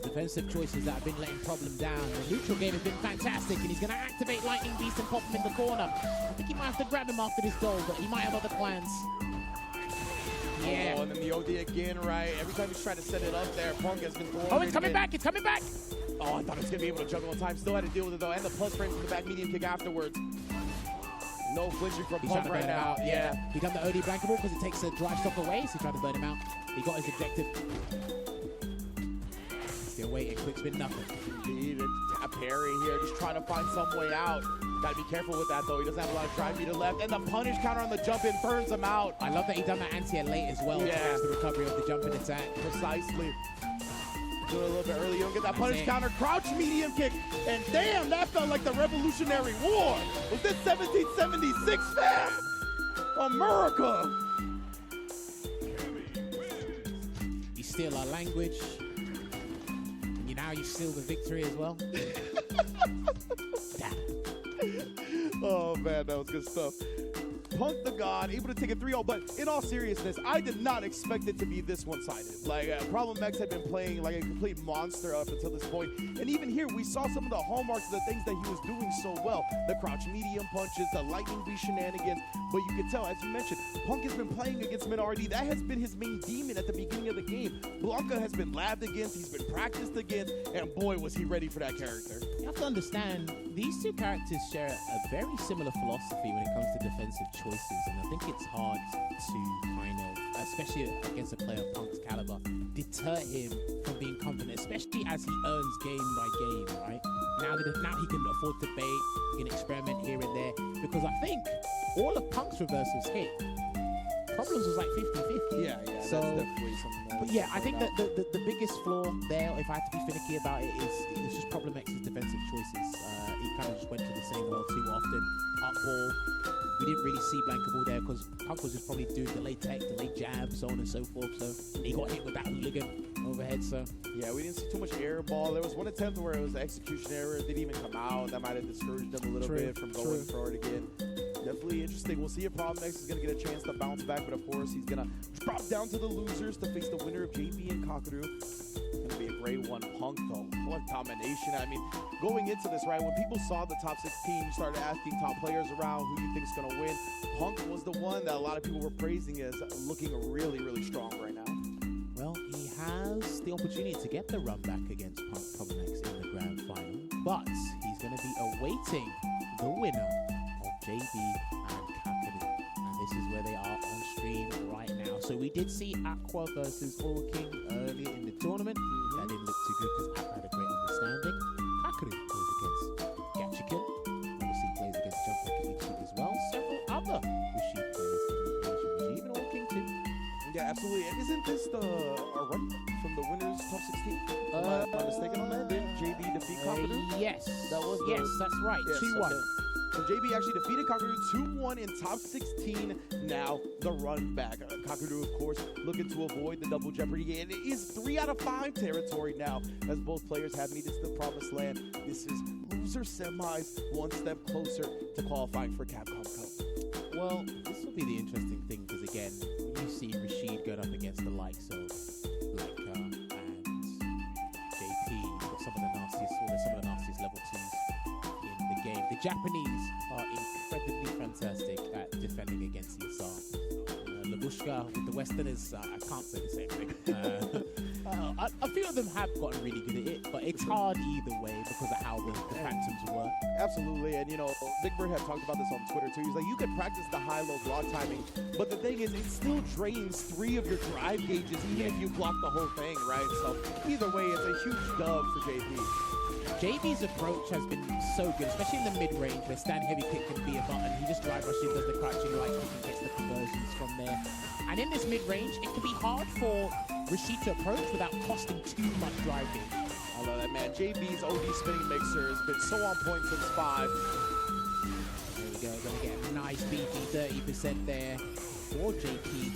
Defensive choices that have been letting Problem down. The neutral game has been fantastic, and he's going to activate Lightning Beast and pop him in the corner. I think he might have to grab him after this goal, but he might have other plans. Yeah. Oh, and then the OD again, right? Every time he's trying to set it up there, Punk has been throwing. Oh, it's coming back. It's coming back. Oh, I thought he was going to be able to juggle in time. Still had to deal with it, though. And the plus frames in the back medium kick afterwards. No flinching from He's Punk right now. Yeah. He done the OD blankable because it takes a drive stop away, so he tried to burn him out. He got his objective. Still waiting, quick spin, nothing. Indeed, a parry here, just trying to find some way out. Gotta be careful with that, though. He doesn't have a lot of drive meter left. And the punish counter on the jump in burns him out. I love that he done that anti-air late as well. Yeah. The recovery of the jumping attack. Precisely. Do it a little bit early. You don't get that punish counter. Crouch medium kick. And damn, that felt like the Revolutionary War. Was this 1776, man? America. You steal our language. And now you steal the victory as well. Oh, man, that was good stuff. Punk the God, able to take a 3-0, but in all seriousness, I did not expect it to be this one-sided. Like, Problem X had been playing like a complete monster up until this point, and even here, we saw some of the hallmarks of the things that he was doing so well. The crouch medium punches, the lightning beast shenanigans, but you can tell, as you mentioned, Punk has been playing against Minardi. That has been his main demon at the beginning of the game. Blanca has been labbed against, he's been practiced against, and boy, was he ready for that character. You have to understand, these two characters share a very similar philosophy when it comes to defensive choices, and I think it's hard to kind of, especially against a player of Punk's caliber, deter him from being confident, especially as he earns game by game, right? Now he can afford to bait, he can experiment here and there, because I think all of Punk's reversals hit. Problems was like 50-50. Yeah, so, that's definitely something. But yeah, I think that the biggest flaw there, if I had to be finicky about it, is just Problem X's defensive choices. He kind of just went to the same well too often. Up ball. We didn't really see blankable there because Punk was just probably doing delayed tech, delayed jab, so on and so forth. So he got hit with that hooligan overhead. So yeah, we didn't see too much air ball. There was one attempt where it was an execution error. It didn't even come out. That might have discouraged them a little bit from going for it again. Definitely interesting. We'll see if Problem X is going to get a chance to bounce back, but of course he's going to drop down to the losers to face the winner of JB and Kakadu. It's going to be a grade 1 Punk, though. What domination. I mean, going into this, right, when people saw the top 16, you started asking top players around who you think is going to win. Punk was the one that a lot of people were praising as looking really, really strong right now. Well, he has the opportunity to get the run back against Punk Promex in the grand final, but he's going to be awaiting the winner of JB and Kakadu. And this is where they are on stream right now. So we did see Aqua versus All King earlier in the tournament. That didn't look too good because Aqua had a great understanding. Kakadu plays against Gachikin. Obviously plays against Jump Rocket Ichi as well. Several other Rishi players in the Asian regime, and All King too. Yeah, absolutely. And isn't this a run from the winners top 16? Am I mistaken on that? Didn't JB defeat Kakadu? Yes. That was yes, that's right. Yes, 2-1. okay. So JB actually defeated Kakadu 2-1 in top 16. Now the run back. Kakadu, of course, looking to avoid the double jeopardy. And it is 3 out of 5 territory now, as both players have made it to the promised land. This is loser semis, one step closer to qualifying for Capcom Cup. Well, this will be the interesting thing because again, you see Rashid going up against the likes of Leica and JP, or some of the nastiest level 2s in the game. The Japanese are incredibly fantastic at defending against ESR. Labushka with the Westerners, I can't say the same thing. A few of them have gotten really good at it, but it's hard either way because of how the Phantoms work. Absolutely, and you know, Big Bird had talked about this on Twitter too. He's like, you could practice the high-low block timing, but the thing is, it still drains 3 of your drive gauges, even if you block the whole thing, right? So either way, it's a huge dub for JP. JB's approach has been so good, especially in the mid-range where stand heavy kick can be a button. He just drive rushes, does the crouching light kick and gets the conversions from there. And in this mid-range, it can be hard for Rashid to approach without costing too much drive gauge. I love that, man. JB's OD spinning mixer has been so on point since 5. There we go, gonna get a nice BG 30% there for JP.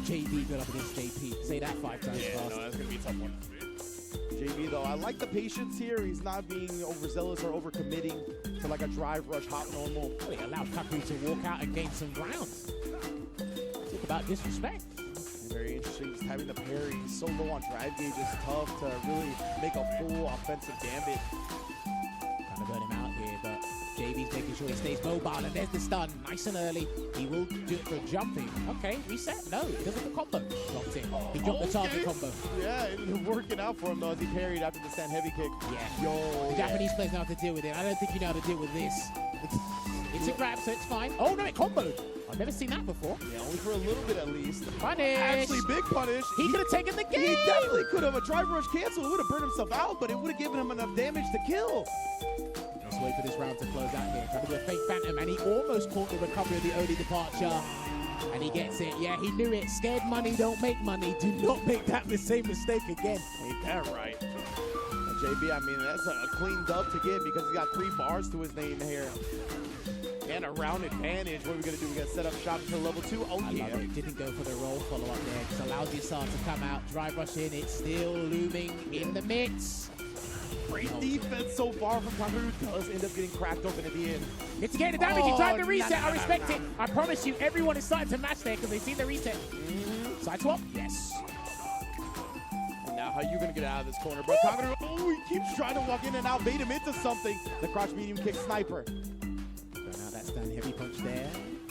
JB good up against JP. Say that 5 times fast. No, that's gonna be a tough one. JB, though, I like the patience here. He's not being overzealous or overcommitting to like a drive rush hop normal. Well, he allowed Kakadu to walk out and gain some ground. Talk about disrespect. Very interesting, just having the parry. He's so low on drive gauge, it's tough to really make a full offensive gambit. Trying to burn him out here, but JB's making sure he stays mobile, and there's the stun, nice and early. He will do it for jumping. Okay, reset. No, he doesn't have a combo. Dropped in. He dropped the target combo. Yeah, it working out for him though as he parried after the stand heavy kick. Yeah. Yo. The Japanese players know how to deal with it. I don't think you know how to deal with this. It's a grab, so it's fine. Oh no, it comboed. I've never seen that before. Yeah, only for a little bit at least. Punish. Actually, big punish. He could have taken the game. He definitely could have. A drive rush cancel would have burned himself out, but it would have given him enough damage to kill. Let's wait for this round to close out here. Trying to do a fake phantom, and he almost caught the recovery of the OD departure. And he gets it. Yeah, he knew it. Scared money don't make money. Do not make that the same mistake again. Ain't that right? And JB, I mean, that's a clean dub to get because he's got 3 bars to his name here. And a round advantage. What are we going to do? We're going to set up shop until level 2. Oh, yeah. Love it. Didn't go for the roll follow-up there. Just allows Yasar to come out, drive rush in. It's still looming in the midst. Great defense so far from Kakadu. Does end up getting cracked open at the end. Mitigated damage. He tried the reset. I respect it. I promise you, everyone is starting to match there because they see the reset. Side swap? Yes. And now, how are you going to get out of this corner, bro? Kakadu, oh, he keeps trying to walk in and out, bait him into something. The crouch medium kick sniper. Now that's done heavy punch there.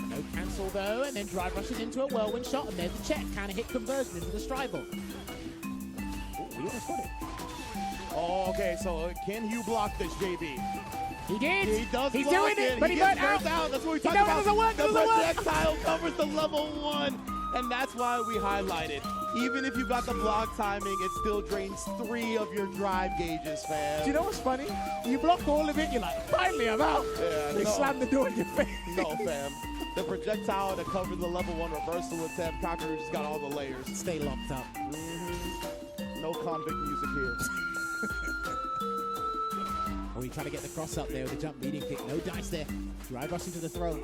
No cancel though, and then drive rushes into a whirlwind shot, and there's the check. Kind of hit conversion into the stride ball. Oh, we almost got it. Oh, okay, so can you block this, JB? He did. He does. He's block doing it, but he gets burnt out. That's what we talked about. Doesn't work, the projectile covers the level 1, and that's why we highlighted. Even if you got the block timing, it still drains 3 of your drive gauges, fam. Do you know what's funny? You block all of it, you're like, finally, I'm out. Yeah, They slam the door in your face. No, fam. The projectile that covers the level 1 reversal attempt, Kakadu just got all the layers. Stay locked up. No convict music here. Oh, he's trying to get the cross up there with the jump leading kick. No dice there. Drive rush into the throw.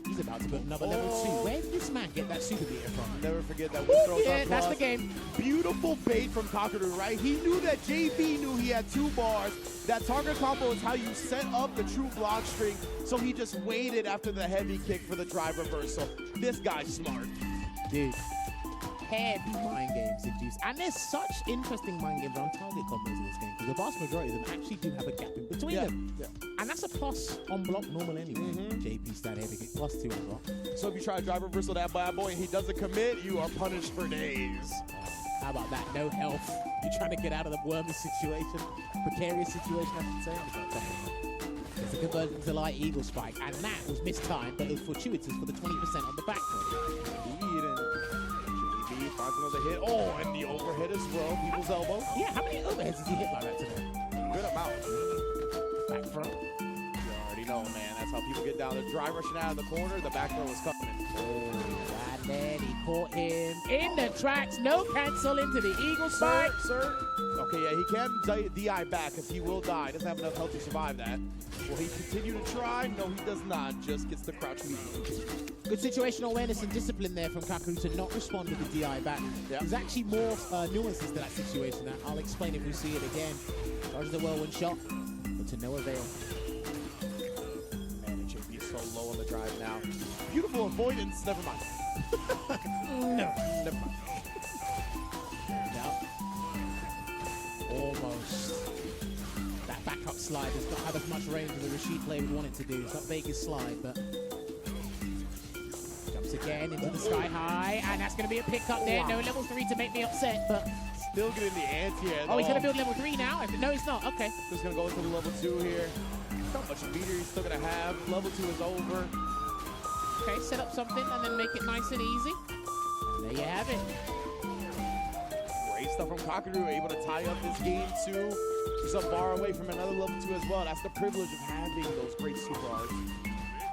He's about to put another level 2. Where did this man get that super beater from? Never forget that win throws yeah, on that's plus. the game. Beautiful bait from Kakadu, right? He knew that JB knew he had 2 bars. That target combo is how you set up the true block string. So he just waited after the heavy kick for the drive reversal. This guy's smart. Dude, heavy mind games induced. And there's such interesting mind games around target combos in this game, because the vast majority of them actually do have a gap in between them. Yeah. And that's a plus on block normal anyway. JP stat here to get +2 as well. So if you try to drive reversal that bad boy and he doesn't commit, you are punished for days. How about that? No health. You're trying to get out of the wormy situation, precarious situation, I should say. It's a conversion to light eagle spike, and that was mistimed, but it was fortuitous for the 20% on the back foot. Indeed, and JB finds another hit. Oh, and the overhead as well. People's elbow. Yeah, how many overheads has he hit like that today? Good amount. Back front. You already know, man. That's how people get down. They're dry rushing out of the corner. The back throw is coming. Oh, and then he caught him in the tracks. No cancel into the eagle spike. Sir. Okay, yeah, he can DI back because he will die. Doesn't have enough health to survive that. Will he continue to try? No, he does not. Just gets the crouch medium. Good situational awareness and discipline there from Kaku to not respond with the DI back. There's actually more nuances to that situation that I'll explain if we see it again. Dodges the whirlwind shot, but to no avail. Man, and JB is so low on the drive now. Beautiful avoidance. Never mind. No, never mind. Almost. That backup slide does not have as much range as the Rashid play would want it to do. It's not Vegas slide, but jumps again into the sky high, and that's going to be a pickup there. No level 3 to make me upset, but still getting the anti-air. Oh, he's going to build level 3 now? No, he's not. Okay. Just going to go into the level 2 here. Not much meter he's still going to have. Level 2 is over. Okay, set up something and then make it nice and easy. And there you have it. Great stuff from Kakaru, able to tie up this game too. He's a bar away from another level 2 as well. That's the privilege of having those great super arts.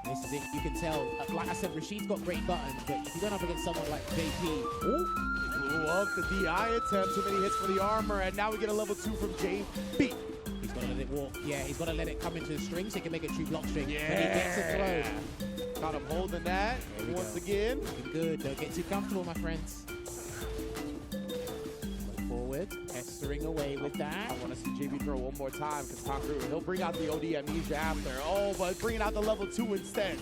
This is it. You can tell. Like I said, Rashid's got great buttons, but if you're going up against someone like JP, blew up the DI attempt. Too many hits for the armor, and now we get a level 2 from JP. He's got to let it walk. Yeah, he's got to let it come into the string so he can make a true block string. Yeah. But he gets a throw. Got him holding that once again. Looking good. Don't get too comfortable, my friends. Look forward, pestering away with that. I want to see JB throw one more time because Kakaru, he'll bring out the OD amnesia after. Oh, but bringing out the level 2 instead.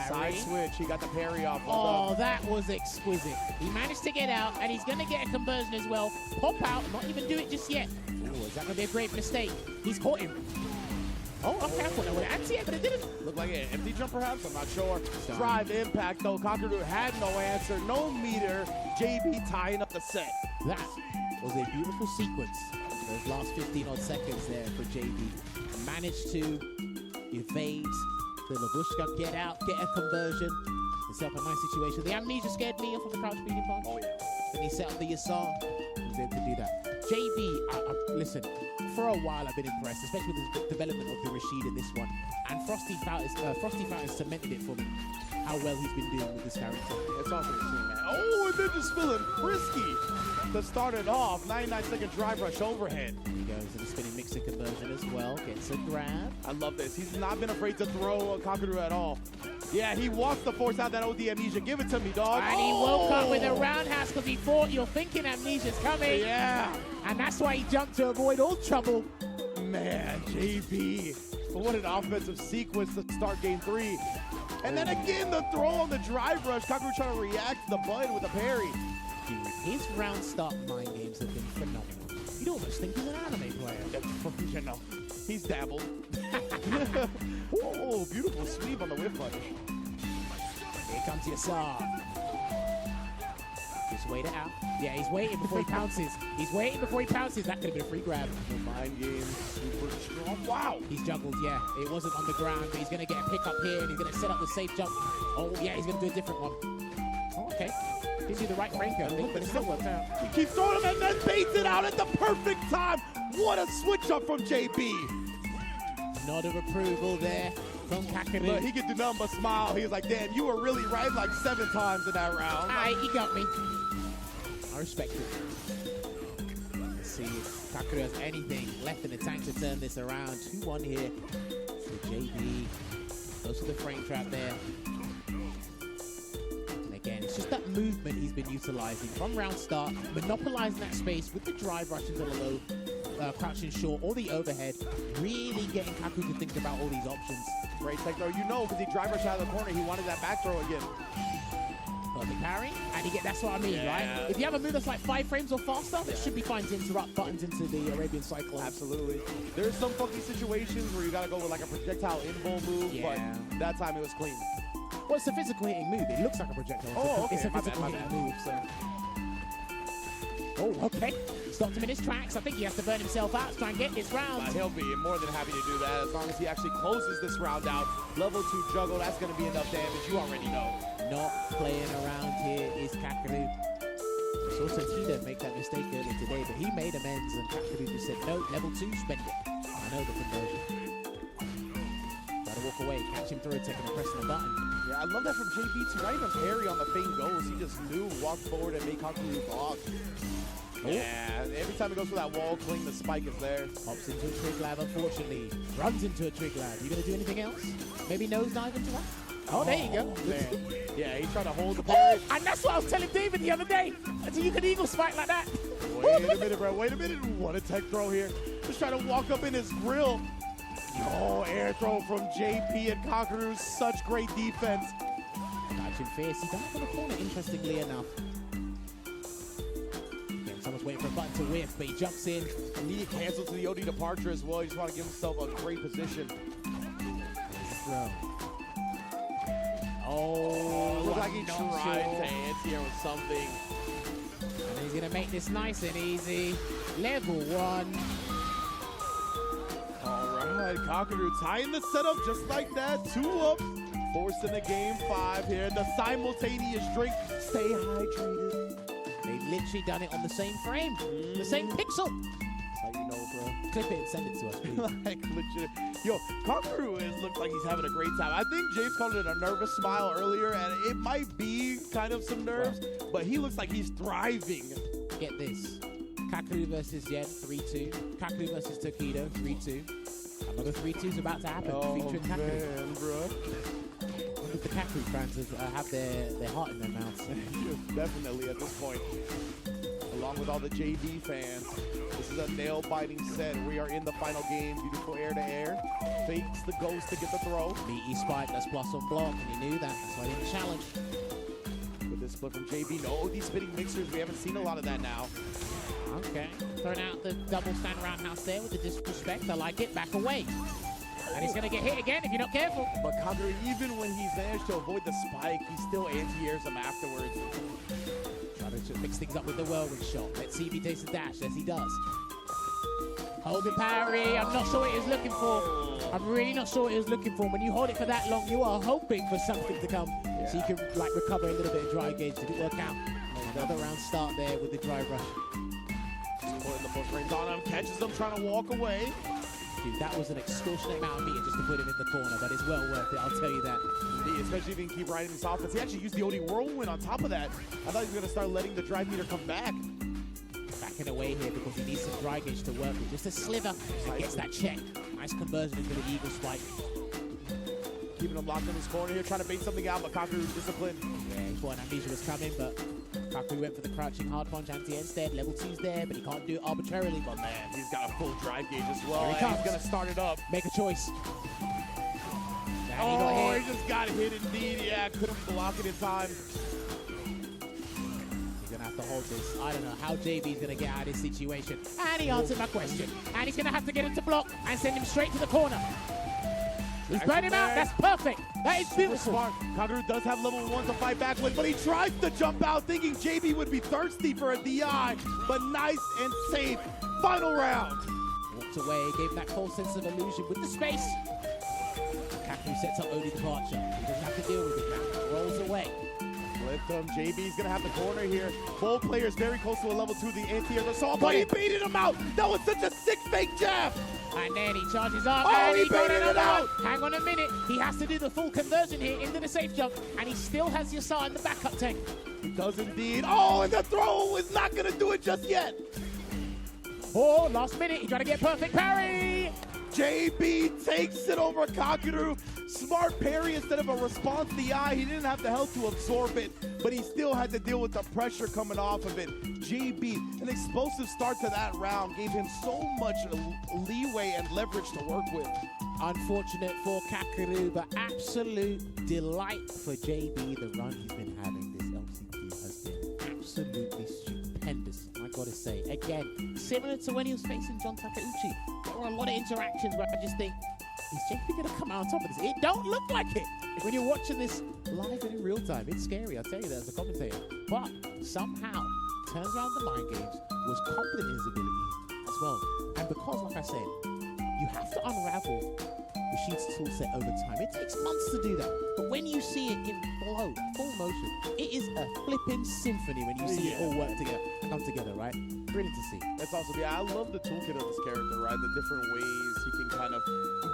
Side switch, he got the parry off. Oh, that was exquisite. He managed to get out, and he's going to get a conversion as well. Pop out, not even do it just yet. Ooh, is that going to be a great mistake? He's caught him. Oh, okay, I thought that would have anti-air, but it didn't. Looked like an empty jump, perhaps? I'm not sure. Drive impact, though. Kakaru had no answer, no meter. JB tying up the set. That was a beautiful sequence. Those last 15-odd seconds there for JB. Managed to evade the Labushka, get out, get a conversion. He set up a nice situation. The amnesia scared me off of the crouch beating punch. Oh, yeah. Then he set up the Yasar. He was able to do that. JB, listen, for a while I've been impressed, especially with the development of the Rashid in this one. And Frosty Fountain cemented it for me, how well he's been doing with this character. It's awesome to see, man. Oh, and then just feeling frisky to start it off. 99-second drive rush overhead. He goes to the spinning mixer conversion as well. Gets a grab. I love this. He's not been afraid to throw Kakaru at all. Yeah, he wants to force out that OD amnesia. Give it to me, dog. And he woke up with a roundhouse because he thought you're thinking amnesia's coming. Yeah. And that's why he jumped to avoid all trouble. Man, JB. But what an offensive sequence to start game 3. And then again, the throw on the drive rush. Kakaru trying to react to the button with a parry. Dude, his round start mind games have been phenomenal. You'd almost think he's an anime player. You know, he's dabbled. Oh, beautiful sweep on the whip button. Here comes Yasar. Just wait it out. Yeah, he's waiting before he pounces. He's waiting before he pounces. That could have been a free grab. The mind game super strong. Wow. He's juggled, yeah. It wasn't on the ground, but he's going to get a pickup here, and he's going to set up the safe jump. Oh, yeah, he's going to do a different one. Oh, okay. Gives you the right frame I think, but it still works out. He keeps throwing him and then baits it out at the perfect time. What a switch up from JB. Nod of approval there from Kakaru. Look, he could do nothing but smile. He was like, damn, you were really right like 7 times in that round. All right, he got me. I respect it. Let's see if Kakaru has anything left in the tank to turn this around. 2-1 here for JB. Goes to the frame trap there. And again, it's just that movement he's been utilizing from round start, monopolizing that space with the drive rush into the low, crouching short, or the overhead, really getting Kaku to think about all these options. Great tech throw, you know, because he drive rushed out of the corner, he wanted that back throw again. Perfect parry, and that's what I mean, right? If you have a move that's like 5 frames or faster, that should be fine to interrupt buttons into the Arabian Cyclone. Absolutely. There's some funky situations where you gotta go with like a projectile invul move, but that time it was clean. Well, it's a physical hitting move. It looks like a projectile. Oh, okay. It's a physical hitting move, so. Oh, okay. Stopped him in his tracks. I think he has to burn himself out to try and get this round. He'll be more than happy to do that as long as he actually closes this round out. Level 2 juggle, that's going to be enough damage. You already know. Not playing around here is Kakaru. We saw Tokido make that mistake earlier today, but he made amends and Kakaru just said, no, level 2, spend it. I know the conversion. Try to walk away, catch him through, taking and pressing the button. Yeah, I love that from JB too. Not even parry on the feint goes. He just knew, walked forward and made Kakaru block. Yeah, every time he goes for that wall cling, the spike is there. Pops into a trig lab, unfortunately. Runs into a trig lab. You gonna do anything else? Maybe nosedive into that? Oh, there you go. Man. Yeah, he's trying to hold the parry. And that's what I was telling David the other day. Until you can eagle spike like that. Wait a minute, bro. Wait a minute. What a tech throw here. Just trying to walk up in his grill. Oh, air throw from JP and Kakaru. Such great defense. Catching fierce. He died for the corner, interestingly enough. Someone's waiting for a button to whiff, but he jumps in. And he cancels to the OD departure as well. He just want to give himself a great position. Throw. Oh, looks like he tried to anti-air with something. And he's going to make this nice and easy. Level 1. All right, Kakaru tying the setup just like that. 2 up. Forced into game 5 here. The simultaneous drink. Stay hydrated. They've literally done it on the same frame, the same pixel. That's how you know, bro. Clip it and send it to us, please. Like, legit. Yo, Kakaru looks like he's having a great time. I think James called it a nervous smile earlier, and it might be kind of some nerves, but he looks like he's thriving. Get this. Kakaru versus Yen, 3-2. Kakaru versus Tokido, 3-2. Another 3-2's about to happen, featuring Kakaru. Man, bro. The Kakaru fans have their heart in their mouths. Definitely at this point. Along with all the JB fans, this is a nail-biting set. We are in the final game. Beautiful air-to-air. Fakes the ghost to get the throw. Meaty spike, that's plus on block, and he knew that. That's why he didn't challenge. With this split from JB. No, these spinning mixers. We haven't seen a lot of that now. Okay. Throwing out the double stand roundhouse there with the disrespect. I like it. Back away. And he's going to get hit again if you're not careful. But Kakaru, even when he's managed to avoid the spike, he still anti-airs him afterwards. Trying to mix things up with the whirlwind shot. Let's see if he takes the dash. Yes, he does. Hold the parry. I'm not sure what he was looking for. I'm really not sure what he was looking for. When you hold it for that long, you are hoping for something to come. Yeah. So you can like recover a little bit of dry gauge. Did it work out? Another round start there with the dry rush. Just putting the foot frames on him. Catches him trying to walk away. Dude, that was an extortionate amount of meter just to put him in the corner, but it's well worth it, I'll tell you that. Indeed, especially if he can keep riding this offense. He actually used the OD whirlwind on top of that. I thought he was going to start letting the drive meter come back. Backing away here because he needs some dry gauge to work with. Just a sliver and gets that check. Nice conversion into the eagle spike. Keeping him locked in his corner here, trying to bait something out, but Kakaru disciplined. Yeah, he thought Amnesia was coming, but Kakaru went for the crouching hard punch anti instead. Level 2's there, but he can't do it arbitrarily. But man, he's got a full drive gauge as well. Here he comes. He's going to start it up. Make a choice. Oh, he just got hit indeed. Yeah, couldn't block it in time. He's going to have to hold this. I don't know how JB's going to get out of this situation. And he answered my question. And he's going to have to get him to block and send him straight to the corner. He's burning him out. That's perfect. That is beautiful. Smart. Kakaru does have level 1 to fight back with, but he tries to jump out thinking JB would be thirsty for a DI. But nice and safe. Final round. Walked away, gave him that false sense of illusion with the space. Kakaru sets up OD departure. He doesn't have to deal with it now. Rolls away. Lift him. JB's going to have the corner here. Both players very close to a level 2, the anti-air assault, but he baited him out. That was such a sick fake jab. And then he charges up, oh, and he got baited it out. Hang on a minute. He has to do the full conversion here into the safe jump, and he still has Yasar in the backup tank. He does indeed. Oh, and the throw is not going to do it just yet. Oh, last minute. He tried to get perfect parry. JB takes it over Kakaru. Smart parry instead of a response DI. He didn't have the health to absorb it, but he still had to deal with the pressure coming off of it. JB, an explosive start to that round, gave him so much leeway and leverage to work with. Unfortunate for Kakaru, but absolute delight for JB, the run he's been having this LCQ. to say. Again, similar to when he was facing John Takeuchi, there were a lot of interactions where I just think, is JP going to come out on top of this? It don't look like it. When you're watching this live and in real time, it's scary, I'll tell you that as a commentator. But somehow, turns around the mind games, was confident in his ability as well. And because, like I said, you have to unravel Rashid's toolset over time. It takes months to do that. But when you see it in flow, full motion, it is a flipping symphony when you see it all work together and come together, right? Brilliant to see. That's awesome. Yeah, I love the toolkit of this character, right? The different ways he can kind of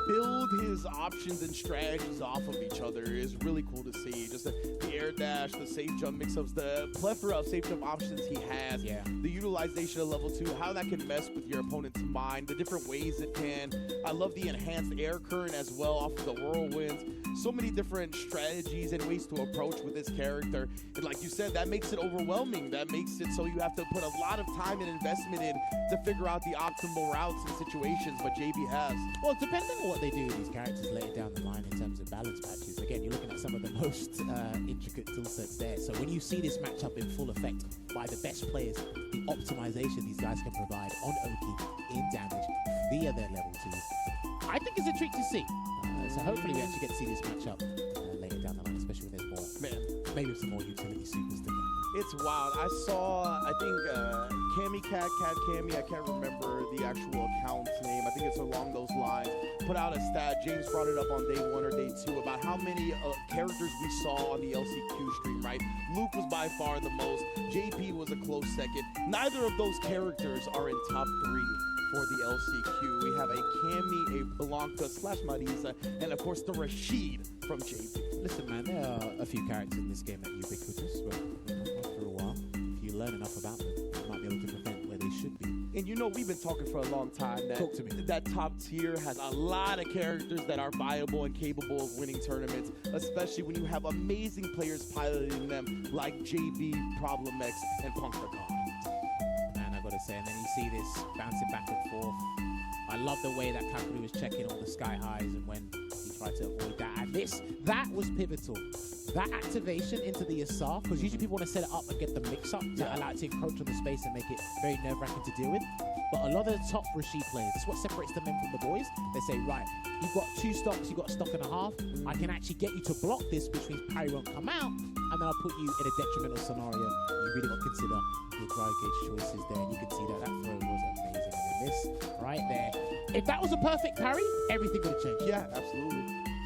build his options and strategies off of each other is really cool to see. Just the air dash, the safe jump mix-ups, the plethora of safe jump options he has. Yeah. The utilization of level 2, how that can mess with your opponent's mind, the different ways it can. I love the enhanced air current as well off of the whirlwinds. So many different strategies and ways to approach with this character. And like you said, that makes it overwhelming. That makes it so you have to put a lot of time and investment in to figure out the optimal routes and situations, but JB has. Well, depending on what they do with these characters later down the line in terms of balance patches, again, you're looking at some of the most intricate toolsets there. So when you see this matchup in full effect by the best players, the optimization these guys can provide on Oki in damage via their level 2s, I think it's a treat to see. So hopefully we actually get to see this matchup later down the line, especially when there's more, maybe some more utility supers to come. It's wild. I saw, I think, Cammy, I can't remember the actual account's name. I think it's along those lines. Put out a stat. James brought it up on day 1 or day 2 about how many characters we saw on the LCQ stream, right? Luke was by far the most. JP was a close second. Neither of those characters are in top 3 for the LCQ. We have a Cammy, a Blanca / Marisa, and of course the Rashid from JP. Listen, man, there are a few characters in this game that are ubiquitous, but after a while, if you learn enough about them, you might be able to prevent where they should be. And you know, we've been talking for a long time that Talk to me. That top tier has a lot of characters that are viable and capable of winning tournaments, especially when you have amazing players piloting them like JB, Problem X, and Punk the God. Gotta say, and then you see this bouncing back and forth. I love the way that Kakuri was checking all the sky highs and when he tried to avoid that. And that was pivotal. That activation into the Asar, because usually people want to set it up and get the mix up to allow it to encroach on the space and make it very nerve-wracking to deal with. But a lot of the top Rashid players, that's what separates the men from the boys. They say, right, you've got 2 stocks, you've got a stock and a half. I can actually get you to block this, which means parry won't come out, and then I'll put you in a detrimental scenario. You really got to consider your drive gauge choices there, and you can see that throw was amazing. And then this right there, if that was a perfect parry, everything would have changed. Yeah, absolutely.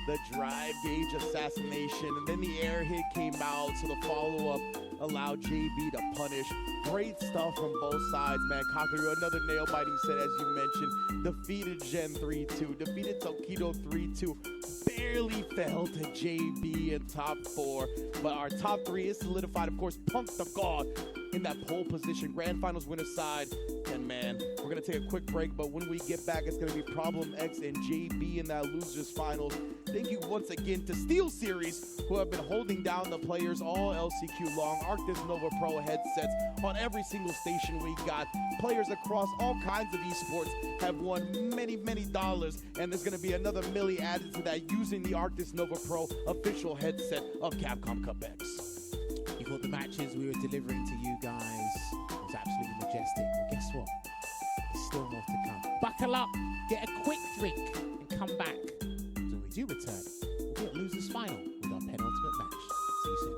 The drive gauge assassination, and then the air hit came out, so the follow-up allowed JB to punish. Great stuff from both sides, man. Kakuru, another nail-biting set, as you mentioned. Defeated Gen 3-2, defeated Tokido 3-2. Barely fell to JB in top 4, but our top 3 is solidified. Of course, Punk the God in that pole position, grand finals winner side. And man, we're gonna take a quick break, but when we get back, it's gonna be Problem X and JB in that losers finals. Thank you once again to Steel Series, who have been holding down the players all LCQ long. Arctis Nova Pro headsets on every single station we got. Players across all kinds of esports have won many, many dollars, and there's gonna be another milli added to that using the Arctis Nova Pro official headset of Capcom Cup X. You thought the matches we were delivering to you guys was absolutely majestic. Well, guess what? There's still more to come. Buckle up, get a quick drink, and come back. So when we do return, we'll be at Losers Final with our penultimate match. See you soon.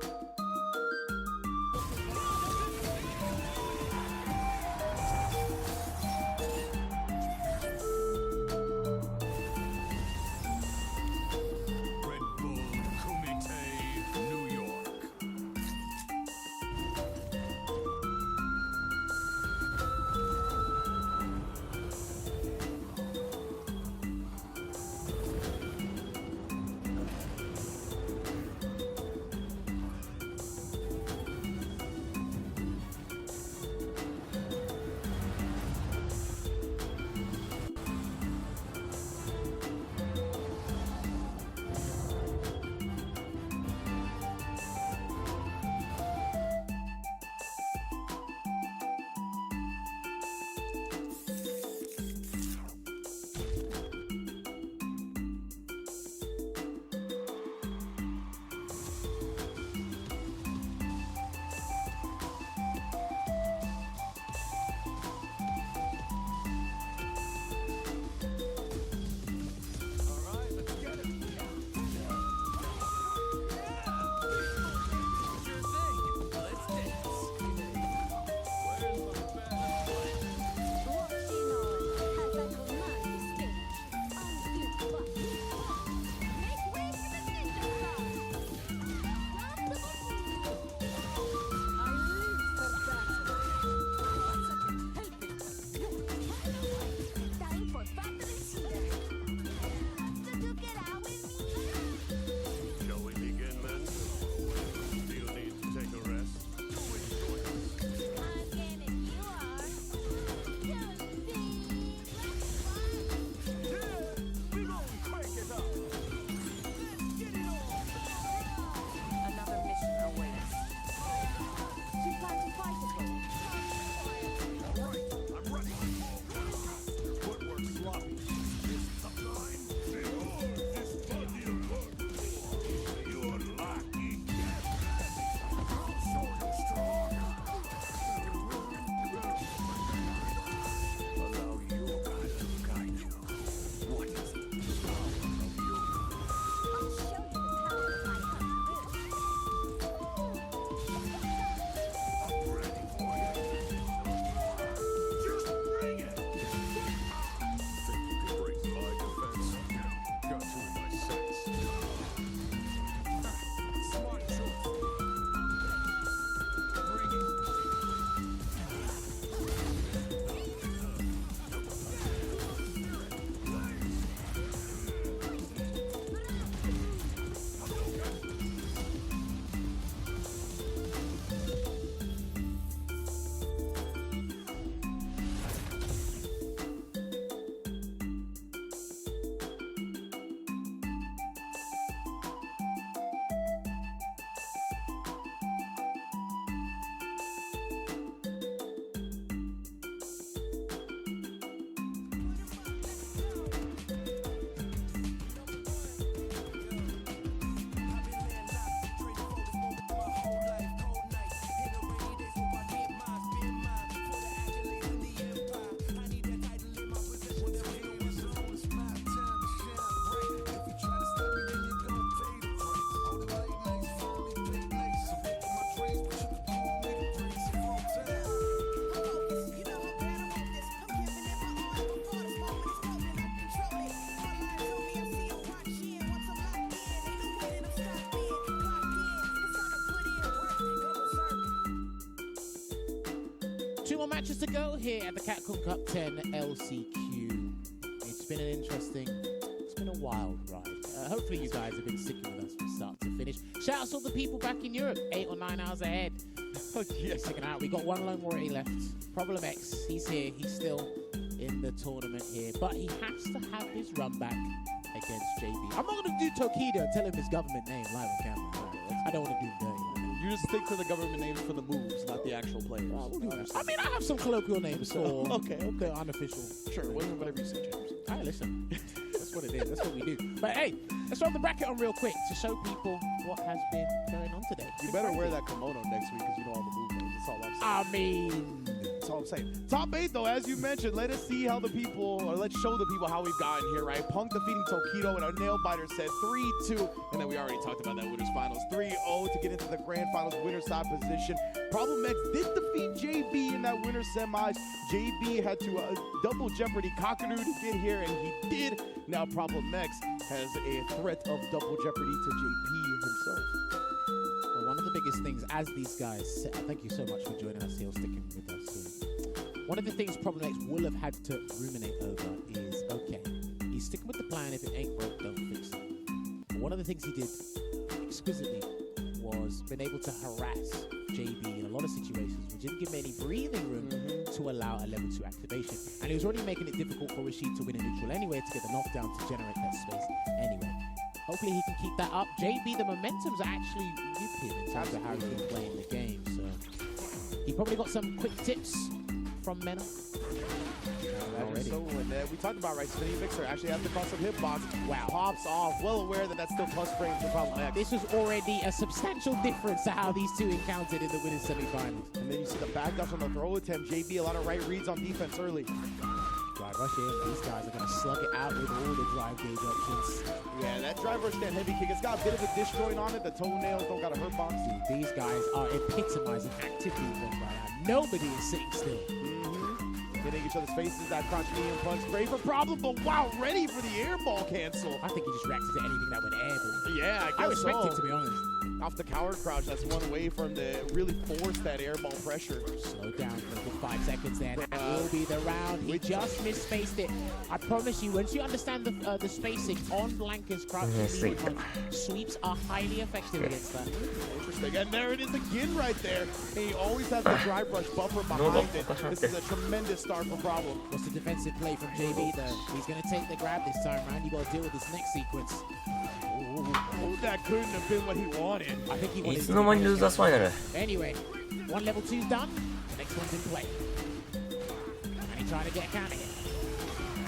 matches to go here at the Capcom Cup 10 LCQ. It's been a wild ride. Hopefully you guys have been sticking with us from start to finish. Shout out to all the people back in Europe, 8 or 9 hours ahead. Sticking out. We got one lone warrior left. Problem X, he's here. He's still in the tournament here, but he has to have his run back against JB. I'm not going to do Tokido and tell him his government name live on camera. I don't want to do him dirty. You just stick to the government names for the moves, not the actual players. I mean, I have some colloquial names, so okay. Unofficial. Sure, whatever you say, James. All right, listen. That's what it is. That's what we do. But hey, let's run the bracket on real quick to show people what has been going on today. You better wear that kimono next week because you know all the move names. That's all I'm saying. I mean, that's all I'm saying. Top 8, though, as you mentioned, let us see how the people, or let's show the people how we've gotten here, right? Punk defeating Tokido in a nail-biter set 3-2. And then we already talked about that winners finals 3-0 to get into the grand finals winner side position. Problem X did defeat JB in that winner semis. JB had to double jeopardy Kakadu to get here, and he did. Now Problem X has a threat of double jeopardy to JP himself. Well, one of the biggest things as these guys, thank you so much for joining us here, sticking with us here. One of the things Problem X will have had to ruminate over is, okay, he's sticking with the plan. If it ain't broke, don't fix it. But one of the things he did exquisitely was been able to harass JB in a lot of situations, which didn't give him any breathing room to allow a level 2 activation. And he was already making it difficult for Rashid to win a neutral anyway, to get the knockdown to generate that space anyway. Hopefully he can keep that up. JB, the momentum's actually with him in terms of how he's been playing the game. So he probably got some quick tips from Mena. So, and we talked about, right, Spinning Mixer actually has to cause some hitbox. Wow, pops off, well aware that that's still plus frames for Problem X. This was already a substantial difference to how these two encountered in the winners semifinals. And then you see the backdash on the throw attempt. JB, a lot of right reads on defense early. Drive rush in. These guys are going to slug it out with all the drive gauge options. Yeah, that drive rush, that heavy kick, it's got a bit of a disjoint on it. The toenails don't got a hurt box. Dude, these guys are epitomizing active movement right now. Nobody is sitting still. Getting each other's faces, that crotch medium punch. Great for Problem, but wow, ready for the airball cancel. I think he just reacted to anything that went airborne. Yeah, I respect it, to be honest. Off the coward crouch, that's one way from to really force that airball pressure. Slow down for 5 seconds there. That will be the round. He just misspaced it. I promise you, once you understand the spacing on Blanca's crouch, sweeps are highly effective against that. Interesting. And there it is again right there. And he always has the drive rush buffer behind it. This is a tremendous start for Problem. What's the defensive play from JB though? He's going to take the grab this time around. You got to deal with this next sequence. Oh, that couldn't have been what he wanted. I think he wanted いつの間にルーザースファイナル Anyway, one level 2's done. The next one's in play. And he's trying to get a counter hit.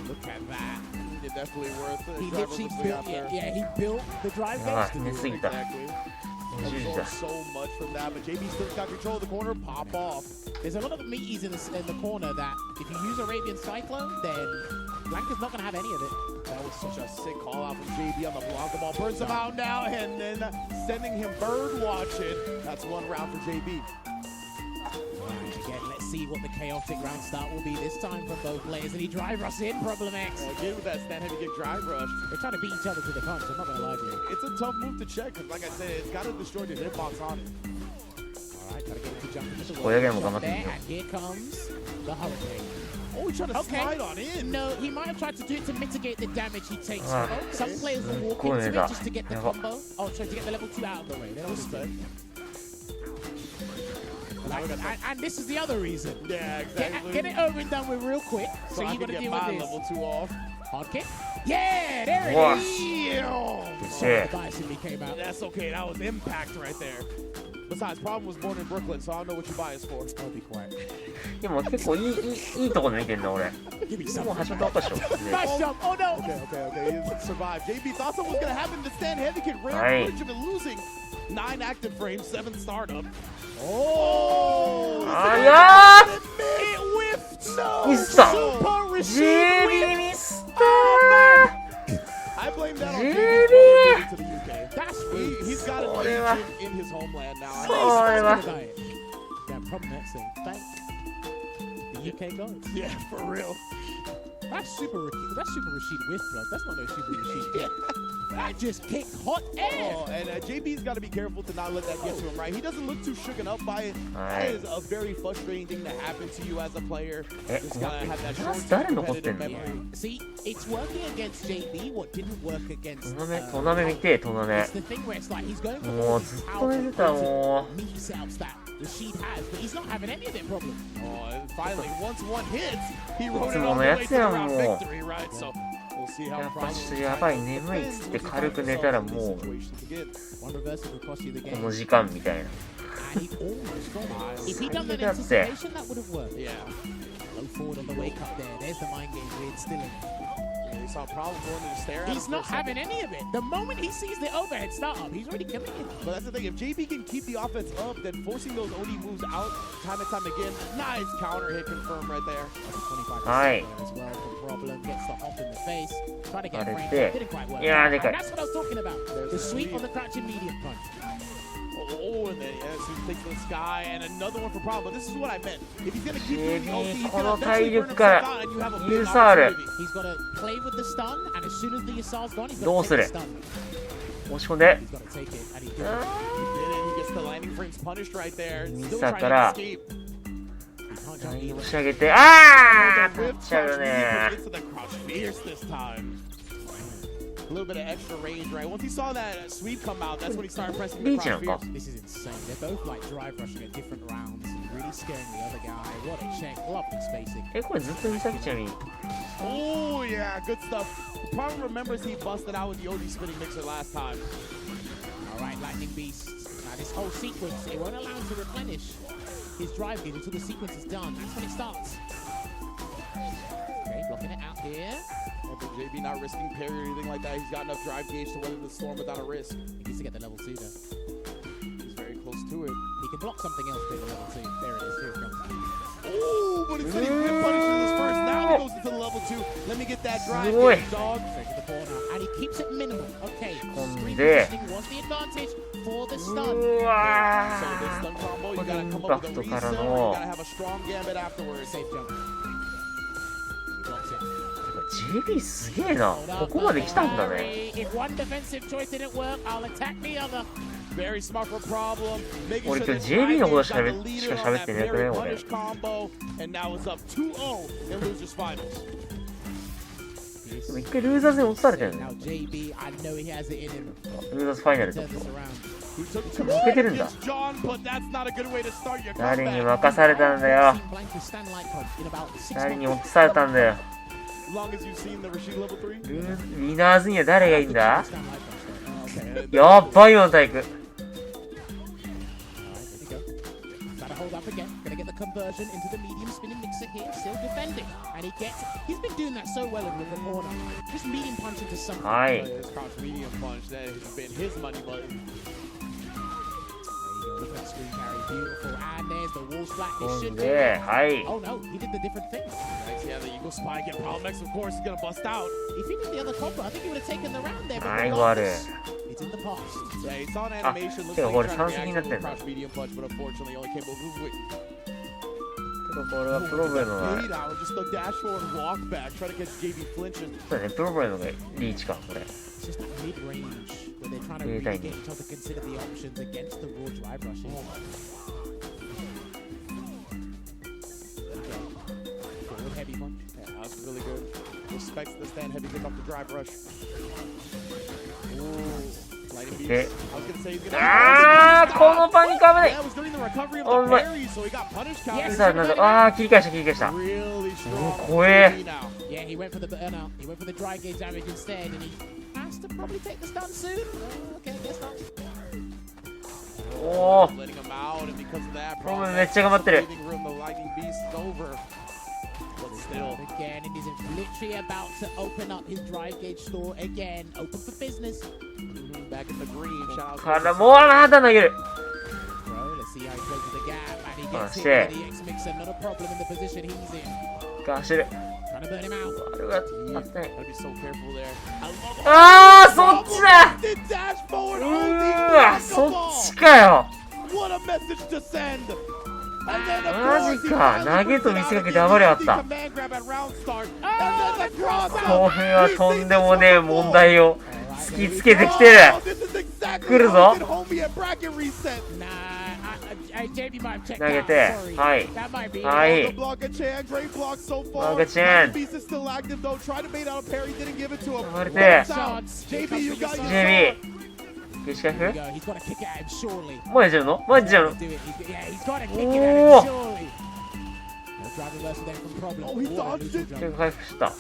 Look at that. It's definitely worth it. He literally built it. Yeah, he built the drive base. Exactly. Absorbed so much from that, but JB still got control of the corner. Pop off. There's a lot of meaties in the corner that if you use Arabian Cyclone, then Blanca's not going to have any of it. That was such a sick call out from JB on the Blanca ball. Burns him out now, and then sending him bird watching. That's one round for JB. Alright, again, let's see what the chaotic round start will be this time for both players. And he drive rush in, Problem X. Again with that stand heavy kick drive rush. They're trying to beat each other to the punch, I'm not going to lie to you. It's a tough move to check, because like I said, it's got to destroy the hitbox on it. Alright, gotta get him to jump into the wall. And here comes the Hurricane. Oh, he's trying to slide on in. No, he might have tried to do it to mitigate the damage he takes. Some players will walk into it just to get the combo. Oh, sorry, to get the level 2 out of the way. They don't respect. And this is the other reason. Yeah, exactly. Get it over and done with real quick. So you gotta deal with this. Level 2 off. Hard kick. Yeah, there it is. Came out. That's okay. That was impact right there. Besides, Problem was born in Brooklyn, so I don't know what you bias for. I'll be quiet. でも結構いいとこで見てんの俺。もう始まったばっかでしょ。Nice jump. Oh no. Okay. He survived. JB thought something was gonna happen to stand heavy kick. Ran footage of it losing. 9 active frames, 7 startup. Oh! It whiffed. No. Super Rashid whiffed. I blame that on JB to the UK. That's he's got a legion in his homeland now. Damn, Problem X saying thank the UK gods. Yeah, for real. That's Super Rashid with blood. That's not no Super Rashid. That just kicked hot air. Oh, and JB's got to be careful to not let that get to him, right? He doesn't look too shooken up by it. That is a very frustrating thing to happen to you as a player. Just gotta have that short-term competitive memory. See, it's working against JB what didn't work against. トナメ見て、トナメ。 It's the thing where it's like he's going もうずっと寝てた、もう。 meat setups that Rashid has, but he's not having any of it problem. Oh, and finally, once one hits, he wrote it いつも all の the や way つ to the やん、 round もう。 victory, right? So we'll see や how っぱちょっと problems やばい、眠いっつって軽く寝たらもう、 One reversal could cost you the こ game. の時間みたいな。 And he almost got it. If he'd done that 最悪だって。 anticipation, that would have worked. Yeah. Low forward on the wake up there. There's the mind game weird still in. We saw a problem going to the stare at him He's for not a second. having any of it. The moment he sees the overhead startup, he's already committed. But that's the thing, if JB can keep the offense up, then forcing those OD moves out time and time again, nice counter hit confirmed right there. Aye. As well, the problem gets the hop in the face. Trying to get Got it framed there. up, didn't quite work. Yeah, out. they got- And that's what I was talking about. The sweep on the crouching medium punch. Oh, and then yeah, so he takes to the sky, and another one for problem. But this is what I meant. If he's gonna keep doing the OD, he's gonna eventually burn himself out, and you have a big opportunity. He's got to play with the stun, and as soon as the Yasar's gone, he's ど got う to す take る the stun. 押し込んで。 He's got to take it, and he did it. He did it. He gets the landing frames punished right there. Still さ trying か to ら escape. ライン押し上げて、あー取っ Whip ちゃう crouch ね into the crouch fierce this time. A little bit of extra range, right? Once he saw that sweep come out, that's when he started pressing the Reach crouch him, fierce. This is insane. They're both like drive rushing at different rounds, really scaring the other guy. What a check. Lovely spacing. え、これずっと美咲ちゃんに。 Oh, yeah, good stuff. The problem remembers he busted out with the OD spinning mixer last time. All right, Lightning Beast. Now this whole sequence, it won't allow him to replenish his drive gauge until the sequence is done. That's when it starts. Okay, blocking it out here. Yeah, but JB not risking parry or anything like that. He's got enough drive gauge to weather the storm without a risk. He needs to get the level 2 though. He's very close to it. He can block something else to the level 2. There it is. Here it comes. Oh, but instead he whip punishes this first. Now he goes into the level 2. Let me get that drive Boy. gauge, dog. Straight to the corner. And he keeps it minimal. Okay. Screen there. positioning was the advantage for the う stun. わ So this stun combo, you gotta come up with a インパクトから reset. の You gotta have a strong gambit afterwards. Safe jump. He blocks it. ー JB すげえな。ここまで来たんだね。 If one defensive choice didn't work, I'll attack the other. Very smart for problem. Making 俺 sure 今 that 日 JB のこと Friday got the し lead か on 喋 that ってなく very ね、俺。 punish combo, and now it's up 2-0 in losers finals. でも一回ルーザーズに落とされてるね。 Now JB, I know he has it in him. ルーザーズファイナルと Turn this around. He took two 負けてるんだ。 against John, but that's not a good way to start your 誰に comeback. 任されたんだよ。 Seen Blanco stand like in about 6誰に months. 落とされたんだよ。 As long as you've seen the Rashid level 3. ウィナーズには誰がいいんだ Stand like that. Okay. やっばい今のタイプ。 Alright, there we go. Gotta hold up again. Gonna get the conversion into the medium spinning mixer here. Still defending. And he gets. He's been doing that so well in the corner. Just medium punch into something. は Oh, い。 yeah, this crouch medium punch, that has been his money button. There you go. Look at that screen carry. Beautiful. And there's the wall splat. 飛 This ん should be. で、はい。 Oh no, he did the different thing. Nice, yeah, the Eagle Spike and Problem X, of course, is gonna bust out. If he did the other combo, I think he would have taken the round there. But 最後ある。 it's in the past. Yeah, he saw an animation, looks yeah, like well, he's trying to it's react to the something crouch medium punch, but unfortunately only came over with ちょっとこれはプロブレムは、 8 hours, just the dash forward walk back, try to get JB flinching. そうだね、プロブレムがリーチか、これ。 It's just that mid-range where they're trying to Yeah, really thank get you. each other to consider the options against the raw drive rushing. Forward heavy punch. Yeah, that was really good. Respects the stand heavy pick off the drive rush. Ooh, lighting beast. Okay. I was gonna say he's gonna. あー、このパン危ない。 Yeah, it was during the recovery of Oh the my- parry, so he got punished. さあ、なんだ、あー、切り返した、切り返した。 Really strong. 怖え。 now. Yeah, he went for the burnout. He went for the dry gauge damage instead, and he has to probably take the stun soon. Okay, guess not. おー、 Letting him out, and because of that, プロブレムめっちゃ頑張ってる。 breathing room, the lightning beast is over. But still. Again, and he's literally about to open up his drive gauge store again. Open for business. Back in the green. Shout out to から、もうまだ投げる。 Bro, let's see how he closes the gap, and he Oh, gets hit shit. with the X mixer. Not a problem in the position he's in. 走る。 Trying to burn him out. あれがあってない。 Gotta be so careful there. I love あー、そっちだ。 the dash forward. うわ、そっちかよ。 What a message to send. And then マジか、投げと見せかけて暴れあった。 command grab at round start. And then the cross これはとんでもねえ問題を突きつけてきてる。来るぞ。投げて、はい。はい。マークチェーン。割れて、JB。ゲシカフ？もうやっちゃうの？もうやっちゃうの？おお。回復した。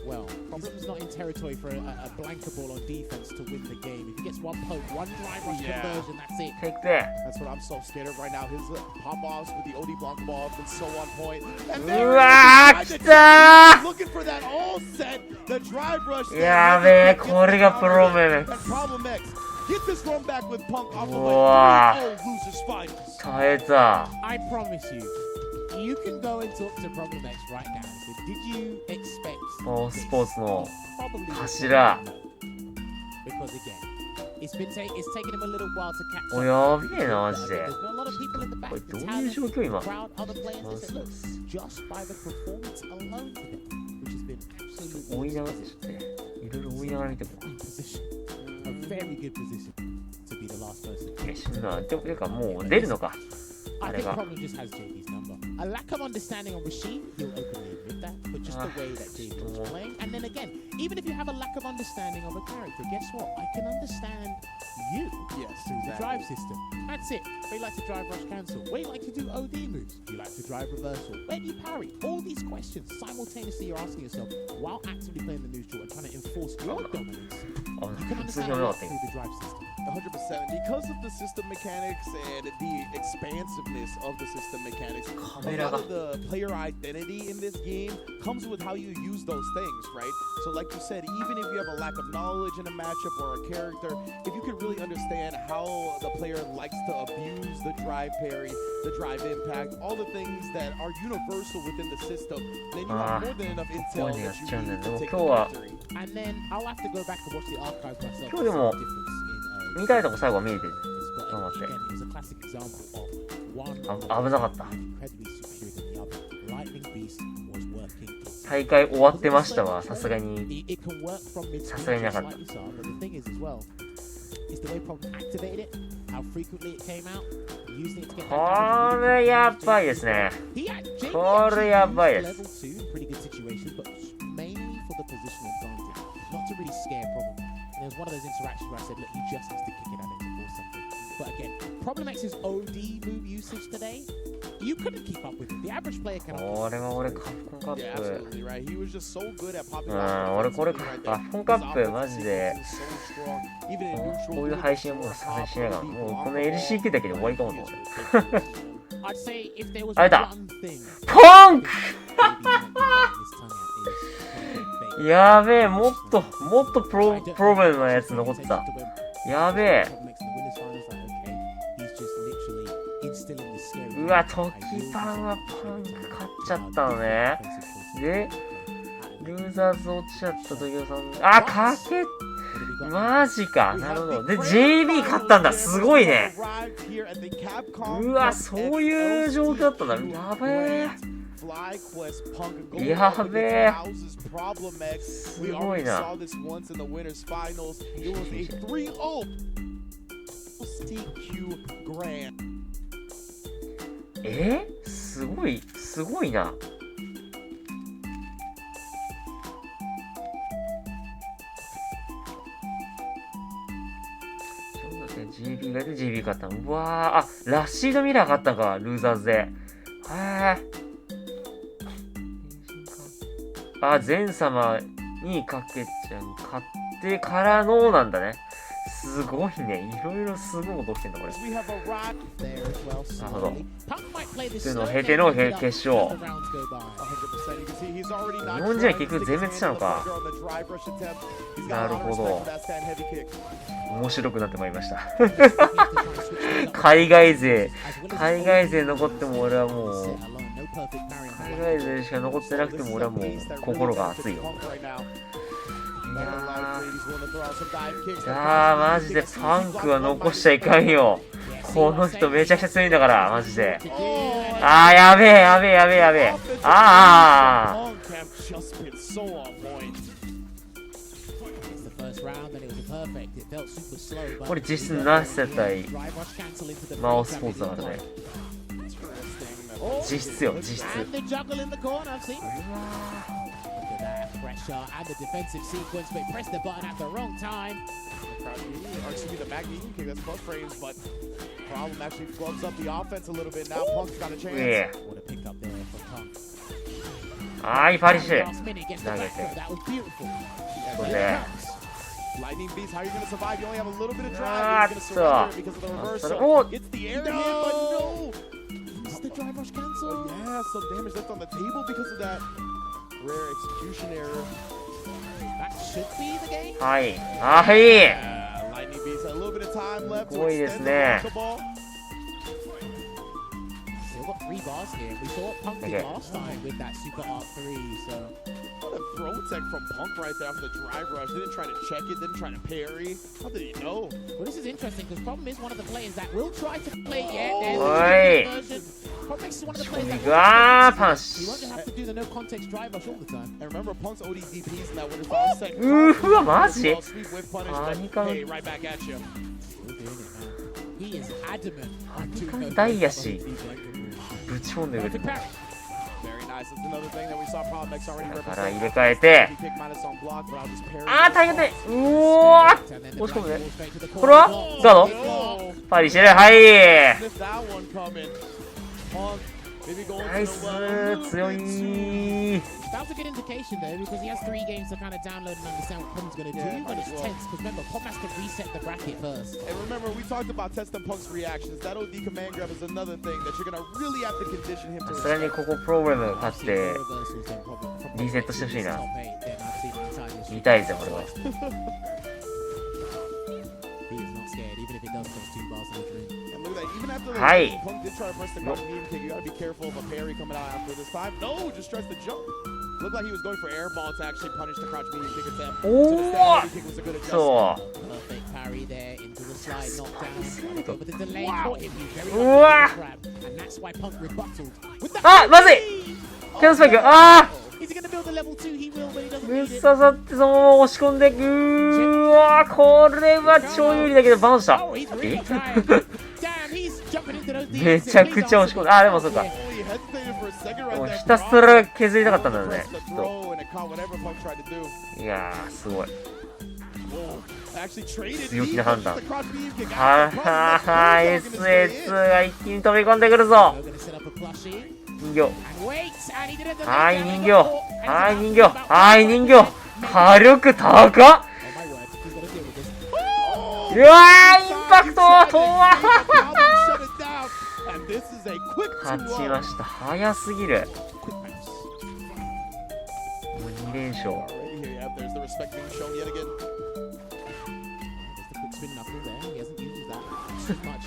Well, Problem's not in territory for a blanker ball on defense to win the game. If he gets one poke, one drive rush conversion, that's it. Take that. That's what I'm so scared of right now. His pop-offs with the OD blanker ball have been so on point. And looking for that all set. The drive rush. やべえ、これがプロブレム。Get this run back with Punk off of like 3-0 losers finals. 耐えた。I promise you, you can go and talk to Problem X right now. So did you expect スポーツの柱。Because again, it's taken him a little while to catch up. おやべえなマジで。 There's been a lot of people in the back. これどういう状況今。 Crowd, other players, they said, look, just by the performance alone today, which has been absolutely 追いながらでしょね。いろいろ追いながら見ても。a very good position to be the last person. いや、死ぬな。ていうかもう出るのか。あ I れ think が。 Problem just has JB's number. A lack of understanding on Rashid, he'll openly admit that, but just the way that JB was playing. And then again, even if you have a lack of understanding of a character, guess what? I can understand you through the drive system. That's it. Where you like to drive rush cancel. Where you like to do OD moves. Do you like to drive reversal? Where do you parry? All these questions simultaneously you're asking yourself while actively playing the neutral and trying to enforce your dominance. You can understand that through the drive system. 100%. Because of the system mechanics and the expansiveness of the system mechanics, a lot of the player identity in this game comes with how you use those things, right? So like you said, even if you have a lack of knowledge in a matchup or a character, if you can really understand how the player likes to abuse the drive parry, the drive impact, all the things that are universal within the system, then you have more than enough intel that you need to take the victory. And then I'll have to go back and watch the archives myself. 今日でも見たいとこ最後は見えてる。ちょっと待って。危なかった。大会終わってましたわ。さすがに。さすがになかった。これやばいですね。これやばいです。It was one of those interactions where I said, look, he just has to kick it at it to force something. But again, Problem X's OD move usage today, you couldn't keep up with it. The average player cannot. これは俺カプコンカップ。俺これカプコンカップマジでこういう配信はもうさせしないから、もうこの LCQ だけで終わりかもと思って。あれだ。ポンクやべえ、もっとプロブレムのやつ残ってた。やべえ。うわ、トキパンはパンク勝っちゃったのね。で、ルーザーズ落ちちゃった時さん。あ、かけマジか。なるほど。で、JB 勝ったんだ。すごいね。うわ、そういう状況だったんだ。やべえ。やべえ。すごいな。すごいな。GB がで GB 勝ったの。うわー、ラッシードミラー勝ったか、ルーザーズで。前様にかけちゃう。買ってからのなんだね。すごいね。いろいろすごいこと起きてんだ、これ。なるほど。というのを経ての決勝。日本人は結局全滅したのか。なるほど。面白くなってまいりました。海外勢残っても俺はもう、海外勢しか残ってなくても俺はもう心が熱いよ。いやー、マジでパンクは残しちゃいかんよ。この人めちゃくちゃ強いんだから、マジで。やべえ。これ実質なせ対魔王スポーツだからね。実質よ、実質。はい、パリッシュ投げて、これでLightning Beast, how are you going to survive? You only have a little bit of Ah, drive. You're going to surrender because of the reversal. Gets the air hit, but no! Is the drive rush cancel? Yeah, some damage left on the table because of that rare execution error. That should be the game. はい、はい。Lightning Beast, a little bit of time left to すごいです extend ね。 the ball. Still got 3 bars here. We saw Punk did last time with that Super Art 3, so... What a throw tech from Punk right there after the drive rush. Didn't try to check it, didn't try to parry. How did he know? Well, this is interesting because problem is one of the players that will try to play. Oi. Problem is one of the players that he won't have to do the no context drive rush all the time. And remember, Punk's ODDPs in that winner final set. うわ、マジ？ Hey, right back at you. He is adamant. ダイヤしぶち込んでくれてる。だから入れ替えて、あー大変だ。うおー、押し込むね。これはガードパリしてる。はい、ナイス、強い。That's a good indication though, because he has 3 games to kind of download and understand what Punk's going to do. But it's tense because remember, Punk has to reset the bracket first. And remember, we talked about testing Punk's reactions. That OD command grab is another thing that you're going to really have to condition him to. さすがにここプログラム勝ってリセットしてほしいな。見たいぜ、これは。はい。Looked like he was going for air ball to actually punish the crouch medium kick attempt. Oh! So perfect parry there into the slide knockdown. But the delay caught him. He's very grab, and that's why Punk rebutted. Ah, まずい。キャンスパイク。ああ。Is he going to build the level 2? He will, but he doesn't ぶっ need 刺 it. さってそのまま押し込んで、うわー、これは超有利だけどバウンスした。え？めちゃくちゃ押し込んで、あ、でもそうか。もうひたすら削りたかったんだよね。いやー、すごい。強気な判断。ははは、SS が一気に飛び込んでくるぞ。人形。はい、人形。はい、人形。はい、人形。火力高っ。うわー、インパクトとは勝ちました。早すぎる。もう2連勝。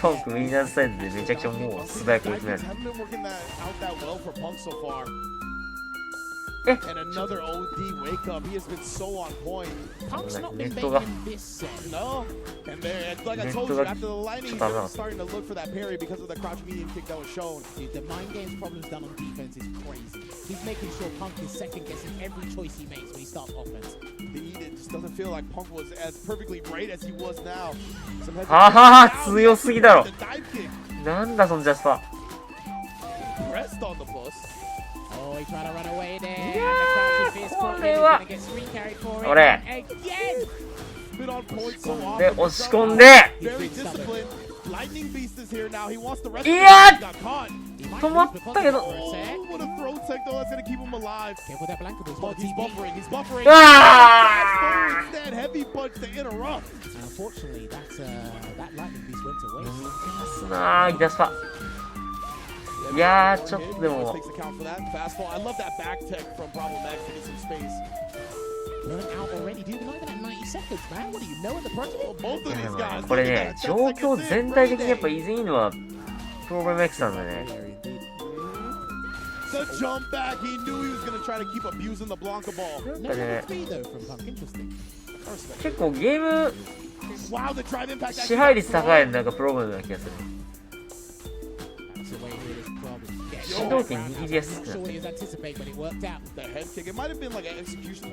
パンクウィナーズサイズでめちゃくちゃもう素早く打つね。え？ネットが。ネットがちょっと危なかった。He's making sure Punk is second guessing every choice he makes when he starts offense. It just doesn't feel like Punk was as perfectly right as he was now. ははは、強すぎだろ。なんだそのジャスパー。Rest on the bus. Oh, he tried to run away there. いやー、これは。俺。で、押し込んで。いやー。止まったけど。うわー。ジャスパー。いやー、ちょっとでも。これね、状況全体的にやっぱ依然いいのはプログラム X なんだね。結構ゲーム支配率高いなんかプログラムな気がする。主導権握りやすくなってる。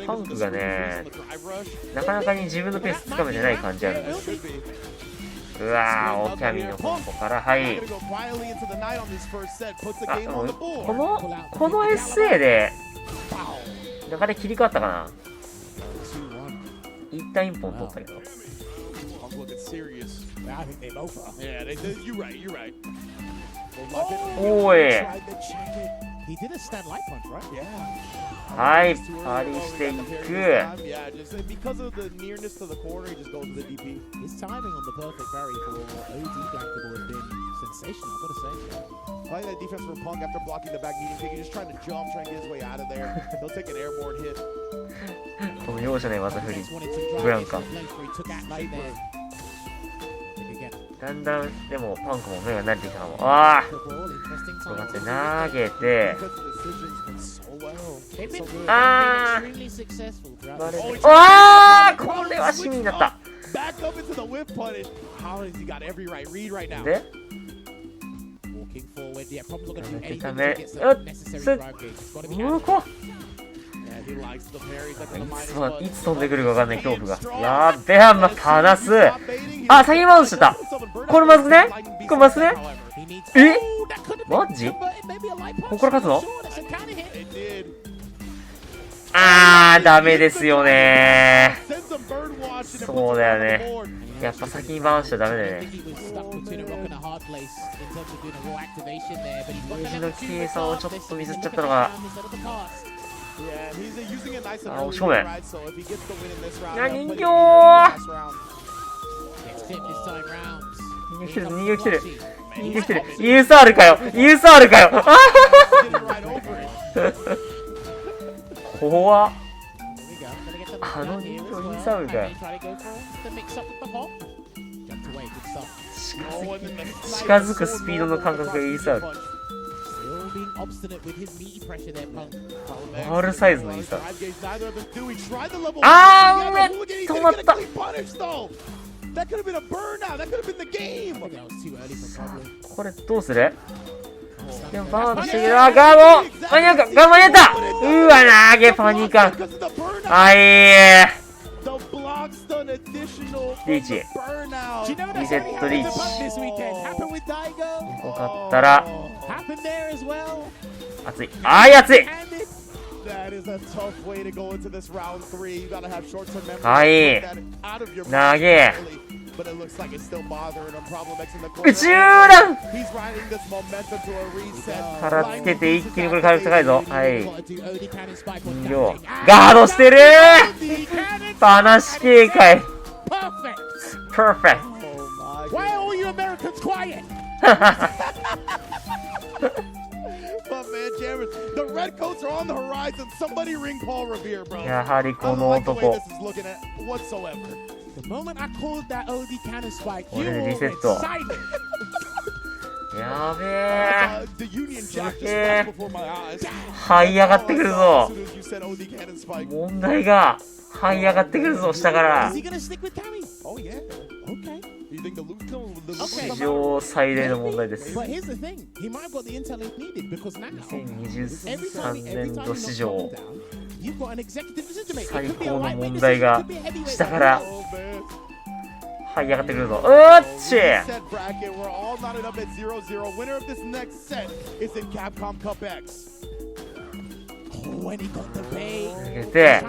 パンクがね、なかなかに自分のペースつかめてない感じあるんです。うわー、オキャミのコンボから、はい。あ、この SA で、流れ切り替わったかな。一旦一本取ったけど。おい。はい、パリしていく。I like that defense from Punk after blocking the back medium kick. He's just trying to jump, trying to get his way out of there. He'll take an airborne hit. この容赦ない技振り。ブランカ。だんだん、でもパンクも目が慣れてきたかも。ああ、こうやって投げて。ああ、これはシミになった。でダメ。うこいつ飛んでくるかわかんない恐怖が。やっべえ、離す。あ、先にマウントしちゃった。これまずね。これまずね。え、マジここから勝つの。あー、ダメですよね。そうだよね。やっぱ先にバーンしちゃダメだよね。ゲージの計算をちょっとミスっちゃったのが。あ、押し込め。人形逃げ来てる。USR かよ。怖っ。あの人形USR かよ。近づくスピードの感覚がUSR。R サイズのUSR。あー、止まった。これどうする？でもバーンしてる。あ、ガード間に合うか。間に合った。うわ、投げパニカン。はい、リーチ。リセットリーチ。よかったら熱い。あい、熱い。はい、投げ。宇宙弾からつけて一気にこれ火力高いぞ。はい、人形ガードしてる。パナシ警戒。パーフェクト。やはりこの男。これでリセット。やべえ。すげえ。這い上がってくるぞ。問題が這い上がってくるぞ、下から。史上最大の問題です。2023年度史上最高の問題が下から這い上がってくるぞ。うっち投げて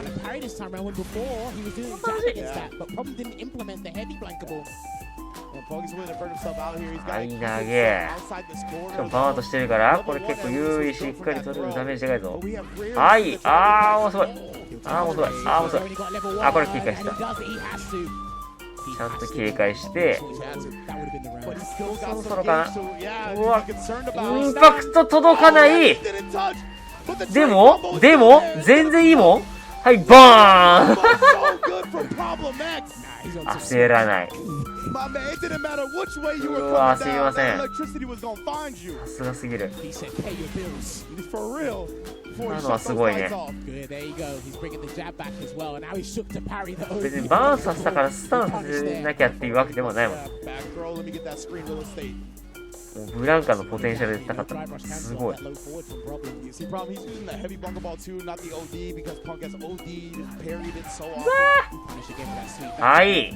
はい、投げ。しかもバーンとしてるからこれ結構優位しっかり取れるダメージでかいぞ。はい、あー、もうすごい。あー、もうすごい。あー、もうすごい。あ、これ警戒した。ちゃんと警戒して、そろそろかな。うわ、インパクト届かない。でも全然いいもん。はい、バーン焦らない。うわ、すみません。さすがすぎる。今のはすごいね。別にバーンさせたからスタンさせなきゃっていうわけでもないもん。もうブランカのポテンシャルで高かった。すごい。はい。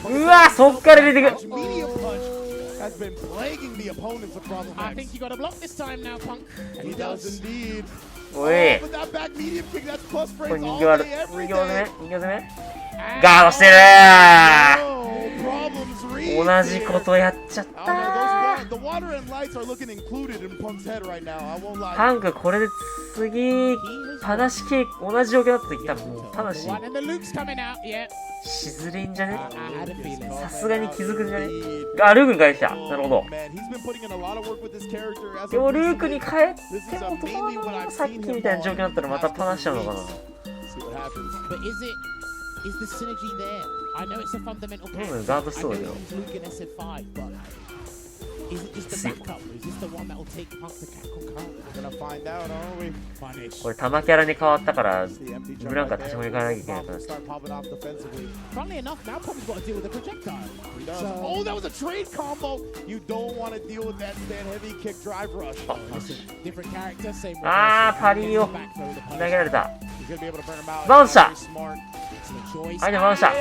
うわ、そっから入れてく。おい。これ人形ある。人形攻めガードしてるー。同じことやっちゃったー。パンクこれで次パナシケーキ同じ状況だった時多分もうパナシしずれんじゃね。さすがに気づくんじゃね。あ、ルークに帰ってきた。なるほど。でもルークに帰ってもどうなの。さっきみたいな状況だったらまたパナしちゃうのかな。ガードしそうだけど。これ玉キャラに変わったからブランカ立ち回り変わらなきゃいけないから。あー、パリーを投げられた。バウンスした。はい、バウンスした。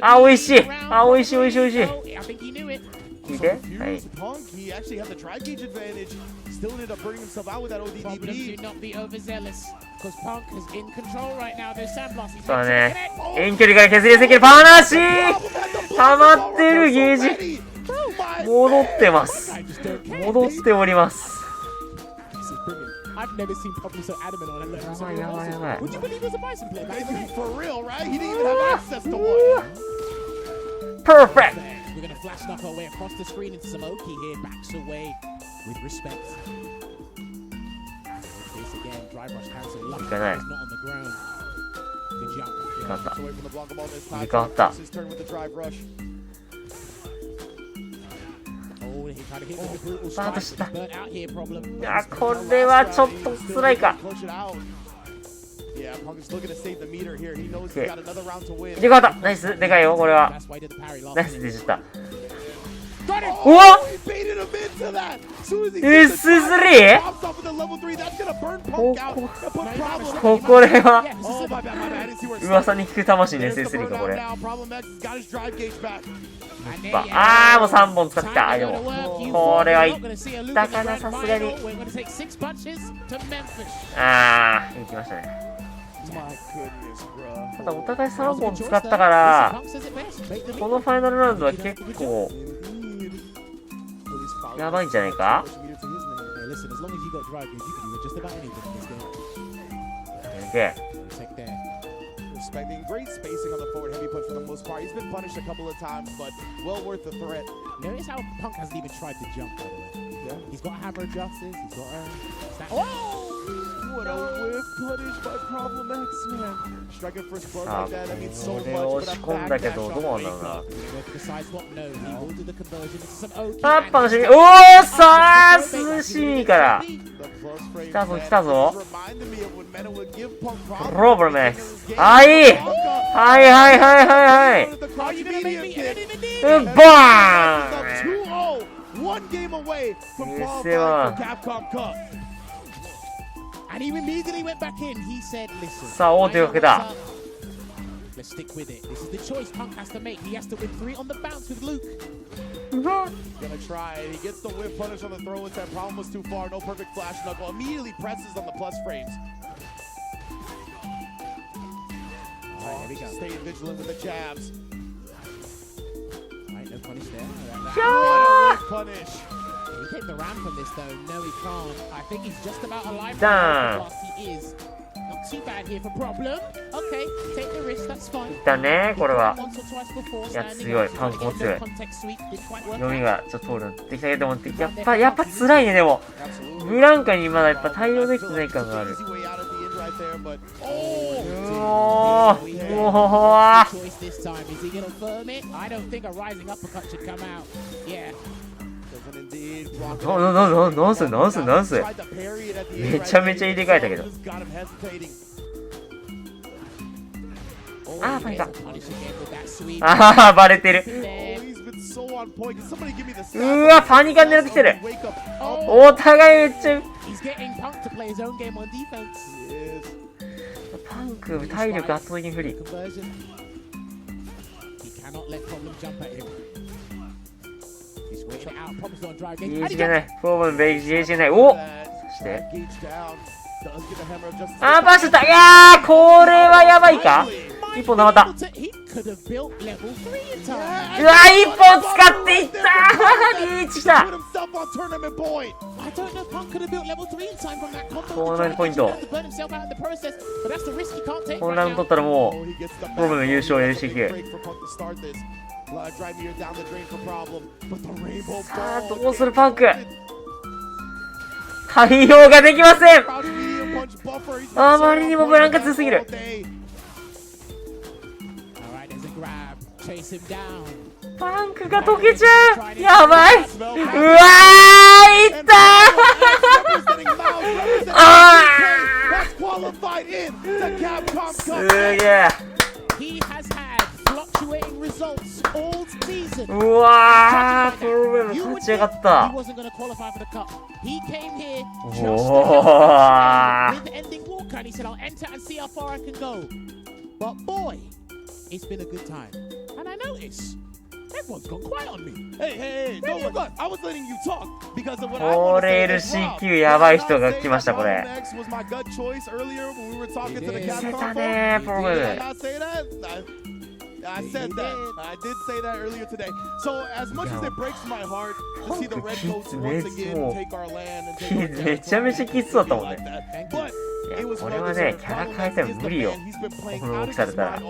あ、おいしい。あ、おいしい。聞いて。はい。そうだね。遠距離から削りすぎるパナシー。溜まってるゲージ。戻ってます。戻っております。I've never seen Poppy so adamant on a level. Would you believe he was a Bison player? For real, right? He didn't even have access to one. Perfect. We're gonna flash knock our way across the screen into some Oki here. Backs away with respect. This again, drive rush cancel. Lucky is not on the ground. Good jump. Away from the block ball this time. His turn with the drive rush. スタートした。いや、これはちょっと辛いか。でかかった。ナイス。でかいよ、これは。ナイスでした。うわっ !S3? これは噂に聞く魂の S3 か、これ。あー、もう3本使った。でもこれはいったかな、さすがに。あー、いきましたね。ただお互い3本使ったからこのファイナルラウンドは結構やばいんじゃないか。Expecting great spacing on the forward heavy punch for the most part. He's been punished a couple of times, but well worth the threat. Notice how Punk hasn't even tried to jump, by the way. Yeah. He's got hammer justice, he's got oh! What a whiff punish by Problem X, man. Striking first blood like that, that means so much for that back dash on Maker. Besides what, no, he will do the conversion into some OP. あっぱなし。おー、さあ涼しいから来たぞ来たぞ。プロブレム X。はいはいはいはいはい。バーン。見せは。And he immediately went back in. He said, "Listen." さあ、王手をかけた。Let's stick with it. This is the choice Punk has to make. He has to win 3 on the bounce with Luke. Gonna try it. He gets the whip punish on the throw attempt. Problem was too far. No perfect flash knuckle. Immediately presses on the plus frames. Alright, here we go. Staying vigilant with the jabs. Alright, no punish there. What a whip punish. He hit the ramp from this though. No, he can't. I think he's just about alive. Damn. He is. Not too bad here for Problem. Okay, take the risk. That's fine. いったね、これは。いや、強い。パンクも強い。読みがちょっと通る。できたけども、やっぱ辛いね、でも。ブランカにまだやっぱ対応できてない感がある。もうなんすめちゃめちゃ入れ替えたけど。あー、パニカ。あー、バレてる。うわ、パニカ狙ってきてる。お互いめっちゃ。パンク、体力圧倒的に不利。BGMない。プロブム BGMない。おっ、そして。あー、バッシュった。いやー、これはやばいか。一本溜まった。うわ、一本使っていったー。リーチした。コーナーポイント。このラウンド取ったらもうプロブム優勝 LCQ。さあ、どうするパンク。対応ができません。あまりにもブランカ強すぎる。パンクが溶けちゃう。やばい。うわー、いったー。あー、すげえ。うわー、プロブム勝ち上がった。おこれ LCQ やばい人が来ました。これ見せたね、プロブム。I said that. I did say that earlier today. So as much as it breaks my heart to see the Redcoats once again take our land and take our land, めちゃめちゃきつそうだったもんね。いや、これはね、キャラ変えたら無理よ。この動きされたら。て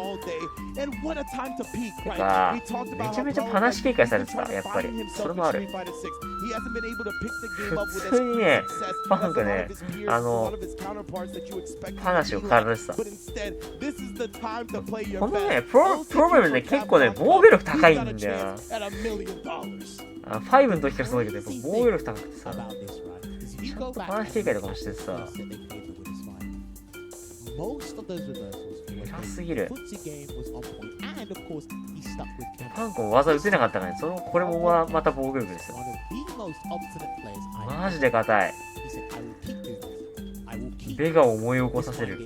か、めちゃめちゃパナシ警戒されてた、やっぱり。それもある。普通にね、パンクね、パナシを体でさ。このね、プロブムね、結構ね、防御力高いんだよな。5の時からそうだけど、防御力高くてさ、ちゃんとパナシ警戒とかもしててさ。高すぎる。パンクも技打てなかったからね。これもまた防御力ですよ。マジで硬い。ベガを思い起こさせる。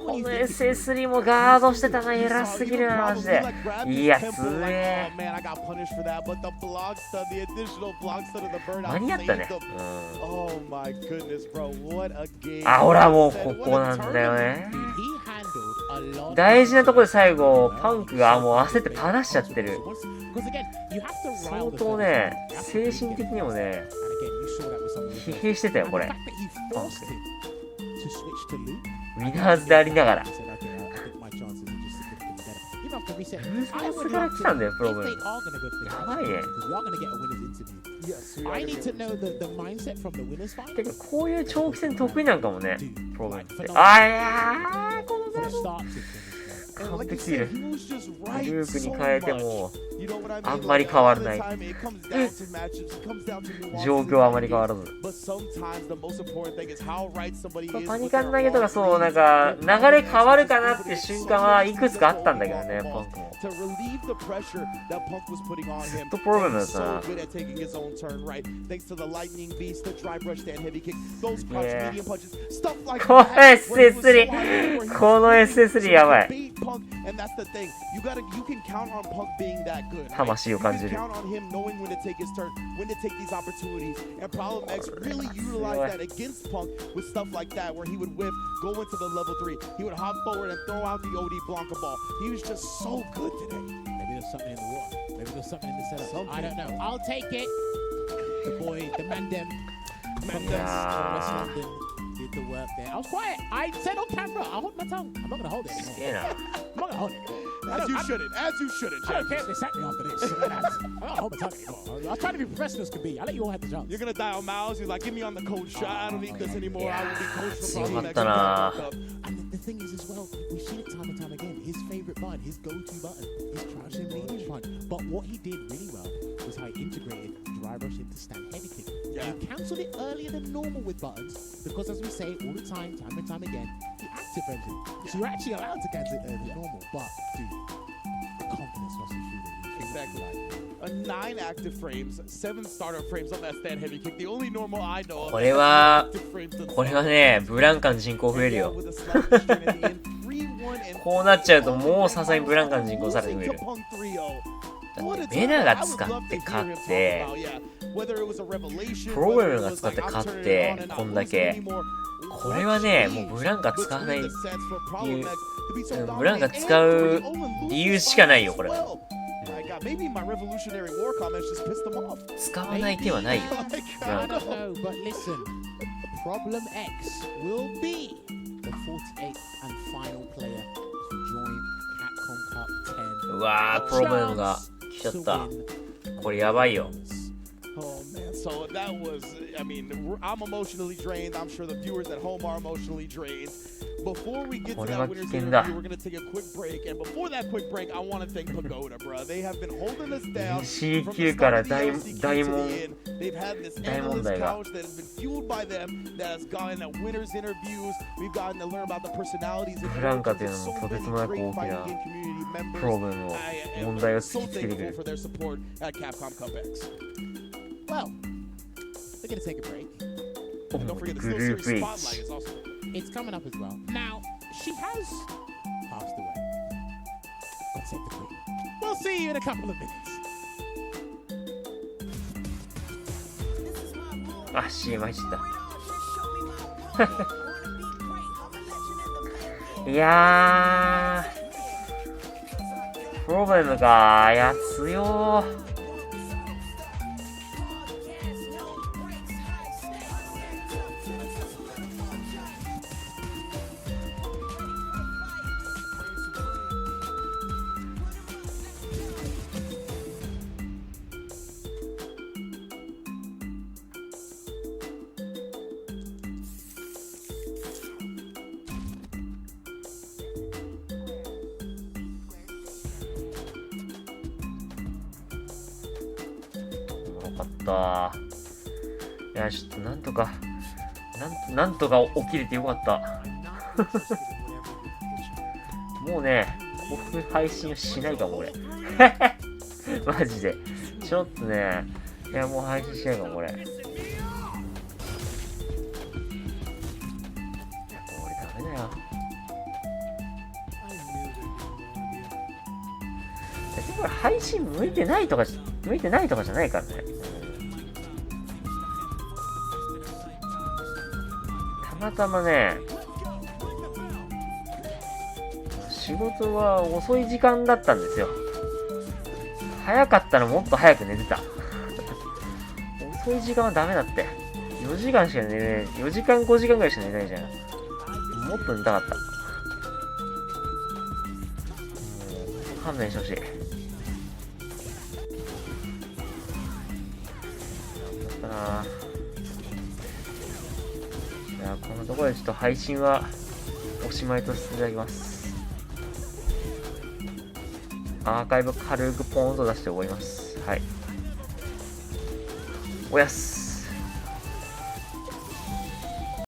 この SS3 もガードしてたな。偉すぎるな、マジで。いや、つえ間に合ったね。あ、ほら、もうここなんだよね。大事なところで最後、パンクがもう焦ってパナしちゃってる。相当ね、精神的にもね、疲弊してたよ、これ。パンク。ウィナーズでありながら。ルーザーズから来たんだよ、プロブム。やばいね。てか、こういう長期戦得意なんかもね、プロブムって。あ、いやー、このザード。完璧すぎる。ループに変えてもあんまり変わらない。状況はあまり変わらず。パニカン投げとかそう、なんか流れ変わるかなって瞬間はいくつかあったんだけどね、パンクも。ずっとプロブムだったな。この SS3 この SS3 やばい。魂を感じる。Did the work there. I was quiet. I said on camera. I'll hold my tongue. I'm not gonna hold it anymore. Yeah. I'm not gonna hold it. As you shouldn't. As you shouldn't. I don't care if they sack me after this. I'm not gonna hold my tongue anymore. I was trying to be professional as could be. I let you all have the jobs. You're gonna dial Miles. You're like, get me on the coach shot. I don't need this anymore. I will be coach for probably next time. And the thing is as well, we've seen it time and time again. His favorite button, his go-to button, is crouching leading button. But what he did really well was how he integrated dry brush into stand heavy kick. You cancelled it earlier than normal with buttons because, as we say all the time and time again, the active version. So you're actually allowed to cancel it earlier than normal, but dude, the confidence must be through. Exactly. 9 active frames, 7 starter frames on that stand heavy kick. The only normal I know of. これはね、ブランカの人口増えるよ。こうなっちゃうともうさすがにブランカの人口さらに増える。だってベナが使って勝って、プログラムが使って勝って、こんだけ。これはね、もうブランカ使わないっていう、ブランカ使う理由しかないよ、これは。使わない手はないよ。ブランカ。Problem X will be the 48th and final player to join Capcom Cup 10. うわー、プロブレムが来ちゃった。これやばいよ。Oh man, so that was, I mean, I'm emotionally drained. I'm sure the viewers at home are emotionally drained. Before we get to that winner's interview, we're going to take a quick break. And before that quick break, I want to thank Pagoda, bro. They have been holding us down from the start of the LCQ. They've had this endless couch that has been fueled by them, that has gotten at winners' interviews. We've gotten to learn about the personalities of so many great fighting game community members. I am so thankful for their support at Capcom Cup X. Well, we're going to take a break. And don't forget the Still Series Spotlight is also... It's coming up as well. Now, she has passed away. Let's take the break. We'll see you in a couple of minutes. あ、CM 入っちゃった。いやー、プロブレムか、いや、強ー。いや、ちょっとなんとか起きれてよかった。もうね、こういう配信をしないかも、俺。マジで。ちょっとね、いや、もう配信しないかも、俺。いや、これダメだよ。別にこれ配信向いてないとかじゃないからね。たまたまね、仕事は遅い時間だったんですよ。早かったらもっと早く寝てた。遅い時間はダメだって。4時間しか寝れない。4時間5時間ぐらいしか寝れないじゃん。もっと寝たかった。勘弁してほしい。だったな。いや、このところでちょっと配信はおしまいとさせていただきます。アーカイブ軽くポーンと出して終わります。はい。おやす。